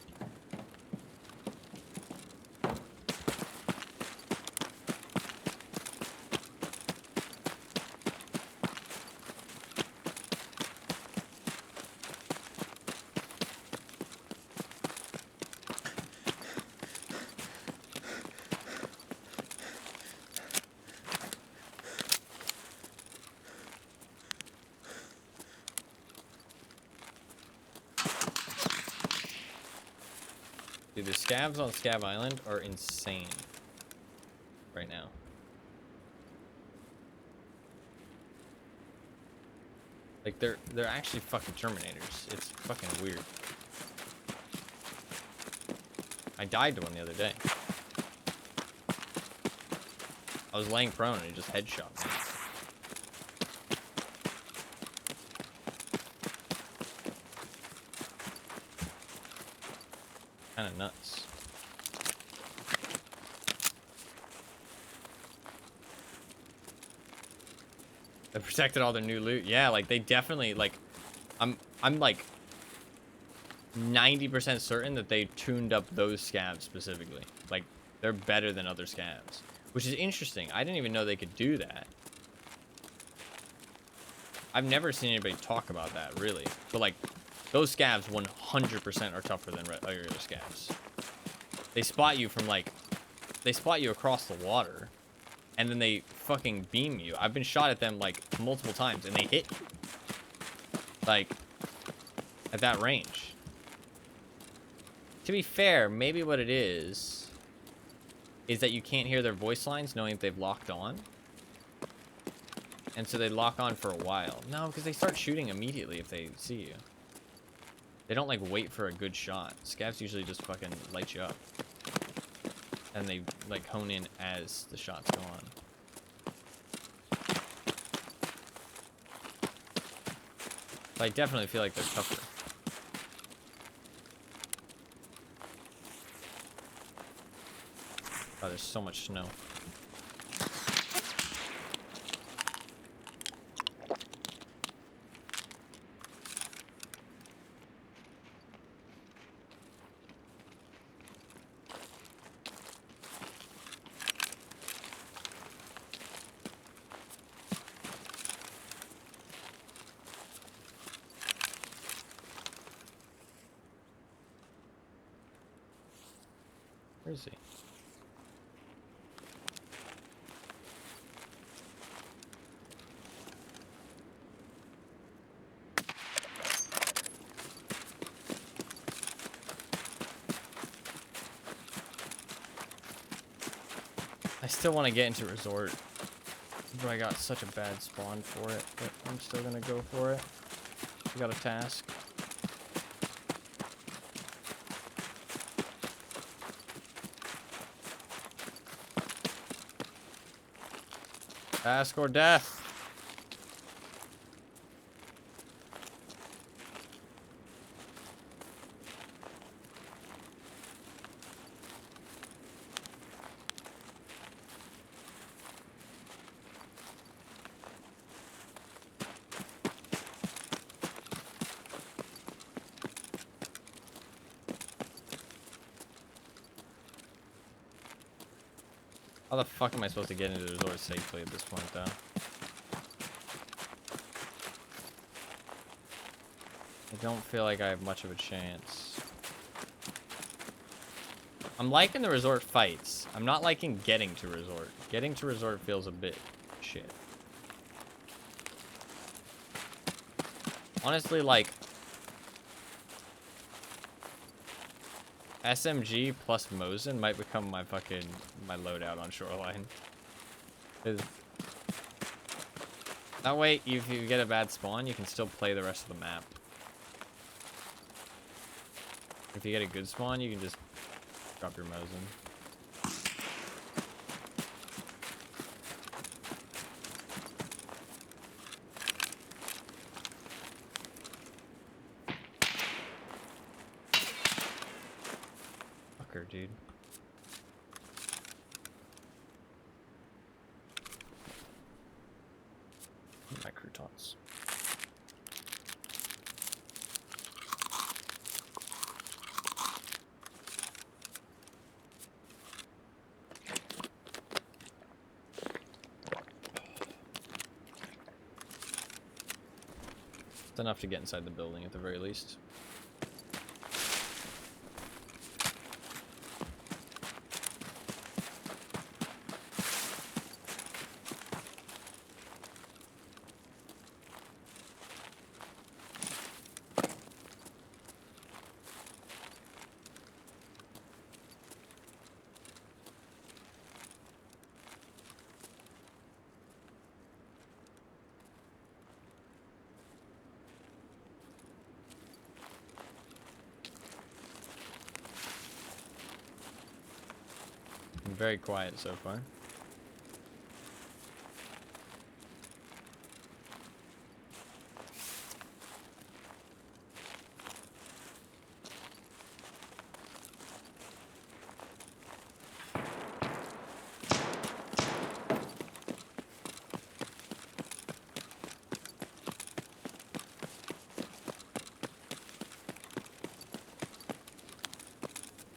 Dude, the scavs on Scav Island are insane right now. Like, they're actually fucking Terminators. It's fucking weird. I died to one the other day. I was laying prone and he just headshot me. Kind of nuts. They protected all their new loot. Yeah, like they definitely like. I'm like 90% certain that they tuned up those scavs specifically. Like they're better than other scavs, which is interesting. I didn't even know they could do that. I've never seen anybody talk about that really, but like. Those scavs 100% are tougher than regular scavs. They spot you from like, they spot you across the water, and then they fucking beam you. I've been shot at them like multiple times, and they hit you. Like, at that range. To be fair, maybe what it is that you can't hear their voice lines knowing that they've locked on. And so they lock on for a while. No, because they start shooting immediately if they see you. They don't, like, wait for a good shot. Scavs usually just fucking light you up. And they, like, hone in as the shots go on. But I definitely feel like they're tougher. Oh, there's so much snow. Where is he? I still want to get into Resort, but I got such a bad spawn for it, but I'm still gonna go for it. I got a task. Task or death. How the fuck am I supposed to get into the resort safely at this point, though? I don't feel like I have much of a chance. I'm liking the resort fights. I'm not liking getting to resort. Getting to resort feels a bit shit. Honestly, like, SMG plus Mosin might become my loadout on Shoreline. 'Cause that way, if you get a bad spawn, you can still play the rest of the map. If you get a good spawn, you can just drop your Mosin. Fucker, dude. My croutons. It's enough to get inside the building at the very least. Very quiet so far.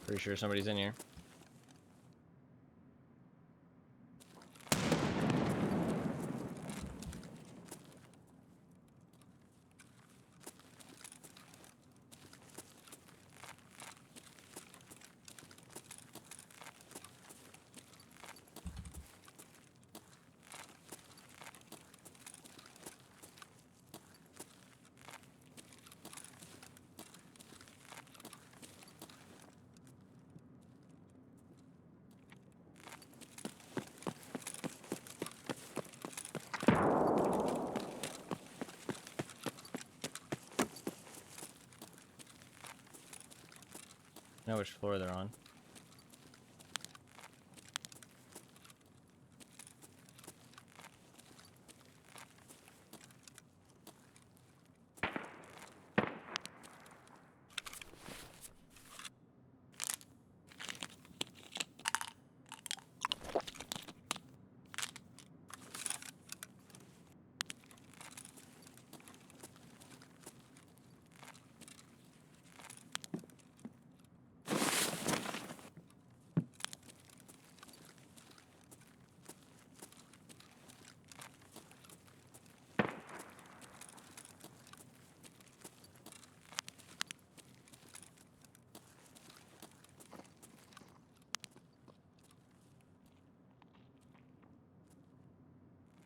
Pretty sure somebody's in here. Know which floor they're on.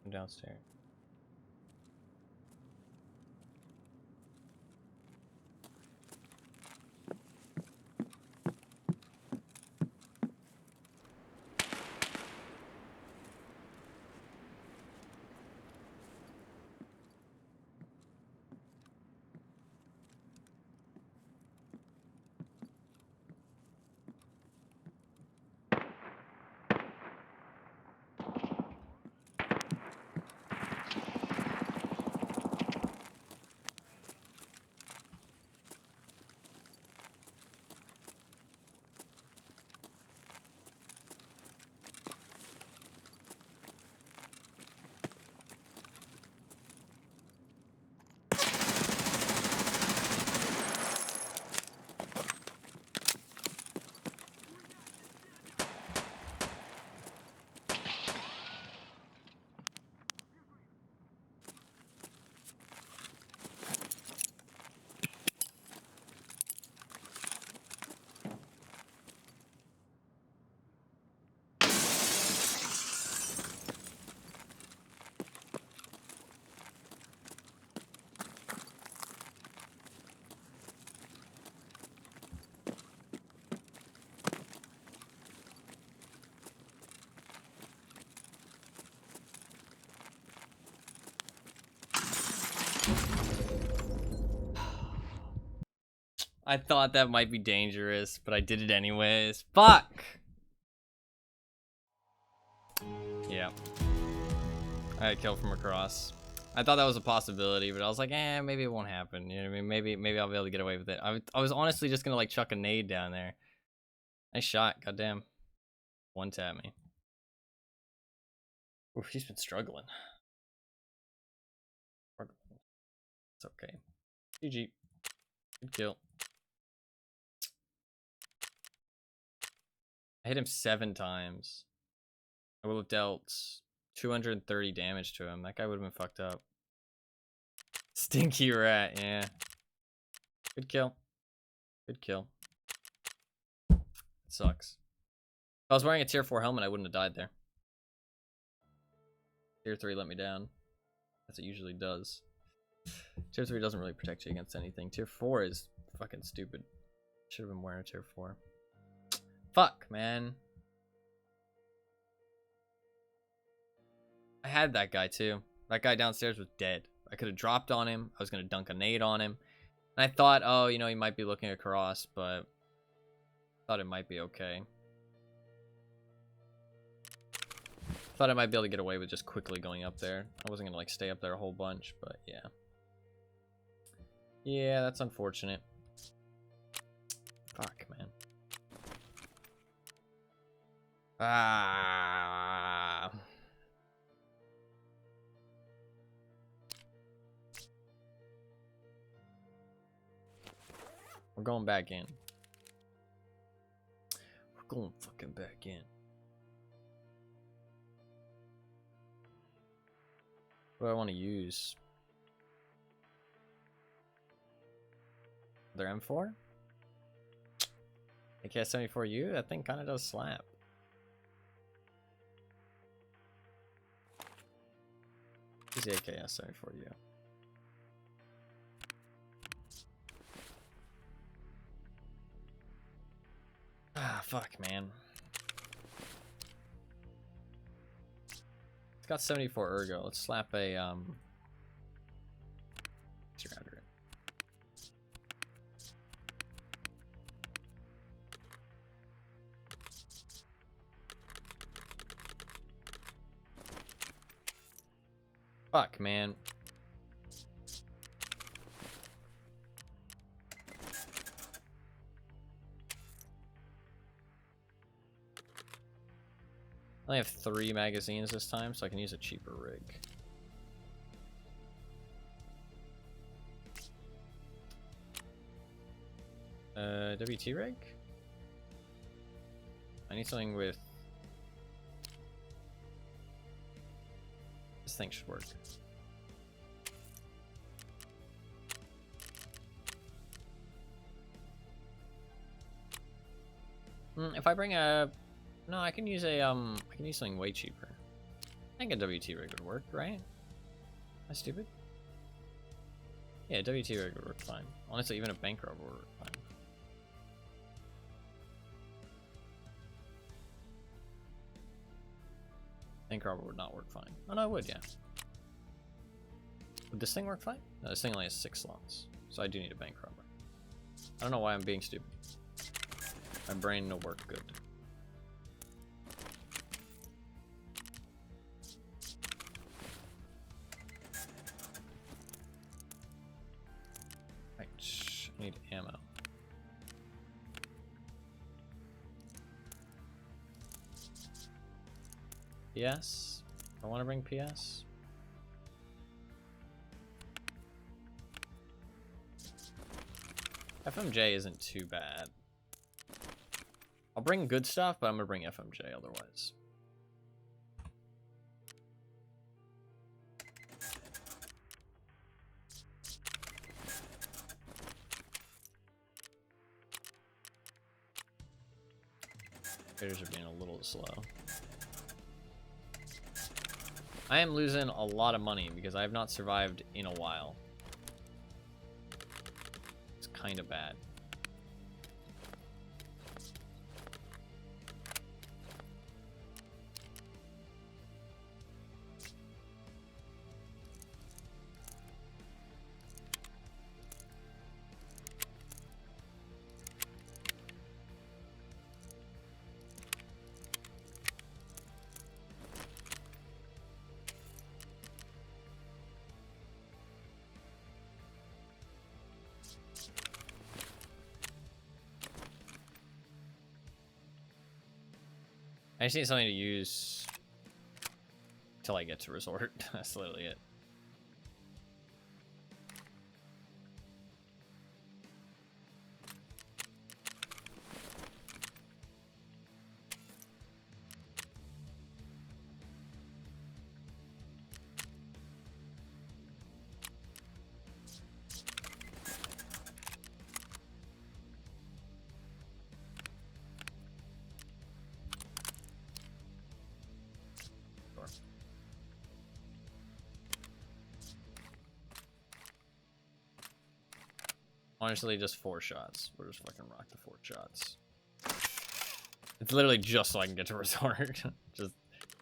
I'm downstairs. I thought that might be dangerous, but I did it anyways. Fuck! Yeah. I got killed from across. I thought that was a possibility, but I was like, maybe it won't happen. You know what I mean? Maybe I'll be able to get away with it. I was honestly just gonna like chuck a nade down there. Nice shot, goddamn. One tap me. Oof, he's been struggling. It's okay. GG. Good kill. I hit him 7 times. I would have dealt 230 damage to him. That guy would have been fucked up. Stinky rat, yeah. Good kill. Good kill. It sucks. If I was wearing a tier 4 helmet, I wouldn't have died there. Tier 3 let me down. As it usually does. Tier 3 doesn't really protect you against anything. Tier 4 is fucking stupid. Should have been wearing a tier 4. Fuck, man. I had that guy too. That guy downstairs was dead. I could have dropped on him. I was going to dunk a nade on him. And I thought, oh, you know, he might be looking across, but I thought it might be okay. Thought I might be able to get away with just quickly going up there. I wasn't going to like stay up there a whole bunch, but yeah. Yeah, that's unfortunate. Fuck, man. Ah. We're going back in. We're going fucking back in. What do I want to use? Their M4? AK-74U? That thing kind of does slap. Use the AK-74U. Ah, fuck, man. It's got 74 ergo. Let's slap a, surrounder. Fuck, man. I only have 3 magazines this time, so I can use a cheaper rig. WT rig? I need something with... This thing should work. If I bring a... No, I can use a, I can use something way cheaper. I think a WT rig would work, right? Am I stupid? Yeah, WT rig would work fine. Honestly, even a bank robber would work fine. Bank robber would not work fine. Oh no, it would, yeah. Would this thing work fine? No, this thing only has 6 slots. So I do need a bank robber. I don't know why I'm being stupid. My brain no work good. Right, I need ammo. PS? I want to bring PS. FMJ isn't too bad. I'll bring good stuff, but I'm gonna bring FMJ otherwise. Traders are being a little slow. I am losing a lot of money because I have not survived in a while. It's kind of bad. I just need something to use till I get to resort. That's literally it. Honestly, just 4 shots. We're just fucking rock the 4 shots. It's literally just so I can get to resort. Just,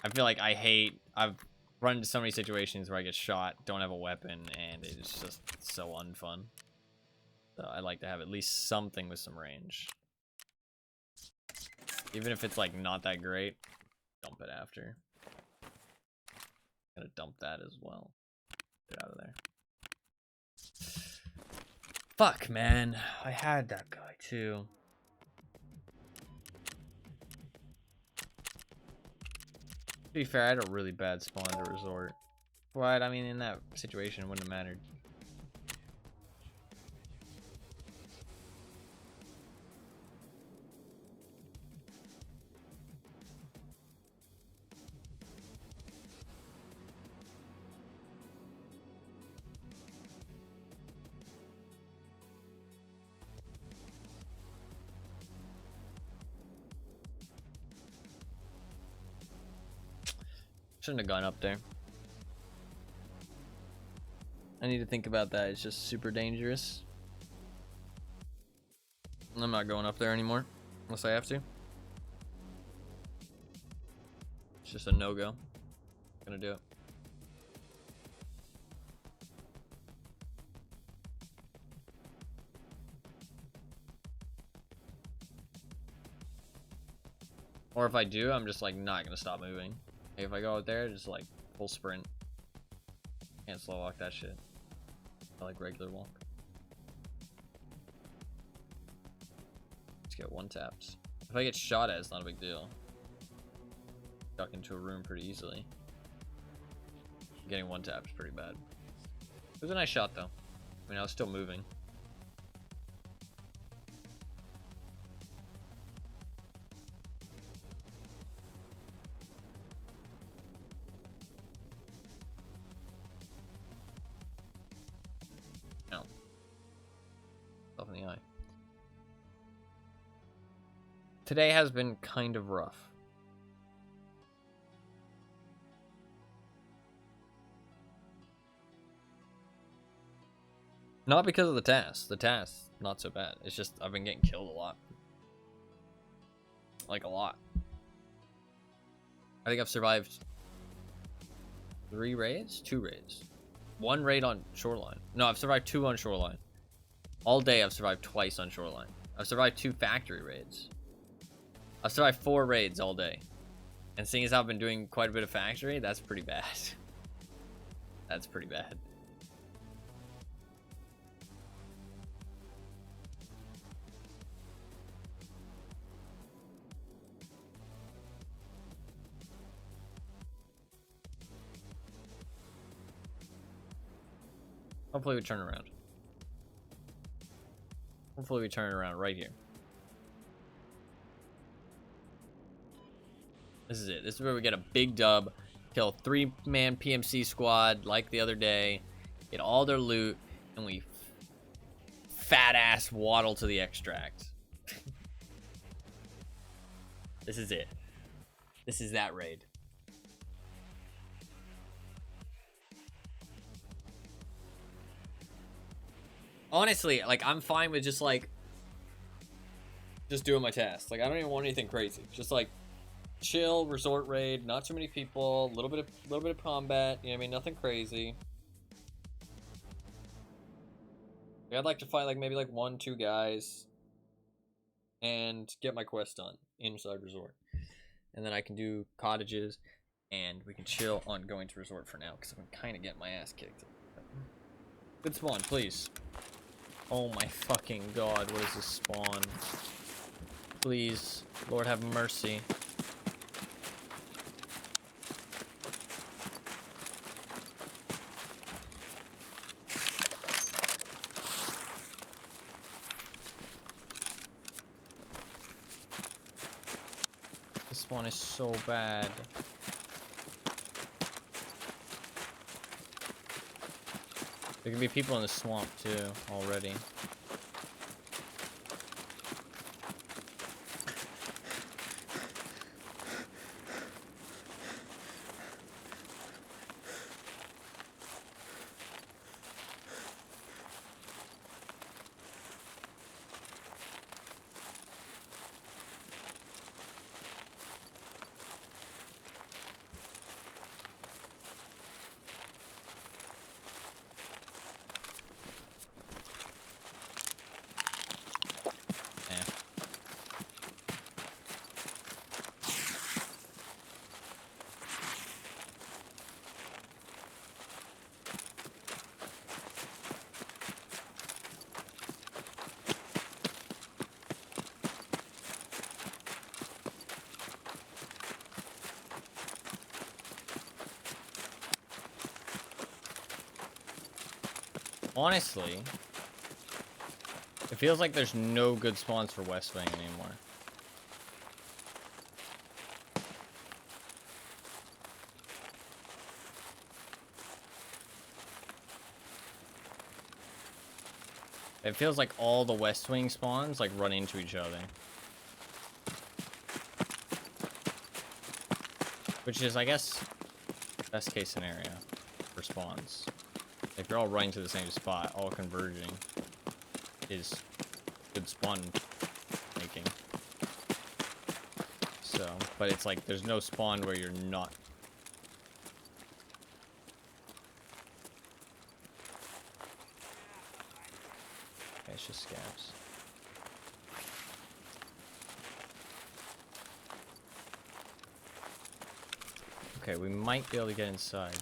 I feel like I've run into so many situations where I get shot, don't have a weapon, and it's just so unfun. So I like to have at least something with some range. Even if it's like not that great, dump it after. Gonna dump that as well. Get out of there. Fuck, man. I had that guy, too. To be fair, I had a really bad spawn to resort. But, I mean, in that situation, it wouldn't have mattered. Shouldn't have gone up there. I need to think about that. It's just super dangerous. I'm not going up there anymore unless I have to. It's just a no-go. Gonna do it. Or if I do, I'm just like not gonna stop moving. If I go out there, just like full sprint. Can't slow walk that shit. I like regular walk. Let's get 1 taps. If I get shot at, it's not a big deal. Duck into a room pretty easily. Getting 1 tap is pretty bad. It was a nice shot though. I mean, I was still moving. In the eye. Today has been kind of rough. Not because of the task. The task, not so bad. It's just I've been getting killed a lot. Like a lot. I think I've survived 3 raids? 2 raids. 1 raid on Shoreline. No, I've survived 2 on Shoreline. All day I've survived twice on Shoreline. I've survived 2 factory raids. I've survived 4 raids all day. And seeing as I've been doing quite a bit of factory, that's pretty bad. That's pretty bad. Hopefully we turn around. Hopefully we turn it around right here. This is it. This is where we get a big dub. Kill 3-man PMC squad like the other day. Get all their loot. And we fat ass waddle to the extract. This is it. This is that raid. Honestly, like, I'm fine with just, like, just doing my tasks. Like, I don't even want anything crazy. Just, like, chill, resort raid, not too many people, a little bit of combat, you know what I mean? Nothing crazy. I'd like to fight, like, maybe, like, 1-2 guys and get my quest done inside resort. And then I can do cottages, and we can chill on going to resort for now, because I'm kind of getting my ass kicked. Good spawn, please. Oh my fucking god, what is this spawn? Please, Lord have mercy. spawn is so bad. There can be people in the swamp too already. Honestly, it feels like there's no good spawns for West Wing anymore. It feels like all the West Wing spawns like run into each other. Which is, I guess, best case scenario for spawns. If you're all running to the same spot, all converging is good spawn making. So, but it's like there's no spawn where you're not. Okay, it's just scabs. Okay, we might be able to get inside.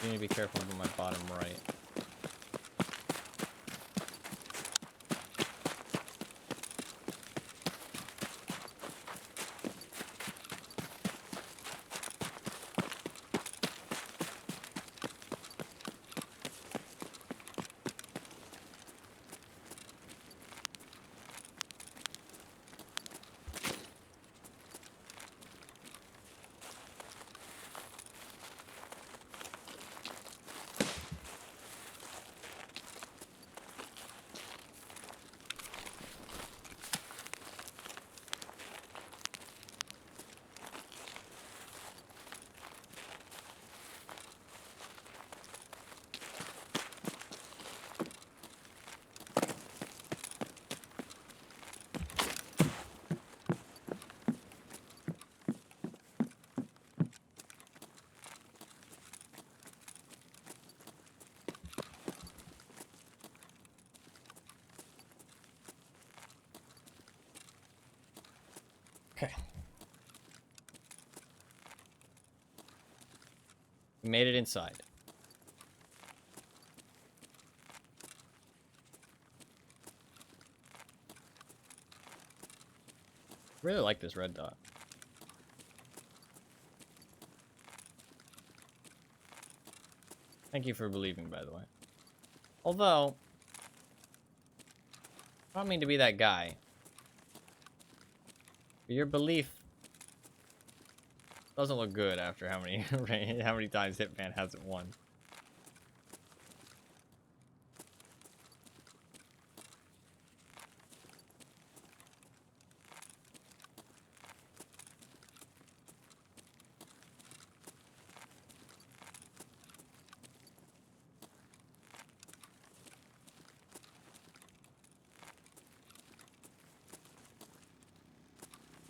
You need to be careful with my bottom right. Okay. We made it inside. Really like this red dot. Thank you for believing, by the way. Although, I don't mean to be that guy. But your belief doesn't look good after how many how many times Hitman hasn't won.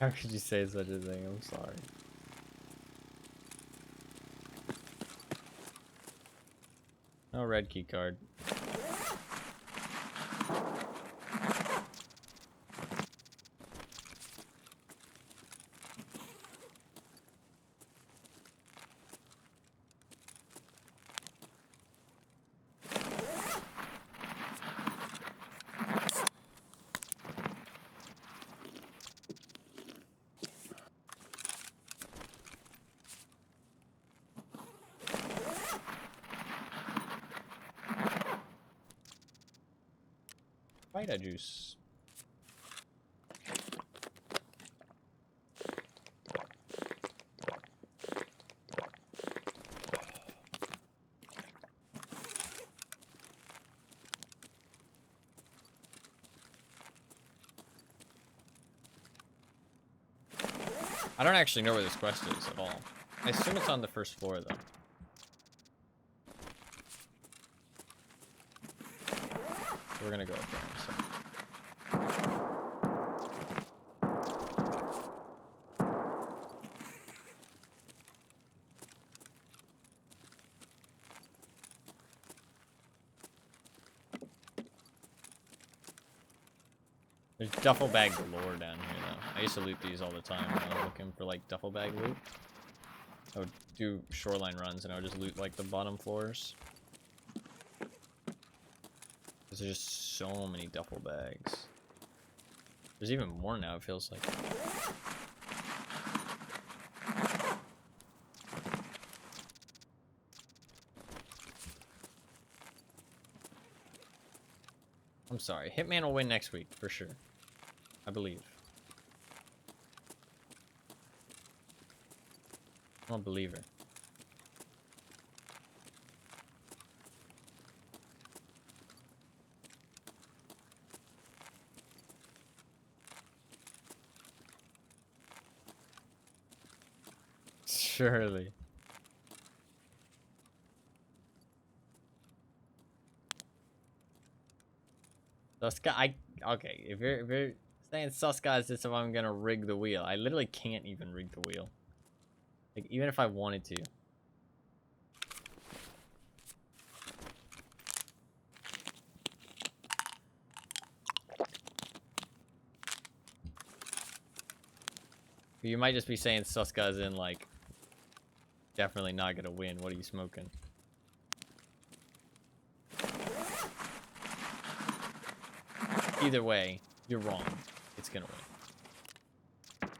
How could you say such a thing? I'm sorry. No red key card. spider juice. I don't actually know where this quest is at all. I assume it's on the first floor, though. So we're gonna go up there in a second. There's duffel bag galore down here, though. I used to loot these all the time when I was looking for, like, duffel bag loot. I would do shoreline runs, and I would just loot, like, the bottom floors. There's just so many duffel bags. There's even more now, it feels like. I'm sorry. Hitman will win next week, for sure. I believe. I'm a believer. Surely. Suska, okay, if you're saying Suska is as if I'm gonna rig the wheel. I literally can't even rig the wheel. Like, even if I wanted to. You might just be saying Suska is in, like, definitely not gonna win. What are you smoking? Either way, you're wrong. It's gonna win.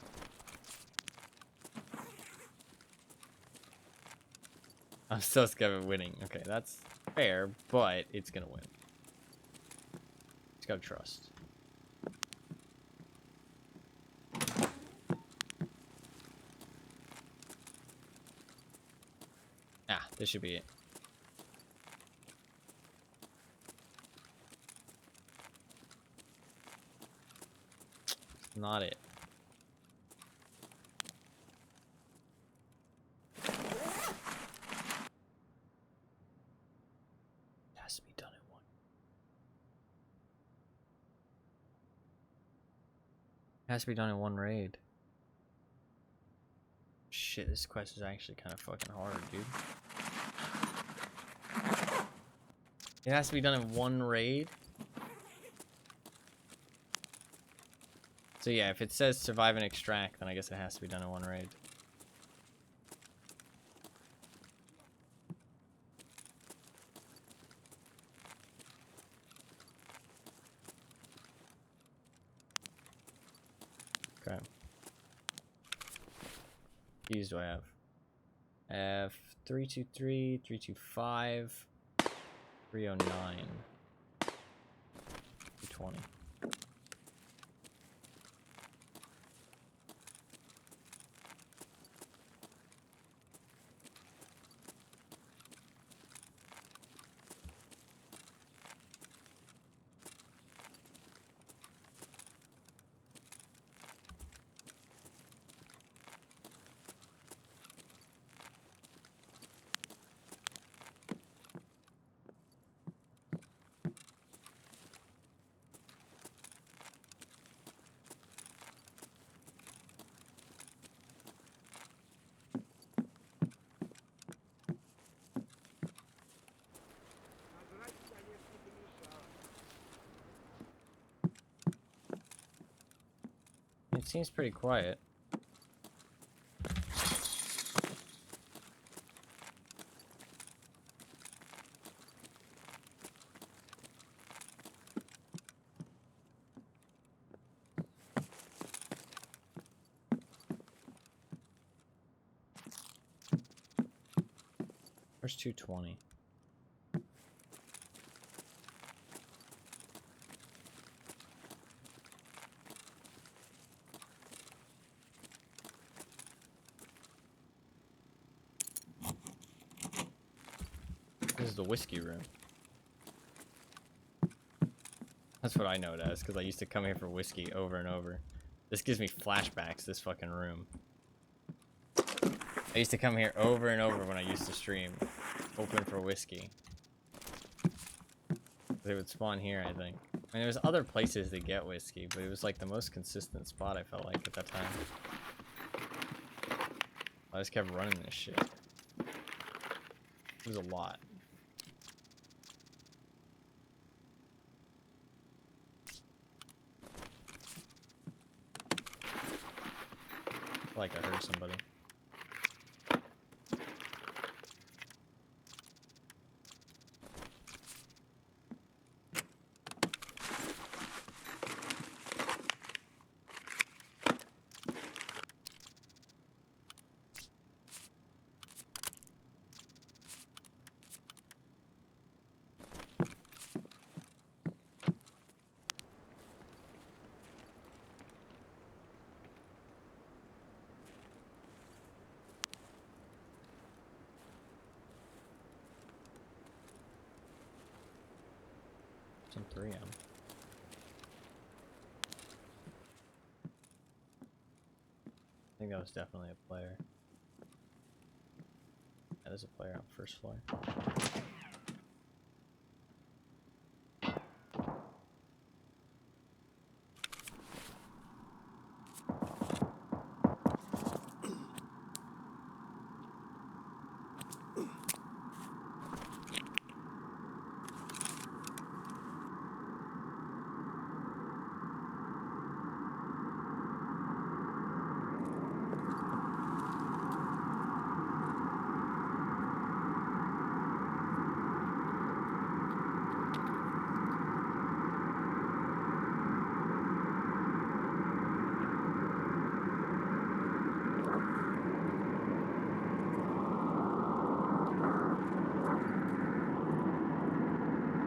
I'm still scared of winning. Okay, that's fair, but it's gonna win. Just gotta trust. Ah, this should be it. Not it. It has to be done in one. It has to be done in one raid. Shit, this quest is actually kind of fucking hard, dude. It has to be done in one raid? So yeah, if it says survive and extract, then I guess it has to be done in one raid. Okay. Keys do I have? I have 323, 325, 309, 220. It seems pretty quiet. Where's 220? This is the whiskey room. That's what I know it as, because I used to come here for whiskey over and over. This gives me flashbacks, this fucking room. I used to come here over and over when I used to stream. Open for whiskey. They would spawn here, I think. I mean, there's other places to get whiskey, but it was like the most consistent spot, I felt like, at that time. I just kept running this shit. It was a lot. I feel like I heard somebody. Some 3M. I think that was definitely a player. Yeah, there's a player on first floor.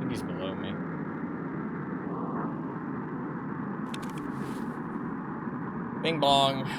He's below me. Bing bong.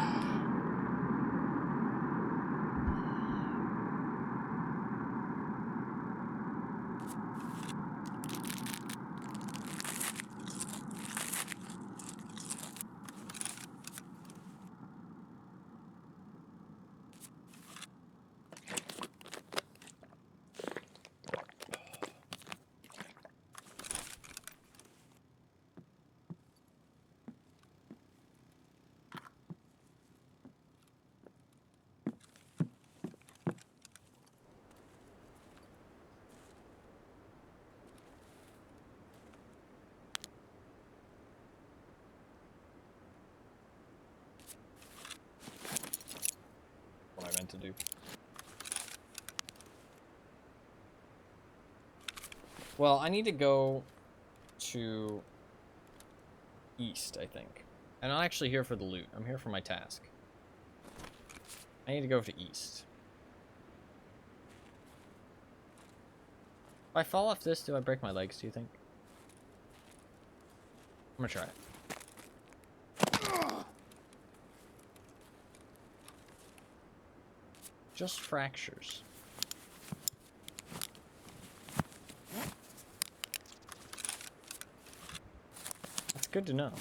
What I meant to do. Well, I need to go to east, I think. I'm not actually here for the loot. I'm here for my task. I need to go to east. If I fall off this, do I break my legs, do you think? I'm gonna try it. Just fractures. That's good to know.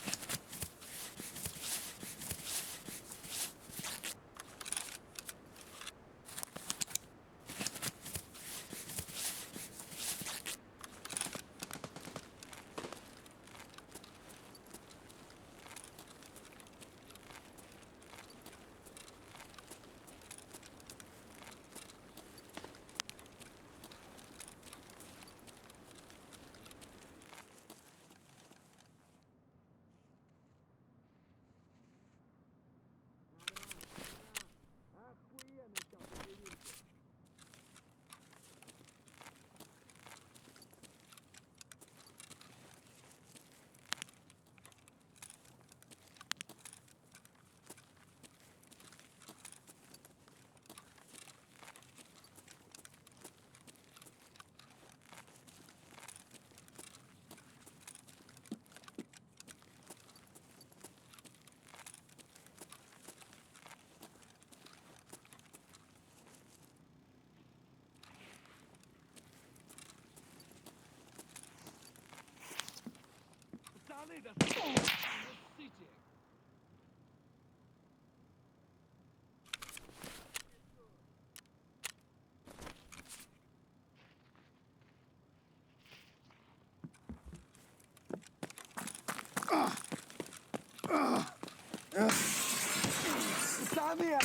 Come here.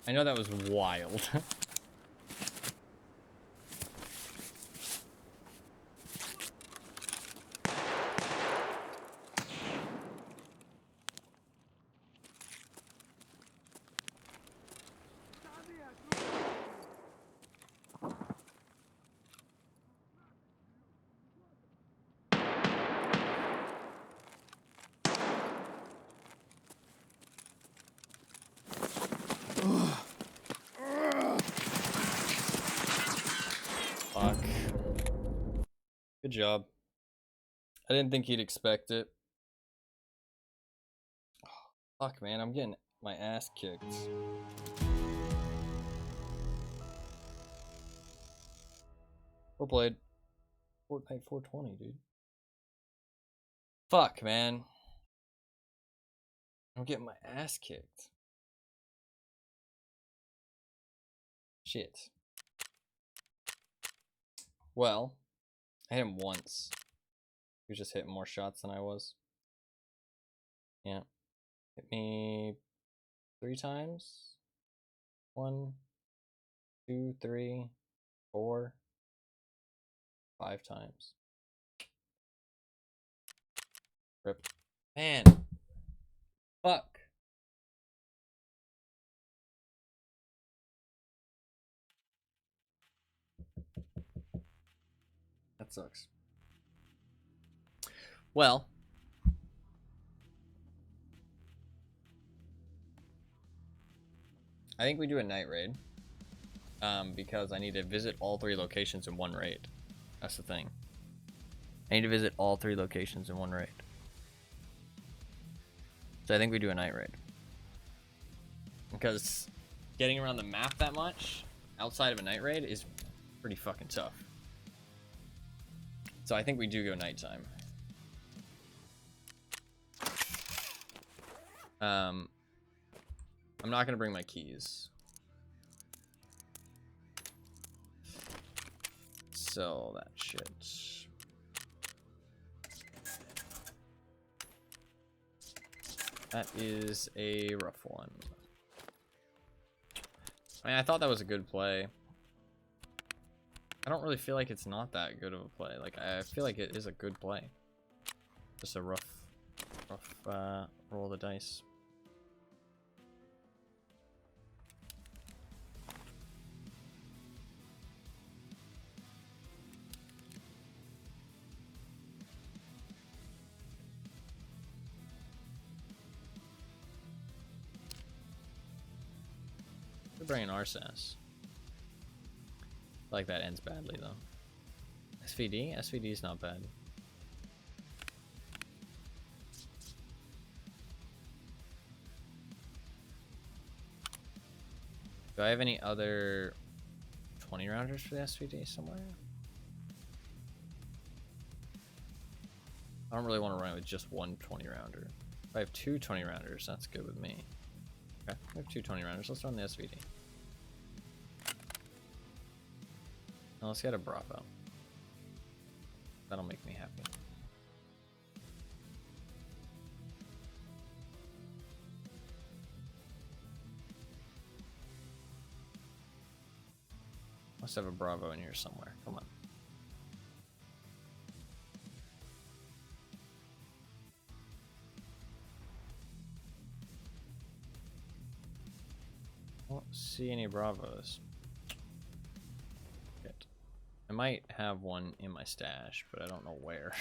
I know that was wild. Fuck. Good job. I didn't think he'd expect it. Fuck, man, I'm getting my ass kicked. Well played. Fortnite 420, dude. Fuck, man. I'm getting my ass kicked. Shit. Well, I hit him once. He was just hitting more shots than I was. Yeah. Hit me 3 times. 1, 2, 3, 4, 5 times. Rip. Man. Fuck. That sucks. Well. I think we do a night raid. Because I need to visit all 3 locations in one raid. That's the thing. I need to visit all 3 locations in one raid. So I think we do a night raid. Because getting around the map that much outside of a night raid is pretty fucking tough. So I think we do go nighttime. I'm not gonna bring my keys. Sell that shit. That is a rough one. I mean, I thought that was a good play. I don't really feel like it's not that good of a play. Like, I feel like it is a good play. Just a rough roll of the dice. We're bringing RSAS. I feel like that ends badly though. SVD? SVD is not bad. Do I have any other 20 rounders for the SVD somewhere? I don't really want to run it with just one 20 rounder. If I have 2 20 rounders, that's good with me. Okay, we have 2 20 rounders. Let's run the SVD. Now let's get a Bravo. That'll make me happy. Must have a Bravo in here somewhere. Come on. I don't see any Bravos. Shit. I might have one in my stash, but I don't know where.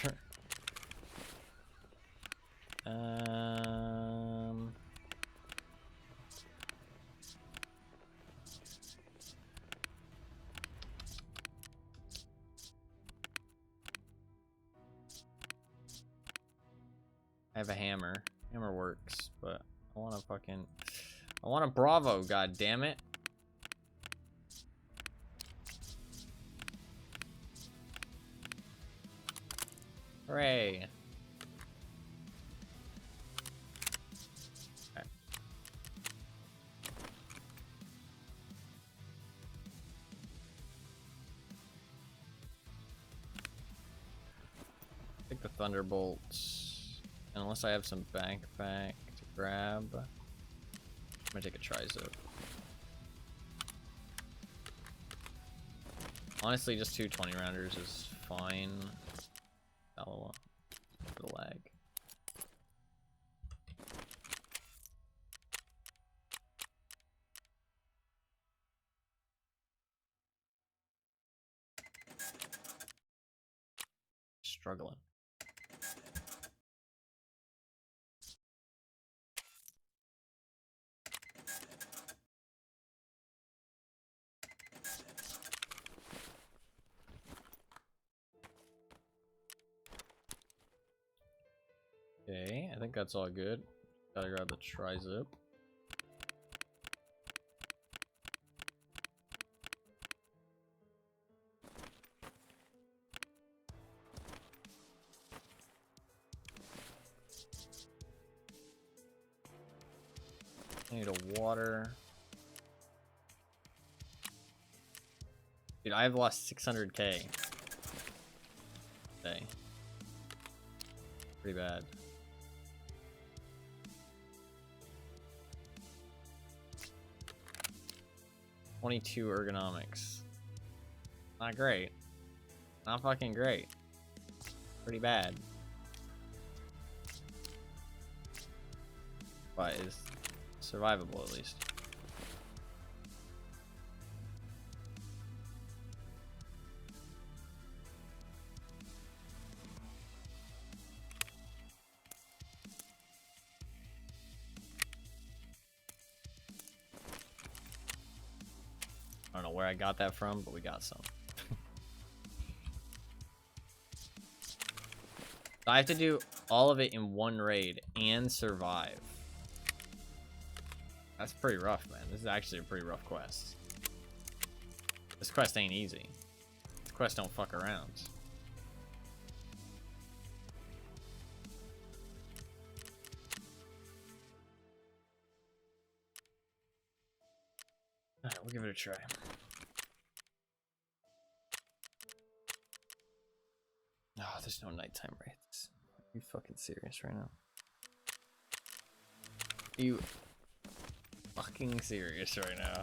I have a hammer. Hammer works, but I want a Bravo, god damn it. Hooray. Okay. Take the Thunderbolts. And unless I have some backpack to grab, I'm gonna take a Trizo. Honestly, just 2 20-rounders is fine. Oh, the lag. Struggling. Okay, I think that's all good. Gotta grab the Tri-Zip. I need a water. Dude, I've lost 600k. Okay. Pretty bad. $22 ergonomics. Not great. Not fucking great. Pretty bad. But it's survivable at least. I don't know where I got that from, but we got some. So I have to do all of it in one raid and survive. That's pretty rough, man. This is actually a pretty rough quest. This quest ain't easy. This quest don't fuck around. Alright, we'll give it a try. Oh, there's no nighttime raids. Are you fucking serious right now? Are you fucking serious right now?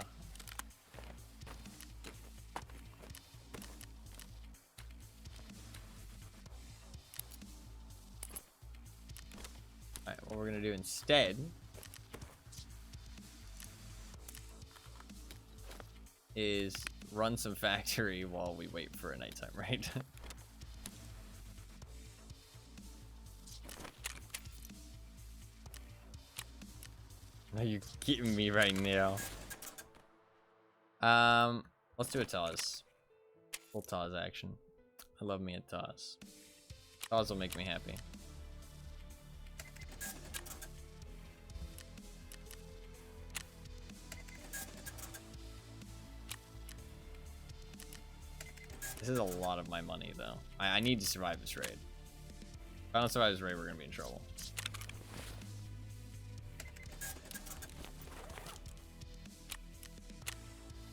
Alright, what we're gonna do instead is run some factory while we wait for a nighttime raid. Are you kidding me right now? Let's do a Taz. Full Taz action. I love me a Taz. Taz will make me happy. This is a lot of my money, though. I need to survive this raid. If I don't survive this raid, we're gonna be in trouble.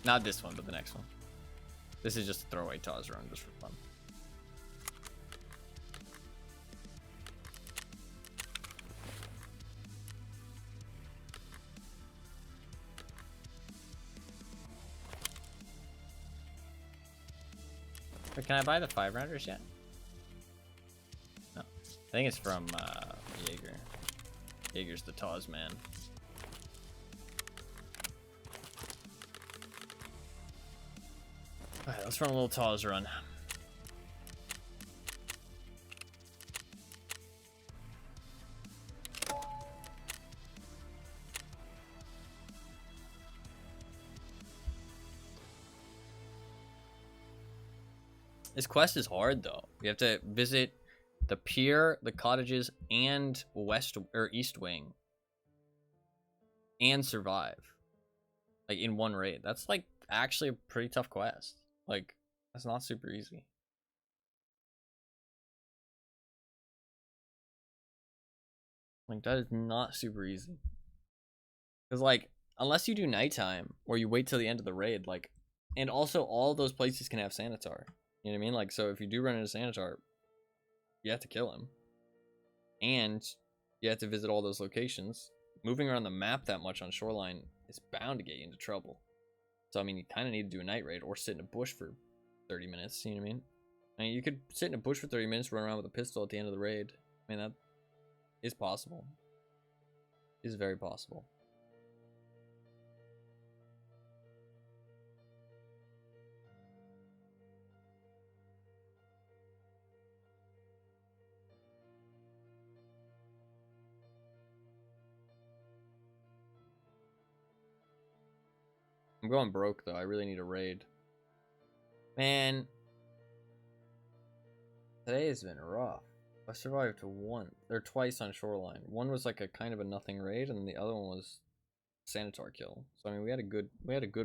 Not this one, but the next one. This is just a throwaway Taz run, just for fun. But can I buy the 5-rounders yet? No. I think it's from Jaeger. Jaeger's the Taz man. Alright, let's run a little Taz run. This quest is hard though. You have to visit the pier, the cottages, and west or east wing, and survive, like in one raid. That's like actually a pretty tough quest. Like that's not super easy. Like that is not super easy. Because like unless you do nighttime or you wait till the end of the raid, like, and also all those places can have Sanitar. You know what I mean? Like, so if you do run into Sanitar, you have to kill him. And you have to visit all those locations. Moving around the map that much on Shoreline is bound to get you into trouble. So, I mean, you kind of need to do a night raid or sit in a bush for 30 minutes. You know what I mean? I mean, you could sit in a bush for 30 minutes, run around with a pistol at the end of the raid. I mean, that is possible. Is very possible. I'm going broke though. I really need a raid. Man, today has been rough. I survived twice on Shoreline. One was like a kind of a nothing raid, and the other one was Sanitar kill. So I mean, we had a good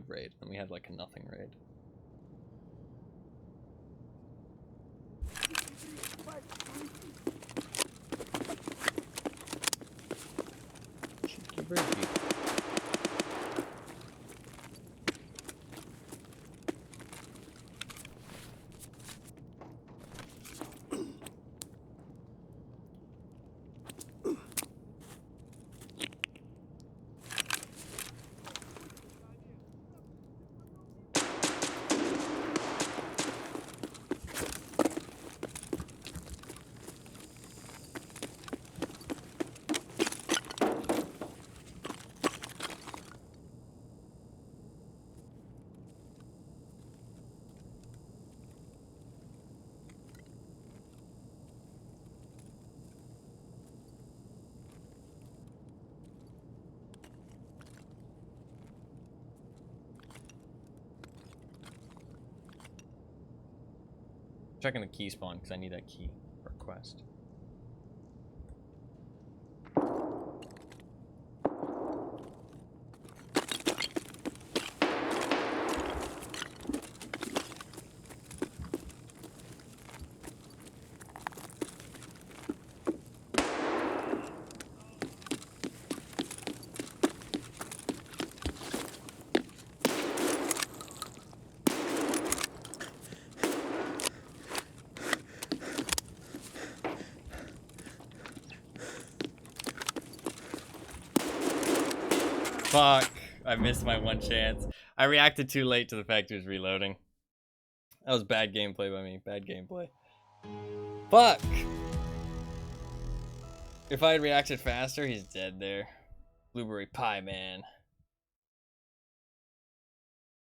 raid, and we had like a nothing raid. Cheeky breaky. Checking the key spawn because I need that key for a quest. Fuck, I missed my one chance. I reacted too late to the fact he was reloading. That was bad gameplay by me. Bad gameplay. Fuck! If I had reacted faster, he's dead there. Blueberry pie, man.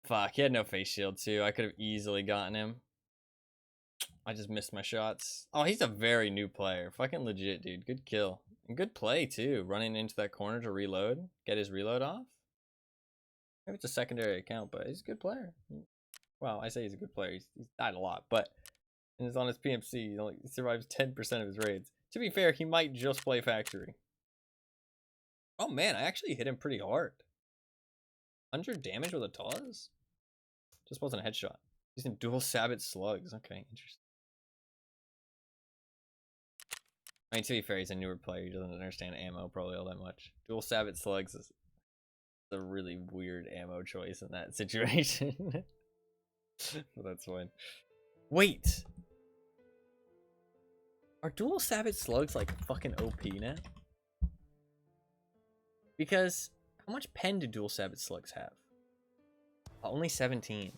Fuck, he had no face shield too. I could have easily gotten him. I just missed my shots. Oh, he's a very new player. Fucking legit, dude. Good kill. And good play, too. Running into that corner to reload. Get his reload off. Maybe it's a secondary account, but he's a good player. Well, I say he's a good player. He's died a lot, but he's on his PMC. He survives 10% of his raids. To be fair, he might just play Factory. Oh, man. I actually hit him pretty hard. 100 damage with a Taz? Just wasn't a headshot. Using dual Sabbat slugs. Okay, interesting. I mean, to be fair, he's a newer player. He doesn't understand ammo probably all that much. Dual Sabbat slugs is a really weird ammo choice in that situation. But that's fine. Wait! Are dual Sabbat slugs like fucking OP now? Because how much pen do dual Sabbat slugs have? Only 17.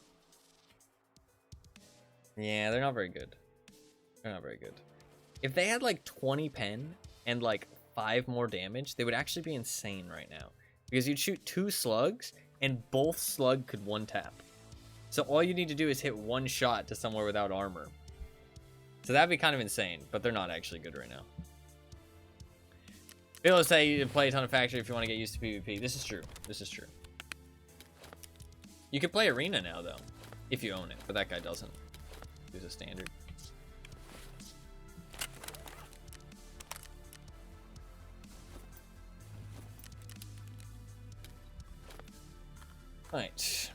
Yeah, they're not very good. They're not very good. If they had like 20 pen and like 5 more damage, they would actually be insane right now. Because you'd shoot 2 slugs and both slug could one tap. So all you need to do is hit 1 shot to somewhere without armor. So that'd be kind of insane, but they're not actually good right now. People say you play a ton of Factory if you want to get used to PvP. This is true. This is true. You can play Arena now though, if you own it, but that guy doesn't. He's a standard. Right.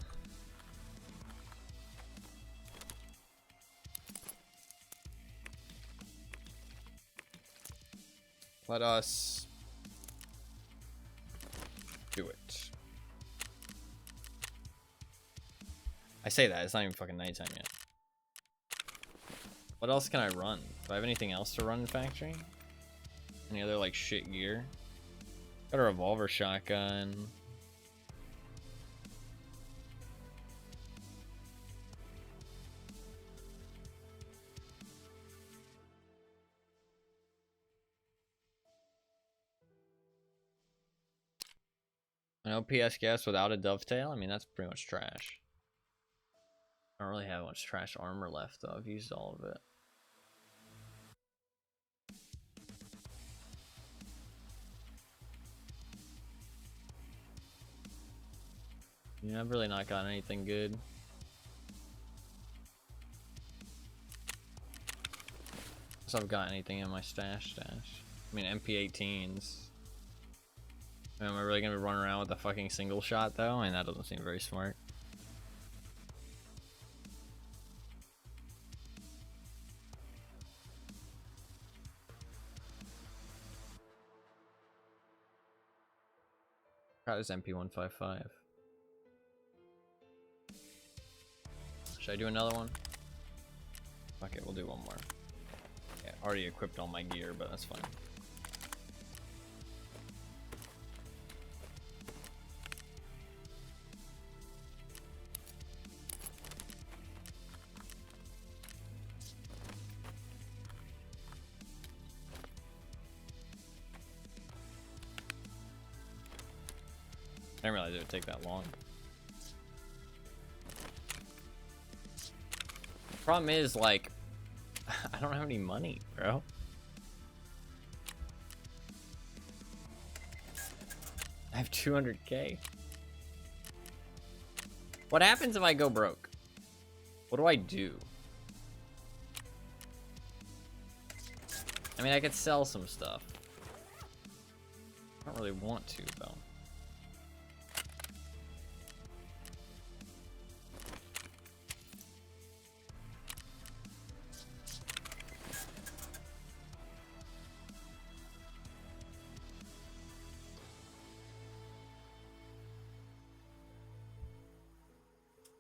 Let us do it. I say that, it's not even fucking nighttime yet. What else can I run? Do I have anything else to run in factory? Any other like shit gear? Got a revolver shotgun. An OPS gas without a dovetail? I mean, that's pretty much trash. I don't really have much trash armor left, though. I've used all of it. Yeah, I've really not gotten anything good. So I've got anything in my stash. I mean, MP18s. Am I really gonna be running around with a fucking single shot, though? I mean, that doesn't seem very smart. Got this MP155. Should I do another one? Fuck it, we'll do one more. Yeah, already equipped all my gear, but that's fine. I didn't realize it would take that long. Problem is, like, I don't have any money, bro. I have 200K. What happens if I go broke? What do I do? I mean, I could sell some stuff. I don't really want to, though.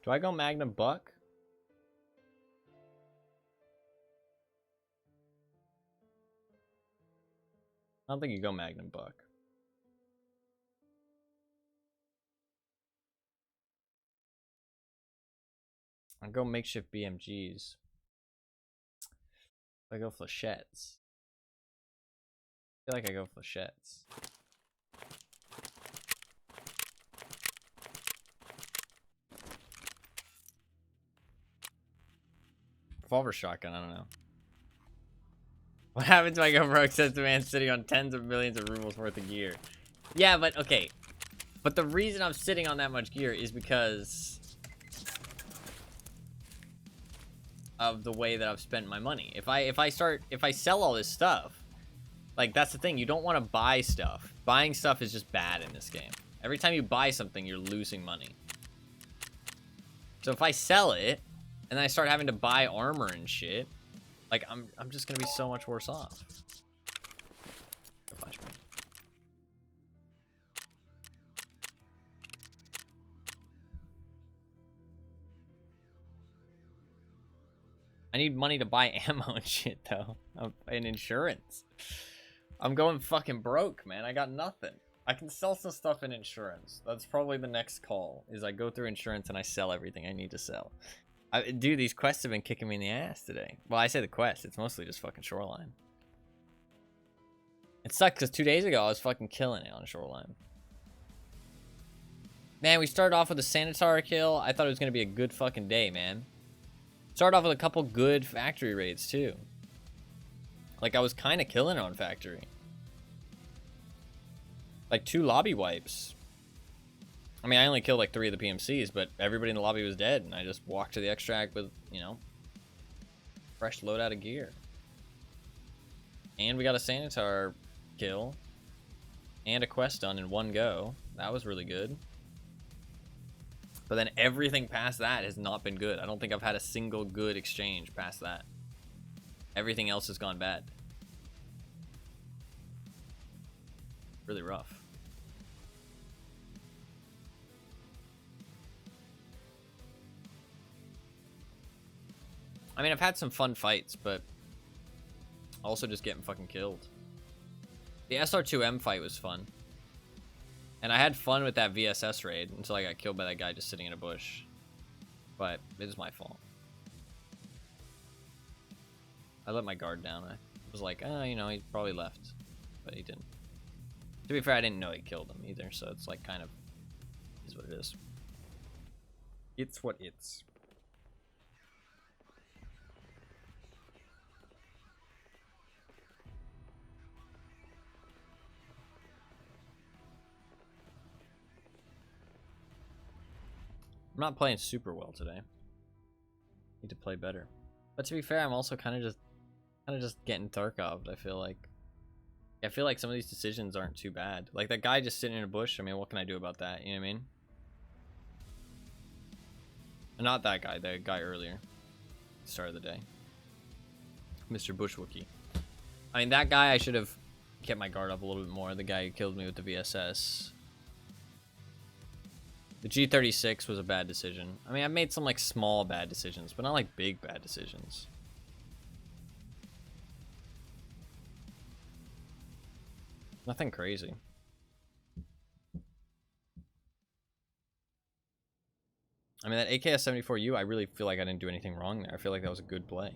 Do I go Magnum Buck? I don't think you go Magnum Buck. I'll go makeshift BMGs. I go flechettes. I feel like I go flechettes. Revolver shotgun, I don't know. What happens if I go broke, says the man sitting on tens of millions of rubles worth of gear? Yeah, but okay. But the reason I'm sitting on that much gear is because of the way that I've spent my money. If I sell all this stuff, like, that's the thing, you don't want to buy stuff. Buying stuff is just bad in this game. Every time you buy something, you're losing money. So if I sell it, and then I start having to buy armor and shit, like, I'm just gonna be so much worse off. Flashbang. I need money to buy ammo and shit, though, and insurance. I'm going fucking broke, man. I got nothing. I can sell some stuff in insurance. That's probably the next call, is I go through insurance and I sell everything I need to sell. Dude, these quests have been kicking me in the ass today. Well, I say the quest. It's mostly just fucking Shoreline. It sucked because 2 days ago I was fucking killing it on Shoreline. Man, we started off with a Sanitar kill. I thought it was going to be a good fucking day, man. Started off with a couple good factory raids, too. Like, I was kind of killing it on factory. Like, 2 lobby wipes. I mean, I only killed like 3 of the PMCs, but everybody in the lobby was dead, and I just walked to the extract with, you know, fresh loadout of gear. And we got a Sanitar kill. And a quest done in one go. That was really good. But then everything past that has not been good. I don't think I've had a single good exchange past that. Everything else has gone bad. Really rough. I mean, I've had some fun fights, but also just getting fucking killed. The SR2M fight was fun. And I had fun with that VSS raid until I got killed by that guy just sitting in a bush. But it was my fault. I let my guard down. I was like, oh, you know, he probably left. But he didn't. To be fair, I didn't know he killed him either, so it's like kind of is what it is. It's what it's. I'm not playing super well today. Need to play better. But to be fair, I'm also kind of just getting Tarkov'd, I feel like. I feel like some of these decisions aren't too bad. Like that guy just sitting in a bush, I mean, what can I do about that? You know what I mean? Not that guy, the guy earlier. Start of the day. Mr. Bushwookie. I mean, that guy I should have kept my guard up a little bit more. The guy who killed me with the VSS. The G36 was a bad decision. I mean, I made some like small bad decisions, but not like big bad decisions. Nothing crazy. I mean, that AKS-74U, I really feel like I didn't do anything wrong there. I feel like that was a good play.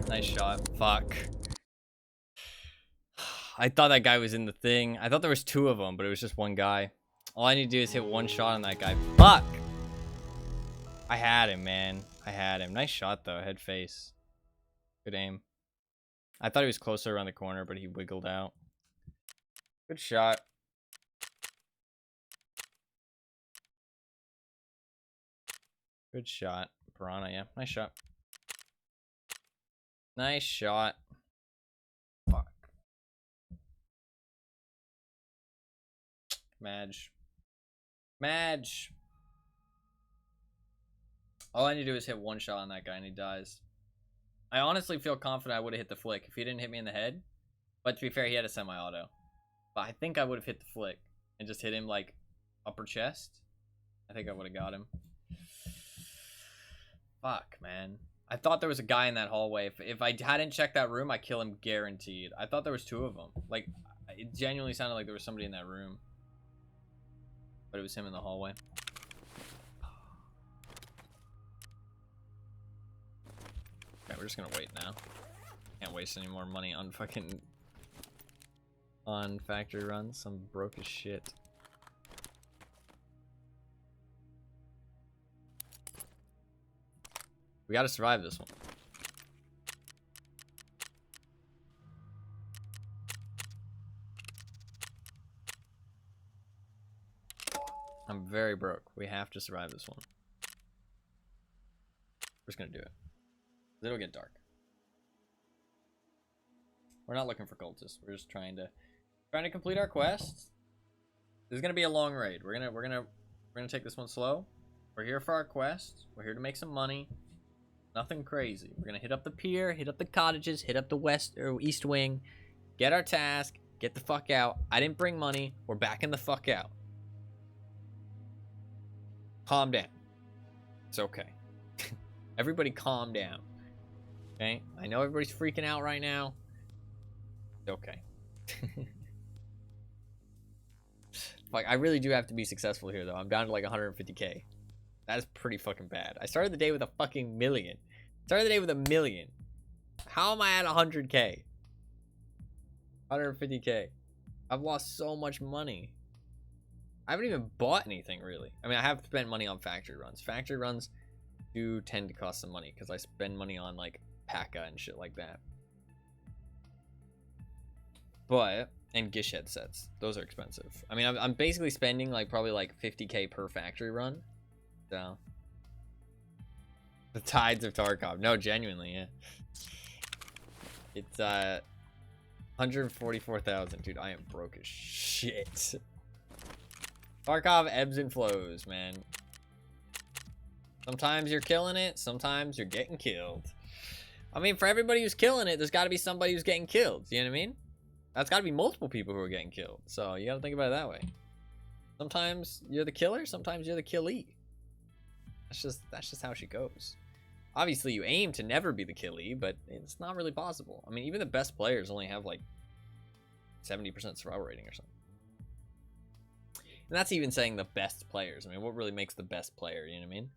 Nice shot. Fuck. I thought that guy was in the thing. I thought there was two of them, but it was just one guy. All I need to do is hit one shot on that guy. Fuck! I had him, man. I had him. Nice shot, though. Head face. Good aim. I thought he was closer around the corner, but he wiggled out. Good shot. Good shot. Piranha, yeah. Nice shot. Nice shot. Fuck. Madge. Madge. All I need to do is hit one shot on that guy and he dies. I honestly feel confident I would have hit the flick if he didn't hit me in the head. But to be fair, he had a semi-auto. But I think I would have hit the flick and just hit him like upper chest. I think I would have got him. Fuck, man. I thought there was a guy in that hallway. If I hadn't checked that room, I'd kill him guaranteed. I thought there was two of them. Like, it genuinely sounded like there was somebody in that room. But it was him in the hallway. Okay, we're just gonna wait now. Can't waste any more money on fucking... on factory runs. I'm broke as shit. We gotta survive this one. I'm very broke. We have to survive this one. We're just gonna do it. It'll get dark. We're not looking for cultists. We're just trying to complete our quests. This is gonna be a long raid. We're gonna take this one slow. We're here for our quest. We're here to make some money. Nothing crazy. We're gonna hit up the pier, hit up the cottages, hit up the west or east wing, get our task, get the fuck out. I didn't bring money. We're backing the fuck out. Calm down. It's okay. Everybody calm down. Okay? I know everybody's freaking out right now. It's okay. Like, I really do have to be successful here, though. I'm down to like 150k. That is pretty fucking bad. I started the day with a fucking million. Started the day with a million. How am I at 100k? 150k. I've lost so much money. I haven't even bought anything, really. I mean, I have spent money on factory runs. Factory runs do tend to cost some money because I spend money on, like, P.A.K.A. and shit like that. But, and Gish headsets. Those are expensive. I mean, I'm basically spending, like, probably, like, 50k per factory run. So, the Tides of Tarkov. No, genuinely, yeah. It's, 144,000. Dude, I am broke as shit. Tarkov ebbs and flows, man. Sometimes you're killing it, sometimes you're getting killed. I mean, for everybody who's killing it, there's got to be somebody who's getting killed. You know what I mean? That's got to be multiple people who are getting killed. So, you got to think about it that way. Sometimes you're the killer, sometimes you're the killee. That's just how she goes. Obviously, you aim to never be the killee, but it's not really possible. I mean, even the best players only have like 70% survival rating or something. And that's even saying the best players. I mean, what really makes the best player, you know what I mean?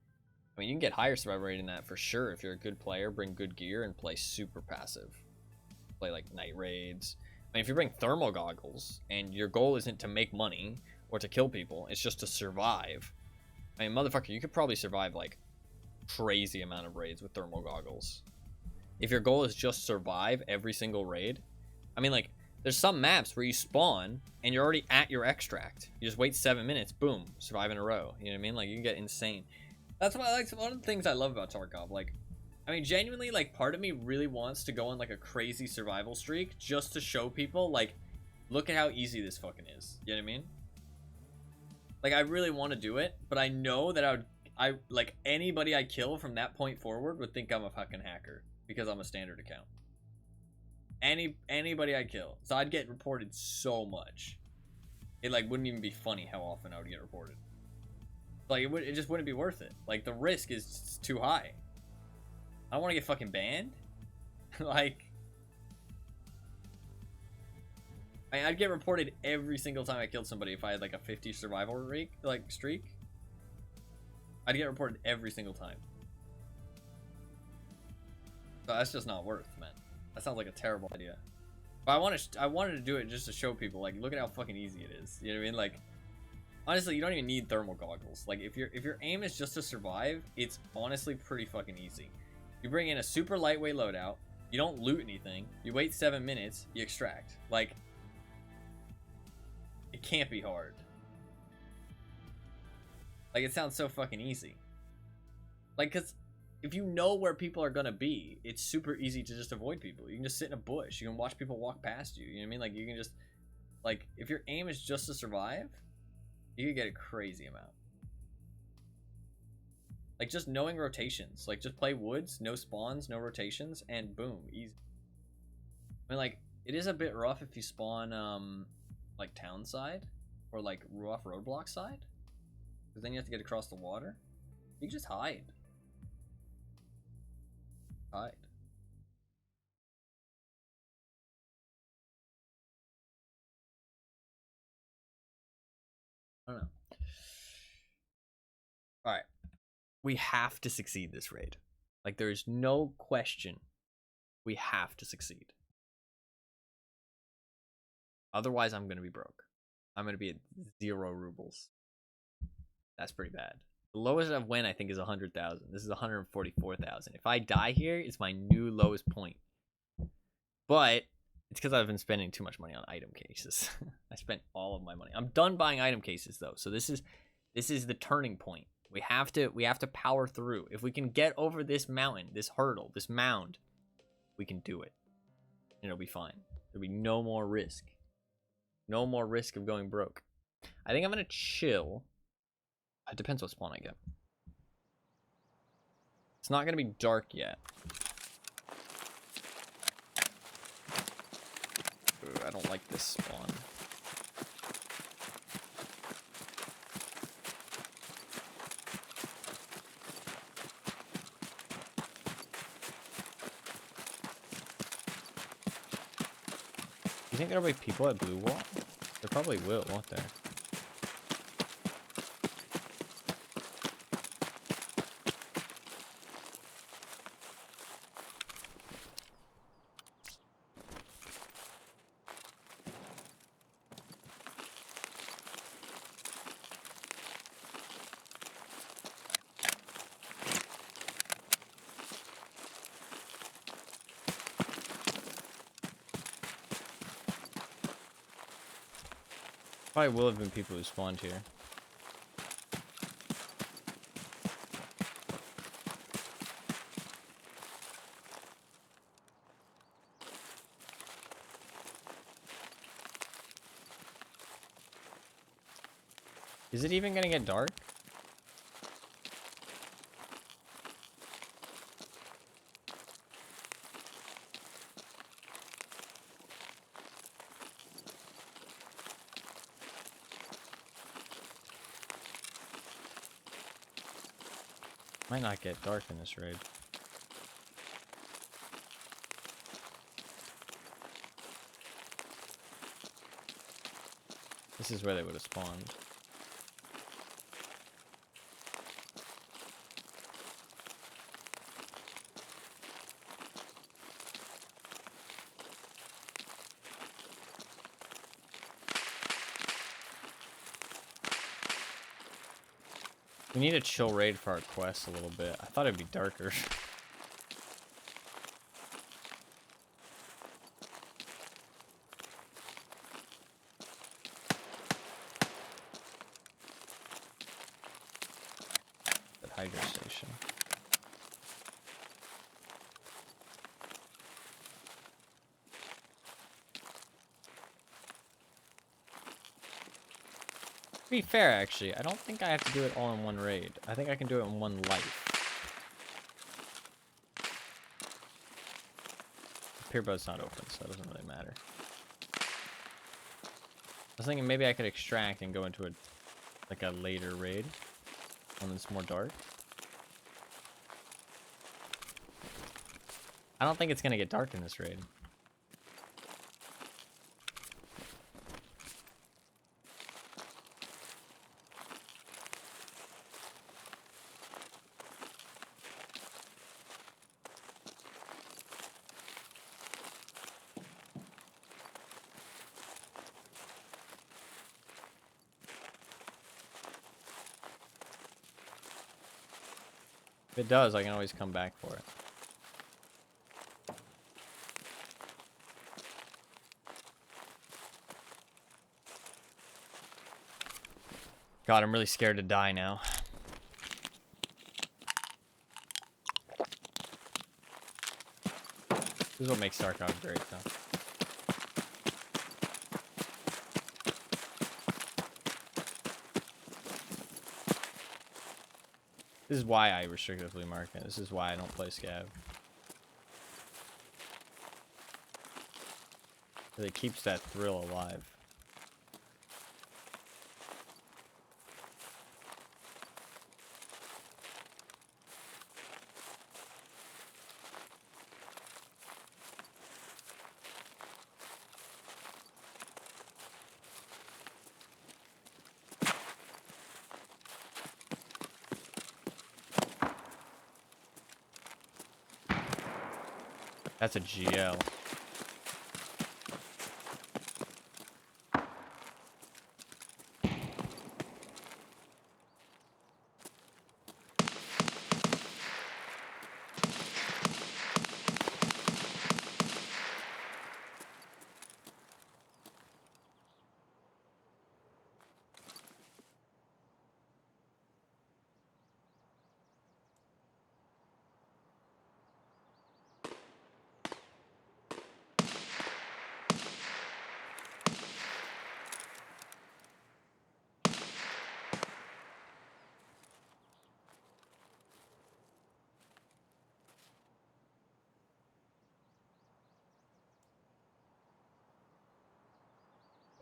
I mean, you can get higher survival rating than that for sure if you're a good player, bring good gear, and play super passive. Play like night raids. I mean, if you bring thermal goggles, and your goal isn't to make money or to kill people, it's just to survive. I mean, motherfucker, you could probably survive like crazy amount of raids with thermal goggles. If your goal is just survive every single raid, I mean, like, there's some maps where you spawn and you're already at your extract. You just wait 7 minutes, boom, survive in a row. You know what I mean? Like, you can get insane. That's why, like, one of the things I love about Tarkov. Like, I mean, genuinely, like, part of me really wants to go on like a crazy survival streak just to show people, like, look at how easy this fucking is. You know what I mean? Like, I really want to do it, but I know that like, anybody I kill from that point forward would think I'm a fucking hacker because I'm a standard account. Anybody I kill. So I'd get reported so much. It, like, wouldn't even be funny how often I would get reported. Like, it just wouldn't be worth it. Like, the risk is too high. I don't want to get fucking banned. Like, I'd get reported every single time I killed somebody if I had like a 50 survival rate, like, streak. I'd get reported every single time. So that's just not worth, man. That sounds like a terrible idea. But I wanted to do it just to show people, like, look at how fucking easy it is. You know what I mean? Like, honestly, you don't even need thermal goggles. Like, if your aim is just to survive, it's honestly pretty fucking easy. You bring in a super lightweight loadout. You don't loot anything. You wait 7 minutes. You extract. Like, it can't be hard. Like, it sounds so fucking easy. Like, because if you know where people are gonna be, it's super easy to just avoid people. You can just sit in a bush. You can watch people walk past you. You know what I mean? Like, you can just, like, if your aim is just to survive, you can get a crazy amount. Like, just knowing rotations. Like, just play woods, no spawns, no rotations, and boom, easy. I mean, like, it is a bit rough if you spawn, like, town side, or, like, off roadblock side. Because then you have to get across the water. You can just hide. Hide. I don't know. Alright. We have to succeed this raid. Like, there is no question. We have to succeed. Otherwise, I'm going to be broke. I'm going to be at 0 rubles. That's pretty bad. The lowest I've went, I think, is 100,000. This is 144,000. If I die here, it's my new lowest point. But it's because I've been spending too much money on item cases. I spent all of my money. I'm done buying item cases, though. So this is This is the turning point. We have to power through. If we can get over this mountain, this hurdle, this mound, we can do it. And it'll be fine. There'll be no more risk. No more risk of going broke. I think I'm gonna chill. It depends what spawn I get. It's not gonna be dark yet. Ooh, I don't like this spawn. You think there'll be people at Blue Wall? There probably will, won't there? Probably will have been people who spawned here. Is it even gonna get dark? Might not get dark in this raid. This is where they would have spawned. We need a chill raid for our quest a little bit. I thought it'd be darker. That hydro station. To be fair, actually, I don't think I have to do it all in one raid. I think I can do it in one life. Pier boat's not open, so it doesn't really matter. I was thinking maybe I could extract and go into a like a later raid, one that's more dark. I don't think it's gonna get dark in this raid. If it does, I can always come back for it. God, I'm really scared to die now. This is what makes StarCraft great, though. This is why I restrictively mark it. This is why I don't play Scav. Because it keeps that thrill alive. That's a GL.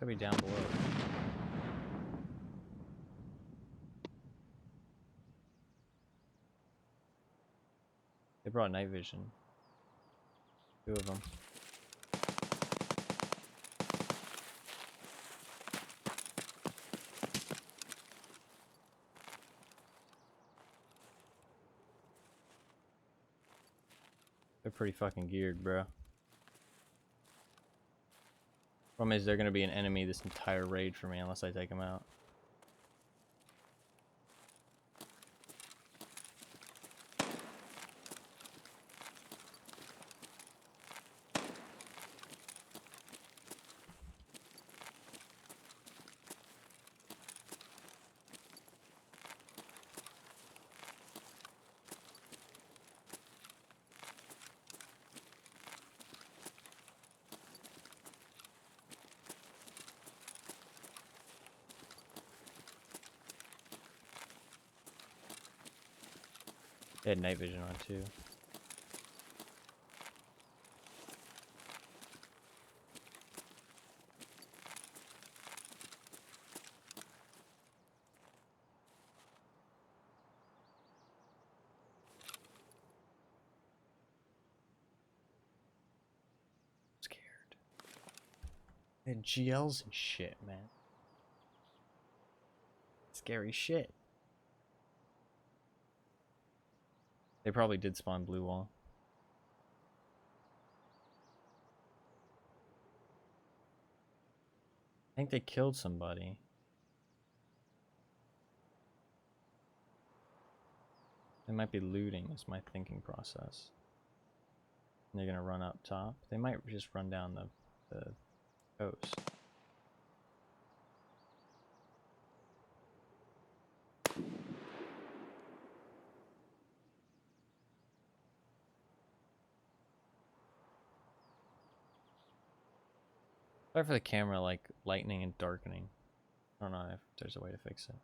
Gotta be down below. They brought night vision. 2 of them. They're pretty fucking geared, bro. Problem is, they're gonna be an enemy this entire raid for me unless I take them out. They had night vision on too. Scared. They had GLs and shit, man. Scary shit. They probably did spawn blue wall. I think they killed somebody. They might be looting, is my thinking process. And they're gonna run up top. They might just run down the coast. Sorry for the camera, like, lightening and darkening. I don't know if there's a way to fix it.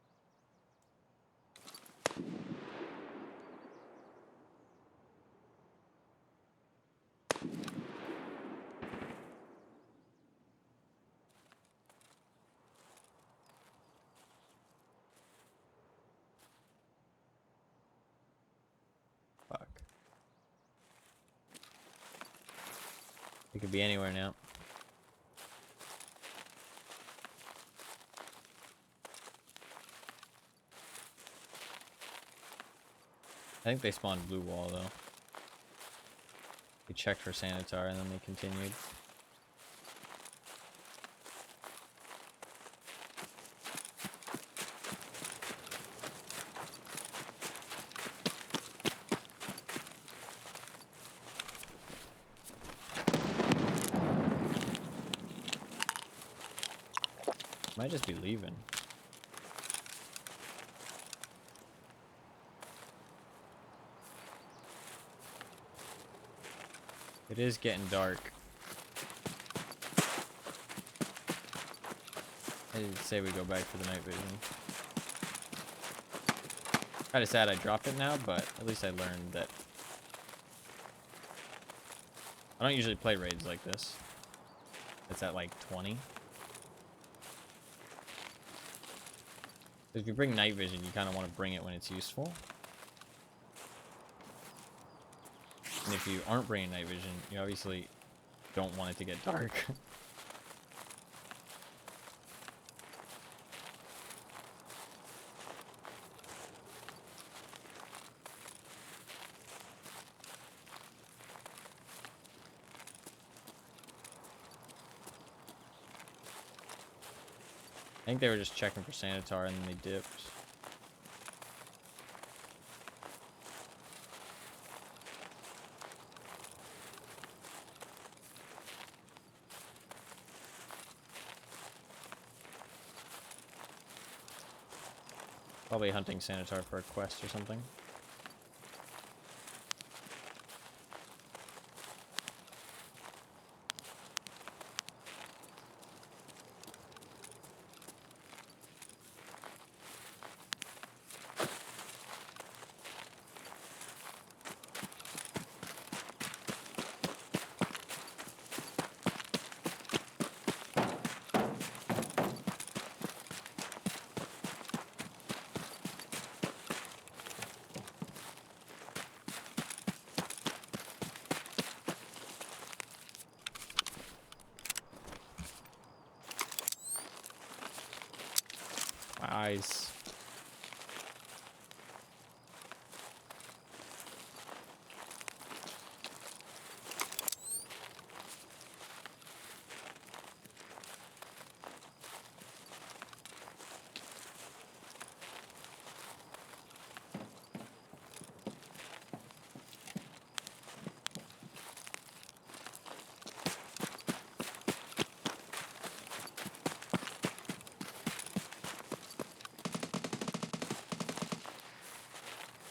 Fuck. It could be anywhere now. I think they spawned blue wall though. We checked for Sanitar and then they continued. Might just be leaving. It is getting dark. I'd say we go back for the night vision. Kinda sad I dropped it now, but at least I learned that I don't usually play raids like this. It's at like 20. If you bring night vision, you kind of want to bring it when it's useful. And if you aren't bringing night vision, you obviously don't want it to get dark. I think they were just checking for Sanitar and then they dipped. Probably hunting Sanitar for a quest or something.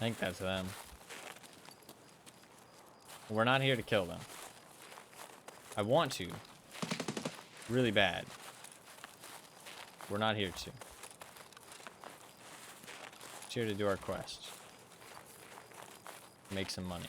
I think that's them. We're not here to kill them. I want to. Really bad. We're not here to. Just here to do our quest. Make some money.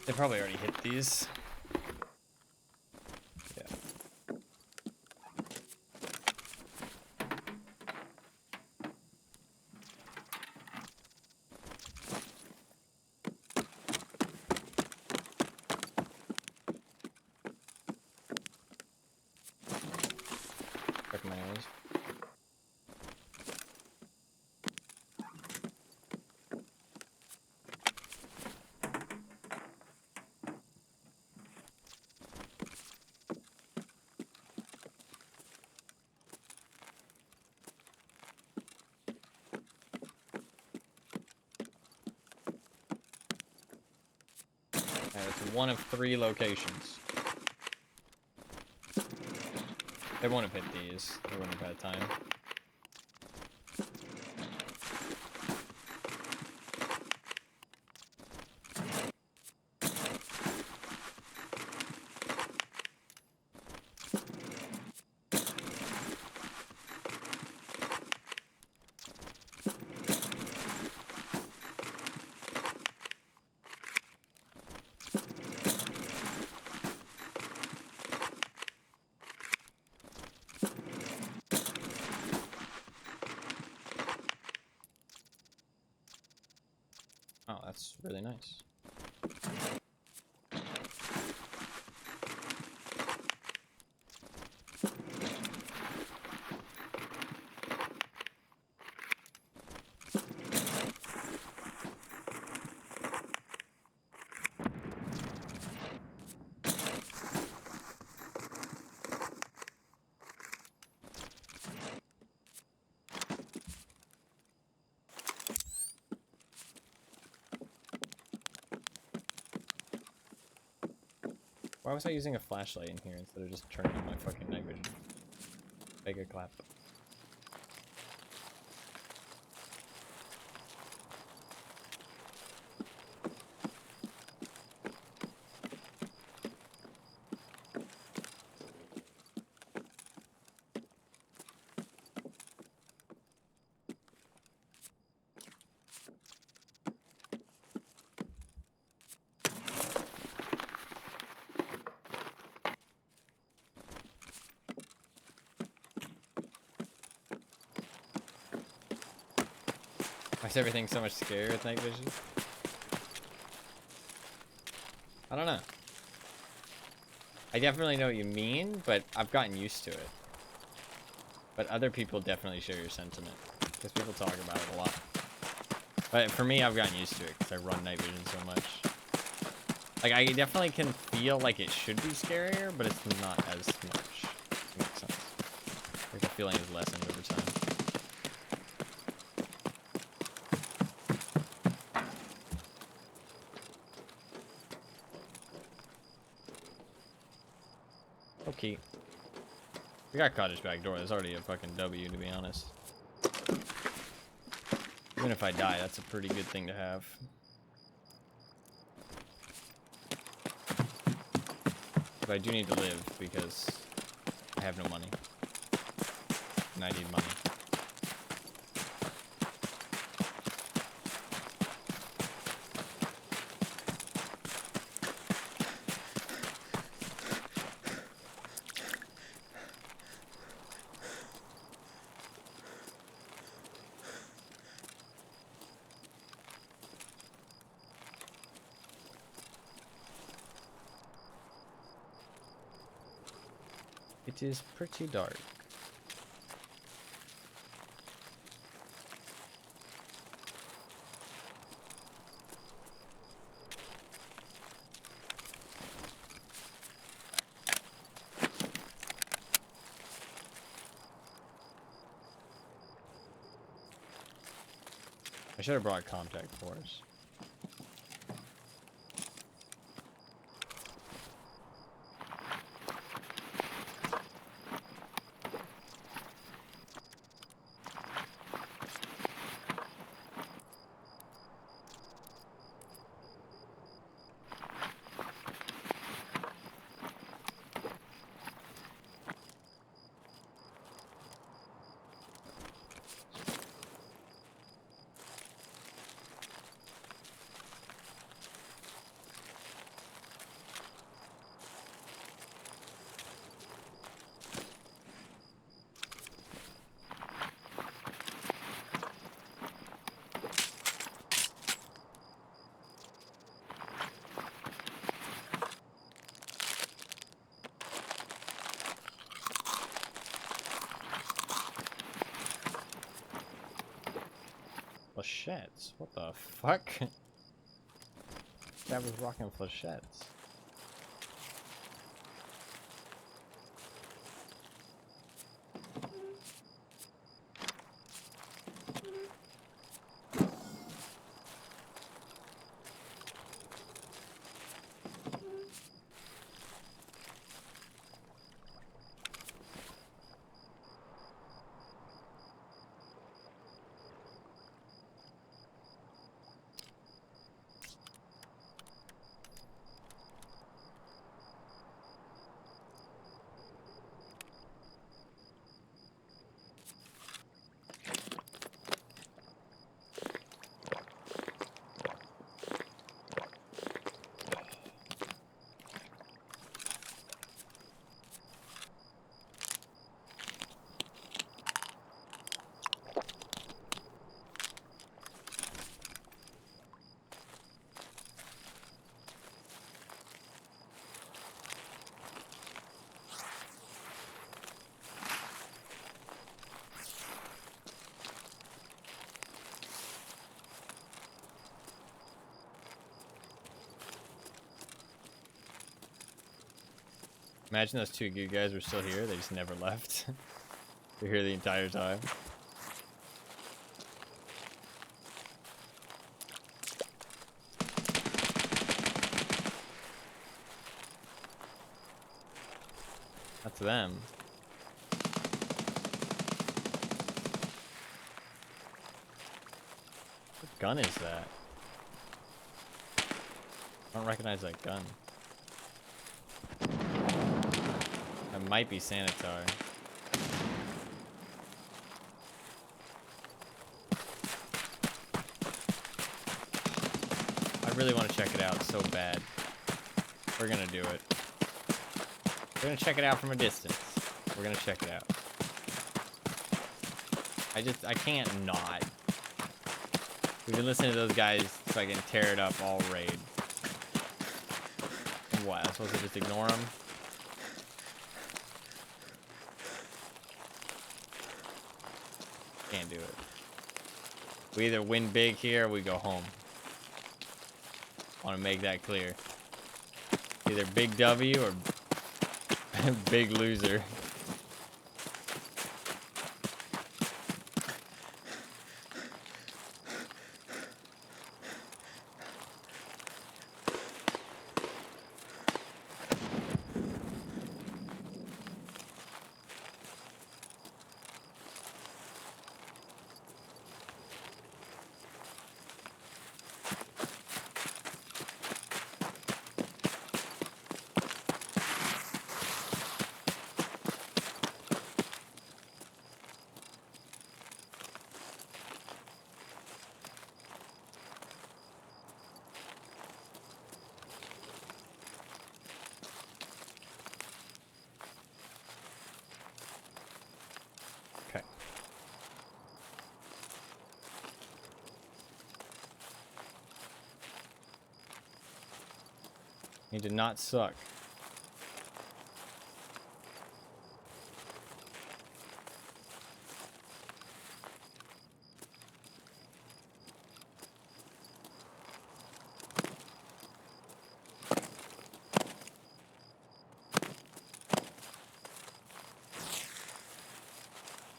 They probably already hit these. Yeah. Check my nose. It's one of 3 locations. They wouldn't have hit these. They wouldn't have had time. Oh, that's really nice. Why was I using a flashlight in here instead of just turning on my fucking night vision? Mega clap. Why is everything so much scarier with night vision? I don't know. I definitely know what you mean, but I've gotten used to it. But other people definitely share your sentiment, because people talk about it a lot. But for me, I've gotten used to it, because I run night vision so much. Like, I definitely can feel like it should be scarier, but it's not as much. It makes sense. Like, the feeling is lessened over time. Okay. We got cottage back door. That's already a fucking W, to be honest. Even if I die, that's a pretty good thing to have. But I do need to live because I have no money. And I need money. It is pretty dark. I should have brought contact force. Flechettes? What the fuck? That was rocking flechettes. Imagine those two good guys were still here, they just never left. They're here the entire time. That's them. What gun is that? I don't recognize that gun. That might be Sanitar. I really want to check it out so bad. We're gonna do it. We're gonna check it out from a distance. We're gonna check it out. I can't not. We've been listening to those guys so I can tear it up all raid. What, I'm supposed to just ignore them? Can't do it. We either win big here or we go home. Want to make that clear. Either big W or big loser. Okay. He did not suck.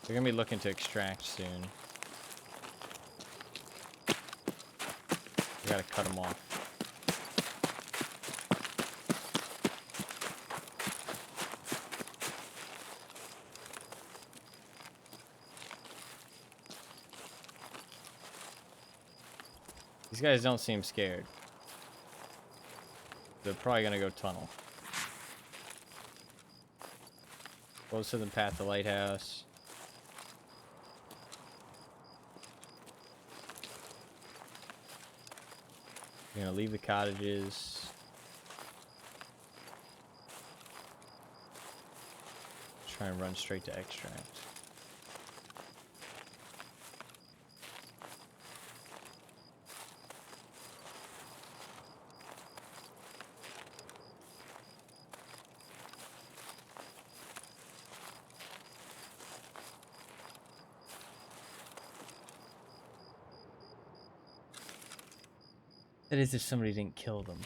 They're gonna be looking to extract soon. We gotta cut them off. These guys don't seem scared. They're probably gonna go tunnel. Close to the path to lighthouse. You're gonna leave the cottages. Try and run straight to extract. That is if somebody didn't kill them.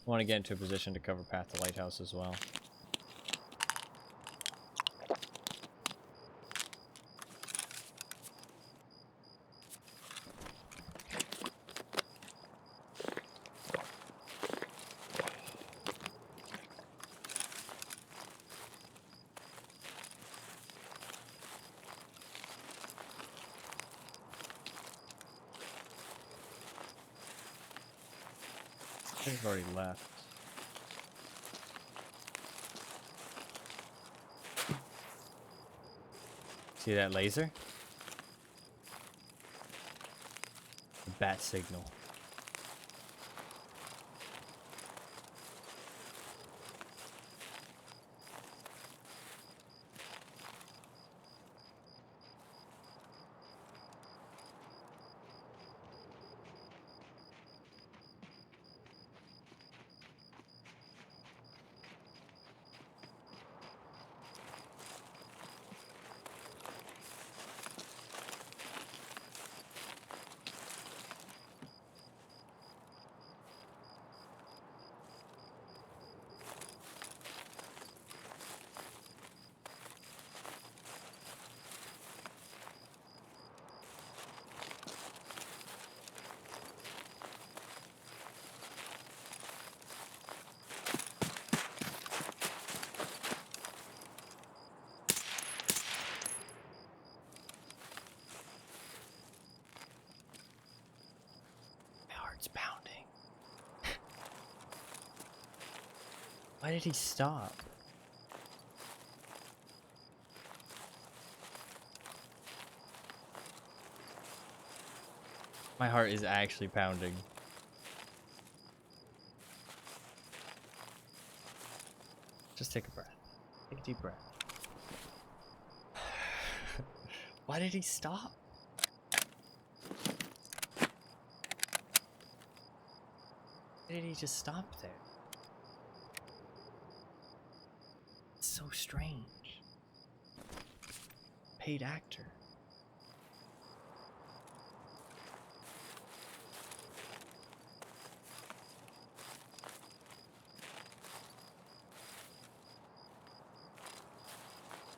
I want to get into a position to cover path to lighthouse as well. They've already left. See that laser? The bat signal. My heart's pounding. Why did he stop? My heart is actually pounding. Just take a breath. Take a deep breath. Why did he stop? Why did he just stop there? It's so strange. Paid actor.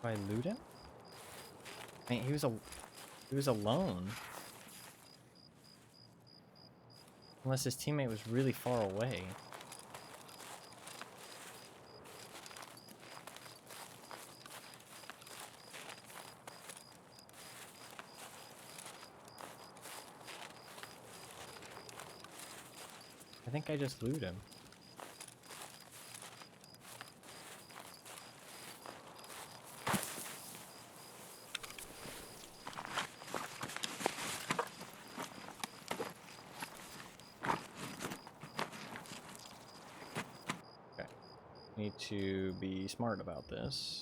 Do I loot him? I mean, he was alone. Unless his teammate was really far away. I think I just loot him. Need to be smart about this.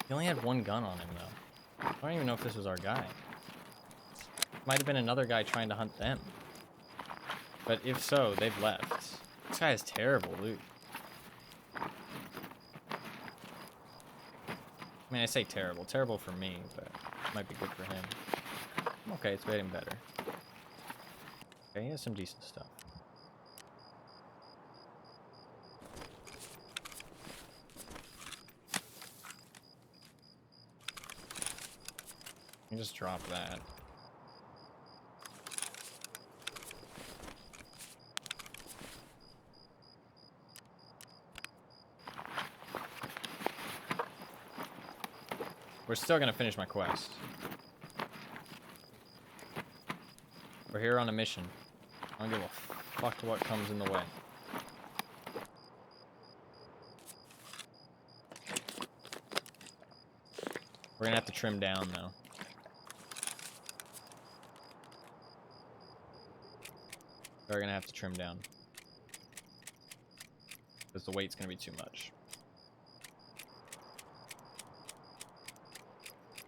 He only had one gun on him, though. I don't even know if this was our guy. Might have been another guy trying to hunt them. But if so, they've left. This guy has terrible loot. I mean, I say terrible. Terrible for me, but it might be good for him. Okay, it's getting better. Okay, he has some decent stuff. Let me just drop that. We're still gonna finish my quest. We're here on a mission. I don't give a fuck what comes in the way. We're gonna have to trim down, though. We're gonna have to trim down. Because the weight's gonna be too much.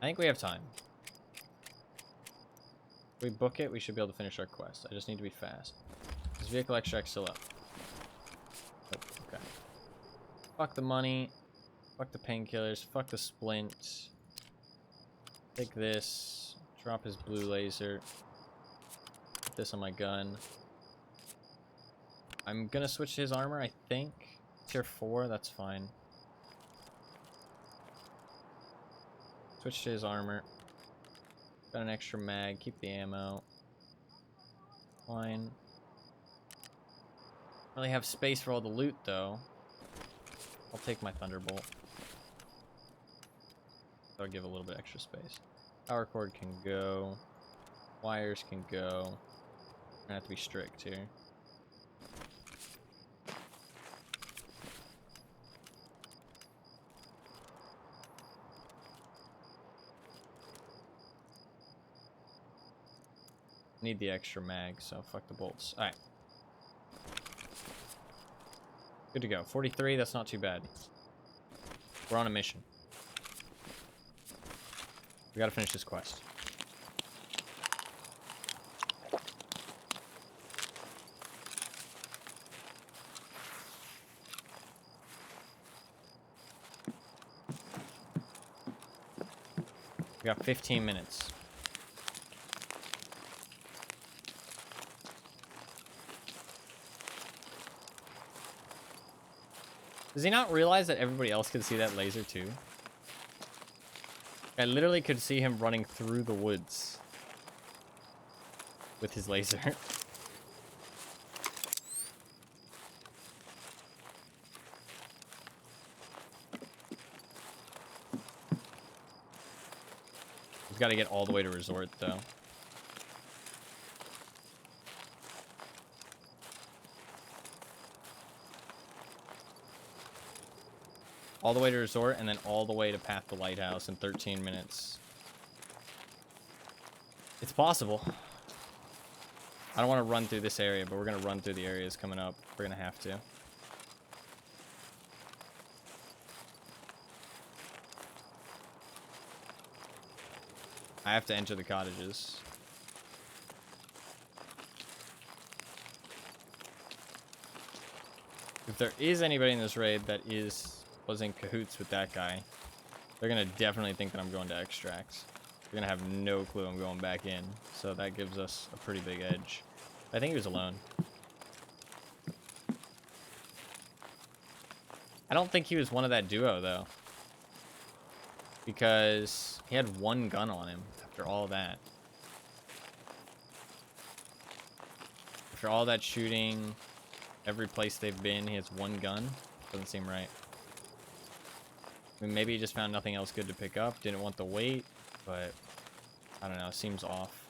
I think we have time. If we book it, we should be able to finish our quest. I just need to be fast. Is vehicle extract still up? Oh, okay. Fuck the money. Fuck the painkillers. Fuck the splint. Take this. Drop his blue laser. Put this on my gun. I'm gonna switch to his armor, I think. Tier 4, that's fine. Switch to his armor. Got an extra mag, keep the ammo. Fine. Don't really have space for all the loot, though. I'll take my Thunderbolt. That'll give a little bit extra space. Power cord can go. Wires can go. We're gonna have to be strict here. Need the extra mag, so fuck the bolts. Alright. Good to go. 43, that's not too bad. We're on a mission. We gotta finish this quest. We got 15 minutes. Does he not realize that everybody else can see that laser too? I literally could see him running through the woods with his laser. We've got to get all the way to resort though. All the way to resort, and then all the way to Path to Lighthouse in 13 minutes. It's possible. I don't want to run through this area, but we're going to run through the areas coming up. We're going to have to. I have to enter the cottages. If there is anybody in this raid that was in cahoots with that guy, they're gonna definitely think that I'm going to extract. They're gonna have no clue I'm going back in, so that gives us a pretty big edge. I think he was alone. I don't think he was one of that duo though, because he had one gun on him after all that. After all that shooting, every place they've been, he has one gun. Doesn't seem right. I mean, maybe he just found nothing else good to pick up, didn't want the weight, but I don't know, seems off.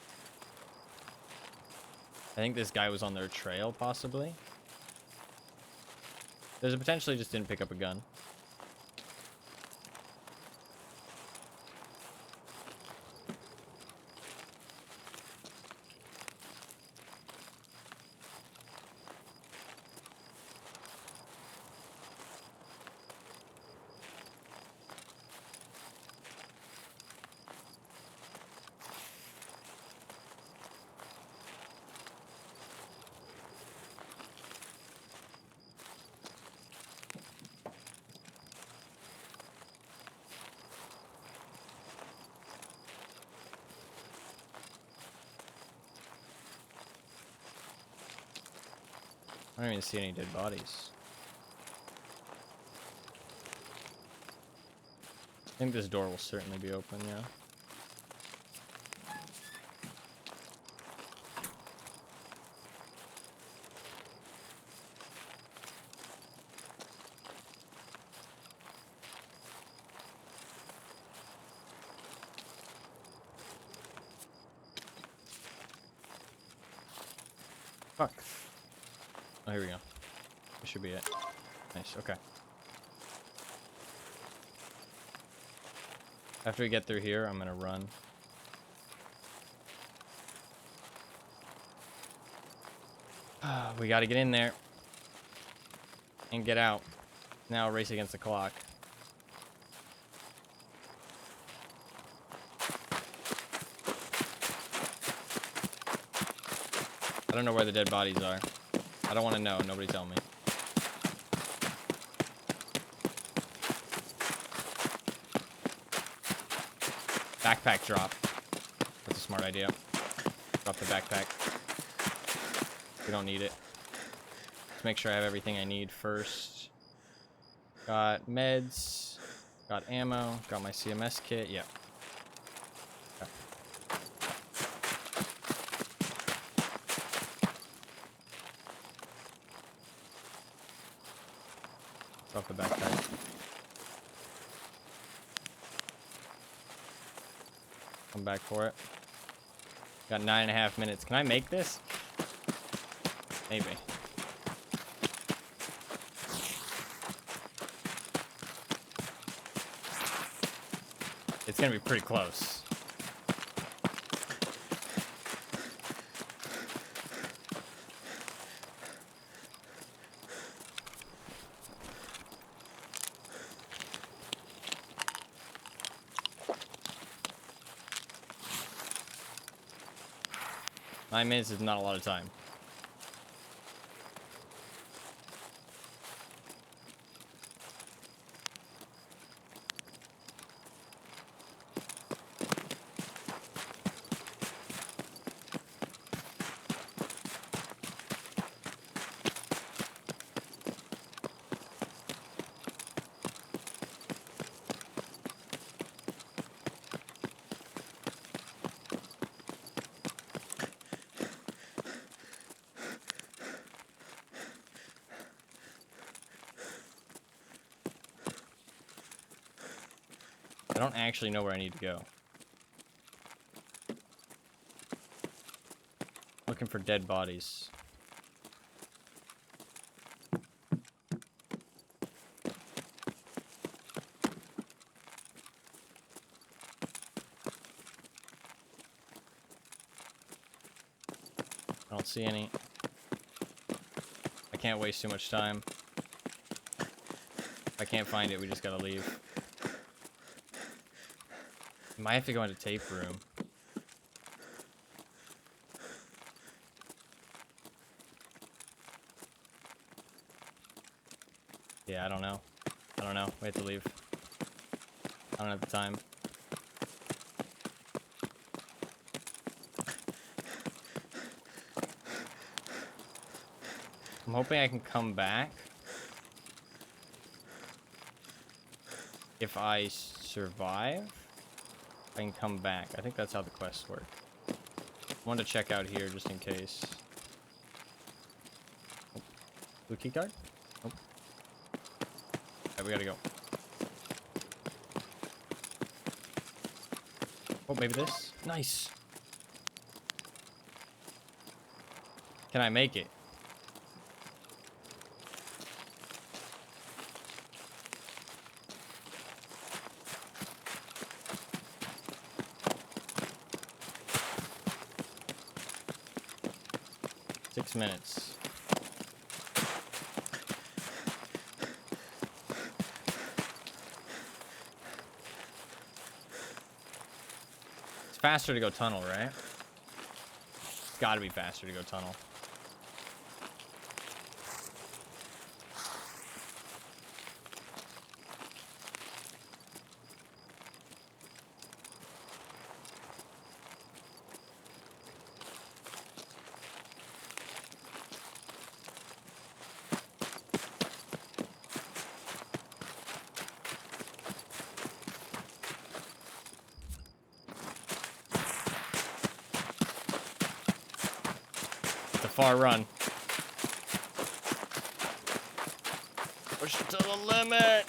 I think this guy was on their trail, possibly. There's a potentially just didn't pick up a gun. I don't even see any dead bodies. I think this door will certainly be open, yeah. Fuck. Oh, here we go. This should be it. Nice, okay. After we get through here, I'm gonna run. We gotta get in there. And get out. Now race against the clock. I don't know where the dead bodies are. I don't want to know. Nobody tell me. Backpack drop. That's a smart idea. Drop the backpack. We don't need it. Let's make sure I have everything I need first. Got meds. Got ammo. Got my CMS kit. Yep. Okay. Drop the backpack. Come back for it. Got 9.5 minutes. Can I make this? Maybe. It's gonna be pretty close. Nine minutes is not a lot of time. don't actually know where I need to go. Looking for dead bodies. I don't see any. I can't waste too much time. If I can't find it, we just gotta leave. Might have to go into tape room. Yeah, I don't know. I don't know. We have to leave. I don't have the time. I'm hoping I can come back. If I survive, I can come back. I think that's how the quests work. I wanted to check out here just in case. Oh. Blue key card? Nope. Alright, we gotta go. Oh, maybe this? Nice! Can I make it? Minutes. It's faster to go tunnel, right? It's gotta be faster to go tunnel. Far run. Push it to the limit.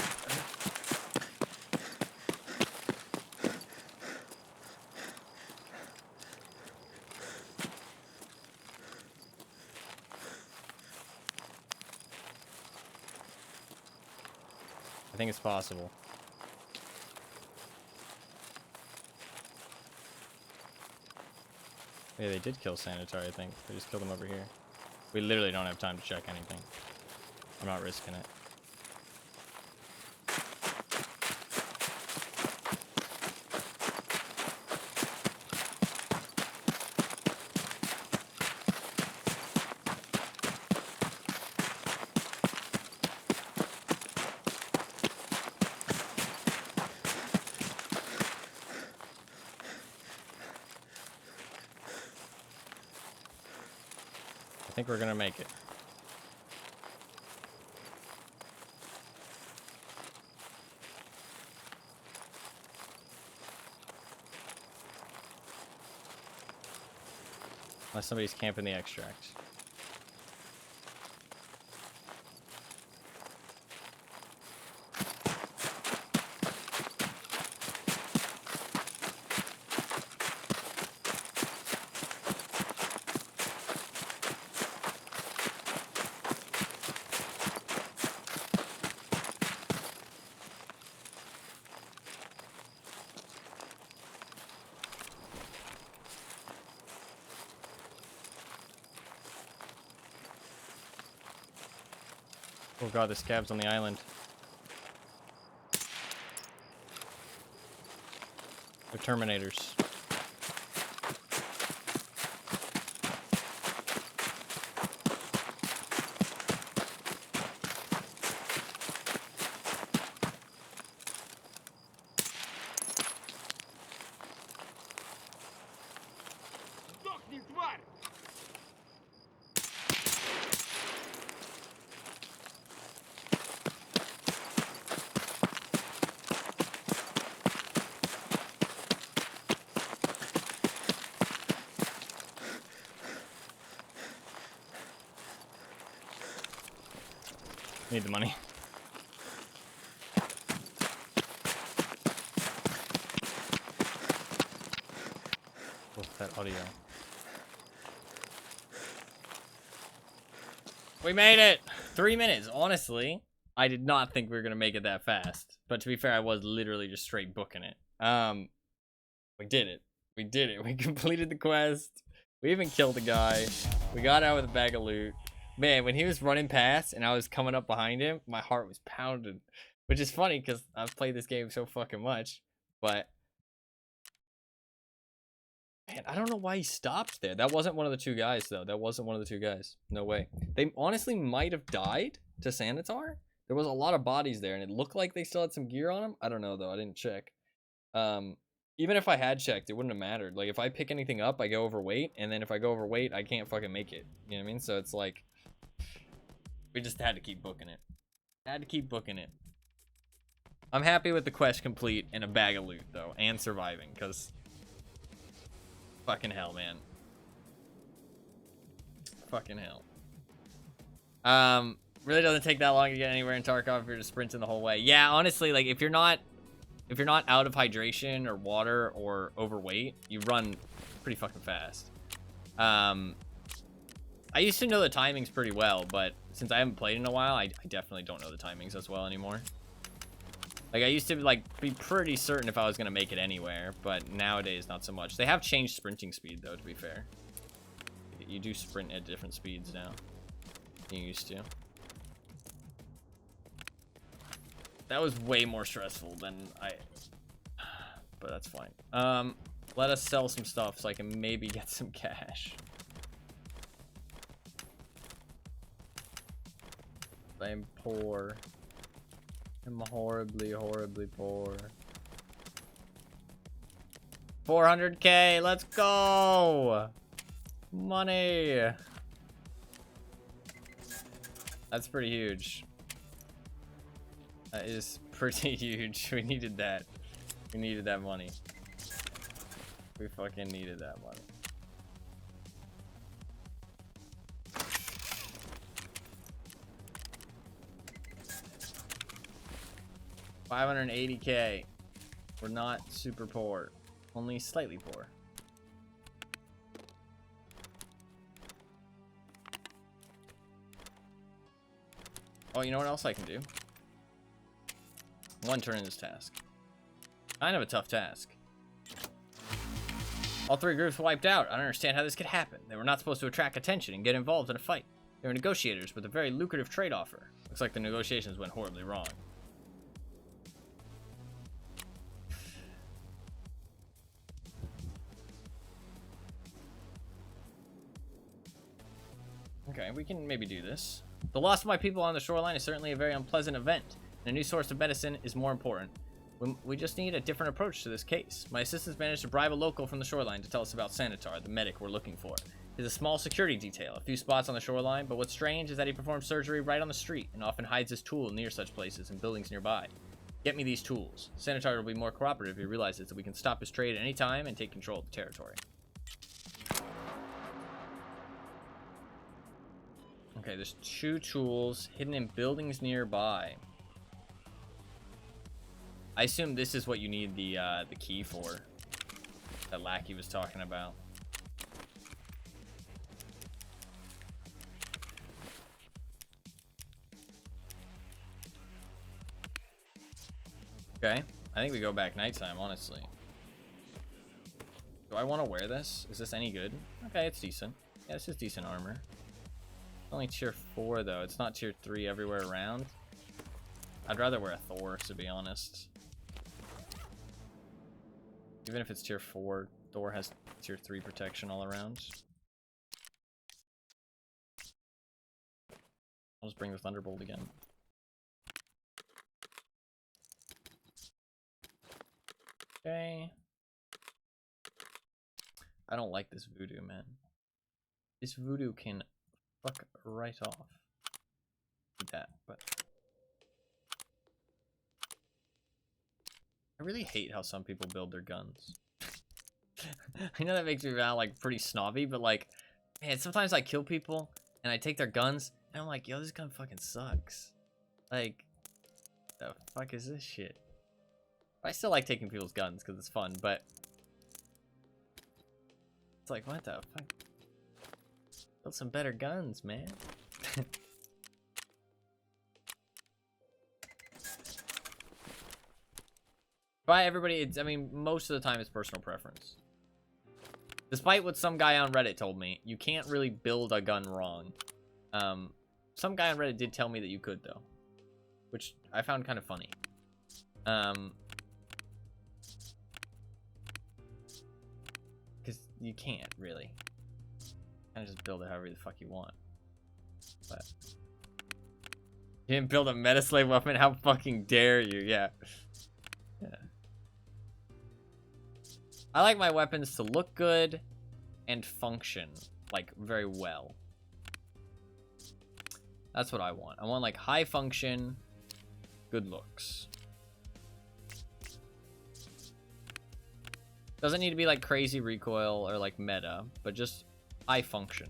I think it's possible. Yeah, they did kill Sanitary, I think. They just killed him over here. We literally don't have time to check anything. I'm not risking it. I think we're gonna make it. Unless somebody's camping the extract. Oh god, the scabs on the island. They're Terminators. Сдохни, тварь! Need the money. that audio. We made it! 3 minutes. Honestly, I did not think we were gonna make it that fast. But to be fair, I was literally just straight booking it. We did it. We did it. We completed the quest. We even killed a guy. We got out with a bag of loot. Man, when he was running past and I was coming up behind him, my heart was pounding. Which is funny because I've played this game so fucking much. But man, I don't know why he stopped there. That wasn't one of the two guys, though. That wasn't one of the two guys. No way. They honestly might have died to Sanitar. There was a lot of bodies there, and it looked like they still had some gear on them. I don't know, though. I didn't check. Even if I had checked, it wouldn't have mattered. Like, if I pick anything up, I go overweight, and then if I go overweight, I can't fucking make it. You know what I mean? So it's like, we just had to keep booking it. Had to keep booking it. I'm happy with the quest complete and a bag of loot, though, and surviving, because fucking hell, man. Fucking hell. Really doesn't take that long to get anywhere in Tarkov if you're just sprinting the whole way. Yeah, honestly, like, if you're not out of hydration or water or overweight, you run pretty fucking fast. I used to know the timings pretty well, but since I haven't played in a while, I definitely don't know the timings as well anymore. Like, I used to, like, be pretty certain if I was going to make it anywhere, but nowadays, not so much. They have changed sprinting speed, though, to be fair. You do sprint at different speeds now than you used to. That was way more stressful than but that's fine. Let us sell some stuff so I can maybe get some cash. I'm poor. I'm horribly, horribly poor. 400k, let's go! Money! That's pretty huge. That is pretty huge. We needed that. We needed that money. We fucking needed that money. $580k. We're not super poor. Only slightly poor. Oh, you know what else I can do? One turn in this task. Kind of a tough task. All three groups wiped out. I don't understand how this could happen. They were not supposed to attract attention and get involved in a fight. They were negotiators with a very lucrative trade offer. Looks like the negotiations went horribly wrong. Okay, we can maybe do this. The loss of my people on the shoreline is certainly a very unpleasant event, and a new source of medicine is more important. We just need a different approach to this case. My assistants managed to bribe a local from the shoreline to tell us about Sanitar, the medic we're looking for. He's a small security detail, a few spots on the shoreline, but what's strange is that he performs surgery right on the street and often hides his tool near such places and buildings nearby. Get me these tools. Sanitar will be more cooperative if he realizes that we can stop his trade at any time and take control of the territory. Okay, there's 2 tools hidden in buildings nearby. I assume this is what you need the key for. That Lackey was talking about. Okay, I think we go back nighttime, honestly. Do I want to wear this? Is this any good? Okay, it's decent. Yeah, this is decent armor. Only tier 4 though. It's not tier 3 everywhere around. I'd rather wear a Thor, to be honest. Even if it's tier 4, Thor has tier 3 protection all around. I'll just bring the Thunderbolt again. Okay. I don't like this voodoo, man. This voodoo can fuck right off. With that, but I really hate how some people build their guns. I know that makes me sound like pretty snobby, but like, man, sometimes I kill people and I take their guns and I'm like, yo, this gun fucking sucks. Like, the fuck is this shit? I still like taking people's guns because it's fun, but It's like, what the fuck? Build some better guns, man. By everybody, it's, I mean, most of the time it's personal preference. Despite what some guy on Reddit told me, you can't really build a gun wrong. Some guy on Reddit did tell me that you could, though. Which I found kind of funny. Because you can't, really. Kind of just build it however the fuck you want. But... You didn't build a Metaslave weapon? How fucking dare you? Yeah. Yeah. I like my weapons to look good and function, like, very well. That's what I want. I want, like, high function, good looks. Doesn't need to be, like, crazy recoil or, like, meta, but just high function.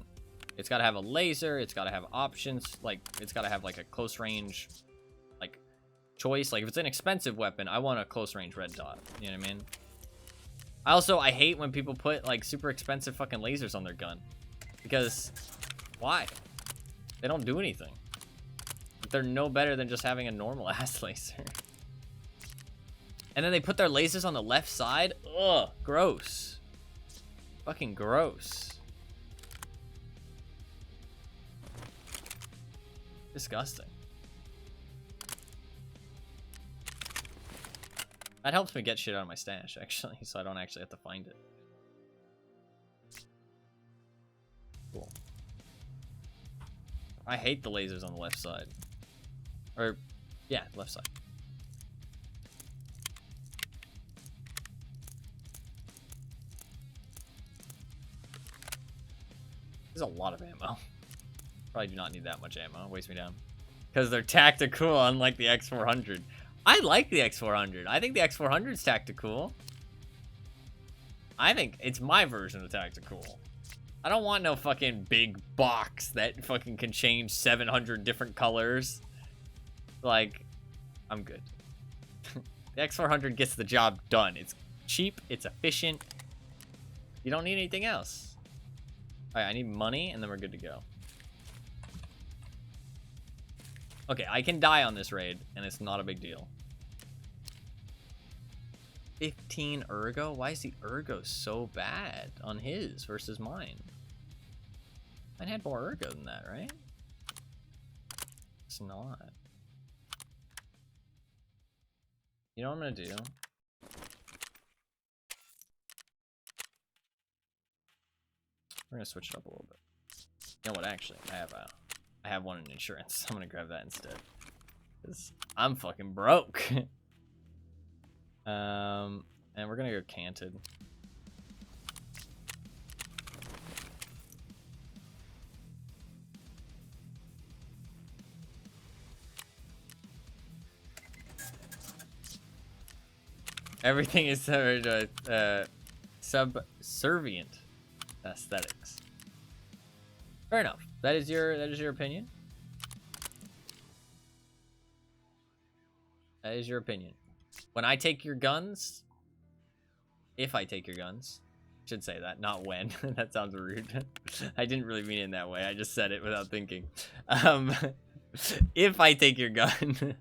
It's got to have a laser. It's got to have options. Like, it's got to have, like, a close range, like, choice. Like, if it's an expensive weapon, I want a close range red dot. You know what I mean? I hate when people put, like, super expensive fucking lasers on their gun. Because, why? They don't do anything. They're no better than just having a normal ass laser. And then they put their lasers on the left side? Ugh, gross. Fucking gross. Disgusting. That helps me get shit out of my stash, actually, so I don't actually have to find it. Cool. I hate the lasers on the left side. Or, yeah, left side. There's a lot of ammo. Probably do not need that much ammo. Waste me down. Because they're tactical, unlike the X400. I like the X400. I think the X400's tactical. I think it's my version of tactical. I don't want no fucking big box that fucking can change 700 different colors. Like, I'm good. The X400 gets the job done. It's cheap. It's efficient. You don't need anything else. Alright, I need money, and then we're good to go. Okay, I can die on this raid, and it's not a big deal. 15 ergo? Why is the ergo so bad on his versus mine? Mine had more ergo than that, right? It's not. You know what I'm gonna do? We're gonna switch it up a little bit. You know what? Actually, I have one in insurance. I'm gonna grab that instead. 'Cause I'm fucking broke. And we're gonna go canted. Everything is subservient aesthetics. Fair enough. That is your opinion. That is your opinion. When I take your guns, if I take your guns, should say that, not when. That sounds rude. I didn't really mean it in that way. I just said it without thinking. If I take your gun,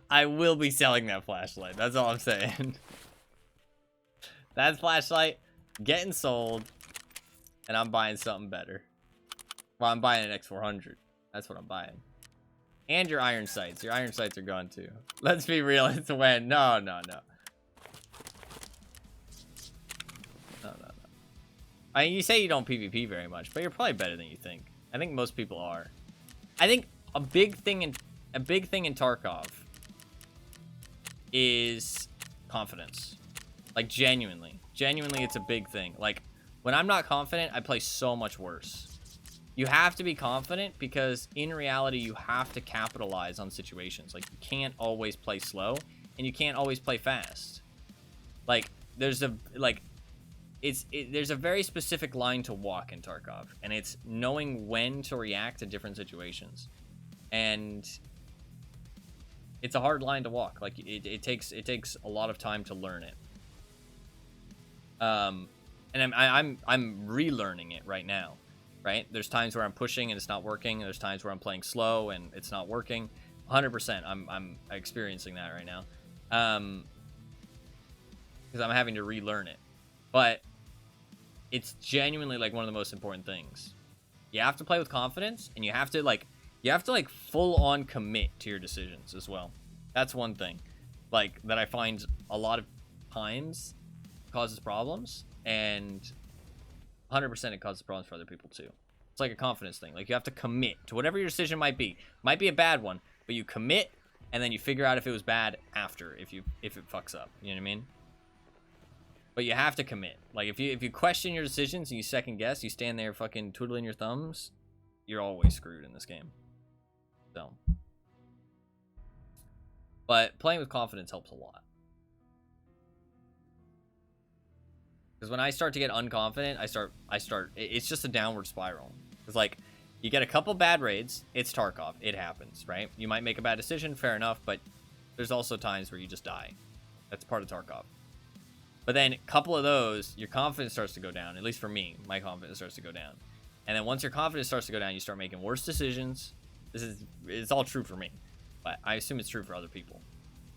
I will be selling that flashlight. That's all I'm saying. That flashlight getting sold, and I'm buying something better. Well, I'm buying an X400. That's what I'm buying. And your iron sights. Your iron sights are gone too. Let's be real. It's a win. No. No. I mean, you say you don't PvP very much, but you're probably better than you think. I think most people are. I think a big thing in Tarkov is confidence. Like, genuinely, it's a big thing. Like, when I'm not confident, I play so much worse. You have to be confident because in reality, you have to capitalize on situations. Like, you can't always play slow and you can't always play fast. Like, there's a very specific line to walk in Tarkov, and it's knowing when to react to different situations. And it's a hard line to walk. Like, it takes a lot of time to learn it. And I'm relearning it right now, right? There's times where I'm pushing and it's not working. And there's times where I'm playing slow and it's not working. 100%, I'm experiencing that right now, because I'm having to relearn it. But it's genuinely like one of the most important things. You have to play with confidence, and you have to like full on commit to your decisions as well. That's one thing, like, that I find a lot of times causes problems, and 100% it causes problems for other people too. It's like a confidence thing. Like, you have to commit to whatever your decision might be. Might be a bad one, but you commit, and then you figure out if it was bad after, if it fucks up. You know what I mean? But you have to commit. Like, if you question your decisions and you second guess, you stand there fucking twiddling your thumbs, you're always screwed in this game. So, but playing with confidence helps a lot. Because when I start to get unconfident, it's just a downward spiral. It's like, you get a couple bad raids, it's Tarkov, it happens, right? You might make a bad decision, fair enough, but there's also times where you just die. That's part of Tarkov. But then a couple of those, your confidence starts to go down. At least for me, my confidence starts to go down. And then once your confidence starts to go down, you start making worse decisions. It's all true for me, but I assume it's true for other people.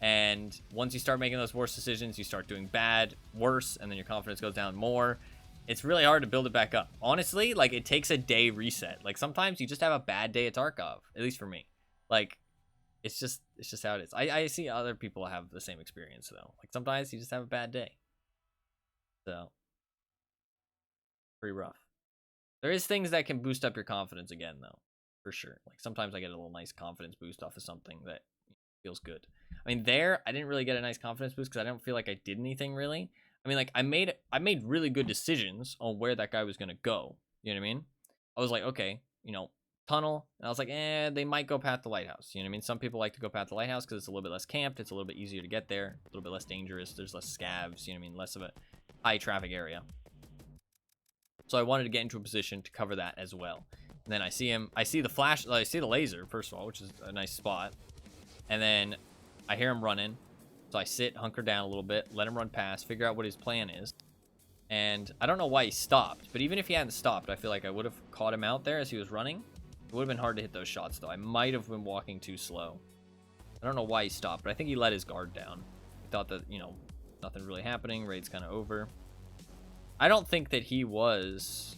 And once you start making those worse decisions, you start doing worse, and then your confidence goes down more. It's really hard to build it back up. Honestly, like, it takes a day reset. Like, sometimes you just have a bad day at Tarkov, at least for me. Like, it's just how it is. I see other people have the same experience, though. Like, sometimes you just have a bad day. So, pretty rough. There is things that can boost up your confidence again, though, for sure. Like, sometimes I get a little nice confidence boost off of something that feels good. I mean, I didn't really get a nice confidence boost because I don't feel like I did anything really. I mean, like, I made really good decisions on where that guy was gonna go. You know what I mean? I was like, okay, tunnel, and I was like, they might go past the lighthouse. You know what I mean? Some people like to go past the lighthouse because it's a little bit less camped, it's a little bit easier to get there, a little bit less dangerous. There's less scavs. You know what I mean? Less of a high traffic area. So I wanted to get into a position to cover that as well. And then I see the laser, first of all, which is a nice spot. And then I hear him running. So I sit, hunker down a little bit, let him run past, figure out what his plan is. And I don't know why he stopped, but even if he hadn't stopped, I feel like I would have caught him out there as he was running. It would have been hard to hit those shots, though. I might have been walking too slow. I don't know why he stopped, but I think he let his guard down. He thought that, nothing really happening, raid's kind of over. I don't think that he was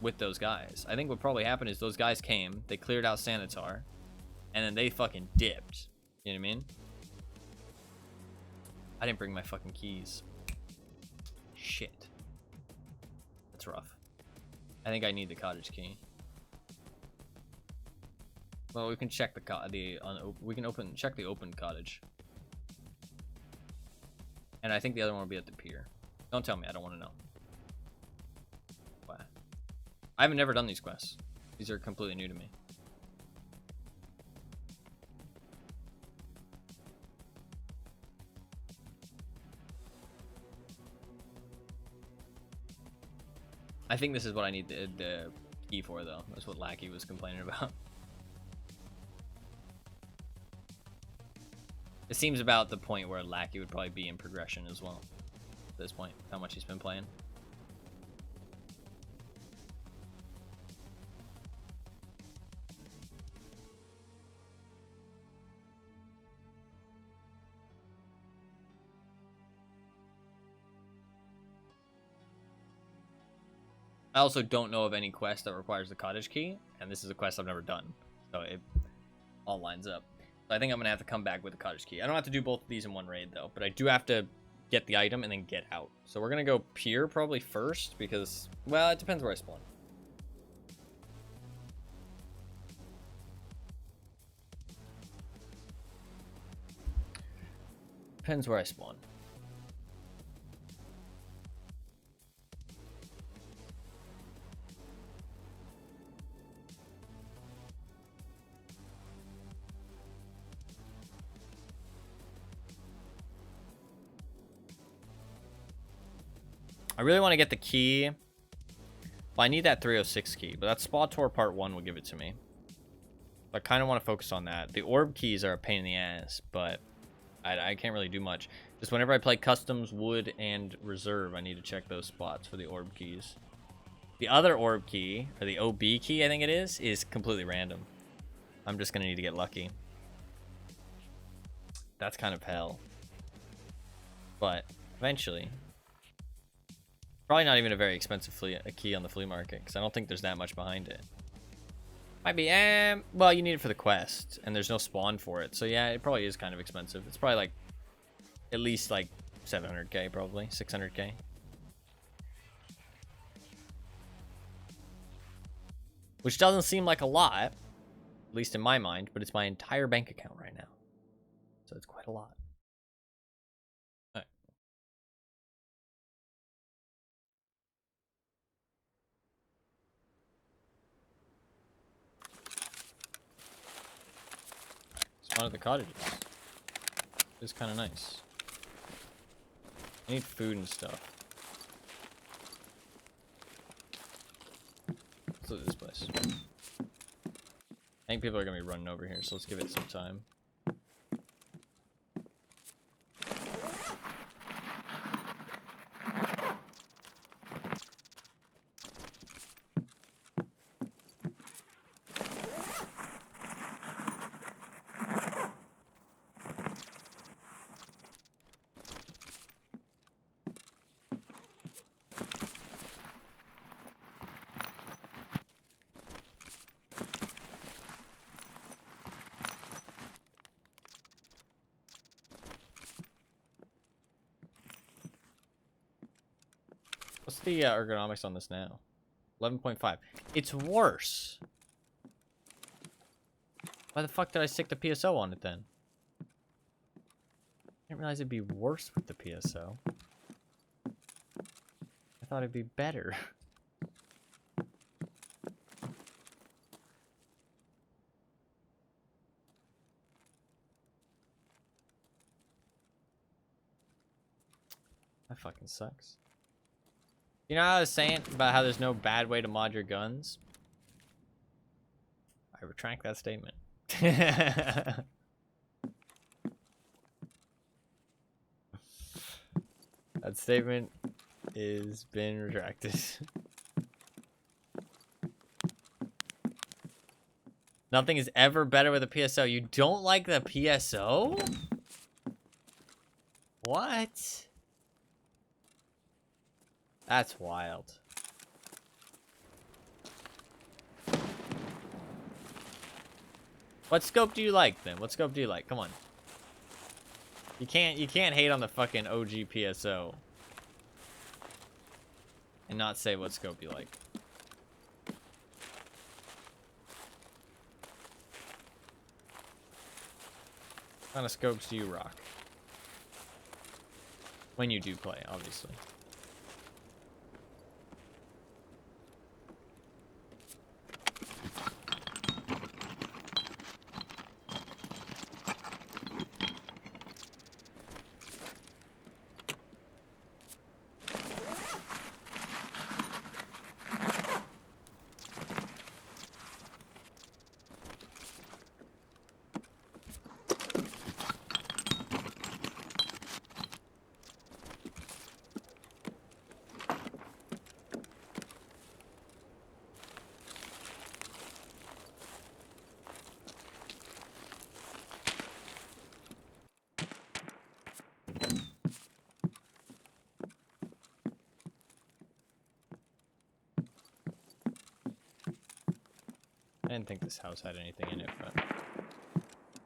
with those guys. I think what probably happened is those guys came, they cleared out Sanitar, and then they fucking dipped. You know what I mean? I didn't bring my fucking keys. Shit. That's rough. I think I need the cottage key. Well, we can check check the open cottage. And I think the other one will be at the pier. Don't tell me, I don't want to know. Wow. I haven't never done these quests. These are completely new to me. I think this is what I need the key for, though. That's what Lackey was complaining about. It seems about the point where Lackey would probably be in progression as well. At this point, how much he's been playing. I also don't know of any quest that requires the cottage key, and this is a quest I've never done, so it all lines up. So I think I'm gonna have to come back with the cottage key. I don't have to do both of these in one raid though, but I do have to get the item and then get out. So we're gonna go pier probably first because, well, it depends where I spawn. Depends where I spawn. I really want to get the key. Well, I need that 306 key, but that Spa Tour Part 1 will give it to me. I kind of want to focus on that. The orb keys are a pain in the ass, but I can't really do much. Just whenever I play customs, wood, and reserve, I need to check those spots for the orb keys. The other orb key, or the OB key, I think it is completely random. I'm just gonna need to get lucky. That's kind of hell. But eventually, probably not even a very expensive key on the flea market, because I don't think there's that much behind it. Might be, well, you need it for the quest, and there's no spawn for it. So yeah, it probably is kind of expensive. It's probably like, at least like 700k, probably 600k. Which doesn't seem like a lot, at least in my mind, but it's my entire bank account right now. So it's quite a lot. All right. It's one of the cottages. It's kind of nice. I need food and stuff. Let's look at this place. I think people are going to be running over here, so let's give it some time. What's the ergonomics on this now? 11.5. It's worse. Why the fuck did I stick the PSO on it then? I didn't realize it'd be worse with the PSO. I thought it'd be better. That fucking sucks. You know how I was saying about how there's no bad way to mod your guns? I retract that statement. That statement is been retracted. Nothing is ever better with a PSO. You don't like the PSO? What? That's wild. What scope do you like then? What scope do you like? Come on. You can't hate on the fucking OG PSO and not say what scope you like. What kind of scopes do you rock? When you do play, obviously. I didn't think this house had anything in it, but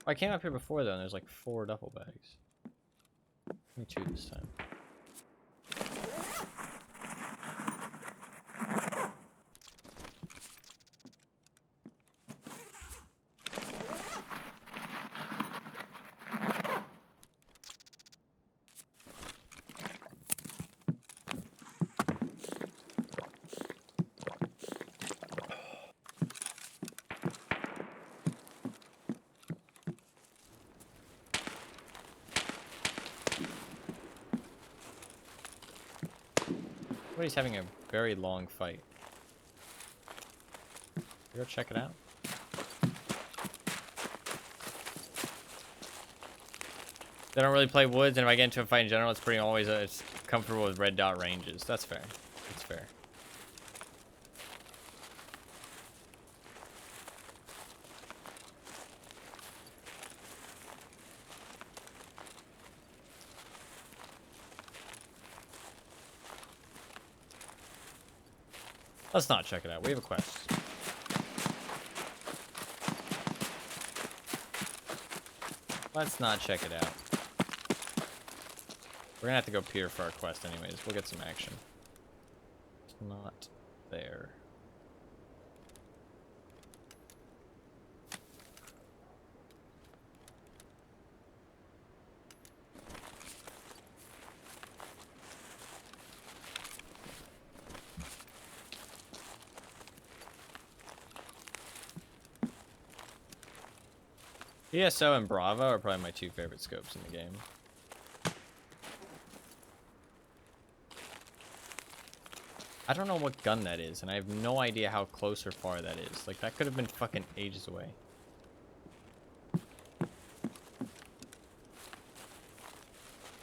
I came up here before though, and there's like 4 duffel bags. Maybe 2 this time. Everybody's having a very long fight. Go check it out. I don't really play woods, and if I get into a fight in general, it's pretty always it's comfortable with red dot ranges. That's fair. That's fair. Let's not check it out. We have a quest. Let's not check it out. We're gonna have to go pier for our quest anyways. We'll get some action. It's not there. ESO and Bravo are probably my two favorite scopes in the game. I don't know what gun that is, and I have no idea how close or far that is. Like, that could have been fucking ages away.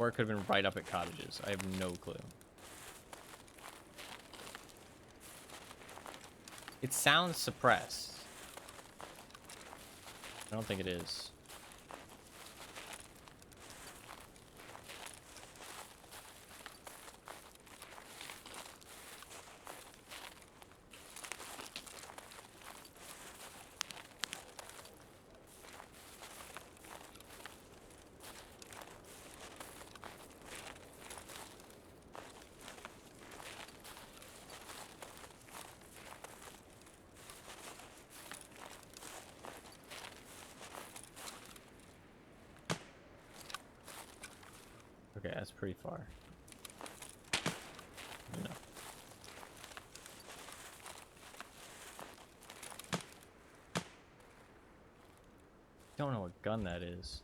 Or it could have been right up at cottages. I have no clue. It sounds suppressed. I don't think it is. Okay, that's pretty far. No. Don't know what gun that is.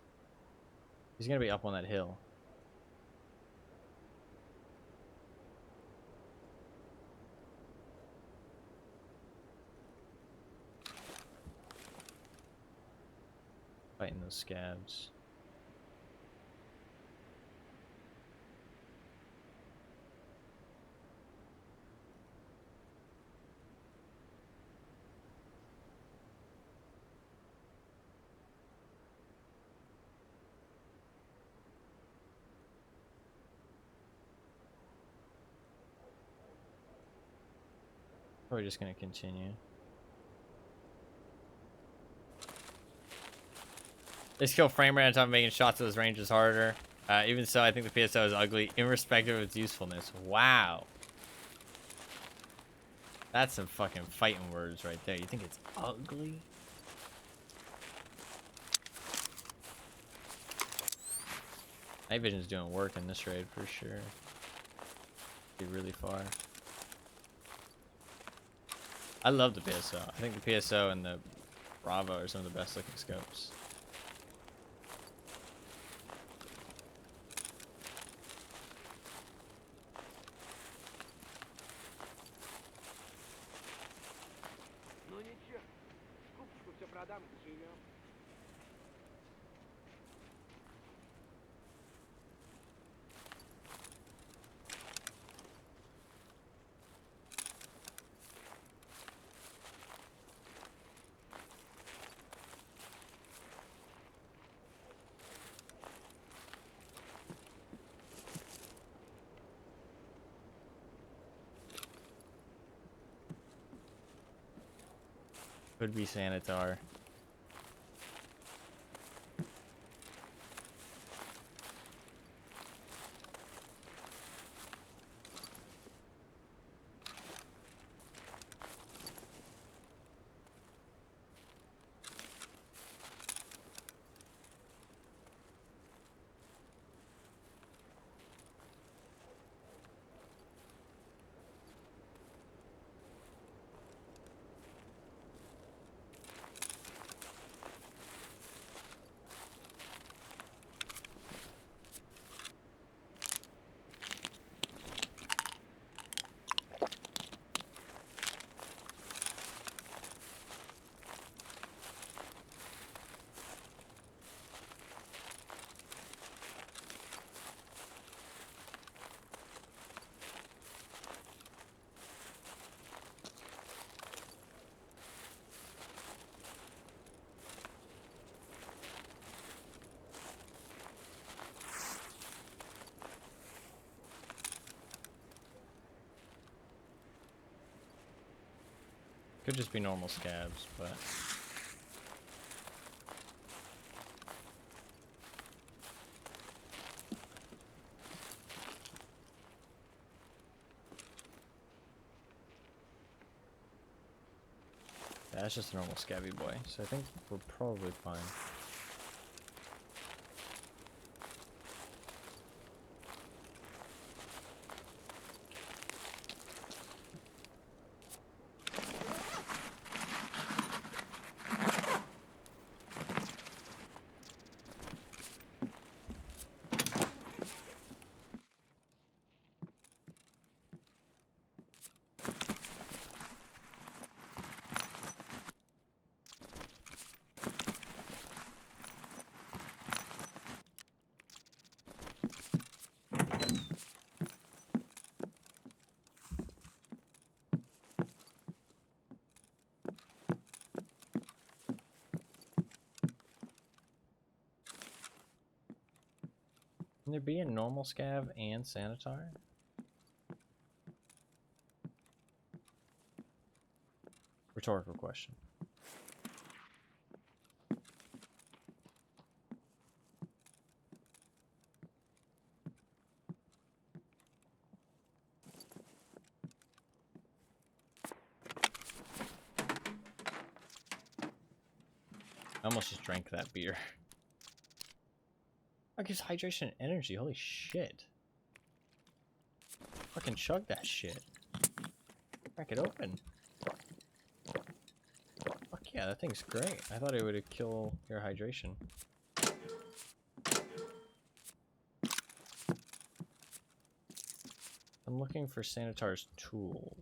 He's gonna be up on that hill. Fighting those scabs. Probably just gonna continue. They skill frame rate on top of making shots at those ranges harder. Even so, I think the PSO is ugly, irrespective of its usefulness. Wow. That's some fucking fighting words right there. You think it's ugly? Night vision's doing work in this raid for sure. Be really far. I love the PSO. I think the PSO and the Bravo are some of the best looking scopes. Ну ничего, купочку все продам, живем. Could be Sanitar. Could just be normal scabs, but... Yeah, that's just a normal scabby boy, so I think we're probably fine. Can there be a normal scav and sanitar? Rhetorical question. I almost just drank that beer. That gives hydration and energy, holy shit. Fucking chug that shit. Crack it open. Fuck yeah, that thing's great. I thought it would kill your hydration. I'm looking for Sanitar's tool.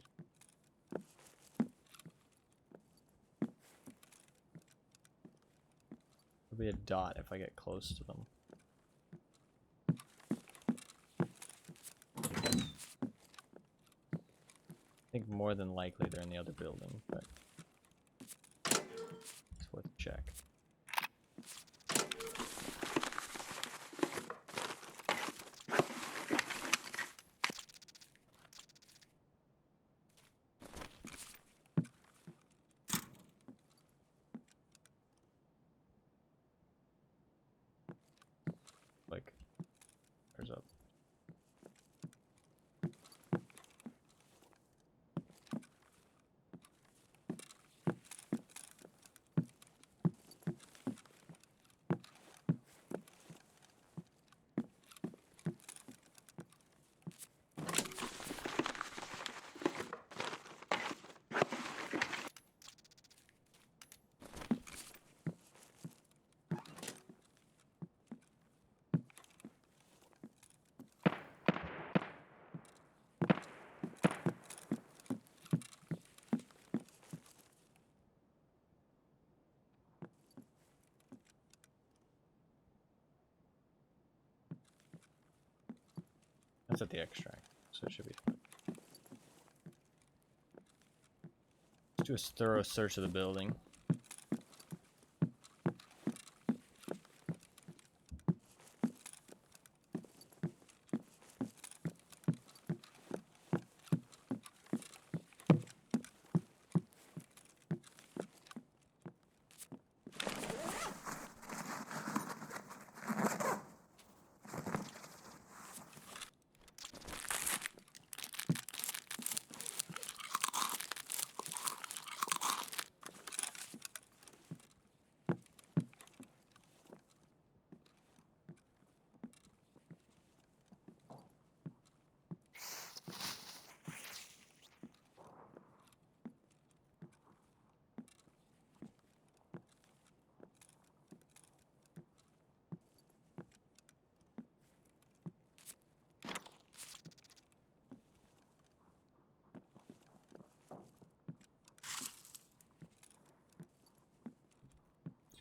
There'll be a dot if I get close to them. I think more than likely they're in the other building, but it's worth a check. Like, there's up. That's at the extract, so it should be. Let's do a thorough search of the building.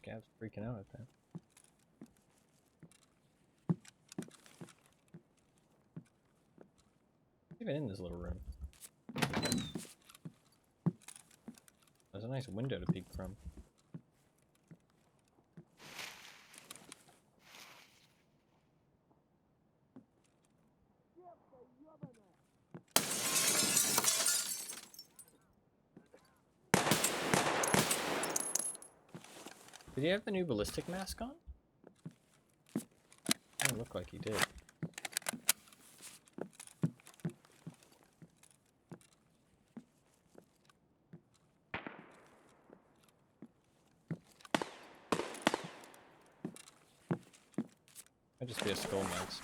Scav's freaking out at that. Even in this little room. There's a nice window to peek from. Did he have the new ballistic mask on? Doesn't look like he did. Might just be a skull mask.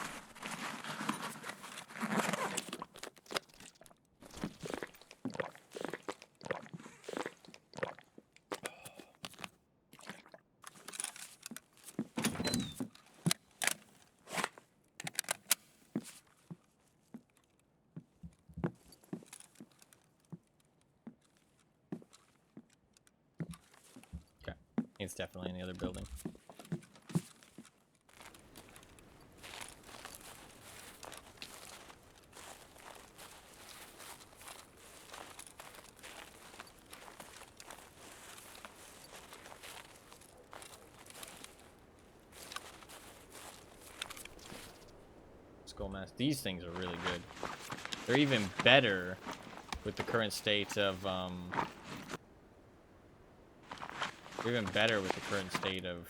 Okay, it's definitely in the other building. Skull mask. These things are really good. They're even better with the current state of they're even better with the current state of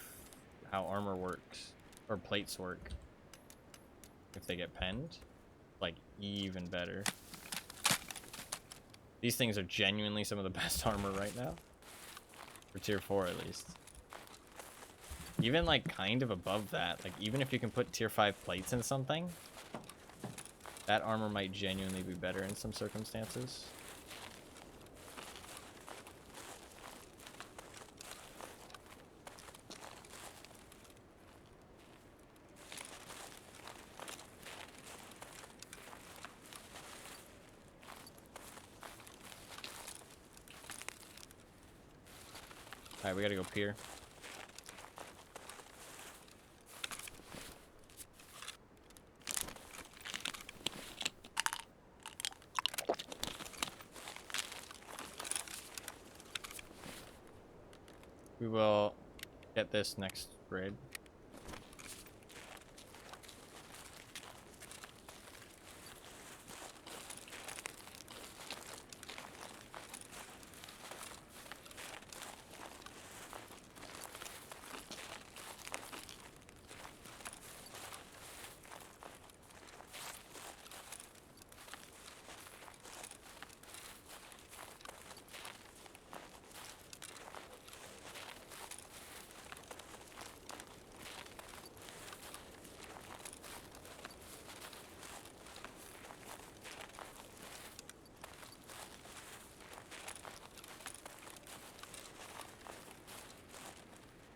how armor works or plates work. If they get penned, like even better. These things are genuinely some of the best armor right now. For tier 4 at least. Even like kind of above that, like even if you can put tier 5 plates in something, that armor might genuinely be better in some circumstances. Alright, we gotta go pier. We will get this next raid.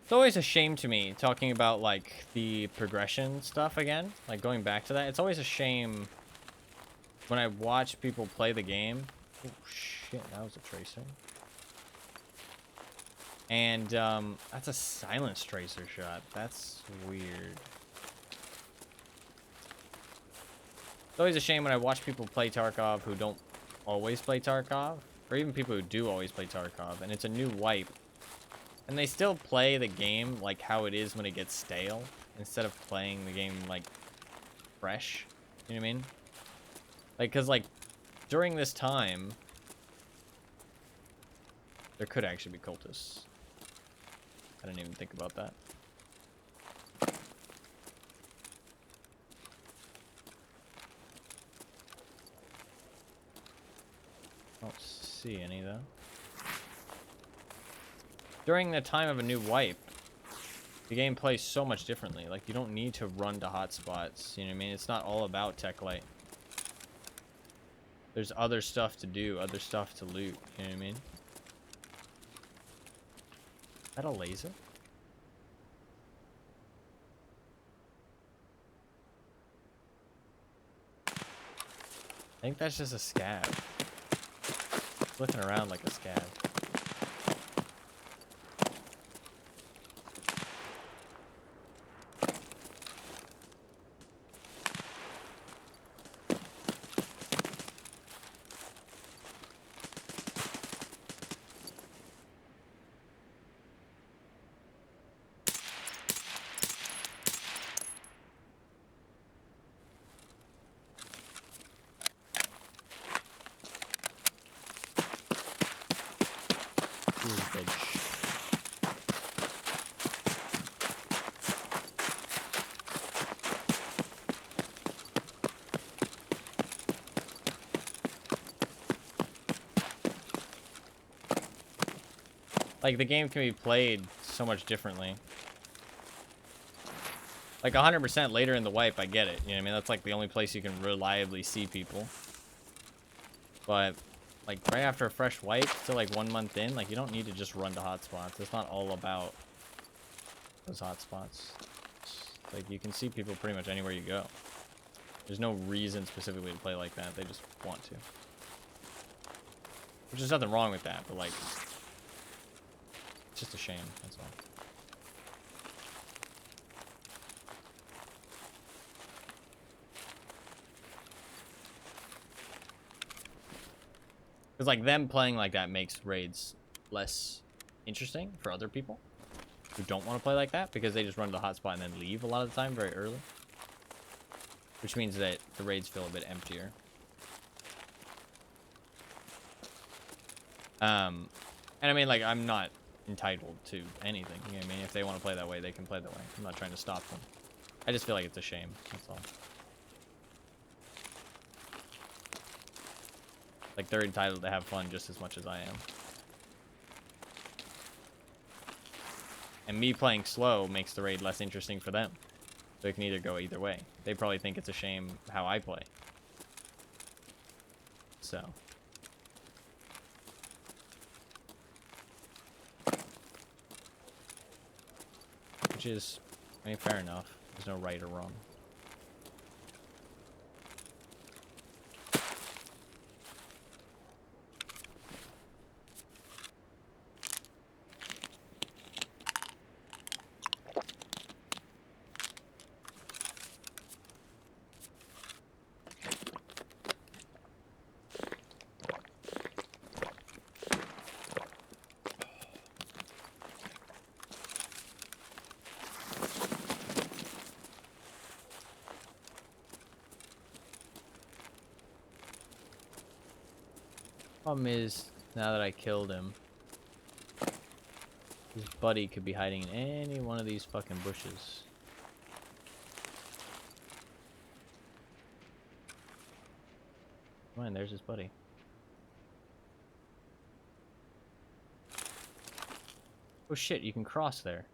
It's always a shame to me talking about like the progression stuff again, like going back to that. It's always a shame when I watch people play the game. Oh shit, that was a tracer. And that's a silence tracer shot. That's weird. It's always a shame when I watch people play Tarkov who don't always play Tarkov, or even people who do always play Tarkov, and it's a new wipe. And they still play the game like how it is when it gets stale, instead of playing the game like fresh. You know what I mean? Like, cause like during this time, there could actually be cultists. I didn't even think about that. I don't see any though. During the time of a new wipe, the game plays so much differently. Like, you don't need to run to hotspots. You know what I mean? It's not all about tech light. There's other stuff to do, other stuff to loot. You know what I mean? Is that a laser? I think that's just a scab. It's looking around like a scab. Like, the game can be played so much differently. Like, 100% later in the wipe, I get it. You know what I mean? That's, like, the only place you can reliably see people. But, like, right after a fresh wipe, to, like, 1 month in, like, you don't need to just run to hotspots. It's not all about those hotspots. Like, you can see people pretty much anywhere you go. There's no reason specifically to play like that. They just want to. Which is nothing wrong with that, but, like, it's just a shame, that's all. Because, like, them playing like that makes raids less interesting for other people who don't want to play like that, because they just run to the hotspot and then leave a lot of the time very early. Which means that the raids feel a bit emptier. And I mean, like, I'm not entitled to anything. You know what I mean? If they want to play that way, they can play that way. I'm not trying to stop them. I just feel like it's a shame. That's all. Like, they're entitled to have fun just as much as I am. And me playing slow makes the raid less interesting for them. So it can either go either way. They probably think it's a shame how I play. So. Which is, I mean, fair enough. There's no right or wrong. Problem is, now that I killed him, his buddy could be hiding in any one of these fucking bushes. Come on, there's his buddy. Oh shit, you can cross there.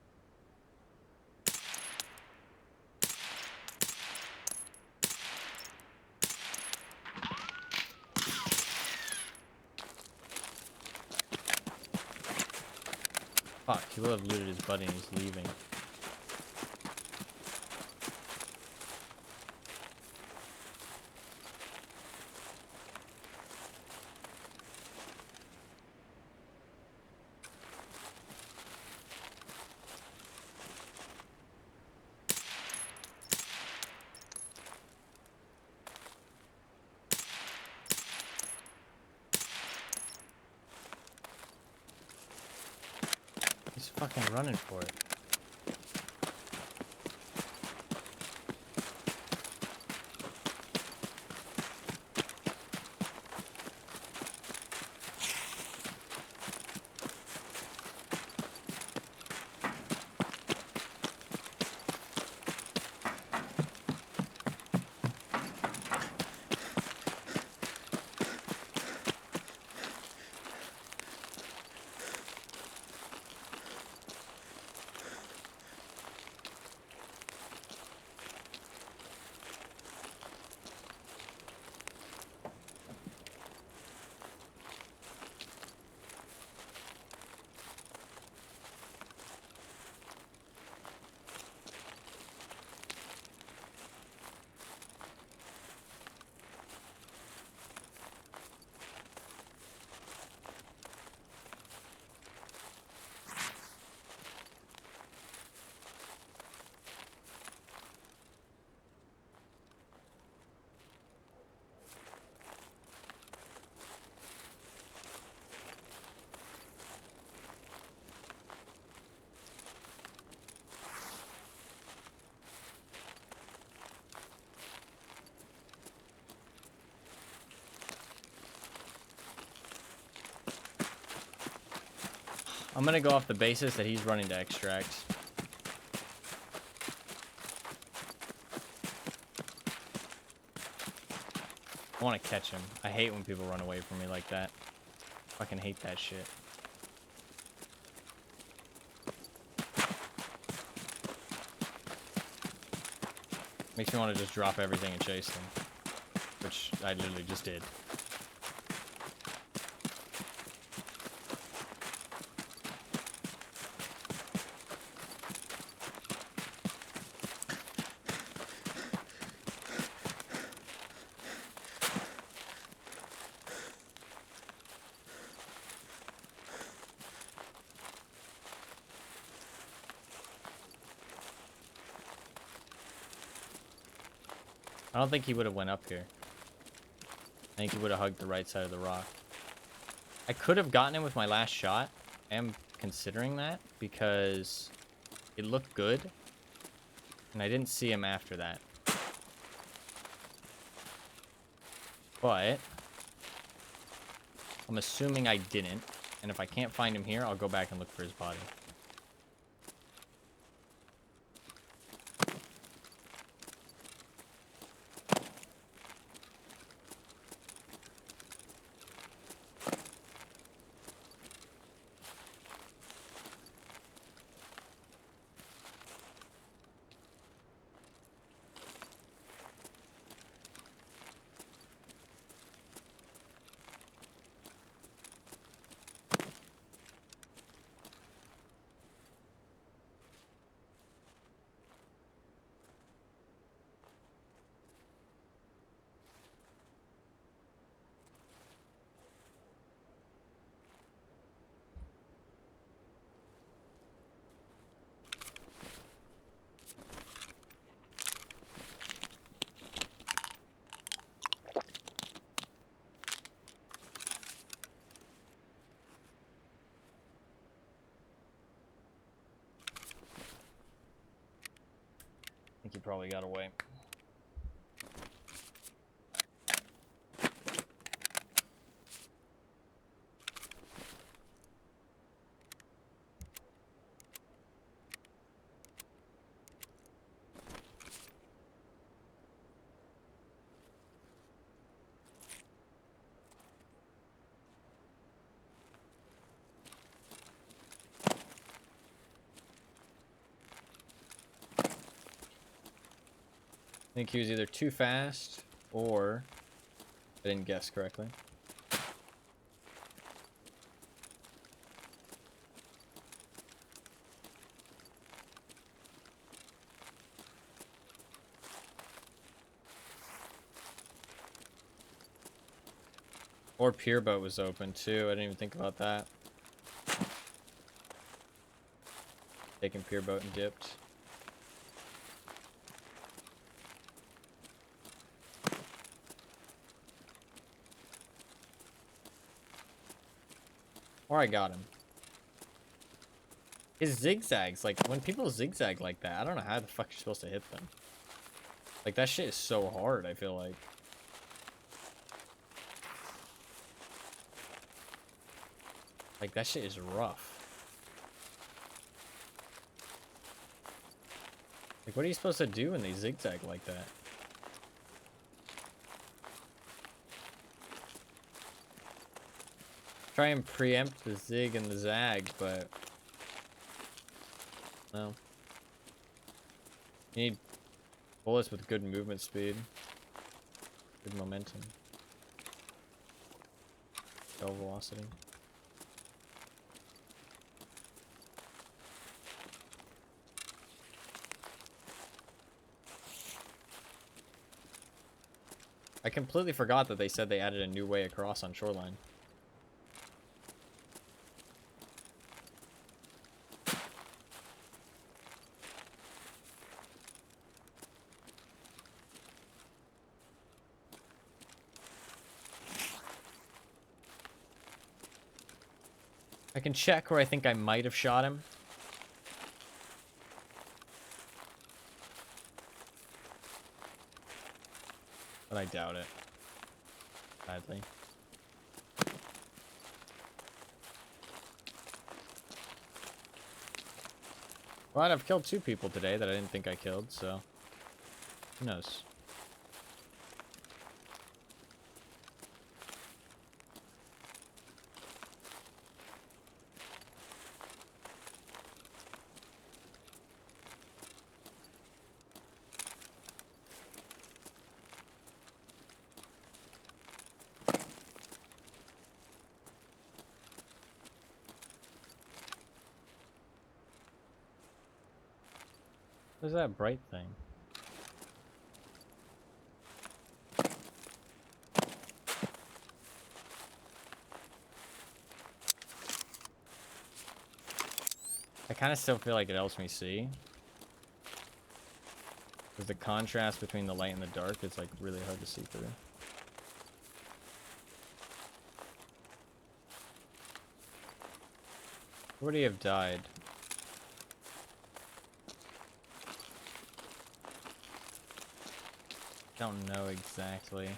Fuck, he will have looted his buddy and he's leaving. He's fucking running for it. I'm gonna go off the basis that he's running to extract. I want to catch him. I hate when people run away from me like that. Fucking hate that shit. Makes me want to just drop everything and chase them. Which I literally just did. I don't think he would have went up here. I think he would have hugged the right side of the rock. I could have gotten him with my last shot. I am considering that because it looked good. And I didn't see him after that. But I'm assuming I didn't. And if I can't find him here, I'll go back and look for his body. I think he probably got away. I think he was either too fast or I didn't guess correctly. Or pier boat was open too. I didn't even think about that. Taking pier boat and dipped. Or I got him. His zigzags, like, when people zigzag like that, I don't know how the fuck you're supposed to hit them. Like, that shit is so hard, I feel like. Like, that shit is rough. Like, what are you supposed to do when they zigzag like that? Try and preempt the zig and the zag, but no. You need bullets with good movement speed, good momentum, shell velocity. I completely forgot that they said they added a new way across on Shoreline. I can check where I think I might have shot him. But I doubt it. Badly. Well, I've killed 2 people today that I didn't think I killed, so who knows? What's that bright thing? I kind of still feel like it helps me see. Because the contrast between the light and the dark is like really hard to see through. Would he have died? Don't know exactly.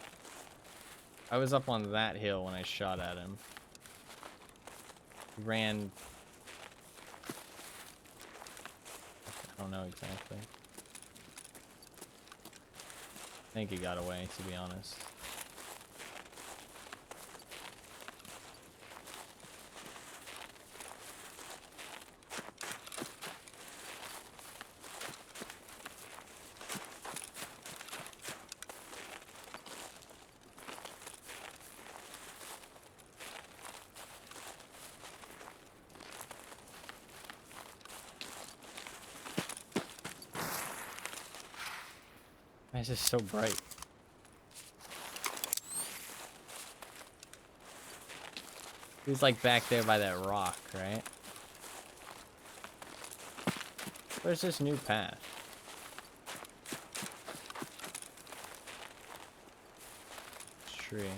I was up on that hill when I shot at him. He ran... I don't know exactly. I think he got away, to be honest. Why is this so bright? He's like back there by that rock, right? Where's this new path? This tree.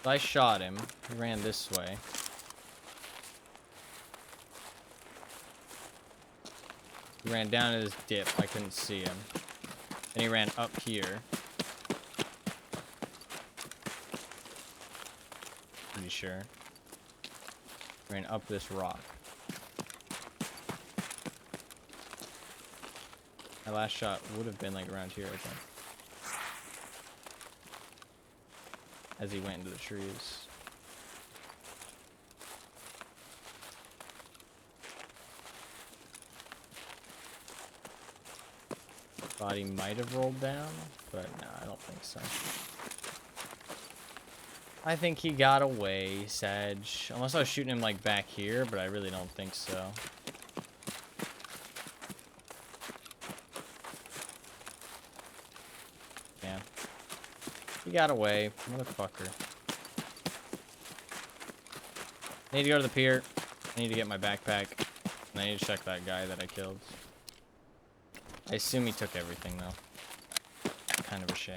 So I shot him. He ran this way. He ran down to this dip. I couldn't see him. Then he ran up here. Pretty sure. Ran up this rock. My last shot would have been like around here, I think. As he went into the trees. Body might have rolled down, but no, I don't think so. I think he got away, Sedge. Unless I was shooting him like back here, but I really don't think so. Yeah. He got away. Motherfucker. I need to go to the pier. I need to get my backpack. And I need to check that guy that I killed. I assume he took everything, though. Kind of a shame.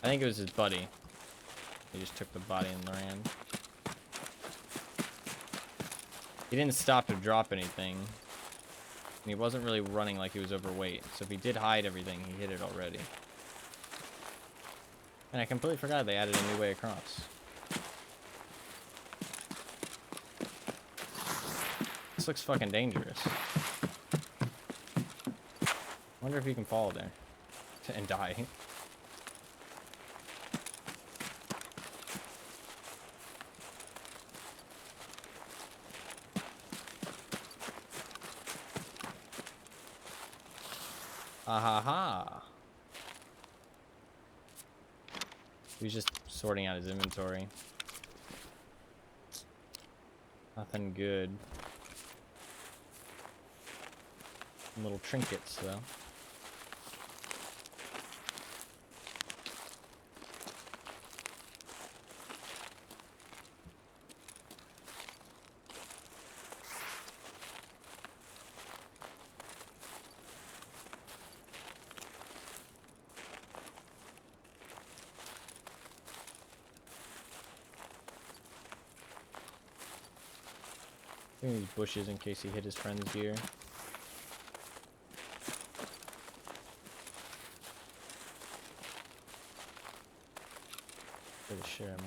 I think it was his buddy. He just took the body and ran. He didn't stop to drop anything. And he wasn't really running like he was overweight. So if he did hide everything, he hid it already. And I completely forgot they added a new way across. This looks fucking dangerous. I wonder if you can fall there and die. Ah ha ha. He was just sorting out his inventory. Nothing good. Some little trinkets though. These bushes in case he hit his friend's gear. For the share, man.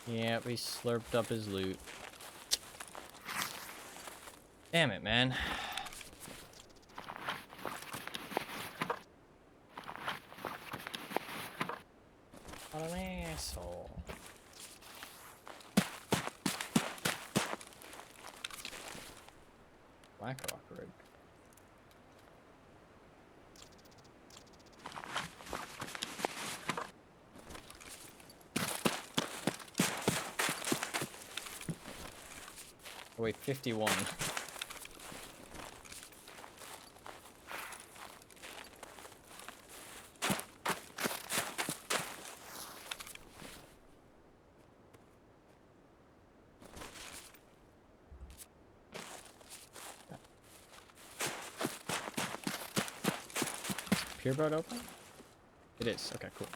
Yep, he slurped up his loot. Damn it, man. asshole. Black rock rig. Oh, wait, 51. Pier boat open? It is. Okay, cool.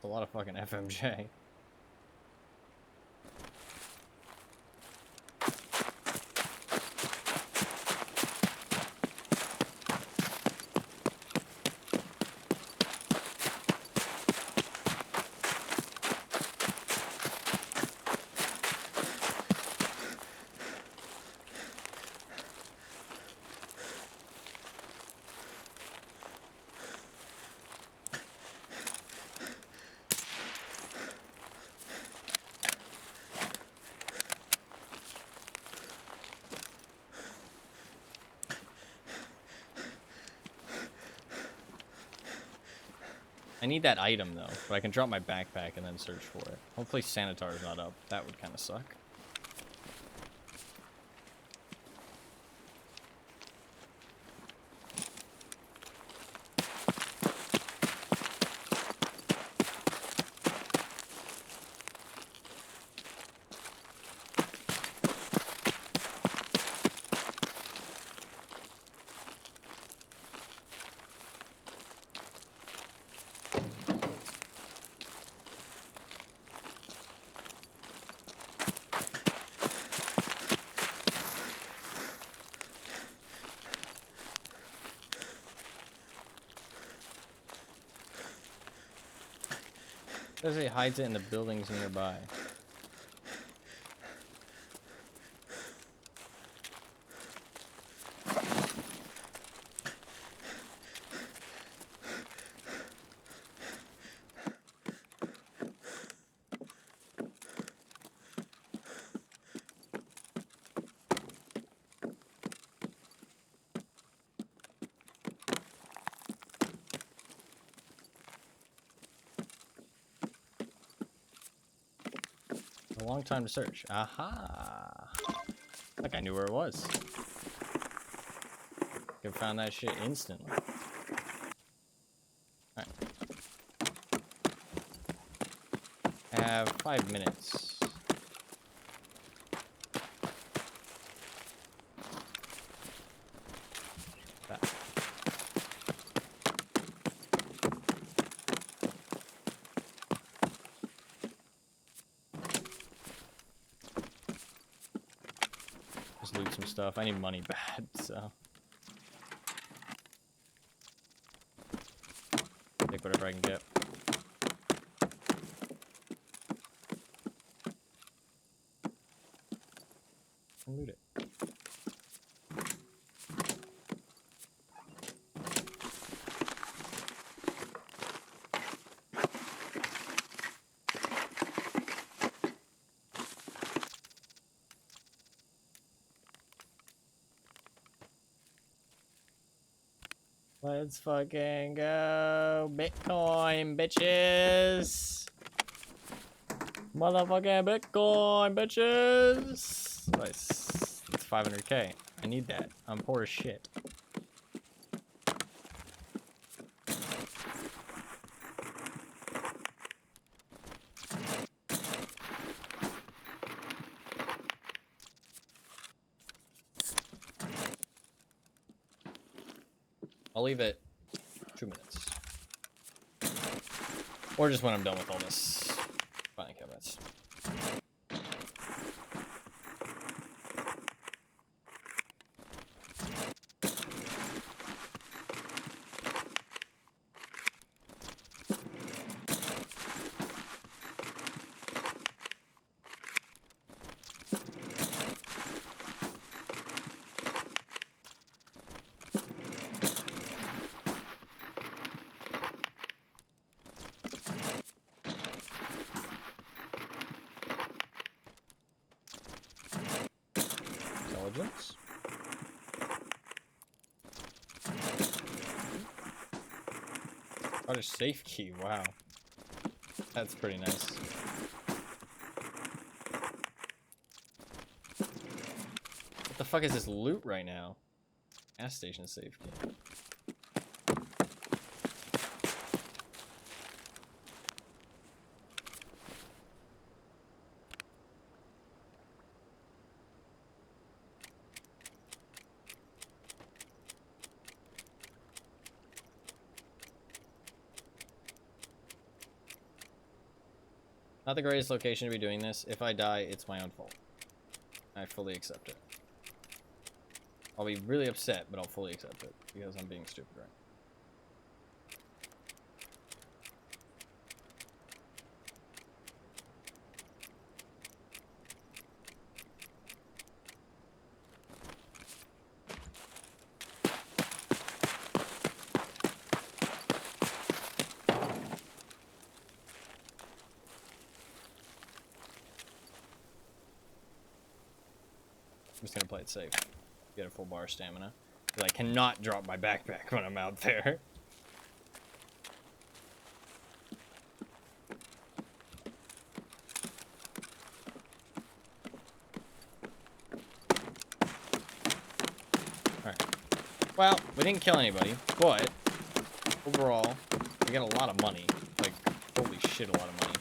A lot of fucking FMJ. I need that item though, but I can drop my backpack and then search for it. Hopefully Sanitar's not up. That would kind of suck. Says it hides it in the buildings nearby. A long time to search. Aha! Like I knew where it was. Could have found that shit instantly. Alright. I have 5 minutes. That. Just loot some stuff. I need money bad, so. Take whatever I can get. And loot it. Let's fucking go. Bitcoin, bitches. Motherfucking Bitcoin, bitches. Nice. It's 500K. I need that. I'm poor as shit. I'll leave it 2 minutes. Or just when I'm done with all this filing cabinets. Intelligence. Cottage safe key, wow. That's pretty nice. What the fuck is this loot right now? Gas station safe key. Not the greatest location to be doing this. If I die, it's my own fault. I fully accept it. I'll be really upset, but I'll fully accept it because I'm being stupid right now. I'm just gonna play it safe. Get a full bar of stamina. Because I cannot drop my backpack when I'm out there. Alright. Well, we didn't kill anybody, but overall, we got a lot of money. Like, holy shit, a lot of money.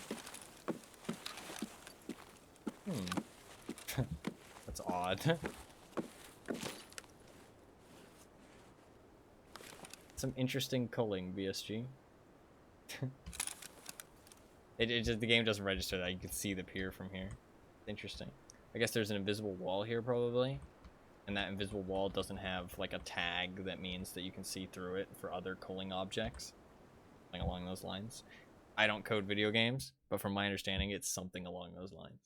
That's odd. Some interesting culling, BSG. it just, the game doesn't register that you can see the pier from here. Interesting. I guess there's an invisible wall here probably, and that invisible wall doesn't have like a tag that means that you can see through it for other culling objects. Something along those lines. I don't code video games, but from my understanding, it's something along those lines.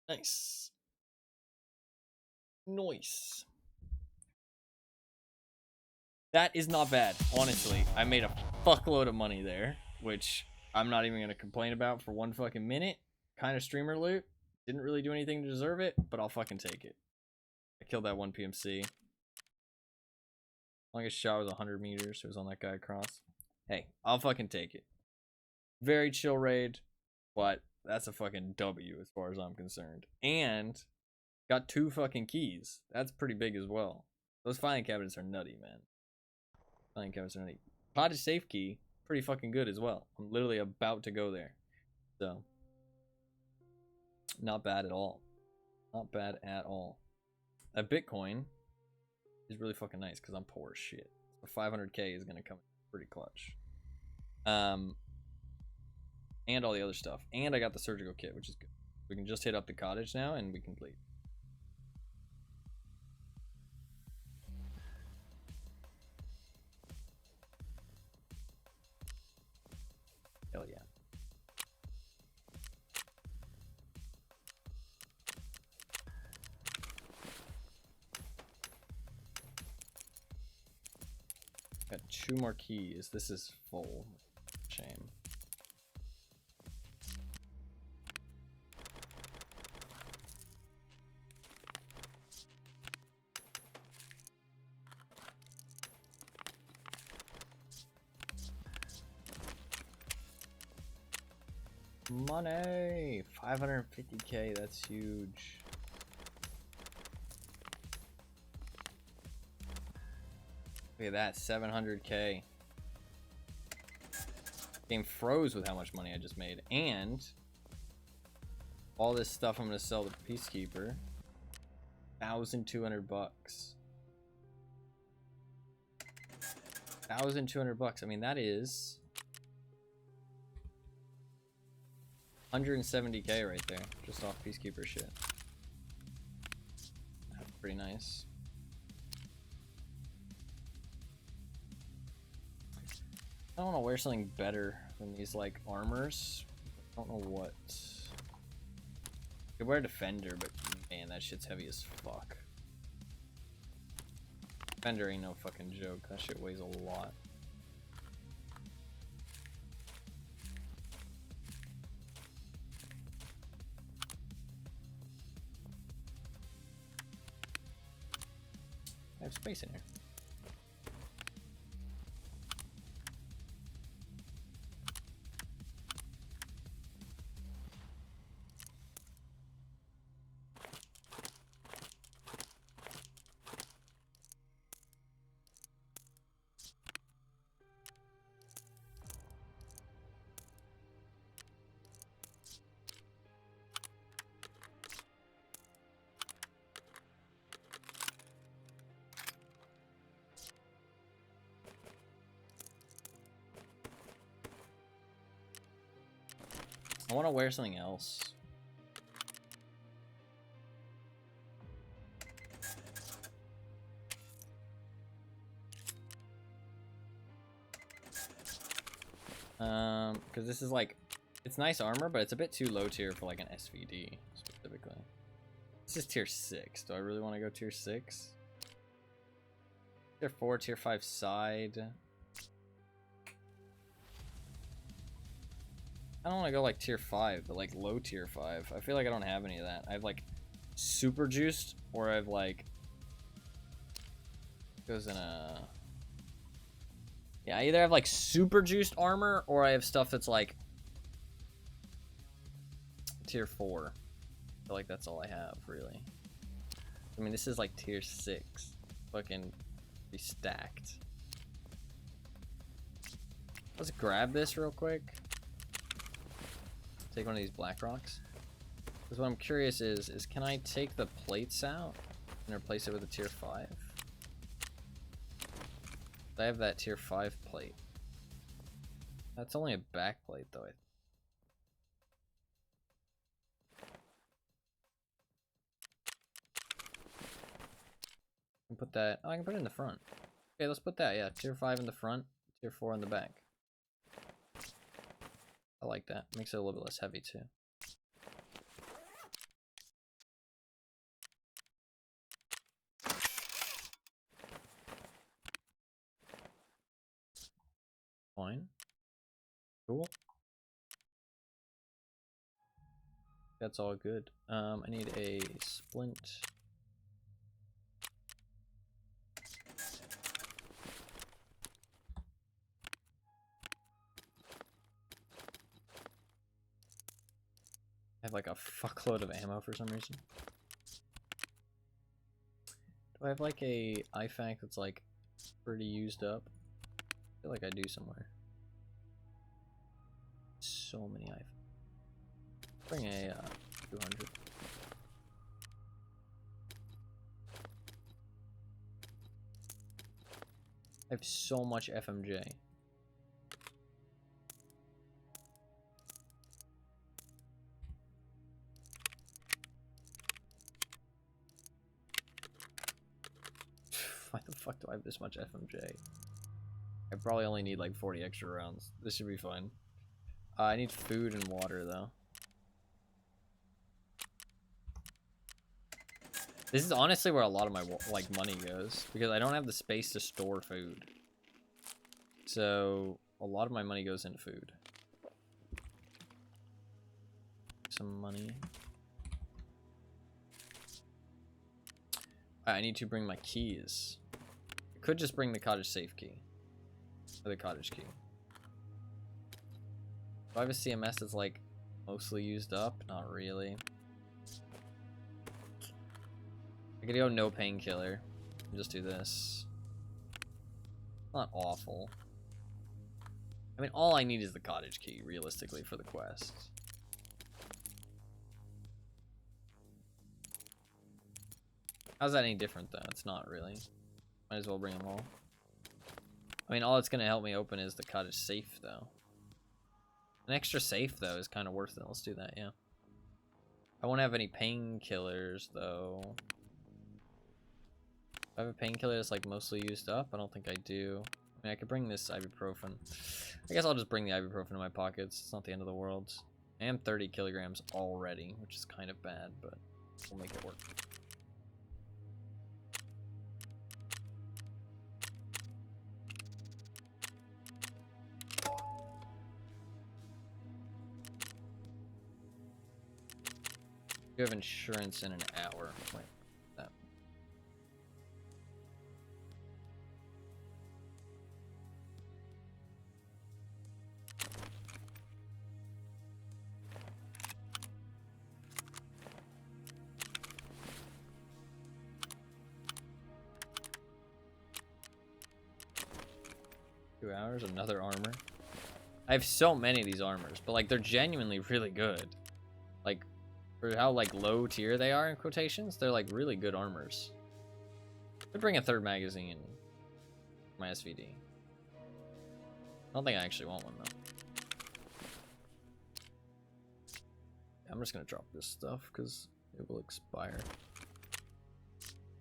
Nice. Nice. That is not bad, honestly. I made a fuckload of money there, which I'm not even going to complain about for 1 fucking minute. Kind of streamer loot. Didn't really do anything to deserve it, but I'll fucking take it. I killed that 1 PMC. Longest shot was 100 meters. It was on that guy across. Hey, I'll fucking take it. Very chill raid, but that's a fucking W as far as I'm concerned. And got 2 fucking keys. That's pretty big as well. Those filing cabinets are nutty, man. Filing cabinets are nutty. Cottage safe key, pretty fucking good as well. I'm literally about to go there. So, not bad at all. Not bad at all. That Bitcoin is really fucking nice because I'm poor as shit. So 500K is going to come pretty clutch. And all the other stuff. And I got the surgical kit, which is good. We can just hit up the cottage now and we complete. Hell yeah. Got 2 more keys. This is full. Shame. Money! 550k, that's huge. Look at that, 700k. Game froze with how much money I just made. And all this stuff I'm gonna sell to Peacekeeper. 1,200 bucks. 1,200 bucks. I mean, that is 170k right there, just off Peacekeeper shit. That's pretty nice. I want to wear something better than these like armors. I don't know what. I could wear Defender, but man, that shit's heavy as fuck. Defender ain't no fucking joke. That shit weighs a lot. I have space in here. I want to wear something else. Because this is like, it's nice armor, but it's a bit too low tier for like an SVD specifically. This is tier 6. Do I really want to go tier 6? Tier 4, tier 5 side. I don't want to go like tier 5, but like low tier 5. I feel like I don't have any of that. I have like super juiced, or I've like goes in a, yeah, I either have like super juiced armor, or I have stuff that's like tier 4. I feel like that's all I have really. I mean, this is like tier 6, fucking be stacked. Let's grab this real quick. Take one of these black rocks. Because what I'm curious is can I take the plates out and replace it with a tier 5? I have that tier 5 plate. That's only a back plate though. I can put that, oh, I can put it in the front. Okay, let's put that, yeah, tier 5 in the front, tier 4 in the back. I like that. Makes it a little bit less heavy too. Fine. Cool. That's all good. I need a splint. I have like a fuckload of ammo for some reason. Do I have like a IFAK that's like pretty used up? I feel like I do somewhere. So many IFAK. Bring a 200. I have so much FMJ. Why the fuck do I have this much FMJ? I probably only need like 40 extra rounds. This should be fine. I need food and water though. This is honestly where a lot of my like money goes, because I don't have the space to store food. So a lot of my money goes into food. Some money. I need to bring my keys. I could just bring the cottage safe key. Or the cottage key. Do I have a CMS that's like Mostly used up? Not really. I could go no painkiller. Just do this. Not awful. I mean, all I need is the cottage key, realistically, for the quest. How's that any different, though? It's not really. Might as well bring them all. I mean, all it's going to help me open is the cottage safe, though. An extra safe, though, is kind of worth it. Let's do that, yeah. I won't have any painkillers, though. Do I have a painkiller that's, like, mostly used up? I don't think I do. I mean, I could bring this ibuprofen. I guess I'll just bring the ibuprofen in my pockets. It's not the end of the world. I am 30 kilograms already, which is kind of bad, but we'll make it work. You have insurance in an hour. Wait, that. 2 hours, another armor. I have so many of these armors, but like they're genuinely really good. Like for how like low tier they are in quotations, they're like really good armors. Could bring a third magazine for my SVD. I don't think I actually want one though. I'm just gonna drop this stuff because it will expire.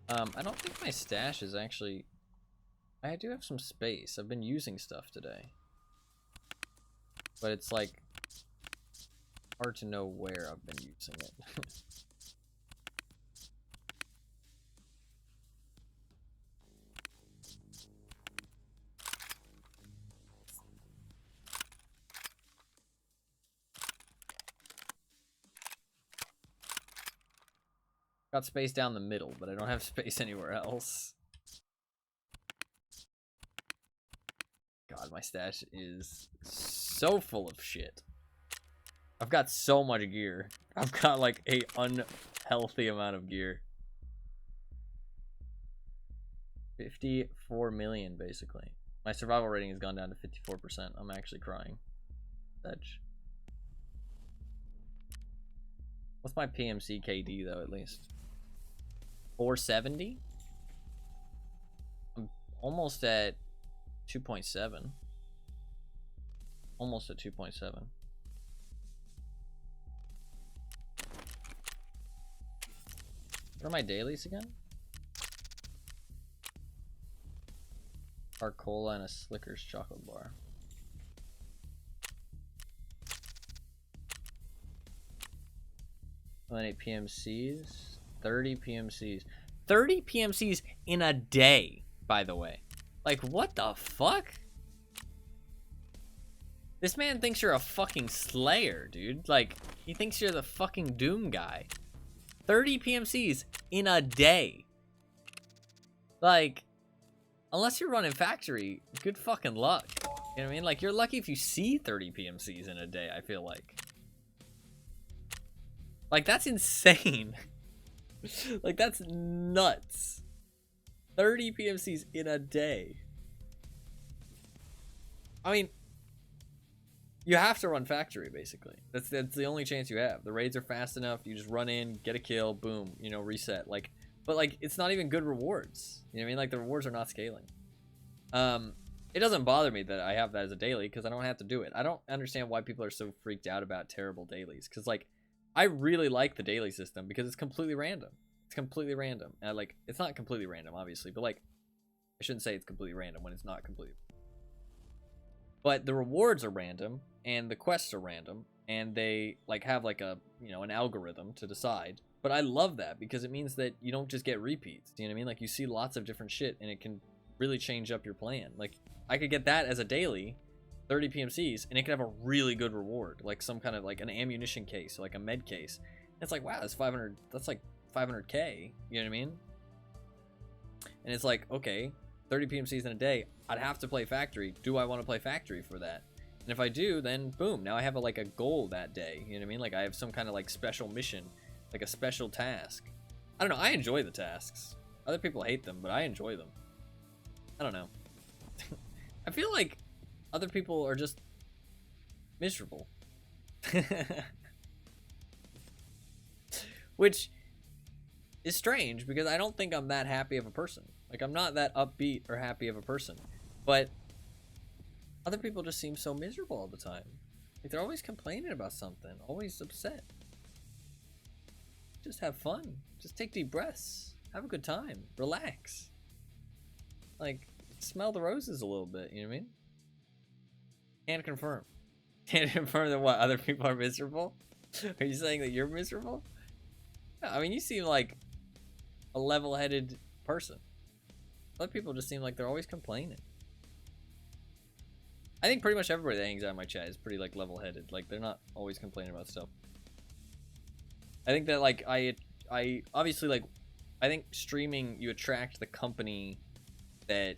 I don't think my stash is actually. I do have some space. I've been using stuff today, but it's like hard to know where I've been using it. Got space down the middle, but I don't have space anywhere else. God, my stash is so full of shit. I've got so much gear. I've got like a unhealthy amount of gear. 54 million, basically. My survival rating has gone down to 54%. I'm actually crying. Edge. What's my PMC KD, though, at least? 470? I'm almost at 2.7. Almost at 2.7. What are my dailies again? Dark cola and a Snickers chocolate bar. And then 8 PMCs. 30 PMCs. 30 PMCs in a day, by the way. Like, what the fuck? This man thinks you're a fucking slayer, dude. Like, he thinks you're the fucking Doom guy. 30 PMCs in a day. Like, unless you're running factory, good fucking luck. You know what I mean? Like, you're lucky if you see 30 PMCs in a day, I feel like. Like, that's insane. Like, that's nuts. 30 PMCs in a day. I mean, you have to run factory, basically. That's the only chance you have. The raids are fast enough. You just run in, get a kill, boom, you know, reset. Like, but like, it's not even good rewards. You know what I mean? Like, the rewards are not scaling. It doesn't bother me that I have that as a daily because I don't have to do it. I don't understand why people are so freaked out about terrible dailies. Because like, I really like the daily system because it's completely random. It's completely random. And like, it's not completely random, obviously, but like, I shouldn't say it's completely random when it's not completely. But the rewards are random, and the quests are random, and they like have like a, you know, an algorithm to decide. But I love that because it means that you don't just get repeats. Do you know what I mean? Like, you see lots of different shit, and it can really change up your plan. Like, I could get that as a daily, 30 PMCs, and it could have a really good reward, like some kind of like an ammunition case, or like a med case. And it's like, wow, that's 500. That's like 500K. You know what I mean? And it's like, okay, 30 PMCs in a day. I'd have to play factory. Do I want to play factory for that? And if I do, then boom, now I have like a goal that day. You know what I mean? Like I have some kind of like special mission, like a special task. I don't know. I enjoy the tasks. Other people hate them, but I enjoy them. I don't know. I feel like other people are just miserable. Which is strange because I don't think I'm that happy of a person. Like I'm not that upbeat or happy of a person. But other people just seem so miserable all the time. Like they're always complaining about something, always upset. Just have fun. Just take deep breaths. Have a good time. Relax. Like, smell the roses a little bit, you know what I mean? Can't confirm. Can't confirm that what, other people are miserable? Are you saying that you're miserable? No, I mean, you seem like a level-headed person. Other people just seem like they're always complaining. I think pretty much everybody that hangs out in my chat is pretty like level-headed. Like they're not always complaining about stuff. I think that like I obviously like I think streaming you attract the company that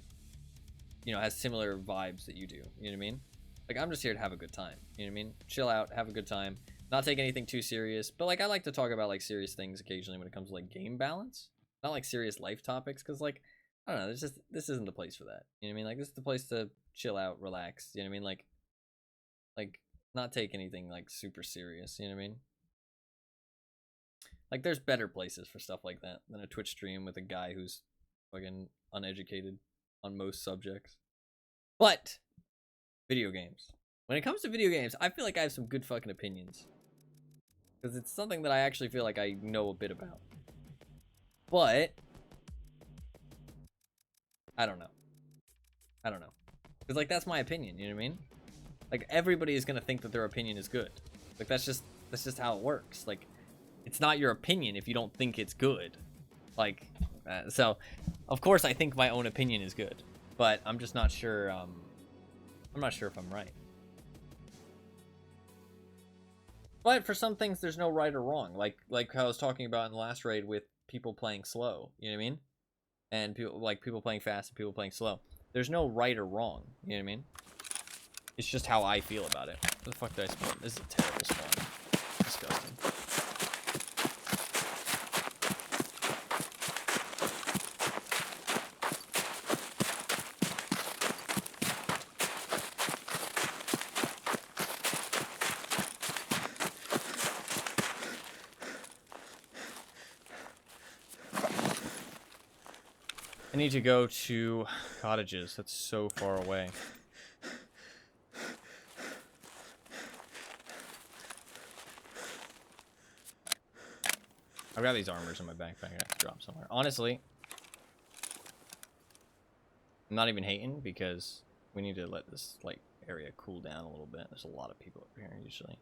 you know has similar vibes that you do. You know what I mean? Like I'm just here to have a good time. You know what I mean? Chill out, have a good time, not take anything too serious. But like I like to talk about like serious things occasionally when it comes to like game balance, not like serious life topics. Because like I don't know, this isn't the place for that. You know what I mean? Like this is the place to chill out, relax. You know what I mean? Like not take anything like super serious. You know what I mean? Like there's better places for stuff like that than a Twitch stream with a guy who's fucking uneducated on most subjects. But video games. When it comes to video games, I feel like I have some good fucking opinions. Because it's something that I actually feel like I know a bit about. But I don't know. Because like that's my opinion, you know what I mean? Like everybody is gonna think that their opinion is good. Like that's just how it works. Like it's not your opinion if you don't think it's good. Like so of course I think my own opinion is good, but I'm just not sure I'm not sure if I'm right. But for some things there's no right or wrong. Like how I was talking about in the last raid with people playing slow, you know what I mean? And people playing fast and people playing slow. There's no right or wrong, you know what I mean? It's just how I feel about it. What the fuck did I spawn? This is a terrible spawn. Disgusting. I need to go to cottages. That's so far away. I've got these armors in my backpack I have to drop somewhere. Honestly, I'm not even hating because we need to let this like area cool down a little bit. There's a lot of people over here usually.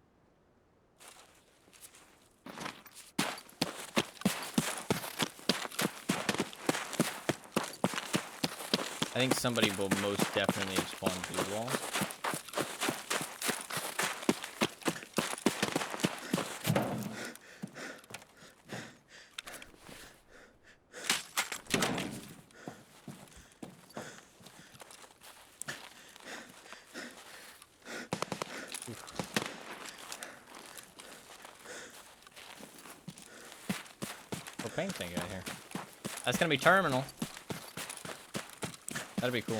I think somebody will most definitely have spawned blue wall. Propane thing out here. That's gonna be terminal. That'd be cool.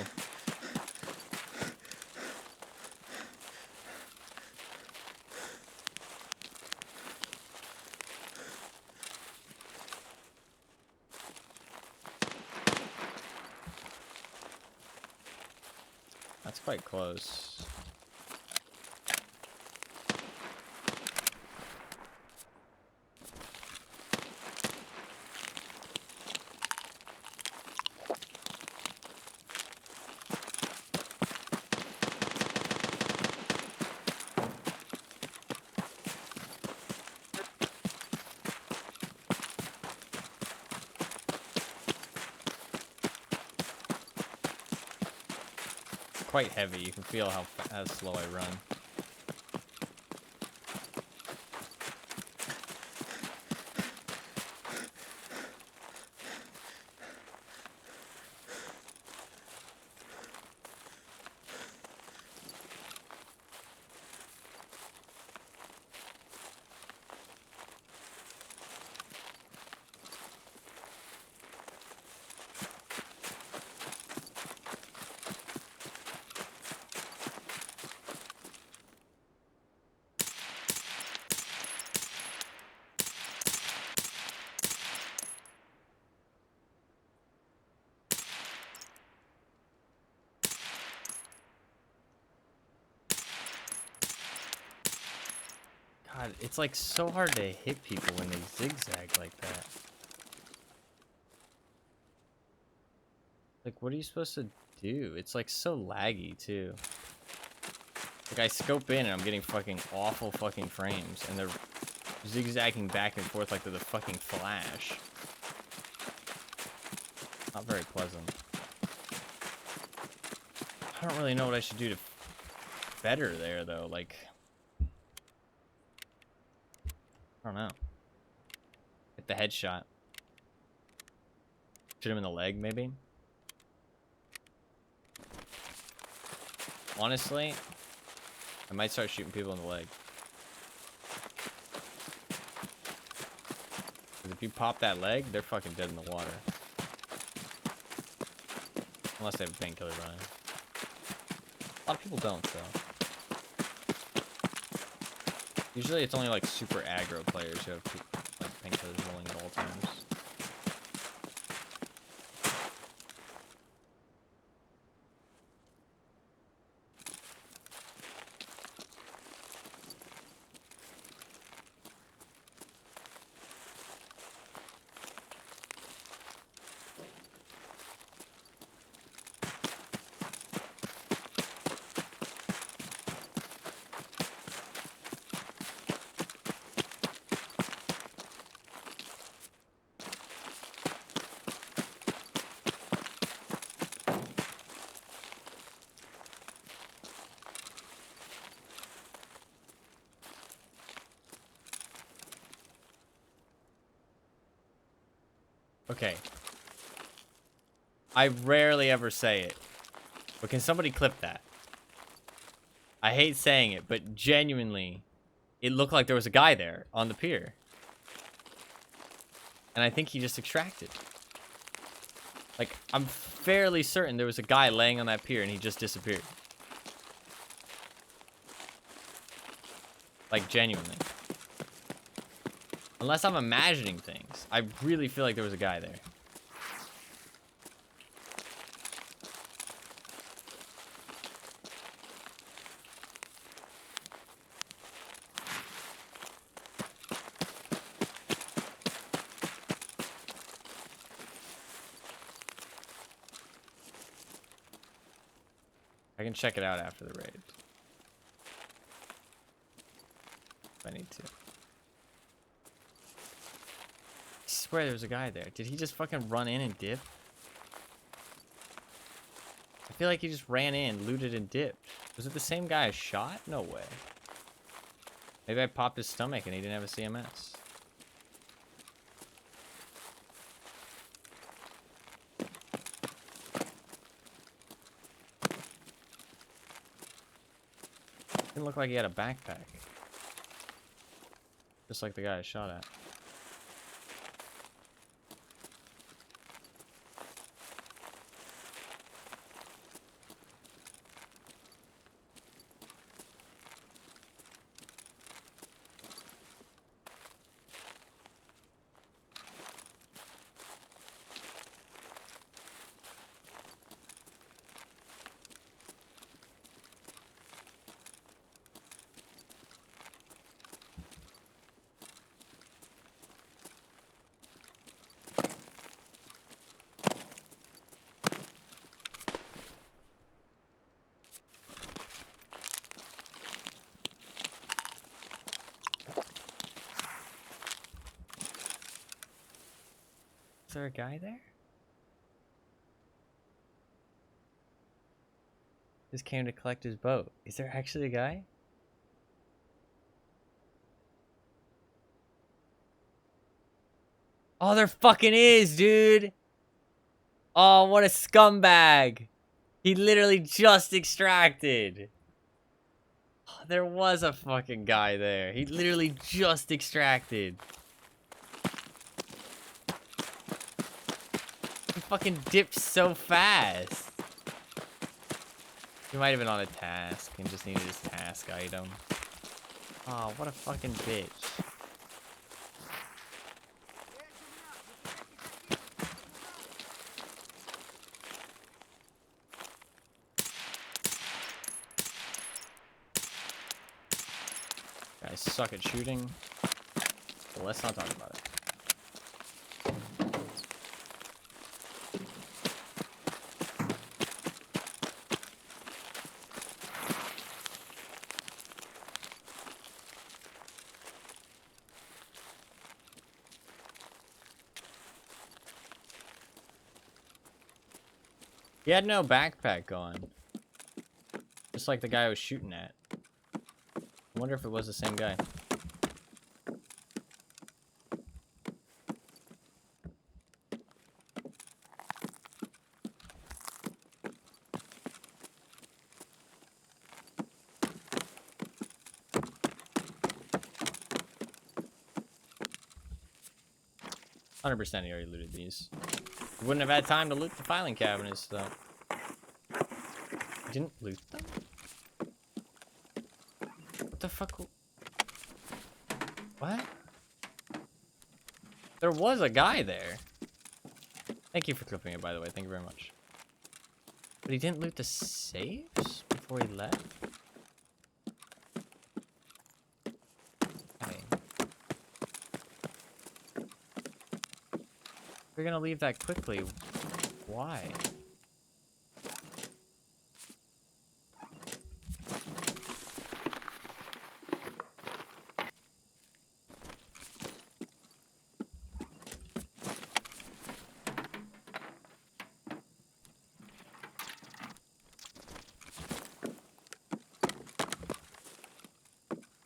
That's quite close. Quite heavy. You can feel how slow I run. God, it's like so hard to hit people when they zigzag like that. Like, what are you supposed to do? It's like so laggy too. Like I scope in and I'm getting fucking awful fucking frames and they're zigzagging back and forth like they're the fucking Flash. Not very pleasant. I don't really know what I should do to better there though, like I don't know. Hit the headshot. Shoot him in the leg, maybe? Honestly, I might start shooting people in the leg. Because if you pop that leg, they're fucking dead in the water. Unless they have a painkiller running. A lot of people don't, though. Usually it's only like super aggro players who have like painkillers rolling at all times. Okay. I rarely ever say it. But can somebody clip that? I hate saying it, but genuinely, it looked like there was a guy there on the pier. And I think he just extracted. Like, I'm fairly certain there was a guy laying on that pier and he just disappeared. Like, genuinely. Unless I'm imagining things. I really feel like there was a guy there. I can check it out after the raid. If I need to. I swear there was a guy there. Did he just fucking run in and dip? I feel like he just ran in, looted, and dipped. Was it the same guy I shot? No way. Maybe I popped his stomach and he didn't have a CMS. Didn't look like he had a backpack. Just like the guy I shot at. Is there a guy there? Just came to collect his boat. Is there actually a guy? Oh, there fucking is, dude! Oh, what a scumbag! He literally just extracted. Oh, there was a fucking guy there. He literally just extracted. He fucking dipped so fast. He might have been on a task and just needed his task item. Oh, what a fucking bitch. Guys suck at shooting. But let's not talk about it. He had no backpack on. Just like the guy I was shooting at. I wonder if it was the same guy. %, he already looted these. He wouldn't have had time to loot the filing cabinets, though. He didn't loot them? What the fuck? What? There was a guy there. Thank you for clipping it, by the way. Thank you very much. But he didn't loot the safes before he left? We're gonna leave that quickly. Why?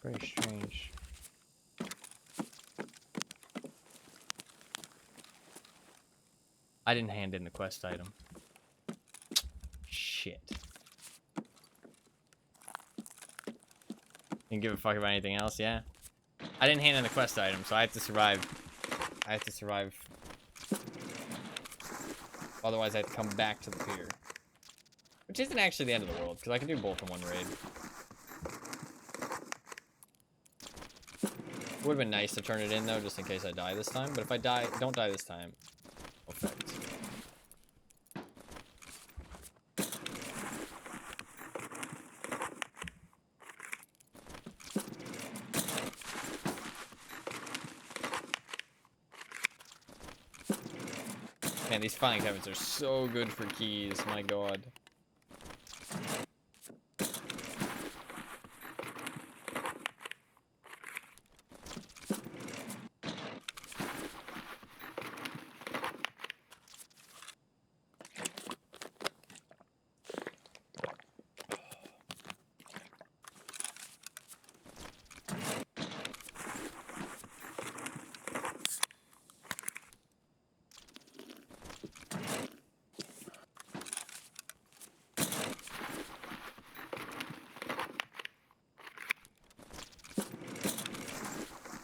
Very strange. I didn't hand in the quest item. Shit. Didn't give a fuck about anything else, yeah? I didn't hand in the quest item, so I have to survive. I have to survive. Otherwise, I have to come back to the pier. Which isn't actually the end of the world, because I can do both in one raid. It would have been nice to turn it in, though, just in case I die this time. But if I don't die this time, effect. Man, these filing cabinets are so good for keys, my god.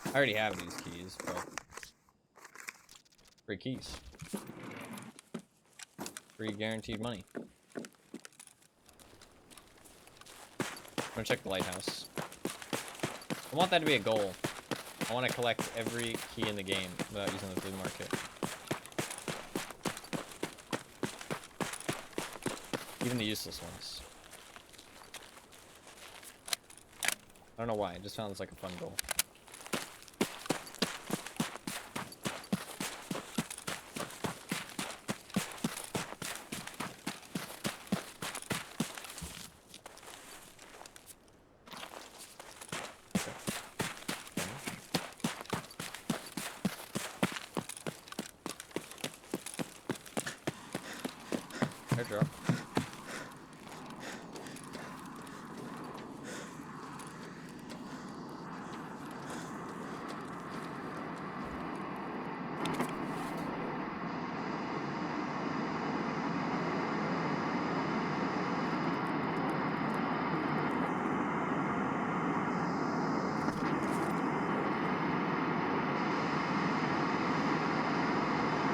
I already have these keys, but free keys. Free guaranteed money. I'm gonna check the lighthouse. I want that to be a goal. I want to collect every key in the game without using the flea market. Even the useless ones. I don't know why, it just sounds like a fun goal. Airdrop.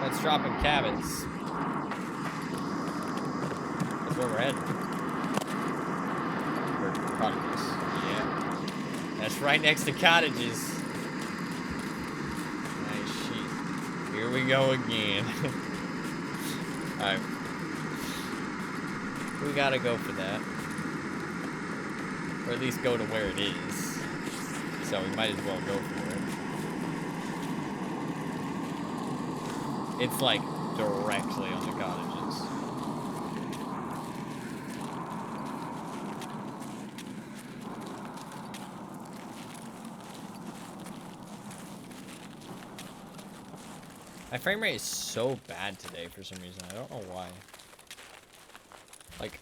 Let's drop in cabins. That's where we're headed. Or cottages. Yeah. That's right next to cottages. Nice sheet. Here we go again. Alright. We gotta go for that. Or at least go to where it is. so we might as well go for it. It's like directly on the cottages. My frame rate is so bad today for some reason. I don't know why. Like...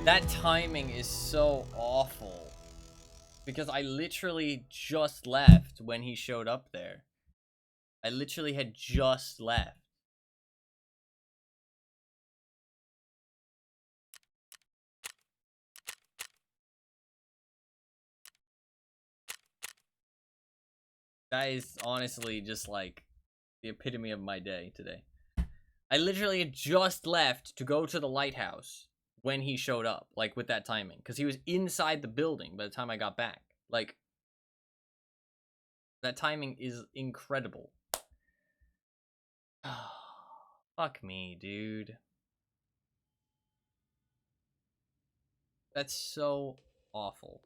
That timing is so awful. Because I literally just left when he showed up there. I literally had just left. That is honestly just like the epitome of my day today. I literally had just left to go to the lighthouse when he showed up, like with that timing, because he was inside the building by the time I got back. Like, that timing is incredible. Fuck me, dude. That's so awful.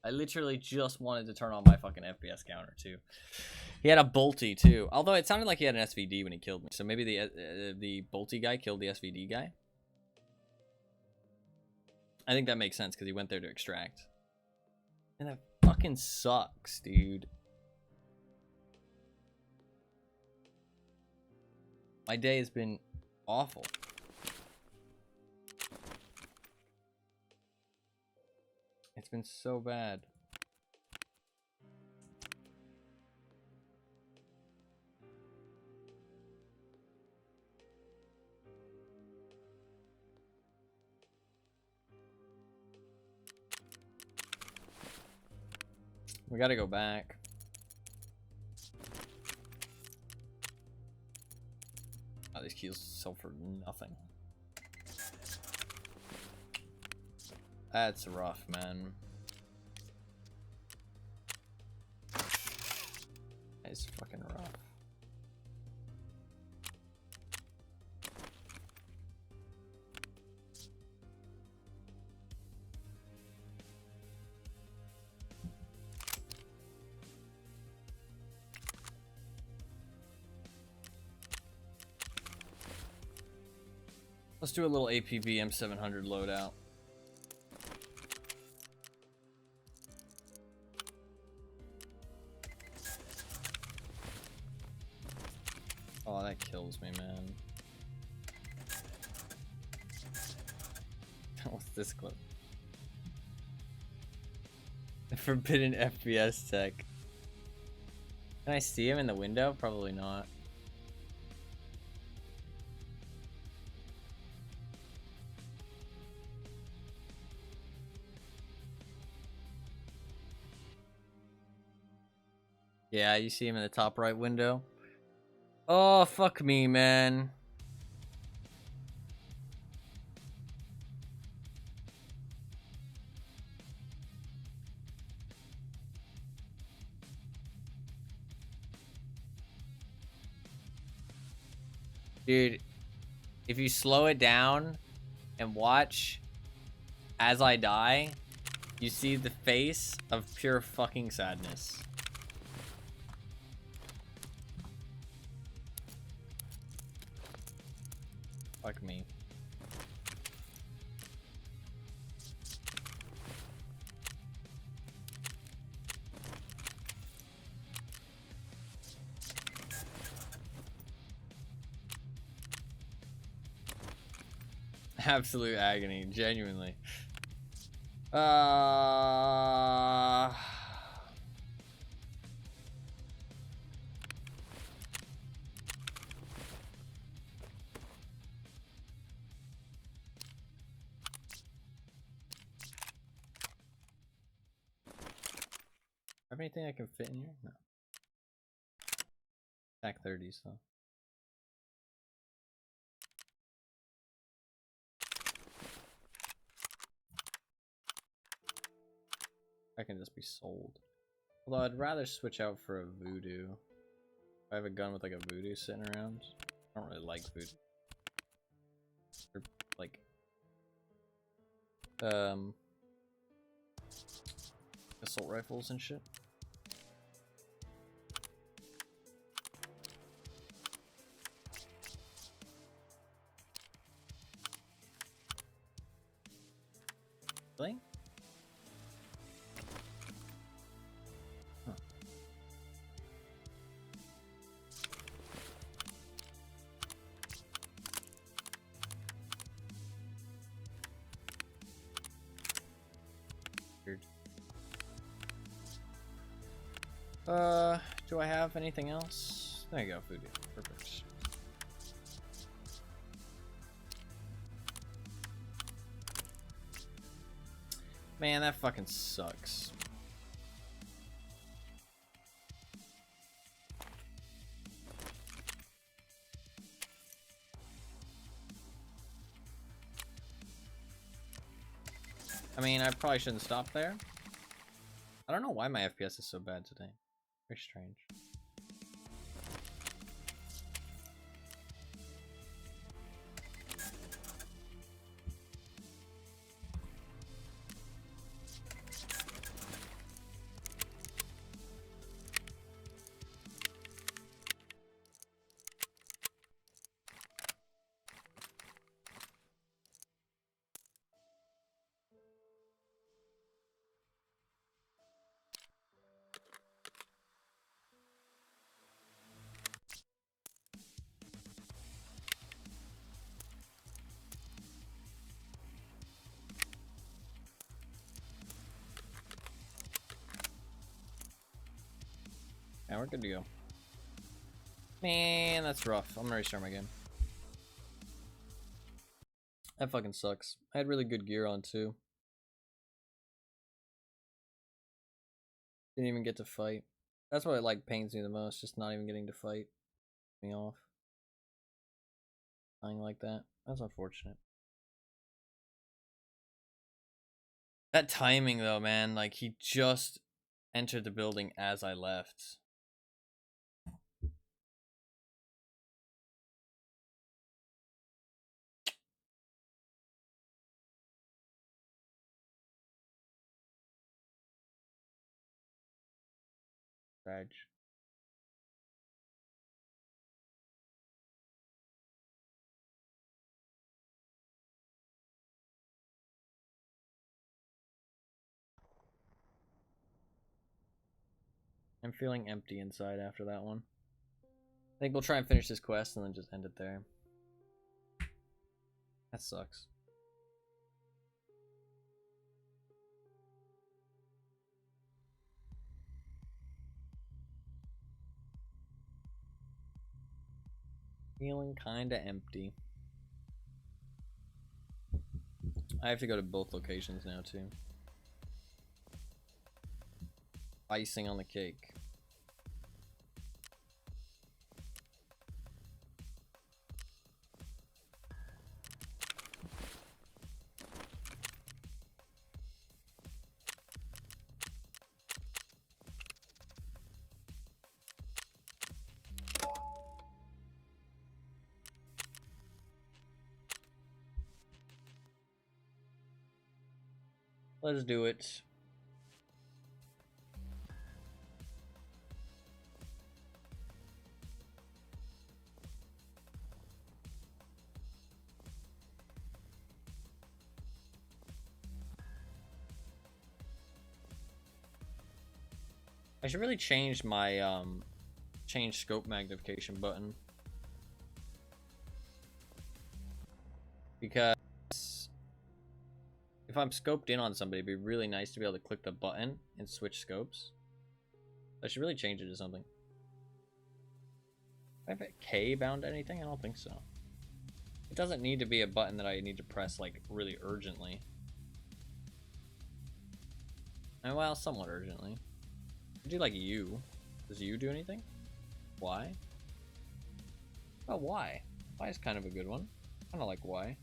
I literally just wanted to turn on my fucking FPS counter, too. He had a bolty, too. Although it sounded like he had an SVD when he killed me. So maybe the bolty guy killed the SVD guy? I think that makes sense, because he went there to extract. And that fucking sucks, dude. My day has been awful. It's been so bad. We gotta go back. Oh, these keys sell for nothing. That's rough, man. It's fucking rough. Let's do a little APB M700 loadout. Oh, that kills me, man. What's this clip? Forbidden FPS tech. Can I see him in the window? Probably not. Yeah, you see him in the top right window. Oh, fuck me, man. Dude, if you slow it down and watch as I die, you see the face of pure fucking sadness. Fuck me. Absolute agony, genuinely. Have anything I can fit in here? No. Back 30s, though. I can just be sold. Although I'd rather switch out for a voodoo. If I have a gun with like a voodoo sitting around, I don't really like voodoo. Or like, assault rifles and shit. Really? Huh. Weird. Do I have anything else? There you go, food. Perfect. Man, that fucking sucks. I mean, I probably shouldn't stop there. I don't know why my FPS is so bad today. Very strange. Yeah, we're good to go. Man, that's rough. I'm gonna restart my game. That fucking sucks. I had really good gear on too. Didn't even get to fight. That's what like pains me the most, just not even getting to fight me off. Dying like that. That's unfortunate. That timing though, man, like he just entered the building as I left. Raj. I'm feeling empty inside after that one. I think we'll try and finish this quest and then just end it there. That sucks. Feeling kinda empty. I have to go to both locations now too. Icing on the cake. Let's do it. I should really change my change scope magnification button, because if I'm scoped in on somebody, it'd be really nice to be able to click the button and switch scopes. I should really change it to something. Do I have a K bound to anything? I don't think so. It doesn't need to be a button that I need to press like really urgently. And well, somewhat urgently. I do like U. Does U do anything? Y? Oh, Y. Y is kind of a good one. I don't like Y.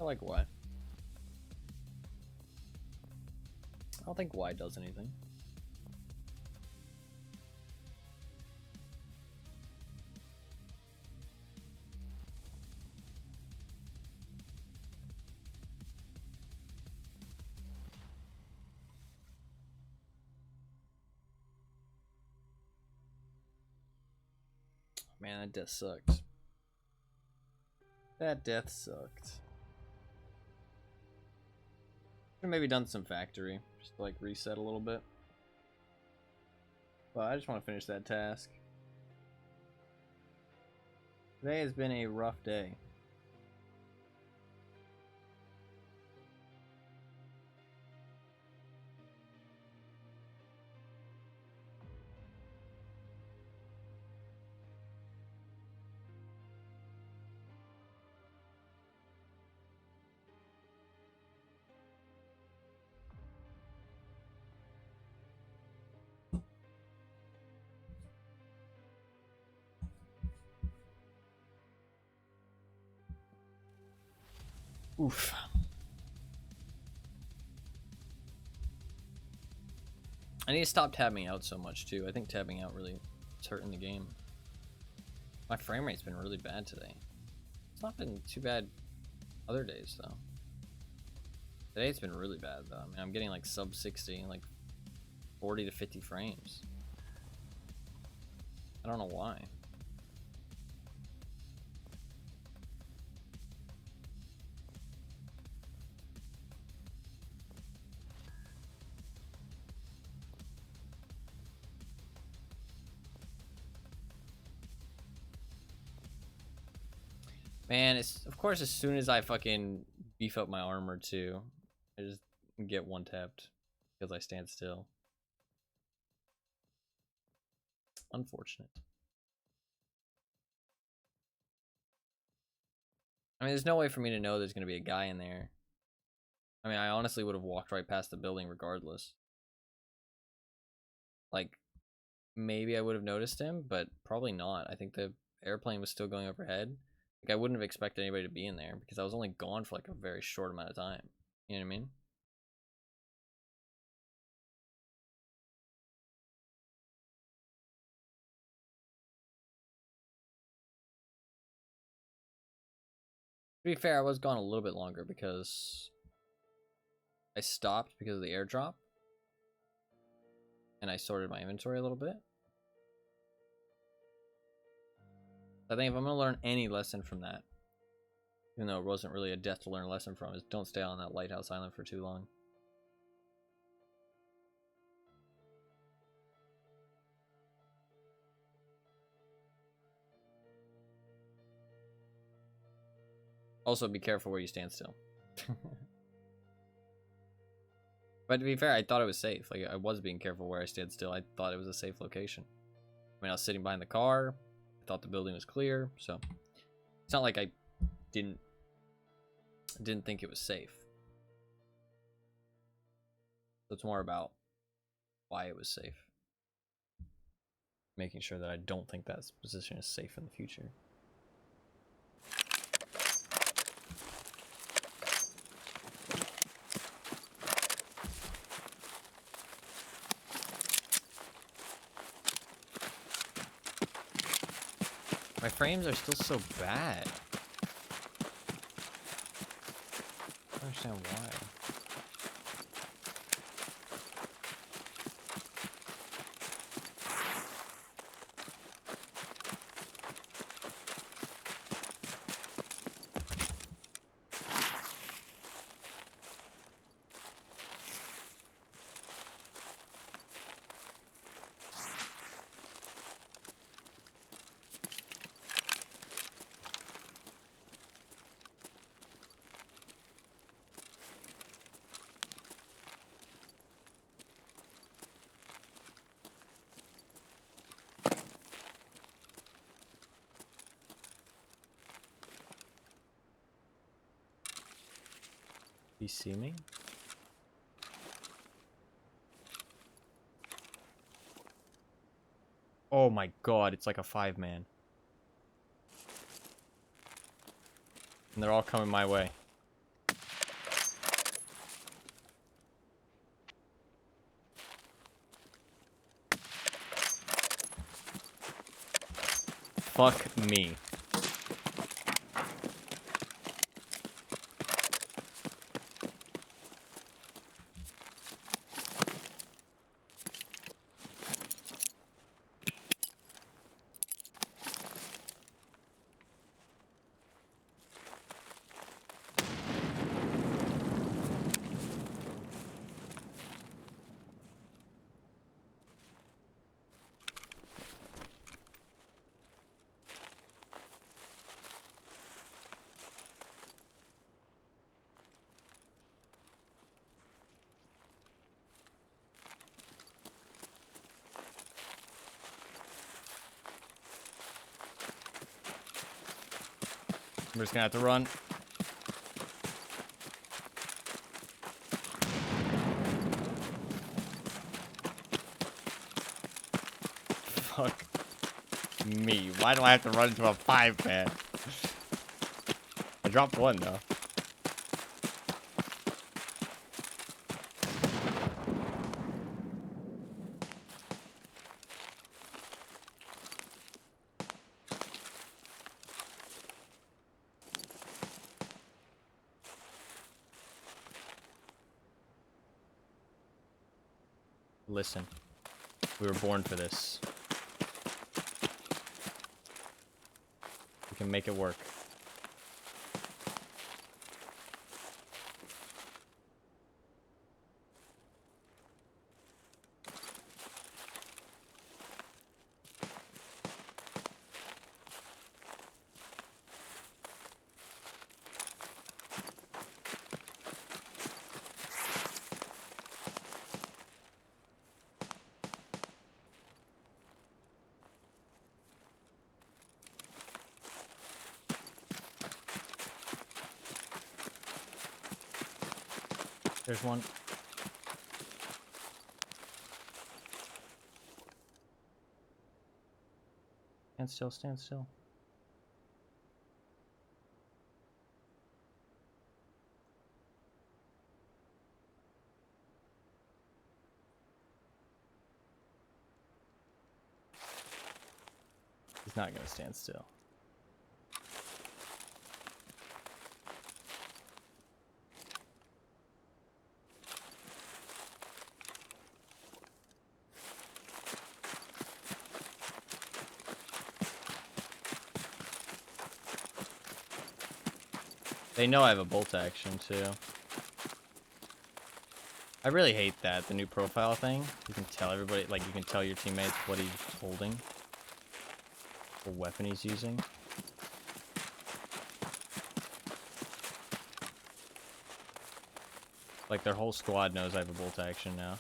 I like Y. I don't think Y does anything. Man, that death sucked. That death sucked. Could've maybe done some factory, just to like reset a little bit. But I just want to finish that task. Today has been a rough day. Oof. I need to stop tabbing out so much too. I think tabbing out really is hurting the game. My frame rate's been really bad today. It's not been too bad other days though. Today it's been really bad though. I mean, I'm getting like sub 60, like 40 to 50 frames. I don't know why. Man, it's of course as soon as I fucking beef up my armor too, I just get one tapped because I stand still. Unfortunate. I mean, there's no way for me to know there's gonna be a guy in there. I mean, I honestly would have walked right past the building regardless. Like, maybe I would have noticed him, but probably not. I think the airplane was still going overhead. Like, I wouldn't have expected anybody to be in there because I was only gone for like a very short amount of time. You know what I mean? To be fair, I was gone a little bit longer because I stopped because of the airdrop. And I sorted my inventory a little bit. I think if I'm going to learn any lesson from that, even though it wasn't really a death to learn a lesson from, is don't stay on that lighthouse island for too long. Also, be careful where you stand still. But to be fair, I thought it was safe. Like, I was being careful where I stood still. I thought it was a safe location. I mean, I was sitting behind the car. I thought the building was clear. So, it's not like I didn't think it was safe. So it's more about why it was safe. Making sure that I don't think that position is safe in the future. My frames are still so bad. I don't understand why. You see me? Oh my god, it's like a 5-man. And they're all coming my way. Fuck me. We're just gonna have to run. Fuck me. Why do I have to run into a 5-man? I dropped one though. Listen, we were born for this. We can make it work. There's one. Stand still, stand still. He's not gonna stand still. They know I have a bolt action too. I really hate that, the new profile thing. You can tell everybody, like you can tell your teammates what he's holding. What weapon he's using. Like their whole squad knows I have a bolt action now.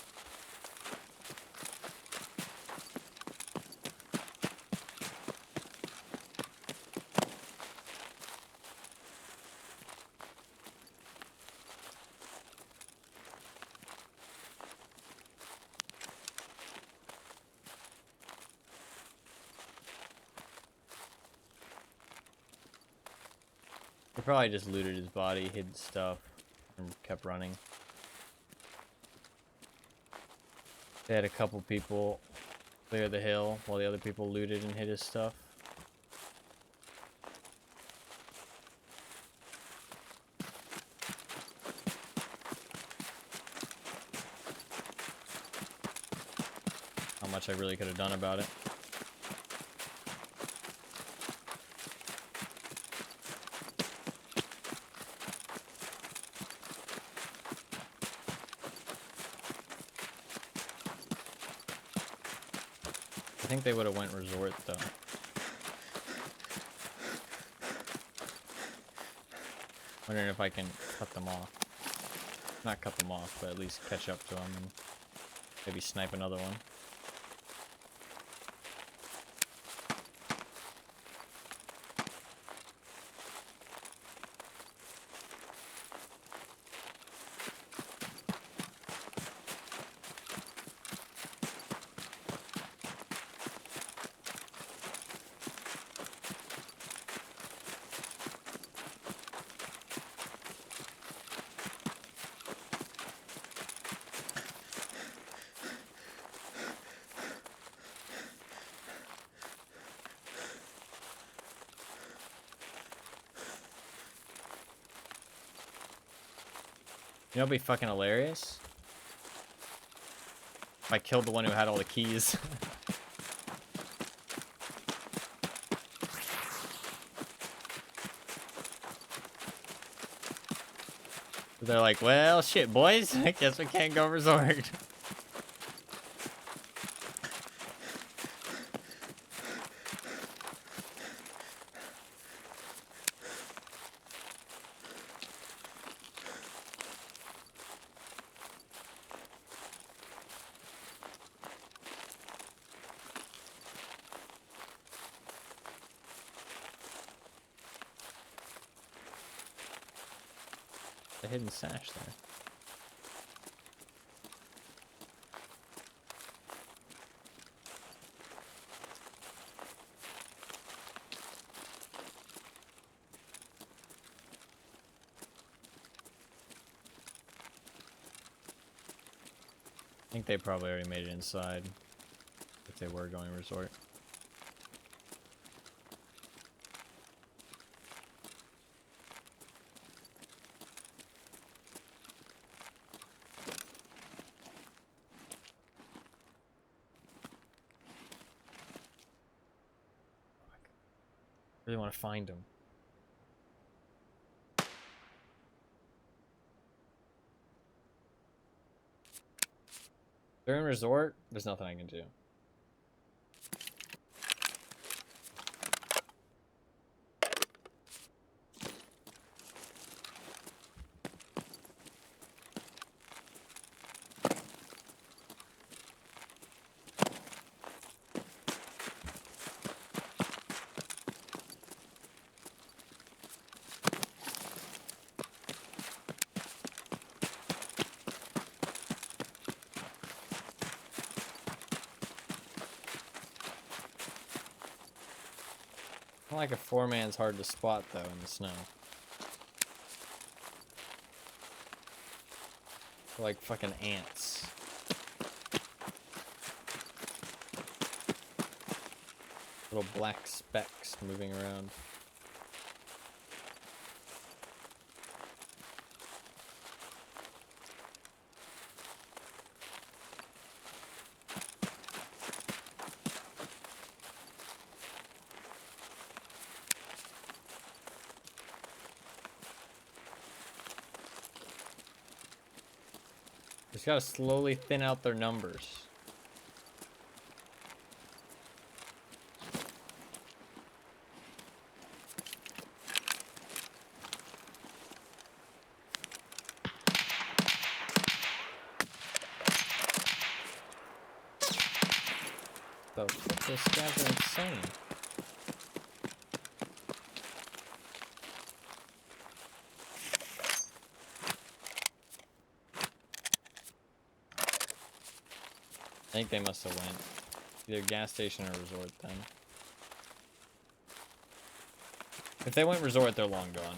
They probably just looted his body, hid stuff, and kept running. They had a couple people clear the hill while the other people looted and hid his stuff. How much I really could have done about it. I think they would have went resort though. Wondering if I can cut them off. Not cut them off, but at least catch up to them and maybe snipe another one. You know what'd be fucking hilarious? If I killed the one who had all the keys. They're like, well, shit, boys. I guess we can't go resort. The hidden sash there. I think they probably already made it inside if they were going resort. Really want to find them. They're in resort. There's nothing I can do. I feel like a four-man's hard to spot, though, in the snow. They're like fucking ants. Little black specks moving around. Just gotta slowly thin out their numbers. The fuck, those scavs are insane. I think they must have went either gas station or resort then. If they went resort, they're long gone.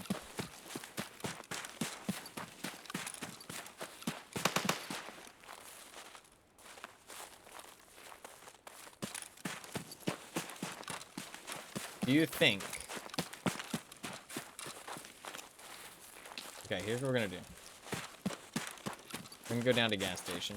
Do you think... Okay, here's what we're gonna do. We're gonna go down to gas station.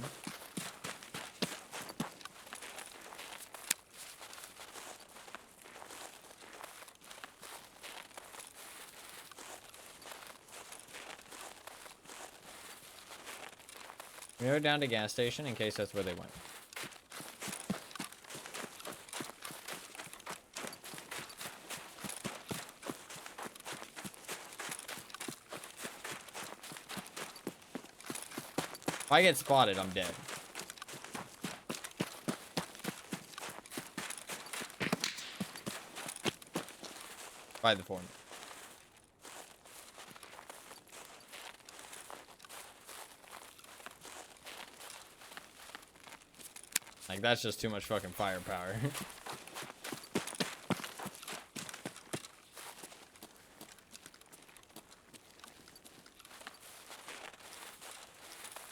We go down to gas station in case that's where they went. If I get spotted, I'm dead. By the foreman. Like, that's just too much fucking firepower.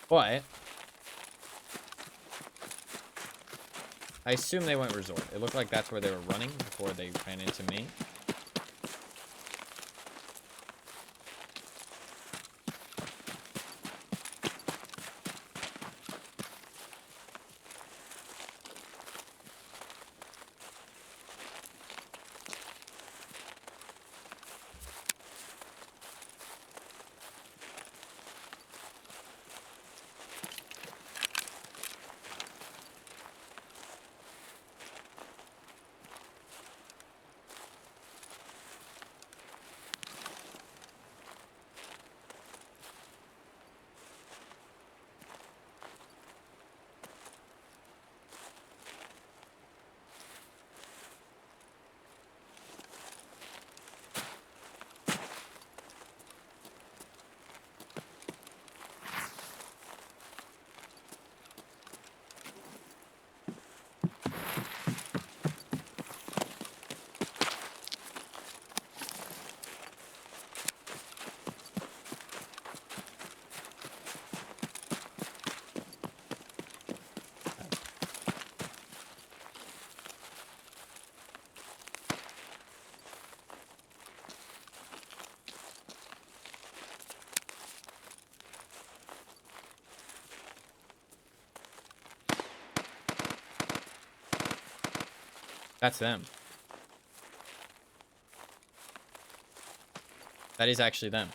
But I assume they went resort. It looked like that's where they were running before they ran into me. That's them. That is actually them.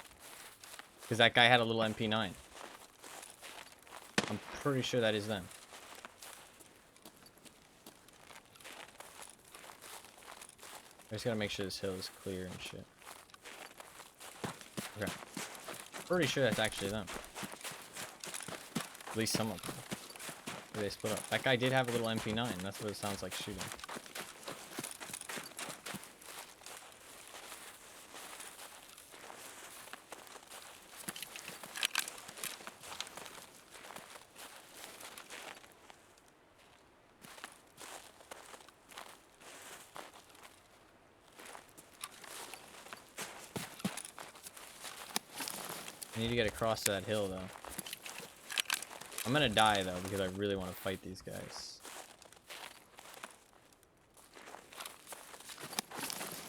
Because that guy had a little MP9. I'm pretty sure that is them. I just gotta make sure this hill is clear and shit. Okay. Pretty sure that's actually them. At least some of them. Maybe they split up. That guy did have a little MP9. That's what it sounds like shooting. I need to get across that hill, though. I'm gonna die, though, because I really want to fight these guys.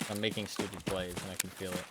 I'm making stupid plays, and I can feel it.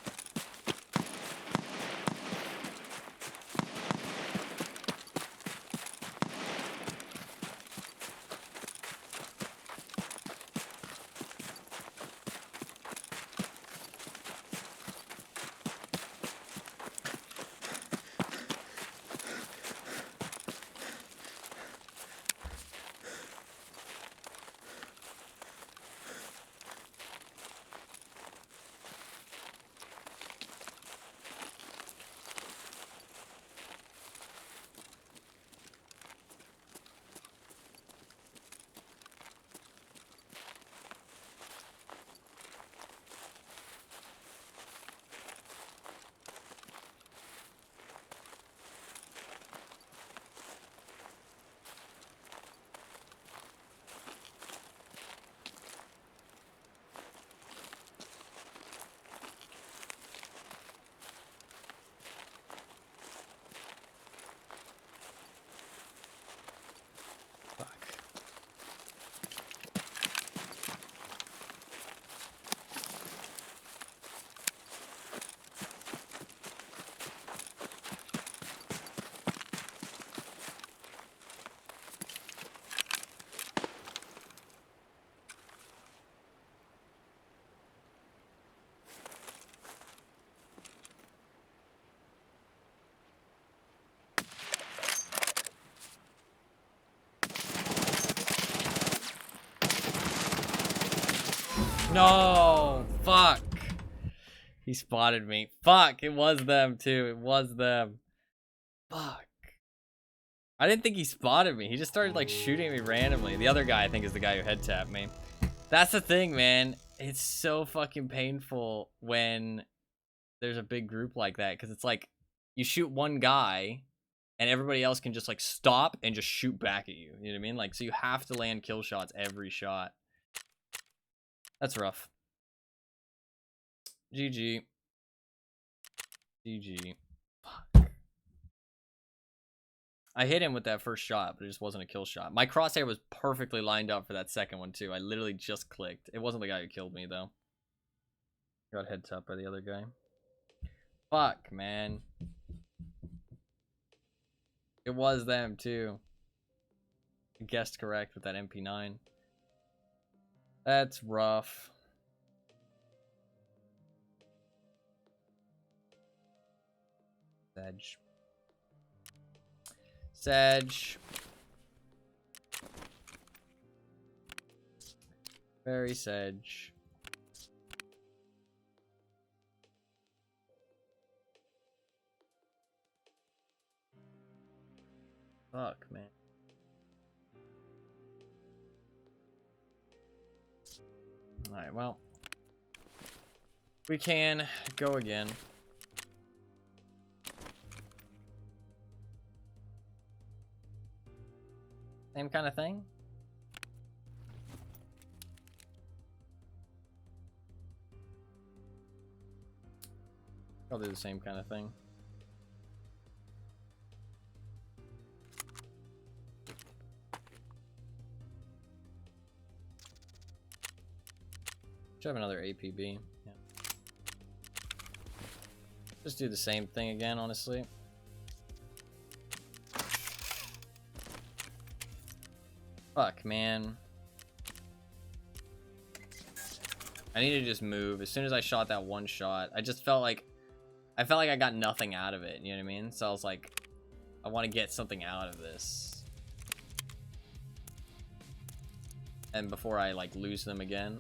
No! Fuck! He spotted me. Fuck! It was them, too. It was them. Fuck. I didn't think he spotted me. He just started, like, shooting at me randomly. The other guy, I think, is the guy who head tapped me. That's the thing, man. It's so fucking painful when there's a big group like that. Because it's like, you shoot one guy, and everybody else can just, like, stop and just shoot back at you. You know what I mean? Like, so you have to land kill shots every shot. That's rough. GG. GG. Fuck. I hit him with that first shot, but it just wasn't a kill shot. My crosshair was perfectly lined up for that second one, too. I literally just clicked. It wasn't the guy who killed me, though. Got head tapped by the other guy. Fuck, man. It was them, too. I guessed correct with that MP9. That's rough. Sedge. Sedge. Very sedge. Fuck, man. Alright, well. We can go again. Same kind of thing? Probably the same kind of thing. Should have another APB. Yeah. Just do the same thing again, honestly. Fuck, man. I need to just move. As soon as I shot that one shot, I just felt like I got nothing out of it, you know what I mean? So I was like, I want to get something out of this. And before I like lose them again.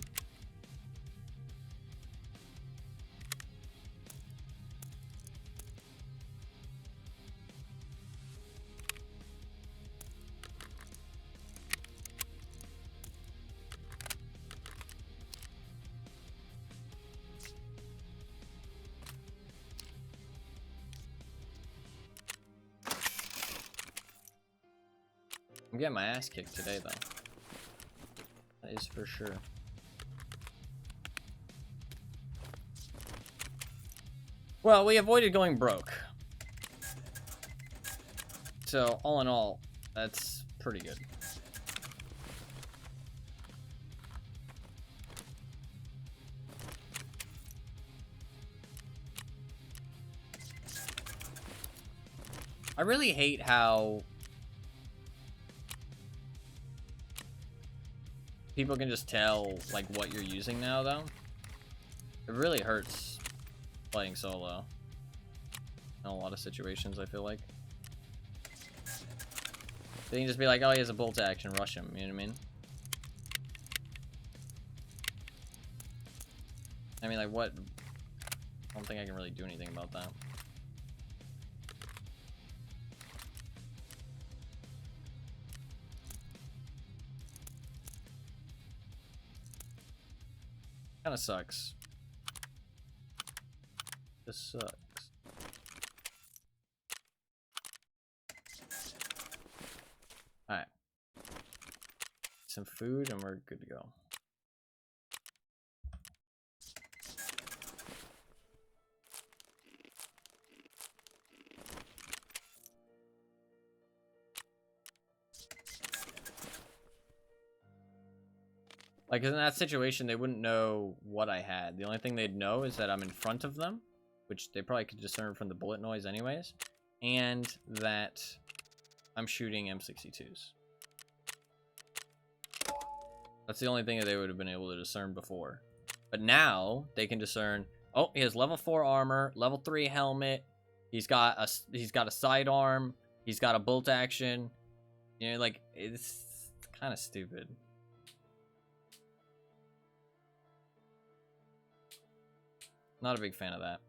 I'm getting my ass kicked today, though. That is for sure. Well, we avoided going broke. So, all in all, that's pretty good. I really hate how people can just tell like what you're using now, though. It really hurts playing solo in a lot of situations, I feel like. They can just be like, oh, he has a bolt action, rush him, you know what I mean? I mean, like, what? I don't think I can really do anything about that. Kind of sucks. This sucks. Alright. Some food and we're good to go. Like, in that situation, they wouldn't know what I had. The only thing they'd know is that I'm in front of them, which they probably could discern from the bullet noise anyways, and that I'm shooting M62s. That's the only thing that they would have been able to discern before. But now, they can discern, oh, he has level 4 armor, level 3 helmet, he's got a sidearm, he's got a bolt action. You know, like, it's kind of stupid. Not a big fan of that.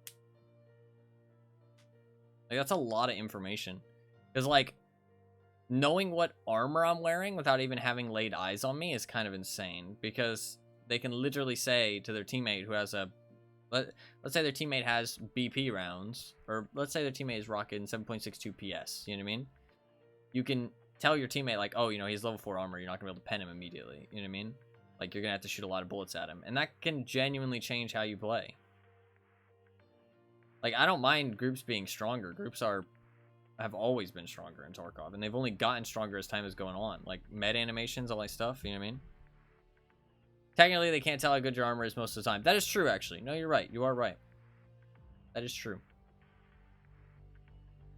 Like, that's a lot of information. Because, like, knowing what armor I'm wearing without even having laid eyes on me is kind of insane. Because they can literally say to their teammate who has a... Let's say their teammate has BP rounds. Or let's say their teammate is rocking 7.62 PS. You know what I mean? You can tell your teammate, like, oh, you know, he's level 4 armor. You're not going to be able to pen him immediately. You know what I mean? Like, you're going to have to shoot a lot of bullets at him. And that can genuinely change how you play. Like, I don't mind groups being stronger. Groups have always been stronger in Tarkov, and they've only gotten stronger as time is going on. Like, meta animations, all that stuff, you know what I mean? Technically, they can't tell how good your armor is most of the time. That is true, actually. No, you're right. You are right. That is true.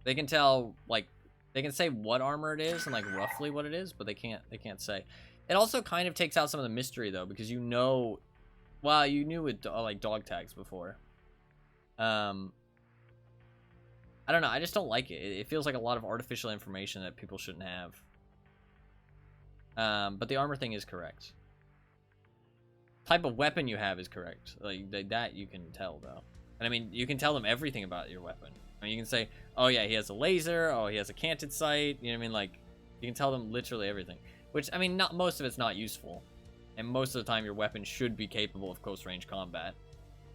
They can tell, like, they can say what armor it is and, like, roughly what it is, but they can't say. It also kind of takes out some of the mystery, though, because you know... Well, you knew with, like, dog tags before. I don't know. I just don't like it. It feels like a lot of artificial information that people shouldn't have. But the armor thing is correct. Type of weapon you have is correct. Like that you can tell though. And I mean, you can tell them everything about your weapon. I mean, you can say, "Oh yeah, he has a laser. Oh, he has a canted sight." You know what I mean? Like, you can tell them literally everything. Which I mean, not most of it's not useful. And most of the time, your weapon should be capable of close range combat.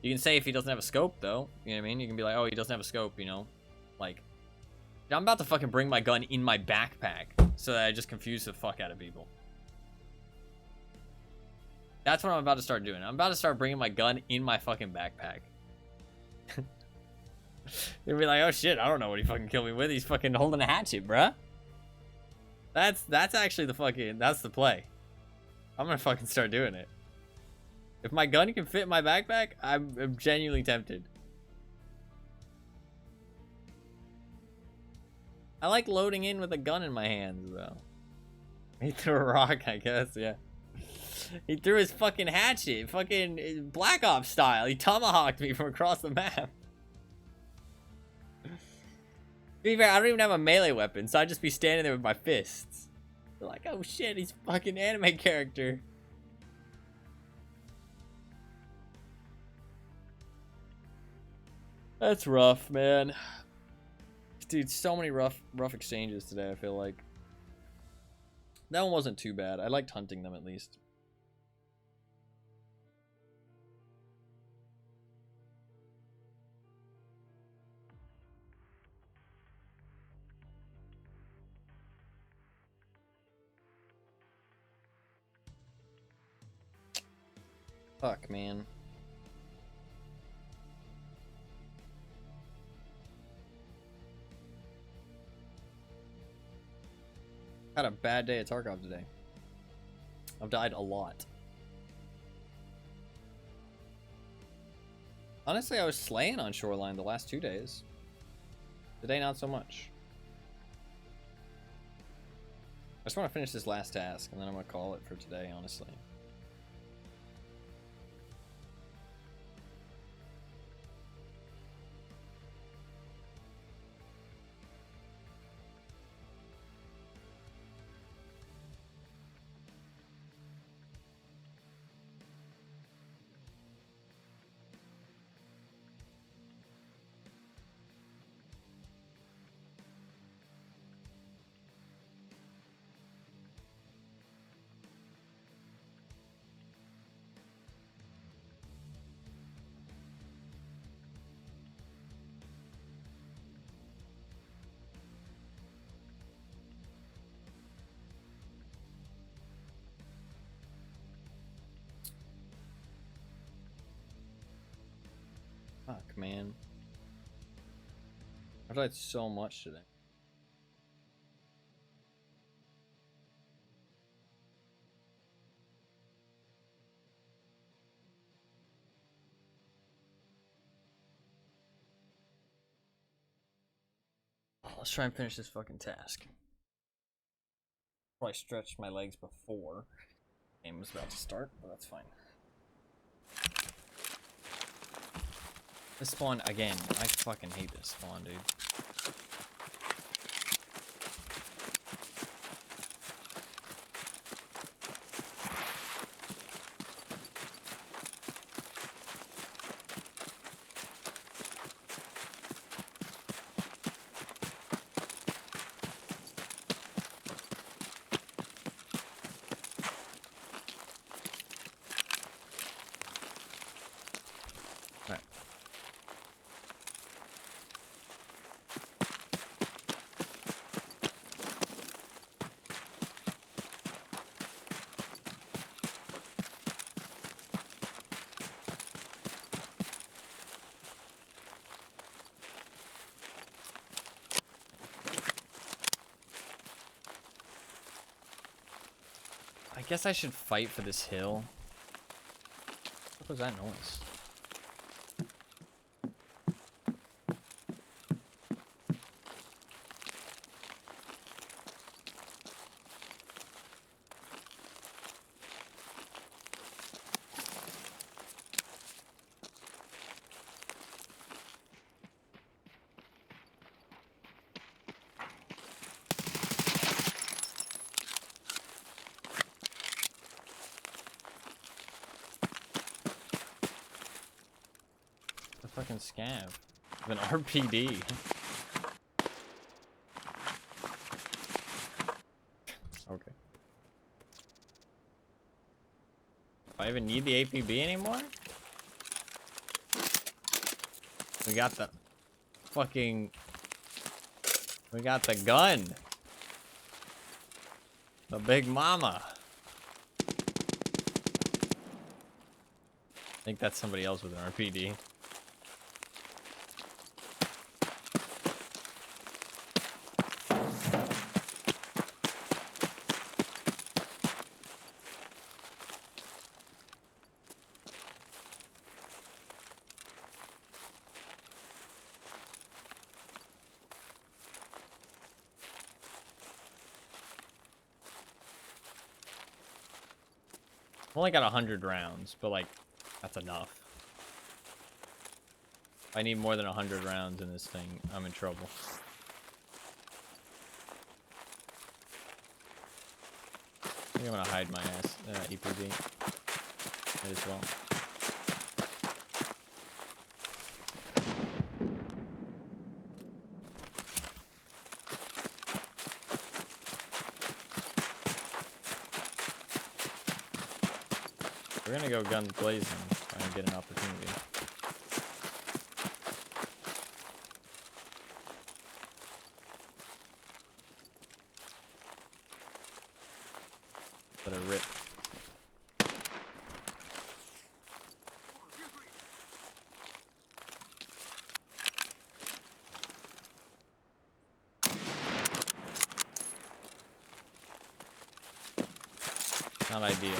You can say if he doesn't have a scope, though. You know what I mean? You can be like, oh, he doesn't have a scope, you know? Like, I'm about to fucking bring my gun in my backpack so that I just confuse the fuck out of people. That's what I'm about to start doing. I'm about to start bringing my gun in my fucking backpack. They'll be like, oh shit, I don't know what he fucking killed me with. He's fucking holding a hatchet, bruh. That's actually the fucking, that's the play. I'm gonna fucking start doing it. If my gun can fit in my backpack, I'm genuinely tempted. I like loading in with a gun in my hands, though. Hit through a rock, I guess, yeah. He threw his fucking hatchet, fucking Black Ops style. He tomahawked me from across the map. To be fair, I don't even have a melee weapon, so I'd just be standing there with my fists. They're like, oh shit, he's a fucking anime character. That's rough, man. Dude, so many rough exchanges today, I feel like. That one wasn't too bad. I liked hunting them at least. Fuck, man. Had a bad day at Tarkov today. I've died a lot. Honestly, I was slaying on Shoreline the last 2 days. Today, not so much. I just want to finish this last task, and then I'm going to call it for today, honestly. Fuck, man. I've died so much today. Let's try and finish this fucking task. Probably stretched my legs before the game was about to start, but that's fine. This spawn, again, I fucking hate this spawn, dude. I guess I should fight for this hill. What was that noise? Fucking scav. With an RPD. Okay. Do I even need the APB anymore? We got the fucking... We got the gun. The big mama. I think that's somebody else with an RPD. I've only got 100 rounds, but like, that's enough. If I need more than 100 rounds in this thing, I'm in trouble. I think I'm gonna hide my ass EPV. Might as well. We're gonna go guns blazing if I get an opportunity. Let it rip. Not ideal.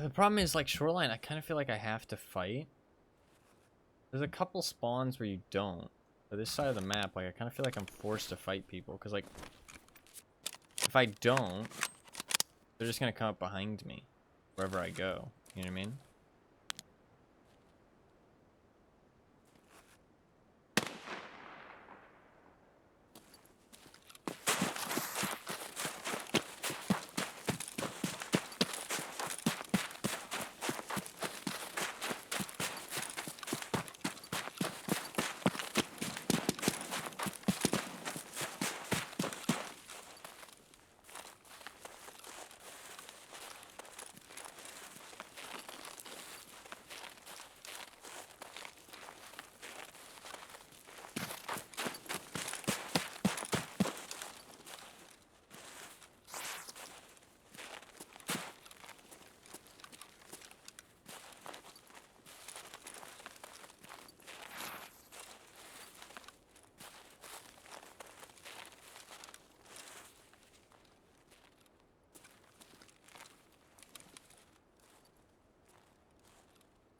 The problem is, like, Shoreline, I kind of feel like I have to fight. There's a couple spawns where you don't. But this side of the map, like, I kind of feel like I'm forced to fight people. Because, like, if I don't, they're just going to come up behind me wherever I go. You know what I mean?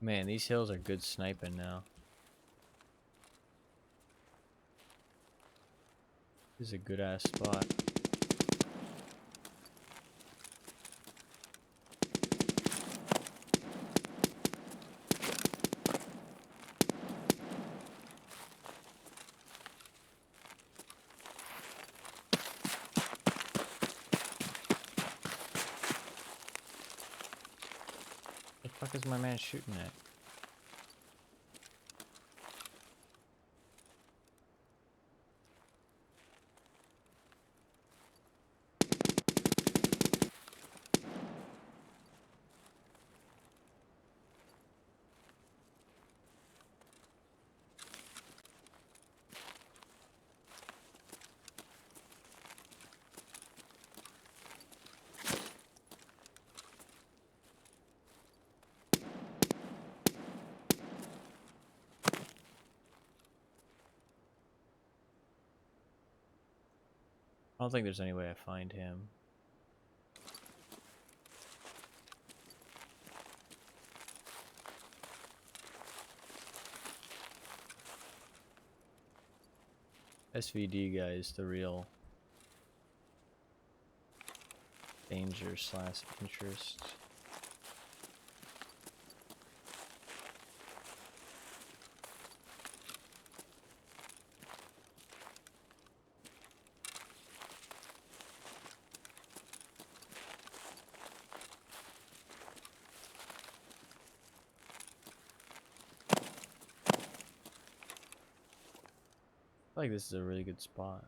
Man, these hills are good sniping now. This is a good ass spot. The fuck is my man shooting at? I don't think there's any way I find him. SVD guy is the real danger slash interest. I feel like this is a really good spot.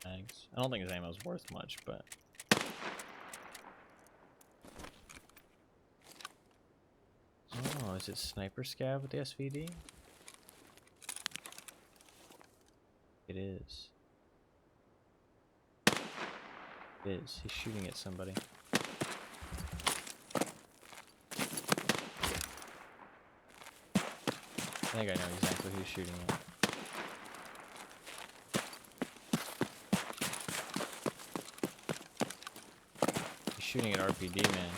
Thanks. I don't think his ammo's worth much, but oh, is it sniper scav with the SVD? It is. It is. He's shooting at somebody. I think I know exactly who he's shooting at. He's shooting at RPD, man.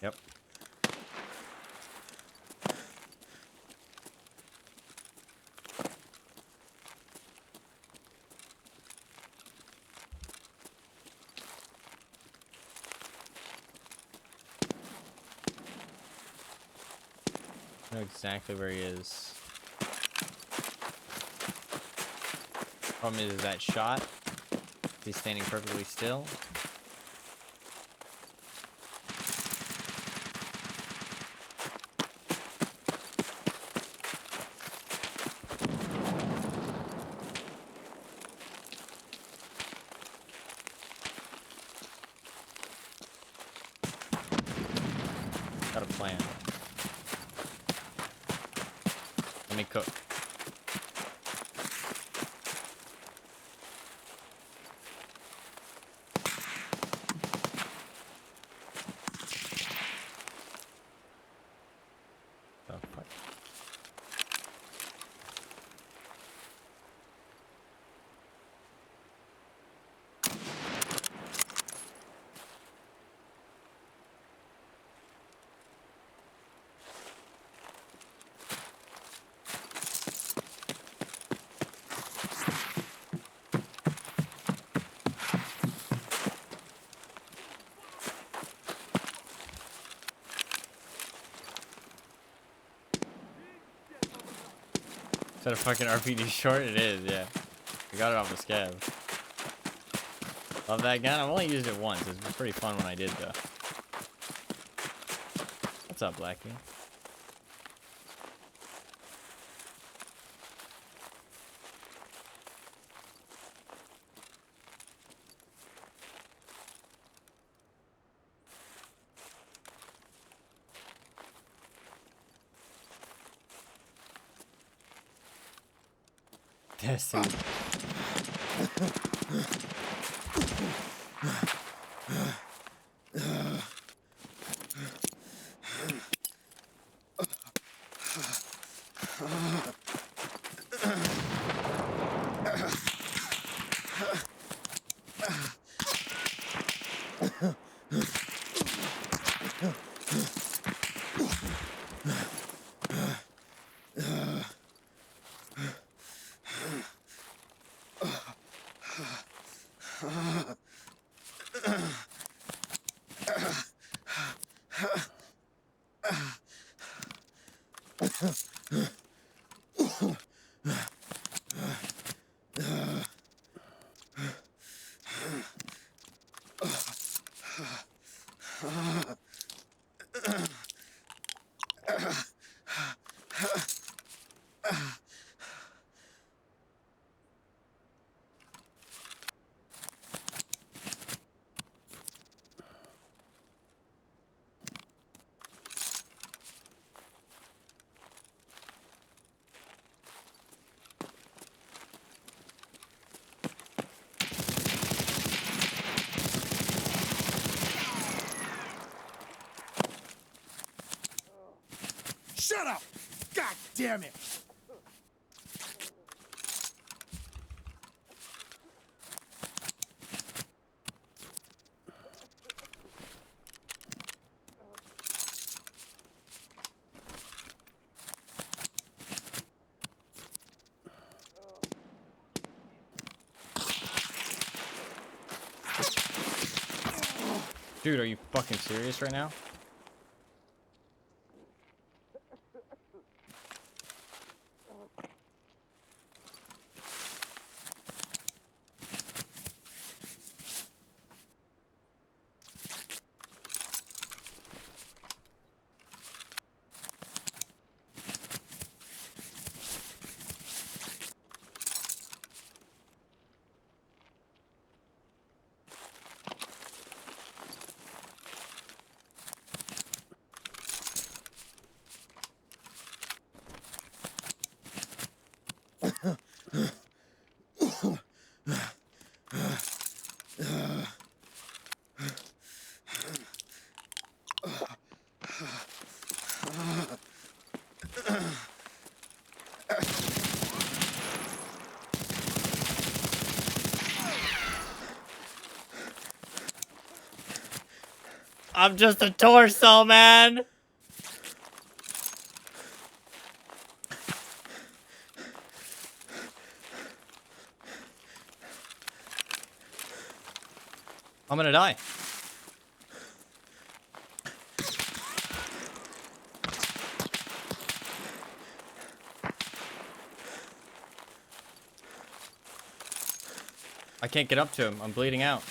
Yep. I know exactly where he is. Problem is that shot. He's standing perfectly still. Got a plan. Let me cook. Oh, fuck. Is that a fucking RPD short? It is, yeah. I got it off the scab. Love that gun. I've only used it once. It was pretty fun when I did, though. What's up, Blackie? Destiny. Shut up! God damn it! Dude, are you fucking serious right now? I'm just a torso, man. I'm gonna die. I can't get up to him. I'm bleeding out.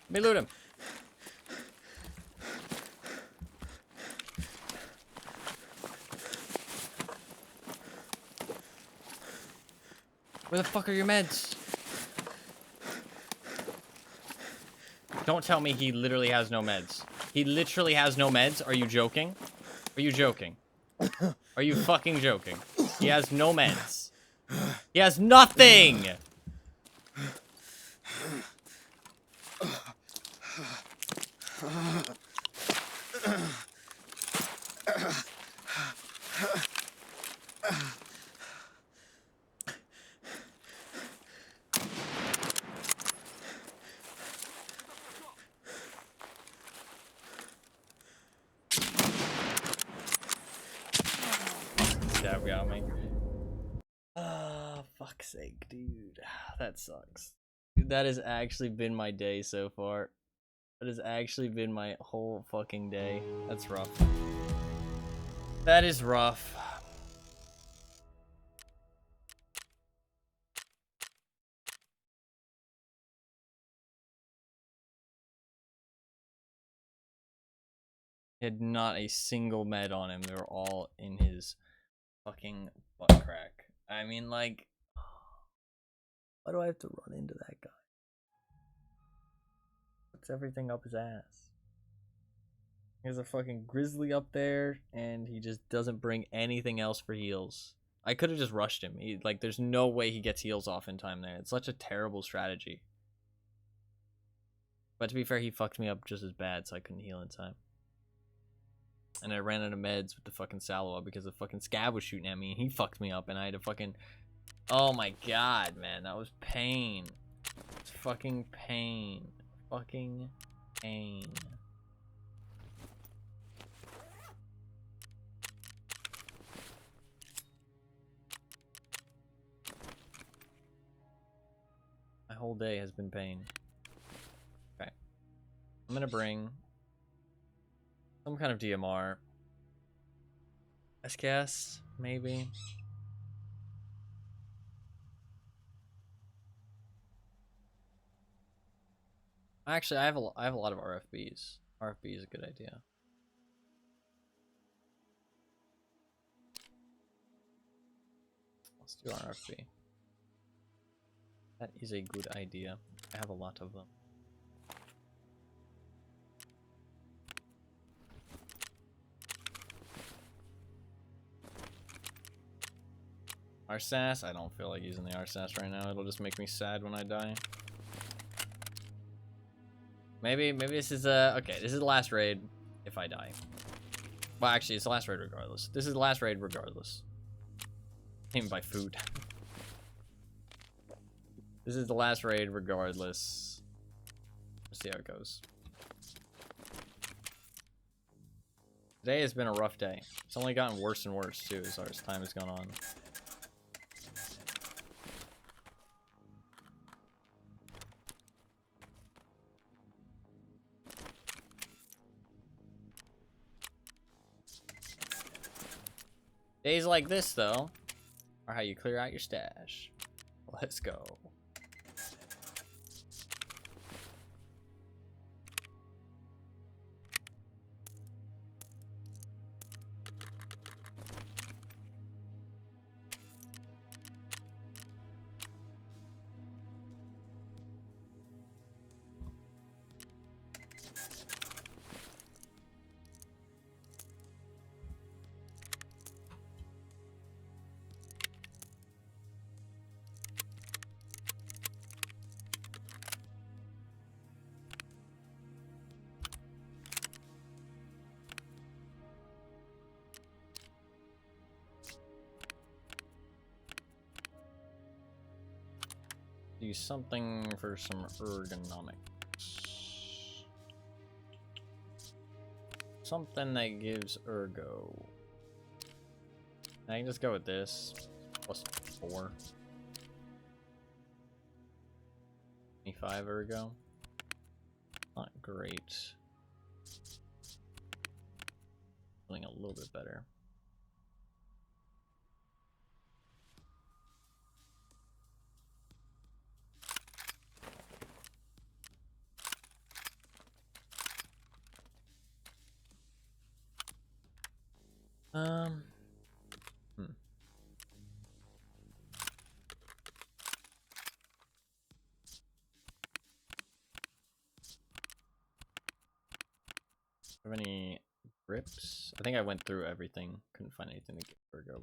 Let me loot him. Where the fuck are your meds? Don't tell me he literally has no meds. He literally has no meds? Are you joking? Are you joking? Are you fucking joking? He has no meds. He has nothing! That got me. Ah, fuck's sake, dude. That sucks. That has actually been my day so far. That has actually been my whole fucking day. That's rough. That is rough. He had not a single med on him. They were all in his fucking butt crack. I mean, like, why do I have to run into that guy? Puts everything up his ass. He has a fucking grizzly up there, and he just doesn't bring anything else for heals. I could have just rushed him. Like, there's no way he gets heals off in time there. It's such a terrible strategy. But to be fair, he fucked me up just as bad, so I couldn't heal in time. And I ran out of meds with the fucking Salwa because the fucking Scav was shooting at me, and he fucked me up, and I had to fucking... Oh my god, man, that was pain. It's fucking pain. Fucking pain. whole day has been pain. Okay. I'm gonna bring some kind of DMR. SKS, maybe. Actually, I have a lot of RFBs. RFB is a good idea. Let's do RFB. That is a good idea. I have a lot of them. RSAS? I don't feel like using the RSAS right now. It'll just make me sad when I die. Maybe this is okay, this is the last raid if I die. Well, actually, it's the last raid regardless. This is the last raid regardless. Even by food. This is the last raid regardless. Let's see how it goes. Today has been a rough day. It's only gotten worse and worse too as time has gone on. Days like this, though, are how you clear out your stash. Let's go. Do something for some ergonomics. Something that gives ergo. I can just go with this. Plus 4. 25 ergo. Not great. Feeling a little bit better. Have any grips? I think I went through everything. Couldn't find anything to get ergo.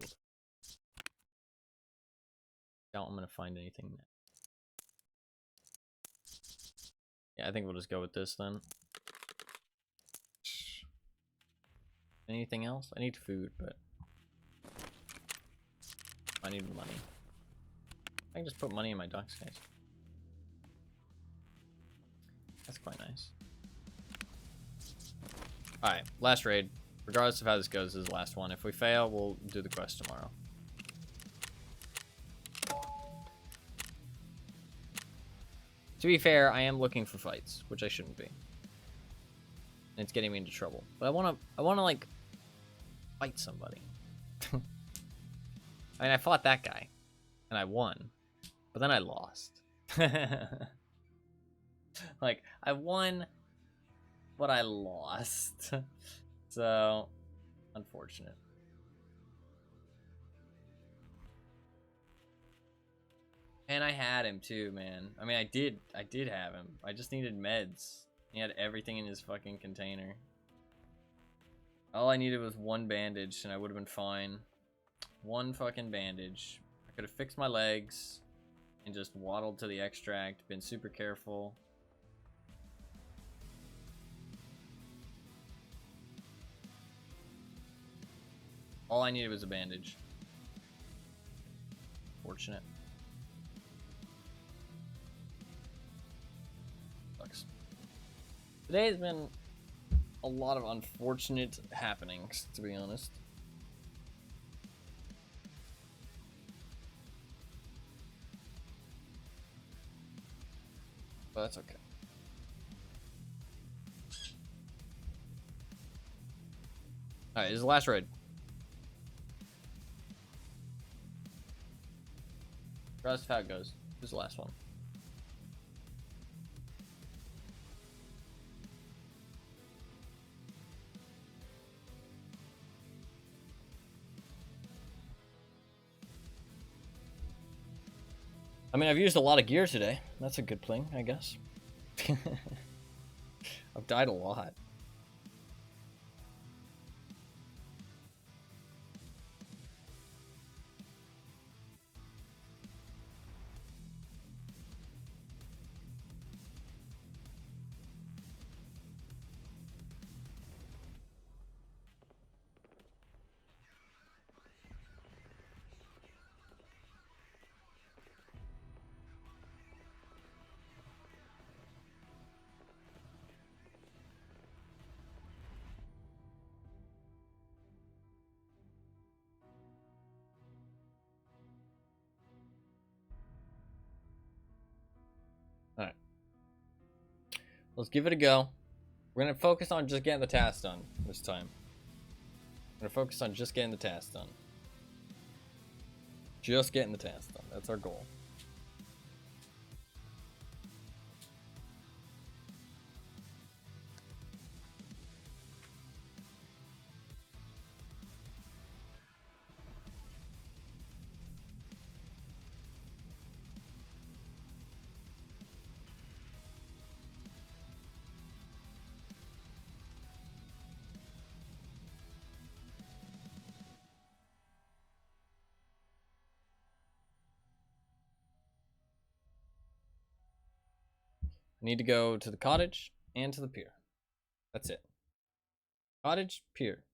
Doubt I'm gonna find anything next. Yeah, I think we'll just go with this then. Anything else? I need food, but I need money. I can just put money in my dock case. That's quite nice. Alright, last raid. Regardless of how this goes, this is the last one. If we fail, we'll do the quest tomorrow. To be fair, I am looking for fights, which I shouldn't be. And it's getting me into trouble. But I wanna like fight somebody. I mean, I fought that guy and I won, but then I lost. Like, I won, but I lost. So, unfortunate. And I had him too, man. I mean, I did have him. I just needed meds. He had everything in his fucking container. All I needed was one bandage and I would have been fine. One fucking bandage. I could have fixed my legs and just waddled to the extract, been super careful. All I needed was a bandage. Fortunate. Sucks. Today has been a lot of unfortunate happenings, to be honest. but that's okay. Alright, this is the last raid. Regardless of how it goes, this is the last one. I mean, I've used a lot of gear today. That's a good thing, I guess. I've died a lot. Alright. Let's give it a go. We're going to focus on just getting the task done this time. We're going to focus on just getting the task done. Just getting the task done. That's our goal. I need to go to the cottage and to the pier. That's it. Cottage, pier.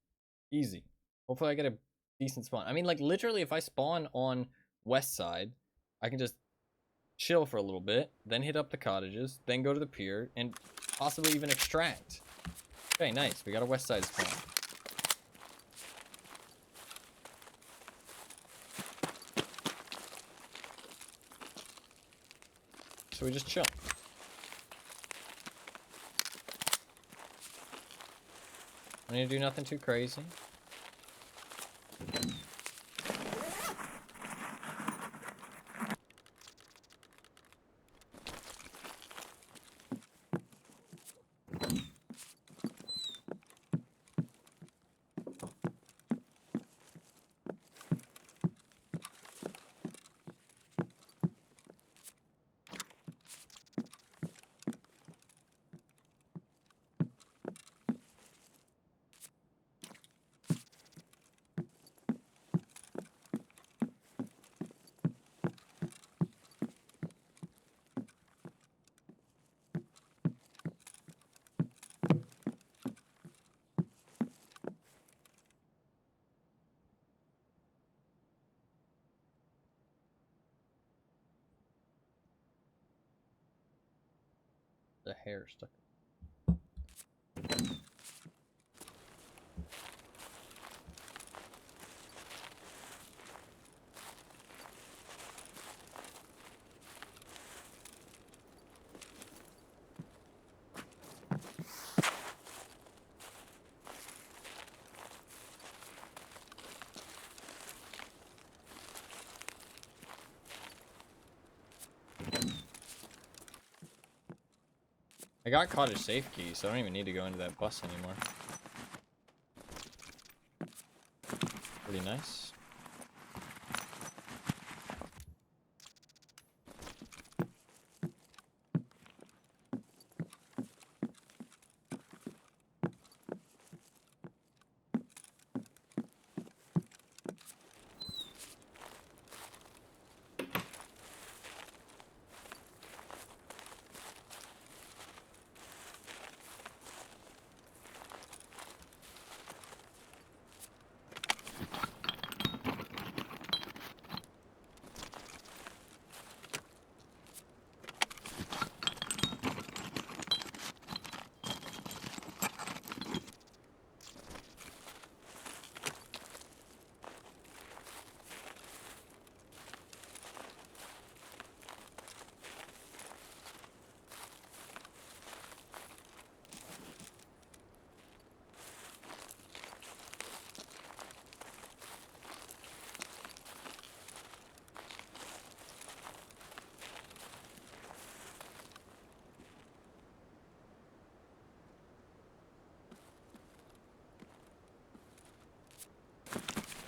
Easy. Hopefully I get a decent spawn. I mean, like, literally, if I spawn on west side, I can just chill for a little bit, then hit up the cottages, then go to the pier, and possibly even extract. Okay, nice. We got a west side spawn. So we just chill. I need to do nothing too crazy. The hair stuck. I got cottage safe key, so I don't even need to go into that bus anymore. Pretty nice.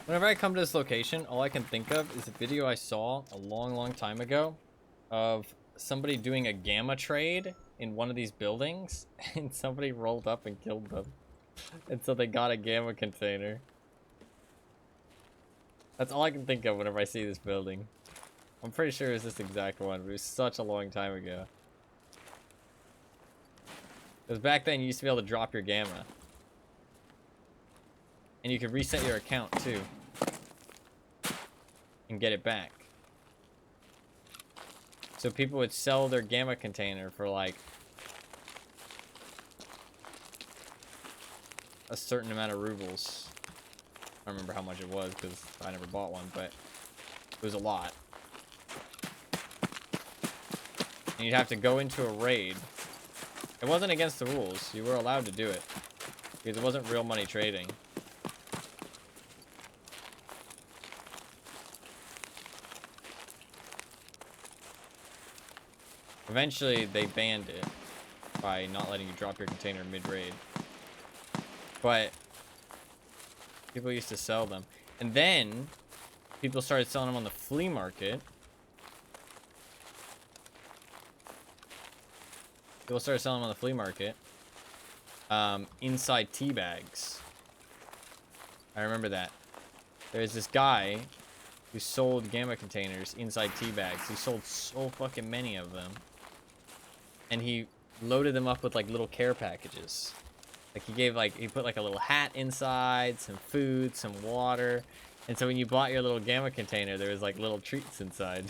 Whenever I come to this location, all I can think of is a video I saw a long time ago of somebody doing a gamma trade in one of these buildings, and somebody rolled up and killed them. And so they got a gamma container. That's all I can think of whenever I see this building. I'm pretty sure it's this exact one, but it was such a long time ago. Because back then, you used to be able to drop your gamma. And you could reset your account, too. And get it back. So people would sell their gamma container for, like, a certain amount of rubles. I don't remember how much it was, because I never bought one, but it was a lot. And you'd have to go into a raid. It wasn't against the rules. You were allowed to do it. Because it wasn't real money trading. Eventually, they banned it by not letting you drop your container mid-raid. But people used to sell them. And then people started selling them on the flea market. People started selling them on the flea market. Inside tea bags. I remember that. There's this guy who sold gamma containers inside tea bags. He sold so fucking many of them. And he loaded them up with like little care packages. Like he put like a little hat inside, some food, some water. And so when you bought your little gamma container, there was like little treats inside.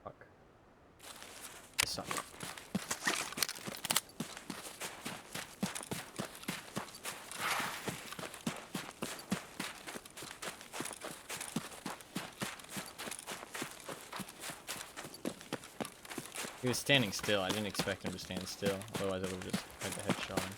Fuck. I suck. He was standing still. I didn't expect him to stand still. Otherwise, I would have just had the headshot him.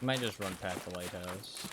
Might just run past the lighthouse.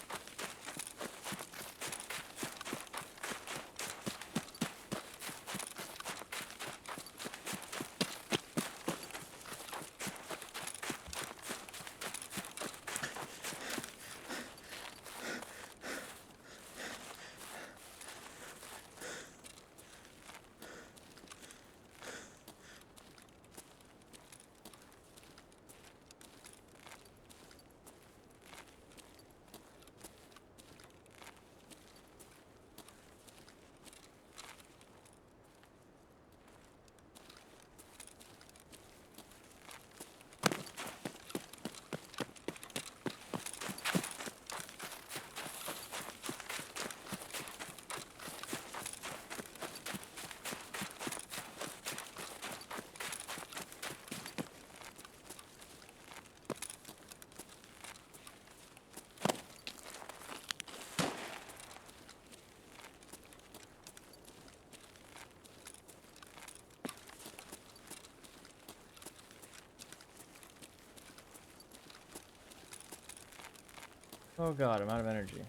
Oh god, I'm out of energy.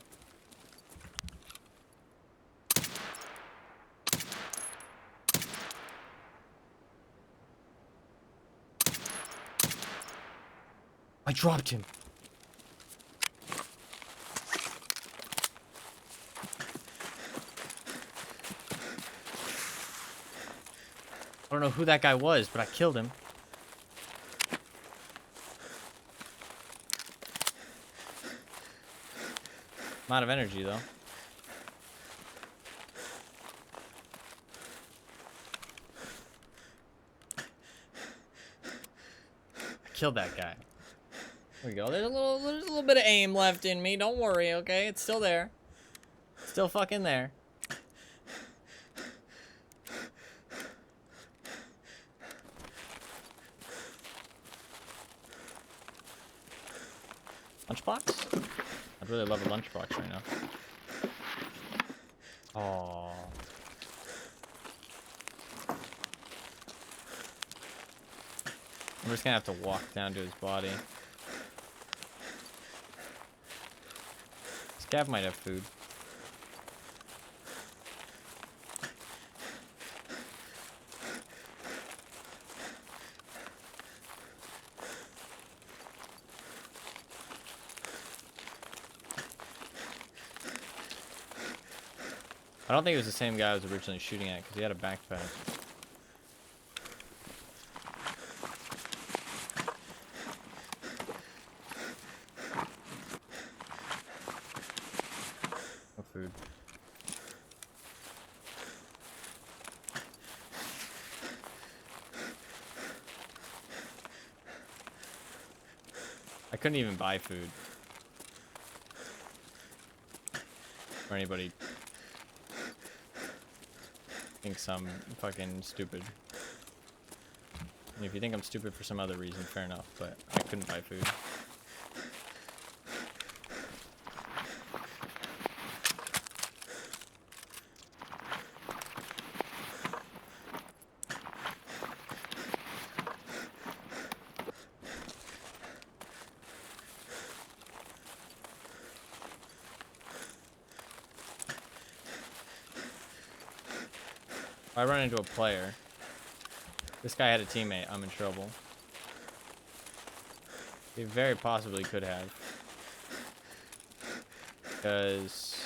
I dropped him. I don't know who that guy was, but I killed him. I'm out of energy, though. I killed that guy. There we go. There's a little bit of aim left in me. Don't worry, okay? It's still there. Still fucking there. Lunchbox? I'd really love a lunchbox right now. Oh. I'm just gonna have to walk down to his body. This Cav might have food. I don't think it was the same guy I was originally shooting at because he had a backpack. No food. I couldn't even buy food. For anybody thinks I'm fucking stupid. And if you think I'm stupid for some other reason, fair enough, but I couldn't buy food. If I run into a player, this guy had a teammate, I'm in trouble. He very possibly could have. Because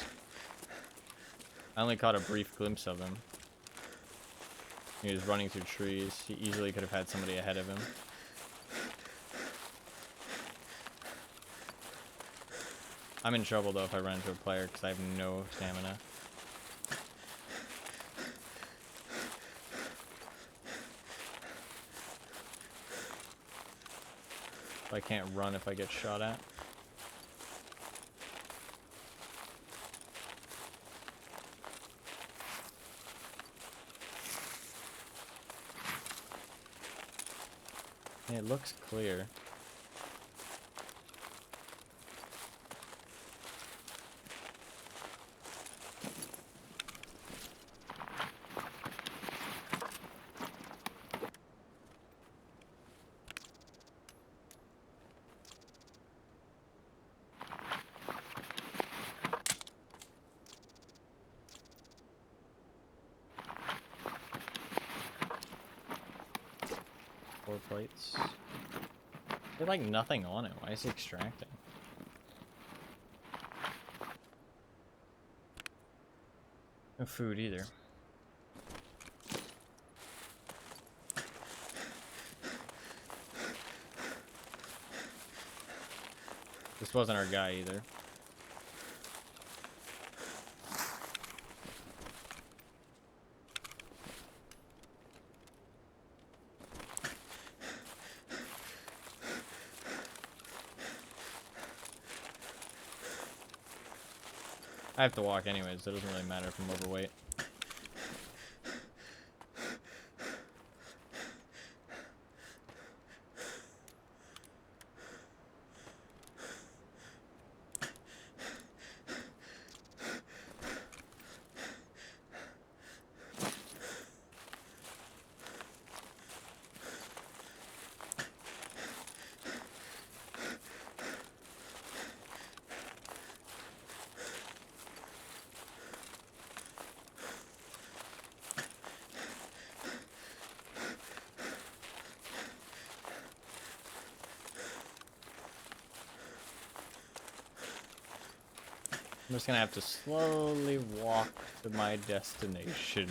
I only caught a brief glimpse of him. He was running through trees. He easily could have had somebody ahead of him. I'm in trouble though if I run into a player because I have no stamina. I can't run if I get shot at. It looks clear. Four plates. There's like nothing on it. Why is he extracting? No food either. This wasn't our guy either. I have to walk anyways, so it doesn't really matter if I'm overweight. I'm just gonna have to slowly walk to my destination.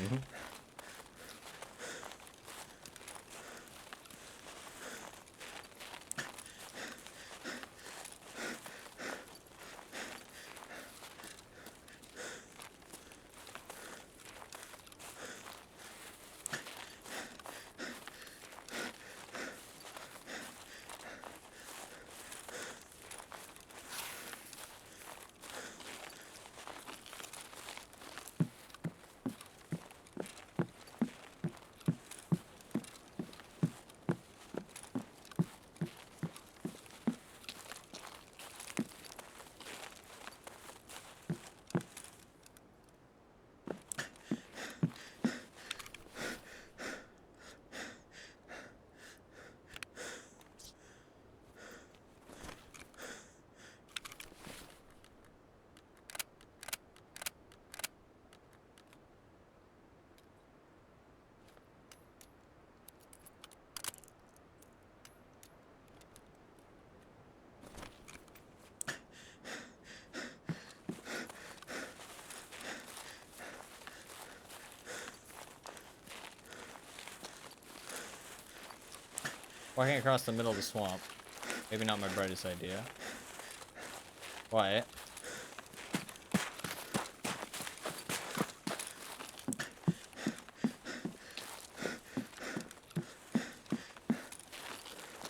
Walking across the middle of the swamp. Maybe not my brightest idea. What?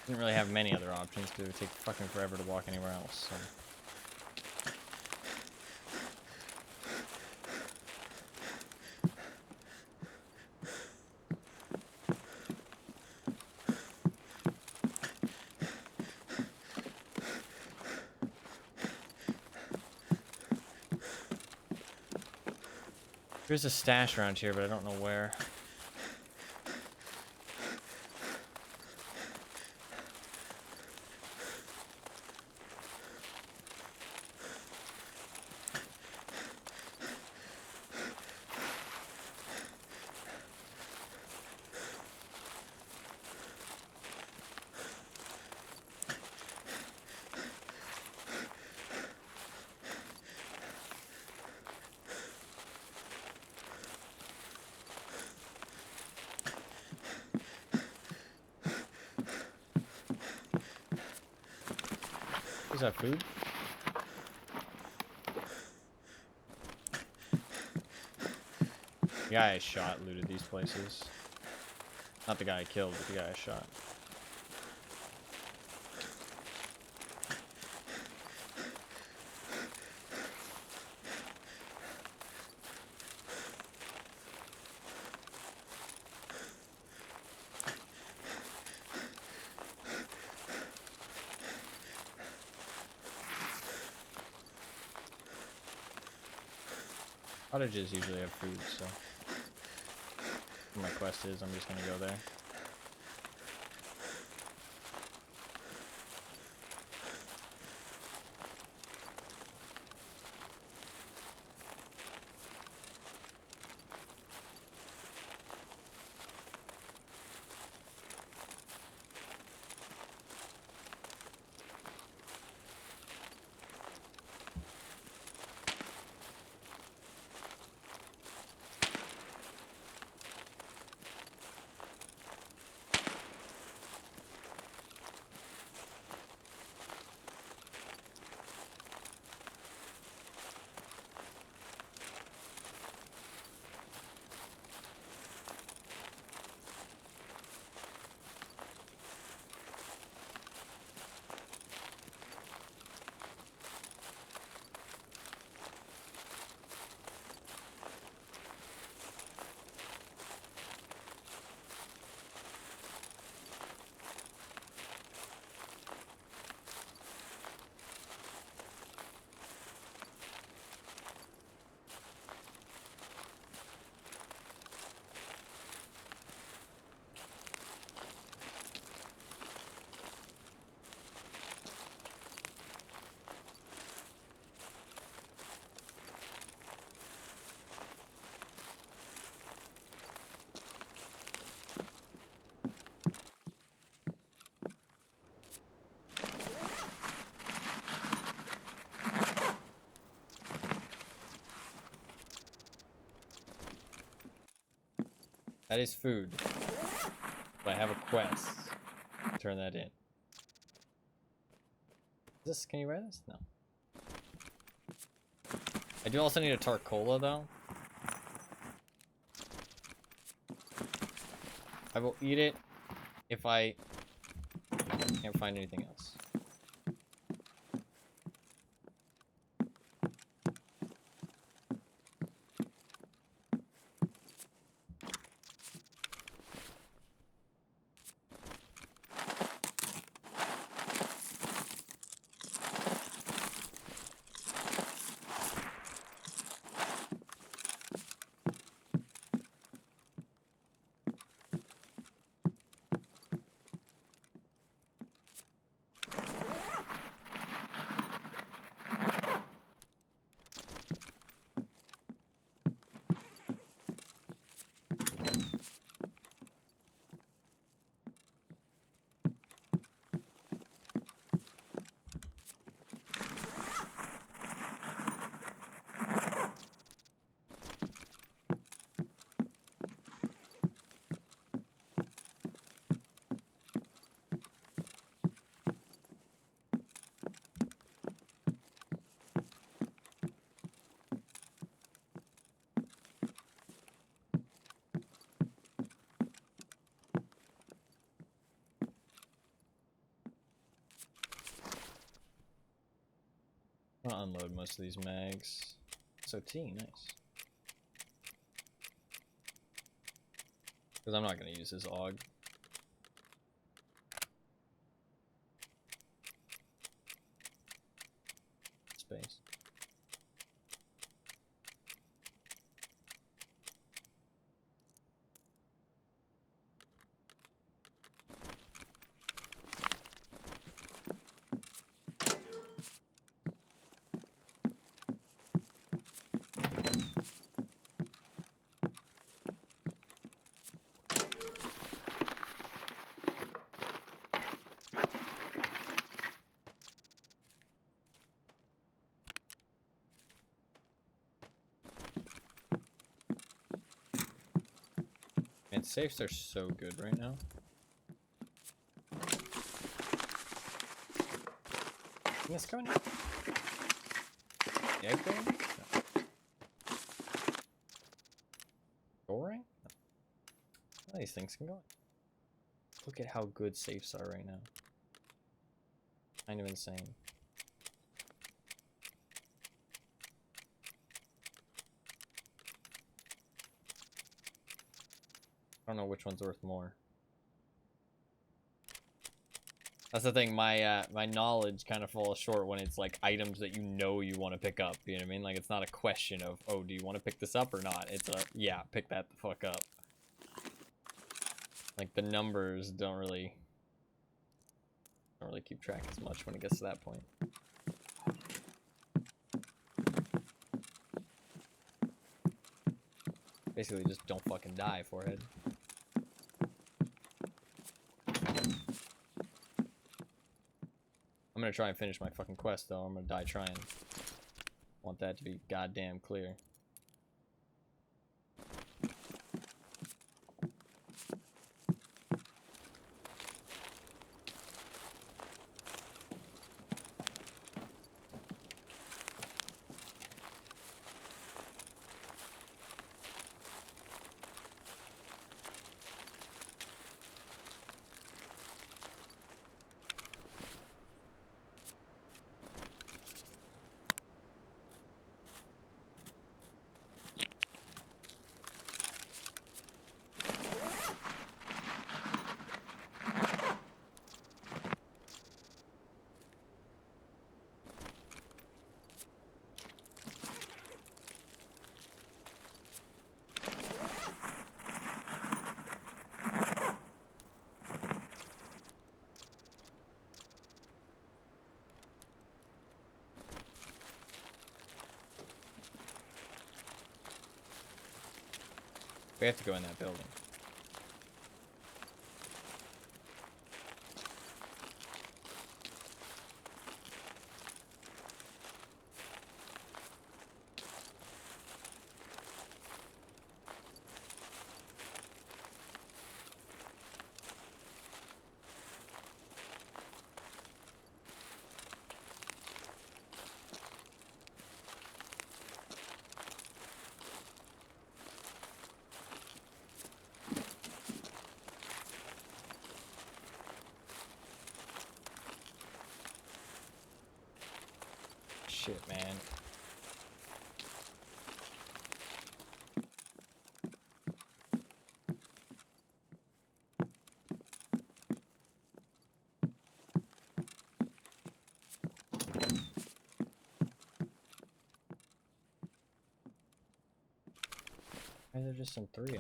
Didn't really have many other options because it would take fucking forever to walk anywhere else, so. There's a stash around here, but I don't know where. Is that food? The guy I shot looted these places. Not the guy I killed, but the guy I shot. Cottages usually have food, so where my quest is, I'm just gonna go there. That is food. But I have a quest. Turn that in. Can you read this? No. I do also need a Tarcola though. I will eat it if I can't find anything else. I'll unload most of these mags. SOT, nice. Because I'm not going to use this AUG. Space. Man, safes are so good right now. Yes, go in. Yeah, go in. No. Boring? No. Well, these things can go in. Look at how good safes are right now. Kind of insane. I don't know which one's worth more. That's the thing, my knowledge kind of falls short when it's like items that you know you want to pick up, you know what I mean? Like it's not a question of, oh, do you want to pick this up or not? It's a, yeah, pick that the fuck up. Like the numbers don't really keep track as much when it gets to that point. Basically just don't fucking die, forehead. I'm gonna try and finish my fucking quest though. I'm gonna die trying. Want that to be goddamn clear. We have to go in that building. shit, man. Why are there just some 3 on here?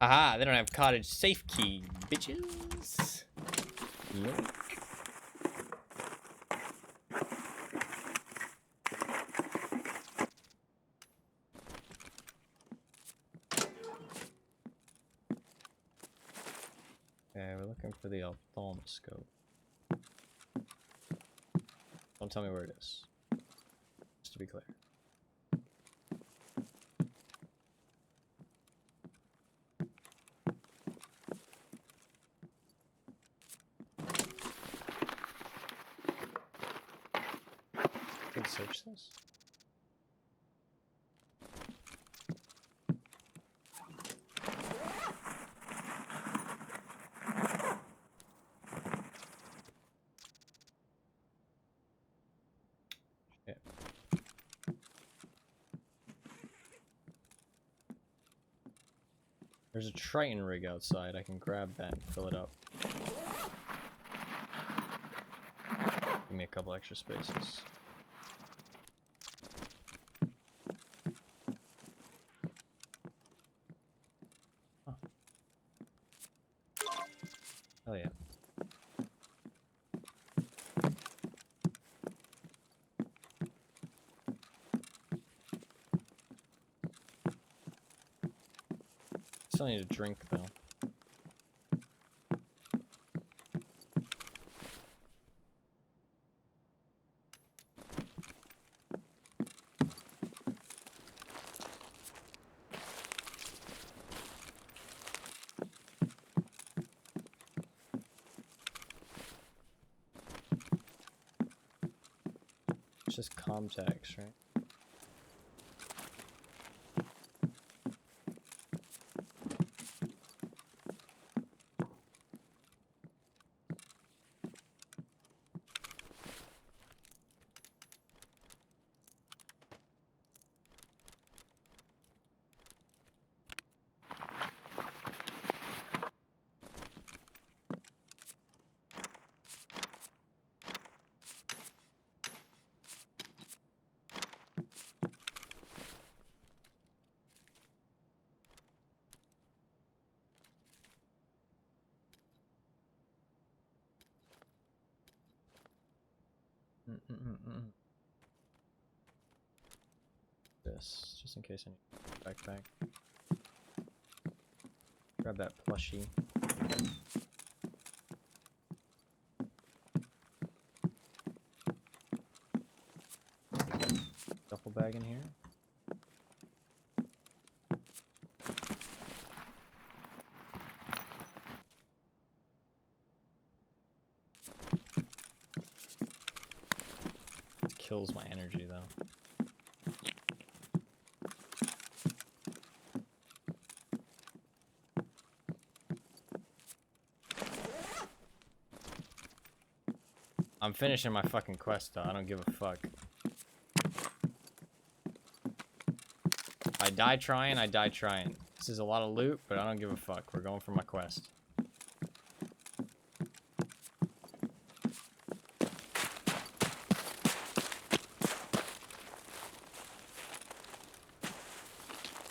Aha, they don't have cottage safe key, bitches. Yoink. Okay, we're looking for the ophthalmoscope. Don't tell me where it is. Just to be clear. Can I search this? Yeah. There's a Triton rig outside. I can grab that and fill it up. Give me a couple extra spaces. Huh. Hell yeah. Still need a drink though. It's just contacts, right? This, just in case I need backpack. Grab that plushie. Duffel bag in here. It kills my energy though. I'm finishing my fucking quest though, I don't give a fuck. I die trying, I die trying. This is a lot of loot, but I don't give a fuck. We're going for my quest.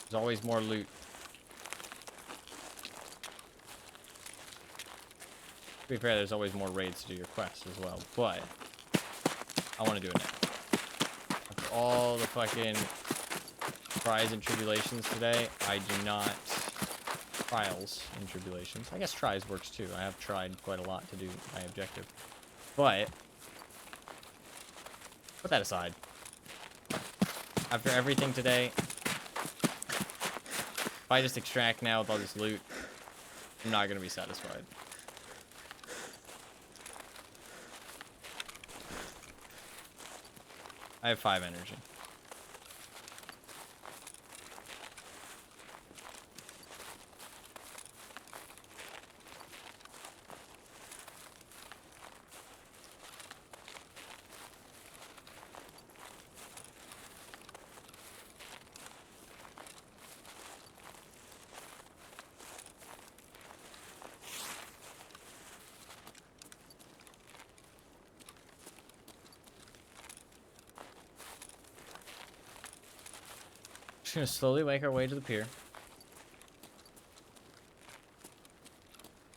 There's always more loot. To be fair, there's always more raids to do your quest as well, but I want to do it now. After all the fucking trials and tribulations today, I do not trials and tribulations. I guess tries works too. I have tried quite a lot to do my objective. But put that aside. After everything today, if I just extract now with all this loot, I'm not going to be satisfied. I have 5 energy. Just gonna slowly make our way to the pier.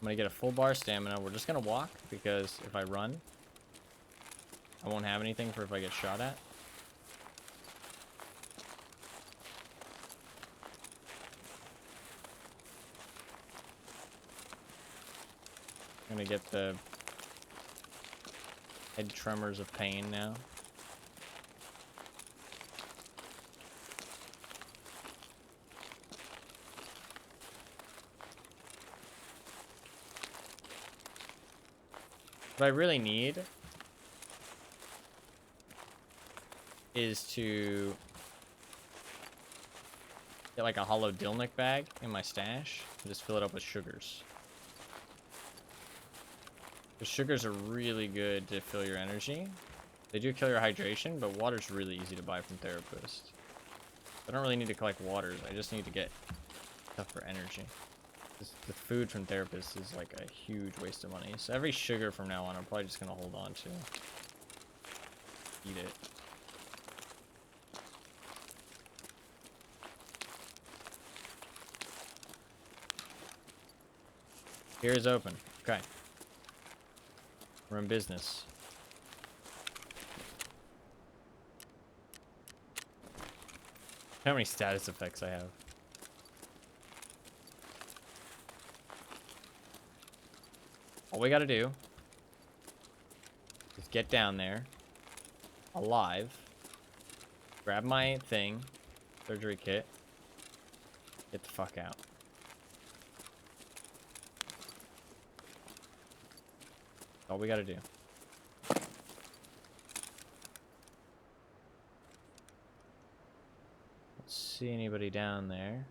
I'm gonna get a full bar of stamina. We're just gonna walk because if I run, I won't have anything for if I get shot at. I'm gonna get the head tremors of pain now. What I really need is to get like a hollow Dilnick bag in my stash and just fill it up with sugars. The sugars are really good to fill your energy. They do kill your hydration, but water's really easy to buy from therapists. I don't really need to collect waters. I just need to get stuff for energy. The food from therapists is like a huge waste of money. So every sugar from now on, I'm probably just gonna hold on to. Eat it. Here is open. Okay. We're in business. How many status effects I have? All we gotta do is get down there alive, grab my thing, surgery kit, get the fuck out. That's all we gotta do. Don't see anybody down there.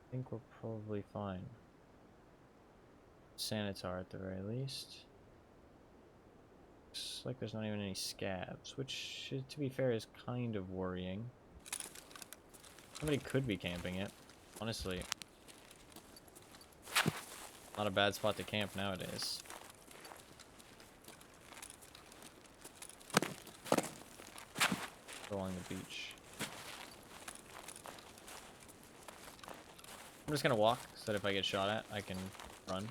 I think we're probably fine. Sanitar at the very least. Looks like there's not even any scabs, which, to be fair, is kind of worrying. Somebody could be camping it. Honestly, not a bad spot to camp nowadays. Along the beach. I'm just gonna walk so that if I get shot at, I can run.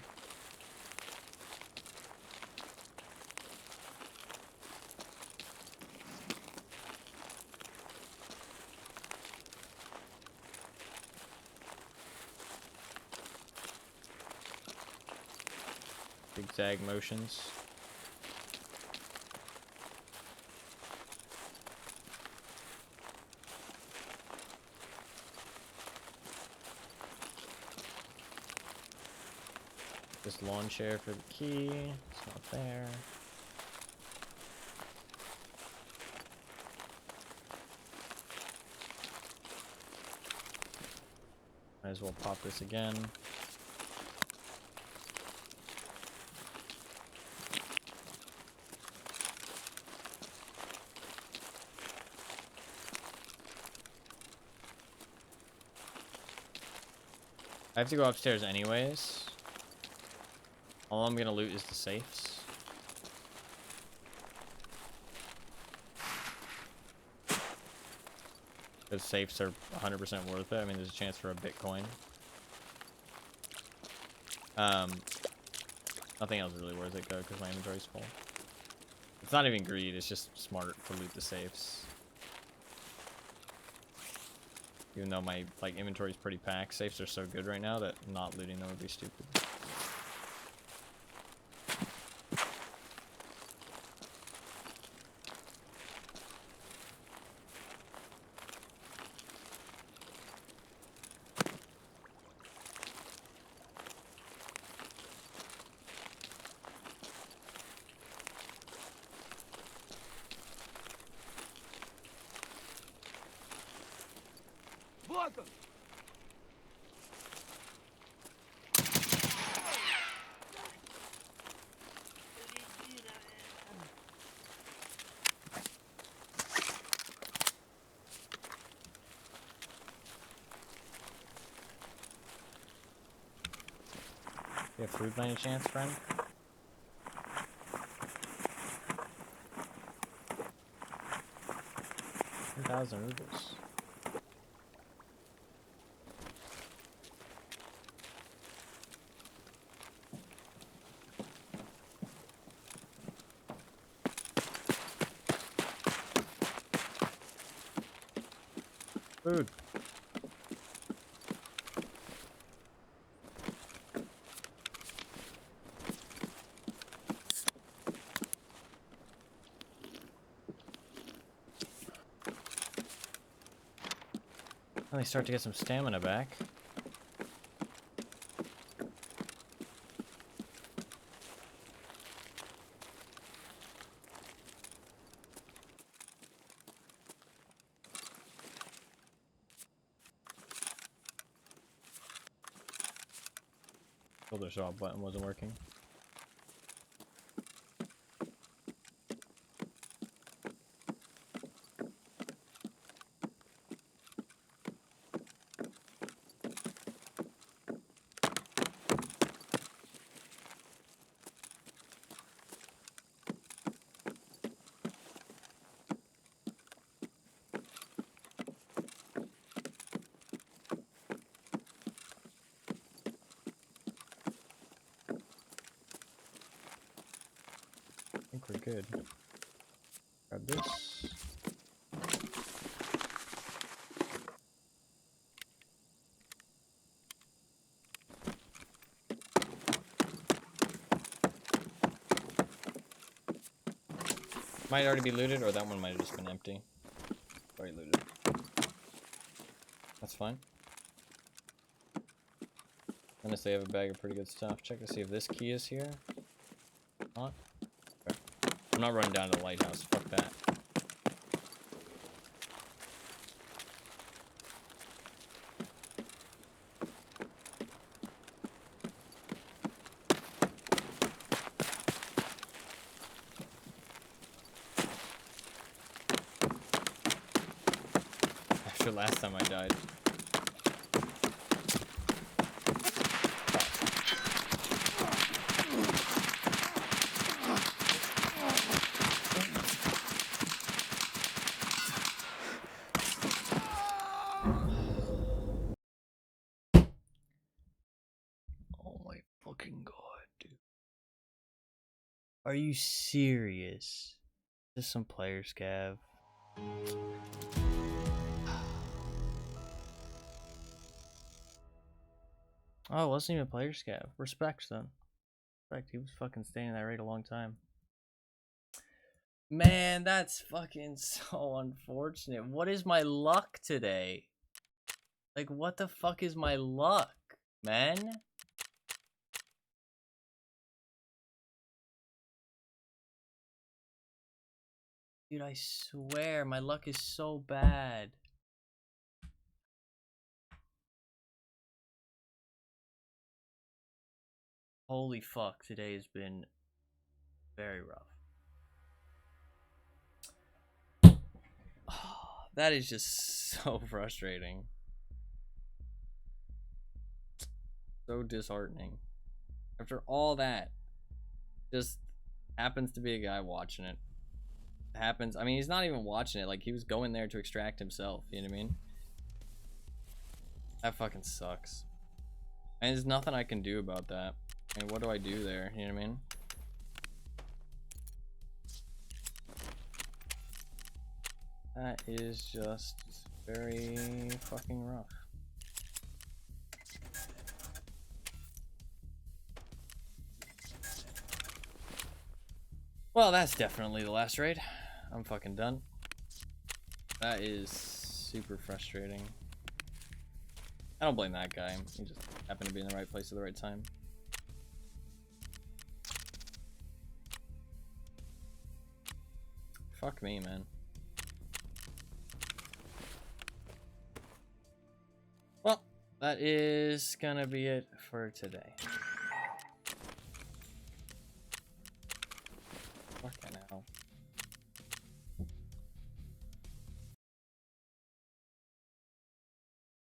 Zigzag motions. This lawn chair for the key. It's not there. Might as well pop this again. I have to go upstairs anyways. All I'm gonna loot is the safes. The safes are 100% worth it. I mean, there's a chance for a Bitcoin. Nothing else is really worth it, because my inventory's full. It's not even greed, it's just smart to loot the safes. Even though my like inventory is pretty packed, safes are so good right now that not looting them would be stupid. Вот он! You have food by any chance, friend? $1,000 rubles. Food. Finally start to get some stamina back. Shoulder shot button wasn't working. I think we're good. Grab this. Might already be looted, or that one might have just been empty. Already looted. That's fine. Unless they have a bag of pretty good stuff. Check to see if this key is here. Not. Okay. I'm not running down to the lighthouse. Fuck that. After last time I died. Oh my fucking god, dude. Are you serious? Just some player scav. Oh, it wasn't even player scav. Respect then. Respect, he was fucking staying at that rate a long time. Man, that's fucking so unfortunate. What is my luck today? Like, what the fuck is my luck, man? Dude, I swear, my luck is so bad. Holy fuck, today has been very rough. Oh, that is just so frustrating. So disheartening. After all that, just happens to be a guy watching it. Happens, I mean, he's not even watching it. Like, he was going there to extract himself, you know what I mean? That fucking sucks. And there's nothing I can do about that. I mean, what do I do there, you know what I mean? That is just Very fucking rough. Well, that's definitely the last raid. I'm fucking done. That is super frustrating. I don't blame that guy. He just happened to be in the right place at the right time. Fuck me, man. Well, that is gonna be it for today. Fucking hell.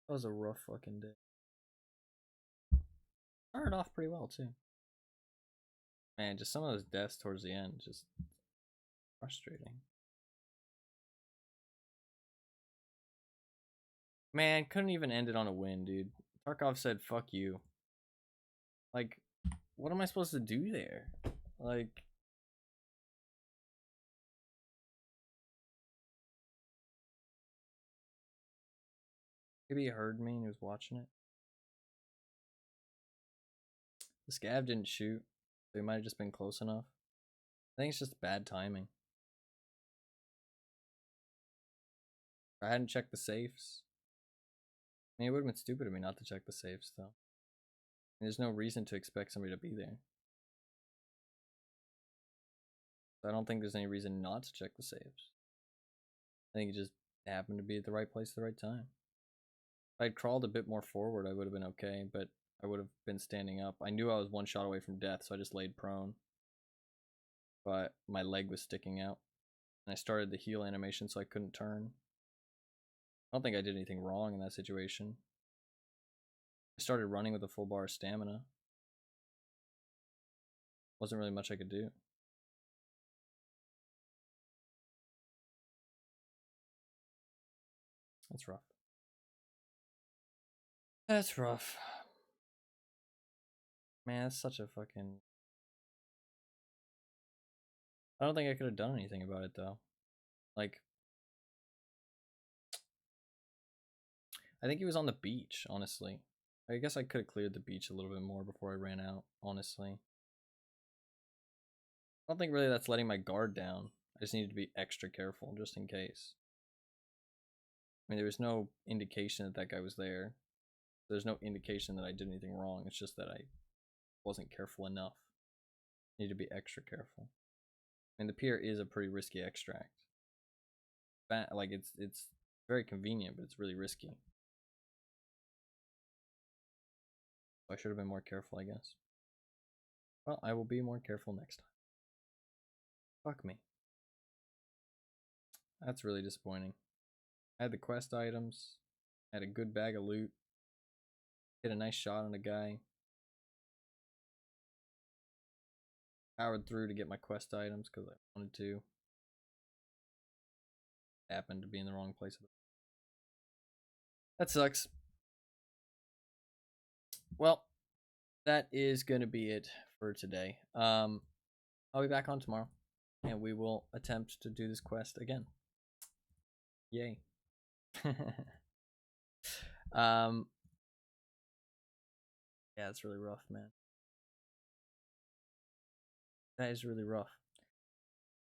That was a rough fucking day. Started off pretty well too. Man, just some of those deaths towards the end, just frustrating. Man, couldn't even end it on a win, dude. Tarkov said, fuck you. Like, what am I supposed to do there? Like, maybe he heard me and he was watching it. The scav didn't shoot, so he might have just been close enough. I think it's just bad timing. I hadn't checked the safes. I mean, it would have been stupid of me not to check the safes, though. There's no reason to expect somebody to be there. So I don't think there's any reason not to check the safes. I think it just happened to be at the right place at the right time. If I'd crawled a bit more forward, I would have been okay, but I would have been standing up. I knew I was one shot away from death, so I just laid prone. But my leg was sticking out. And I started the heal animation so I couldn't turn. I don't think I did anything wrong in that situation. I started running with a full bar of stamina. Wasn't really much I could do. That's rough. That's rough. Man, that's such a fucking... I don't think I could have done anything about it, though. Like... I think he was on the beach, honestly. I guess I could have cleared the beach a little bit more before I ran out, honestly. I don't think really that's letting my guard down. I just needed to be extra careful, just in case. I mean, there was no indication that that guy was there. There's no indication that I did anything wrong. It's just that I wasn't careful enough. Need to be extra careful. I mean, the pier is a pretty risky extract. Like, it's very convenient, but it's really risky. I should have been more careful, I guess. Well, I will be more careful next time. Fuck me. That's really disappointing. I had the quest items. I had a good bag of loot. Hit a nice shot on a guy. Powered through to get my quest items because I wanted to. Happened to be in the wrong place. That sucks. Well, that is going to be it for today. I'll be back on tomorrow, and we will attempt to do this quest again. Yay. Yeah, it's really rough, man. That is really rough.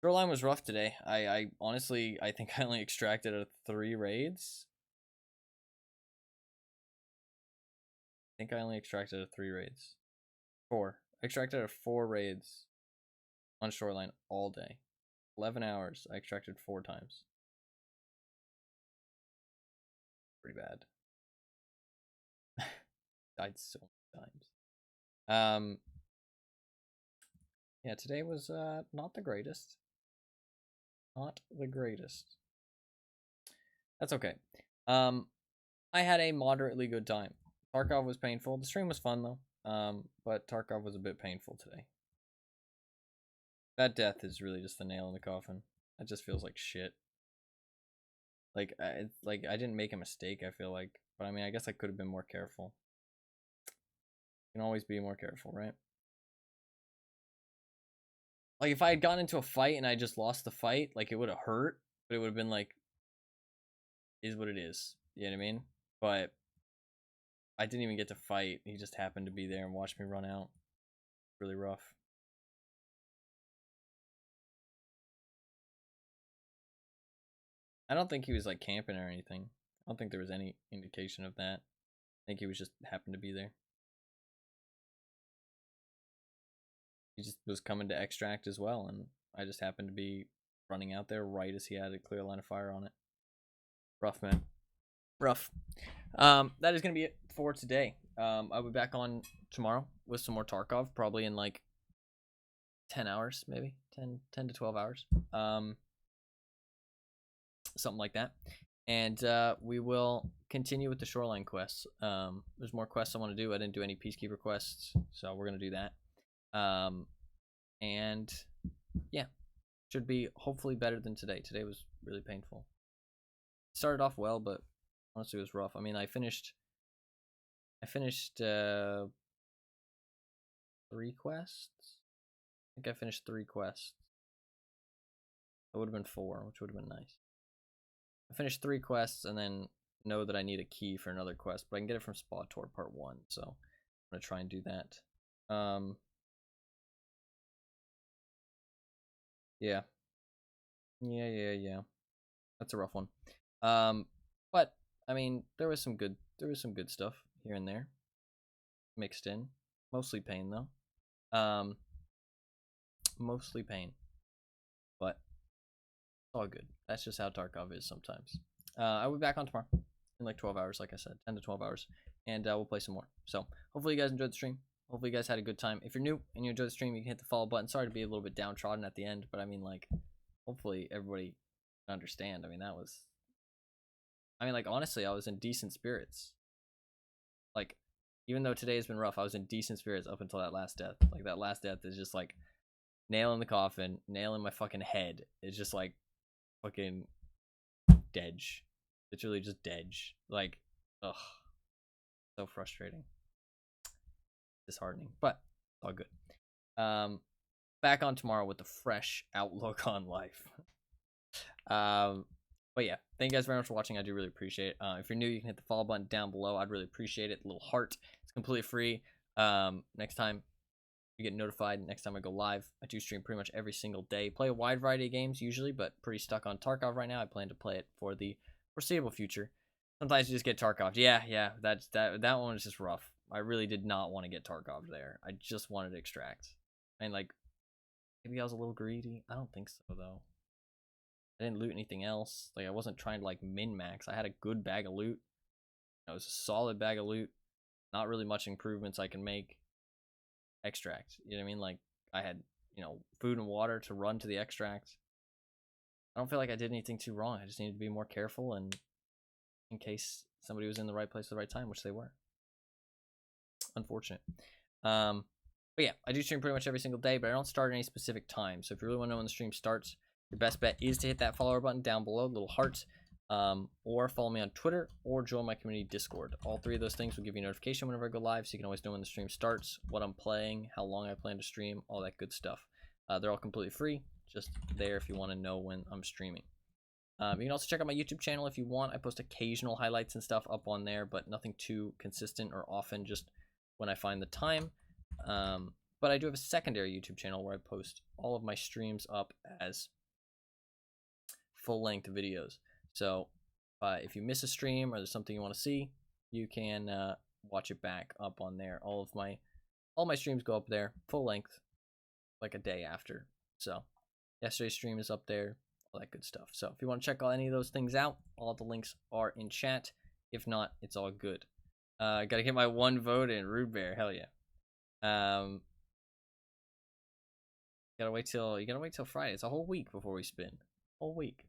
Shoreline was rough today. I honestly, I think I only extracted out of 3 raids. I think I only extracted out of 3 raids. 4. I extracted out of 4 raids on Shoreline all day. 11 hours. I extracted 4 times. Pretty bad. Died so many times. Yeah, today was not the greatest. Not the greatest. That's okay. I had a moderately good time. Tarkov was painful. The stream was fun though. But Tarkov was a bit painful today. That death is really just the nail in the coffin. It just feels like shit. Like I didn't make a mistake, I feel like. But I mean, I guess I could have been more careful. You can always be more careful, right? Like, if I had gotten into a fight and I just lost the fight, like, it would have hurt. But it would have been, like, is what it is. You know what I mean? But I didn't even get to fight. He just happened to be there and watched me run out. Really rough. I don't think he was like camping or anything. I don't think there was any indication of that. I think he was just happened to be there. He just was coming to extract as well, and I just happened to be running out there right as he had a clear line of fire on it. Rough, man. Rough. That is going to be it for today. I'll be back on tomorrow with some more Tarkov, probably in like 10 hours, maybe 10 to 12 hours. Something like that. And we will continue with the Shoreline quests. There's more quests I want to do. I didn't do any Peacekeeper quests, so we're going to do that. And yeah, should be hopefully better than today. Today was really painful. Started off well, but honestly it was rough. I mean, I finished 3 quests. I think I finished 3 quests. It would have been 4, which would have been nice. I finished 3 quests and then know that I need a key for another quest, but I can get it from Spa Tour Part 1, so I'm gonna try and do that. Yeah. That's a rough one. But I mean, there was some good stuff here and there mixed in. Mostly pain though. Mostly pain. But it's all good. That's just how Tarkov is sometimes. I'll be back on tomorrow in like 12 hours, like I said, 10 to 12 hours, and we'll play some more. So hopefully you guys enjoyed the stream. Hopefully you guys had a good time. If you're new and you enjoyed the stream, you can hit the follow button. Sorry to be a little bit downtrodden at the end, but I mean, like, hopefully everybody can understand. I mean, like, honestly, I was in decent spirits. Like, even though today has been rough, I was in decent spirits up until that last death. Like, that last death is just like nail in the coffin, nail in my fucking head. It's just like fucking dead. Literally just dead. Like, ugh. So frustrating. Disheartening, but all good. Back on tomorrow with a fresh outlook on life. But yeah, thank you guys very much for watching. I do really appreciate it. If you're new, you can hit the follow button down below. I'd really appreciate it. A little heart. It's completely free. Next time you get notified. Next time I go live. I do stream pretty much every single day. Play a wide variety of games usually, but pretty stuck on Tarkov right now. I plan to play it for the foreseeable future. Sometimes you just get Tarkov. Yeah, that one was just rough. I really did not want to get Tarkov there. I just wanted to extract. And like, maybe I was a little greedy. I don't think so though. I didn't loot anything else. Like, I wasn't trying to like min-max. I had a good bag of loot. It was a solid bag of loot. Not really much improvements I can make. Extract. You know what I mean? Like, I had, food and water to run to the extract. I don't feel like I did anything too wrong. I just needed to be more careful and in case somebody was in the right place at the right time, which they were. Unfortunate. But yeah, I do stream pretty much every single day, but I don't start at any specific time. So if you really want to know when the stream starts, your best bet is to hit that follower button down below, little heart, or follow me on Twitter, or join my community Discord. All 3 of those things will give you a notification whenever I go live, so you can always know when the stream starts, what I'm playing, how long I plan to stream, all that good stuff. They're all completely free, just there if you want to know when I'm streaming. You can also check out my YouTube channel if you want. I post occasional highlights and stuff up on there, but nothing too consistent or often, just when I find the time. But I do have a secondary YouTube channel where I post all of my streams up as full-length videos. So if you miss a stream or there's something you want to see, you can watch it back up on there. All my streams go up there full length like a day after. So yesterday's stream is up there, all that good stuff. So if you want to check all any of those things out, all the links are in chat. If not, it's all good. Gotta get my 1 vote in. Rude Bear, hell yeah. You gotta wait till Friday. It's a whole week before we spin. Whole week.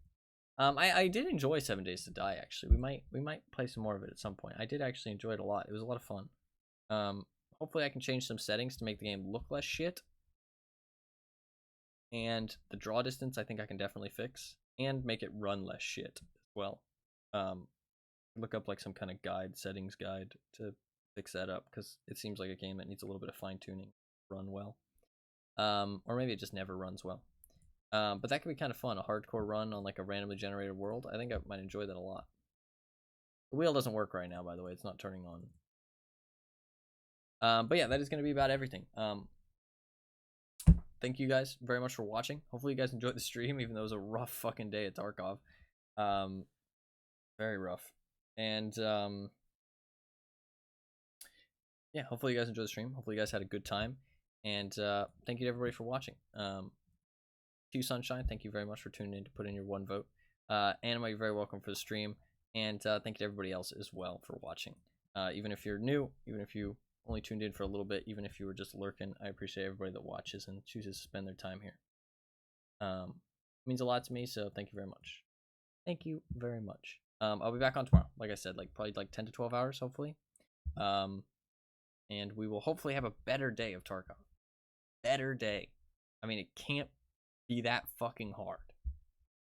I did enjoy 7 Days to Die. Actually, we might play some more of it at some point. I did actually enjoy it a lot. It was a lot of fun. Hopefully I can change some settings to make the game look less shit. And the draw distance, I think I can definitely fix, and make it run less shit as well. Look up like some kind of settings guide to fix that up, because it seems like a game that needs a little bit of fine tuning to run well. Or maybe it just never runs well. But that could be kind of fun, a hardcore run on like a randomly generated world. I think I might enjoy that a lot. The wheel doesn't work right now, by the way. It's not turning on. But yeah, that is going to be about everything. Thank you guys very much for watching. Hopefully you guys enjoyed the stream, even though it was a rough fucking day at Tarkov. Very rough. And yeah, hopefully you guys enjoyed the stream. Hopefully you guys had a good time. And thank you to everybody for watching. Q Sunshine, thank you very much for tuning in to put in your 1 vote. Anima, you're very welcome for the stream. And thank you to everybody else as well for watching. Even if you're new, even if you only tuned in for a little bit, even if you were just lurking, I appreciate everybody that watches and chooses to spend their time here. It means a lot to me, so thank you very much. Thank you very much. I'll be back on tomorrow, like I said, probably 10 to 12 hours, hopefully. And we will hopefully have a better day of Tarkov. Better day. I mean, it can't be that fucking hard,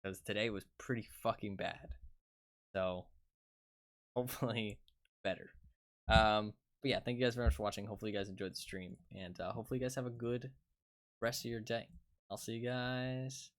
because today was pretty fucking bad. So hopefully better. But yeah, thank you guys very much for watching. Hopefully you guys enjoyed the stream, and hopefully you guys have a good rest of your day. I'll see you guys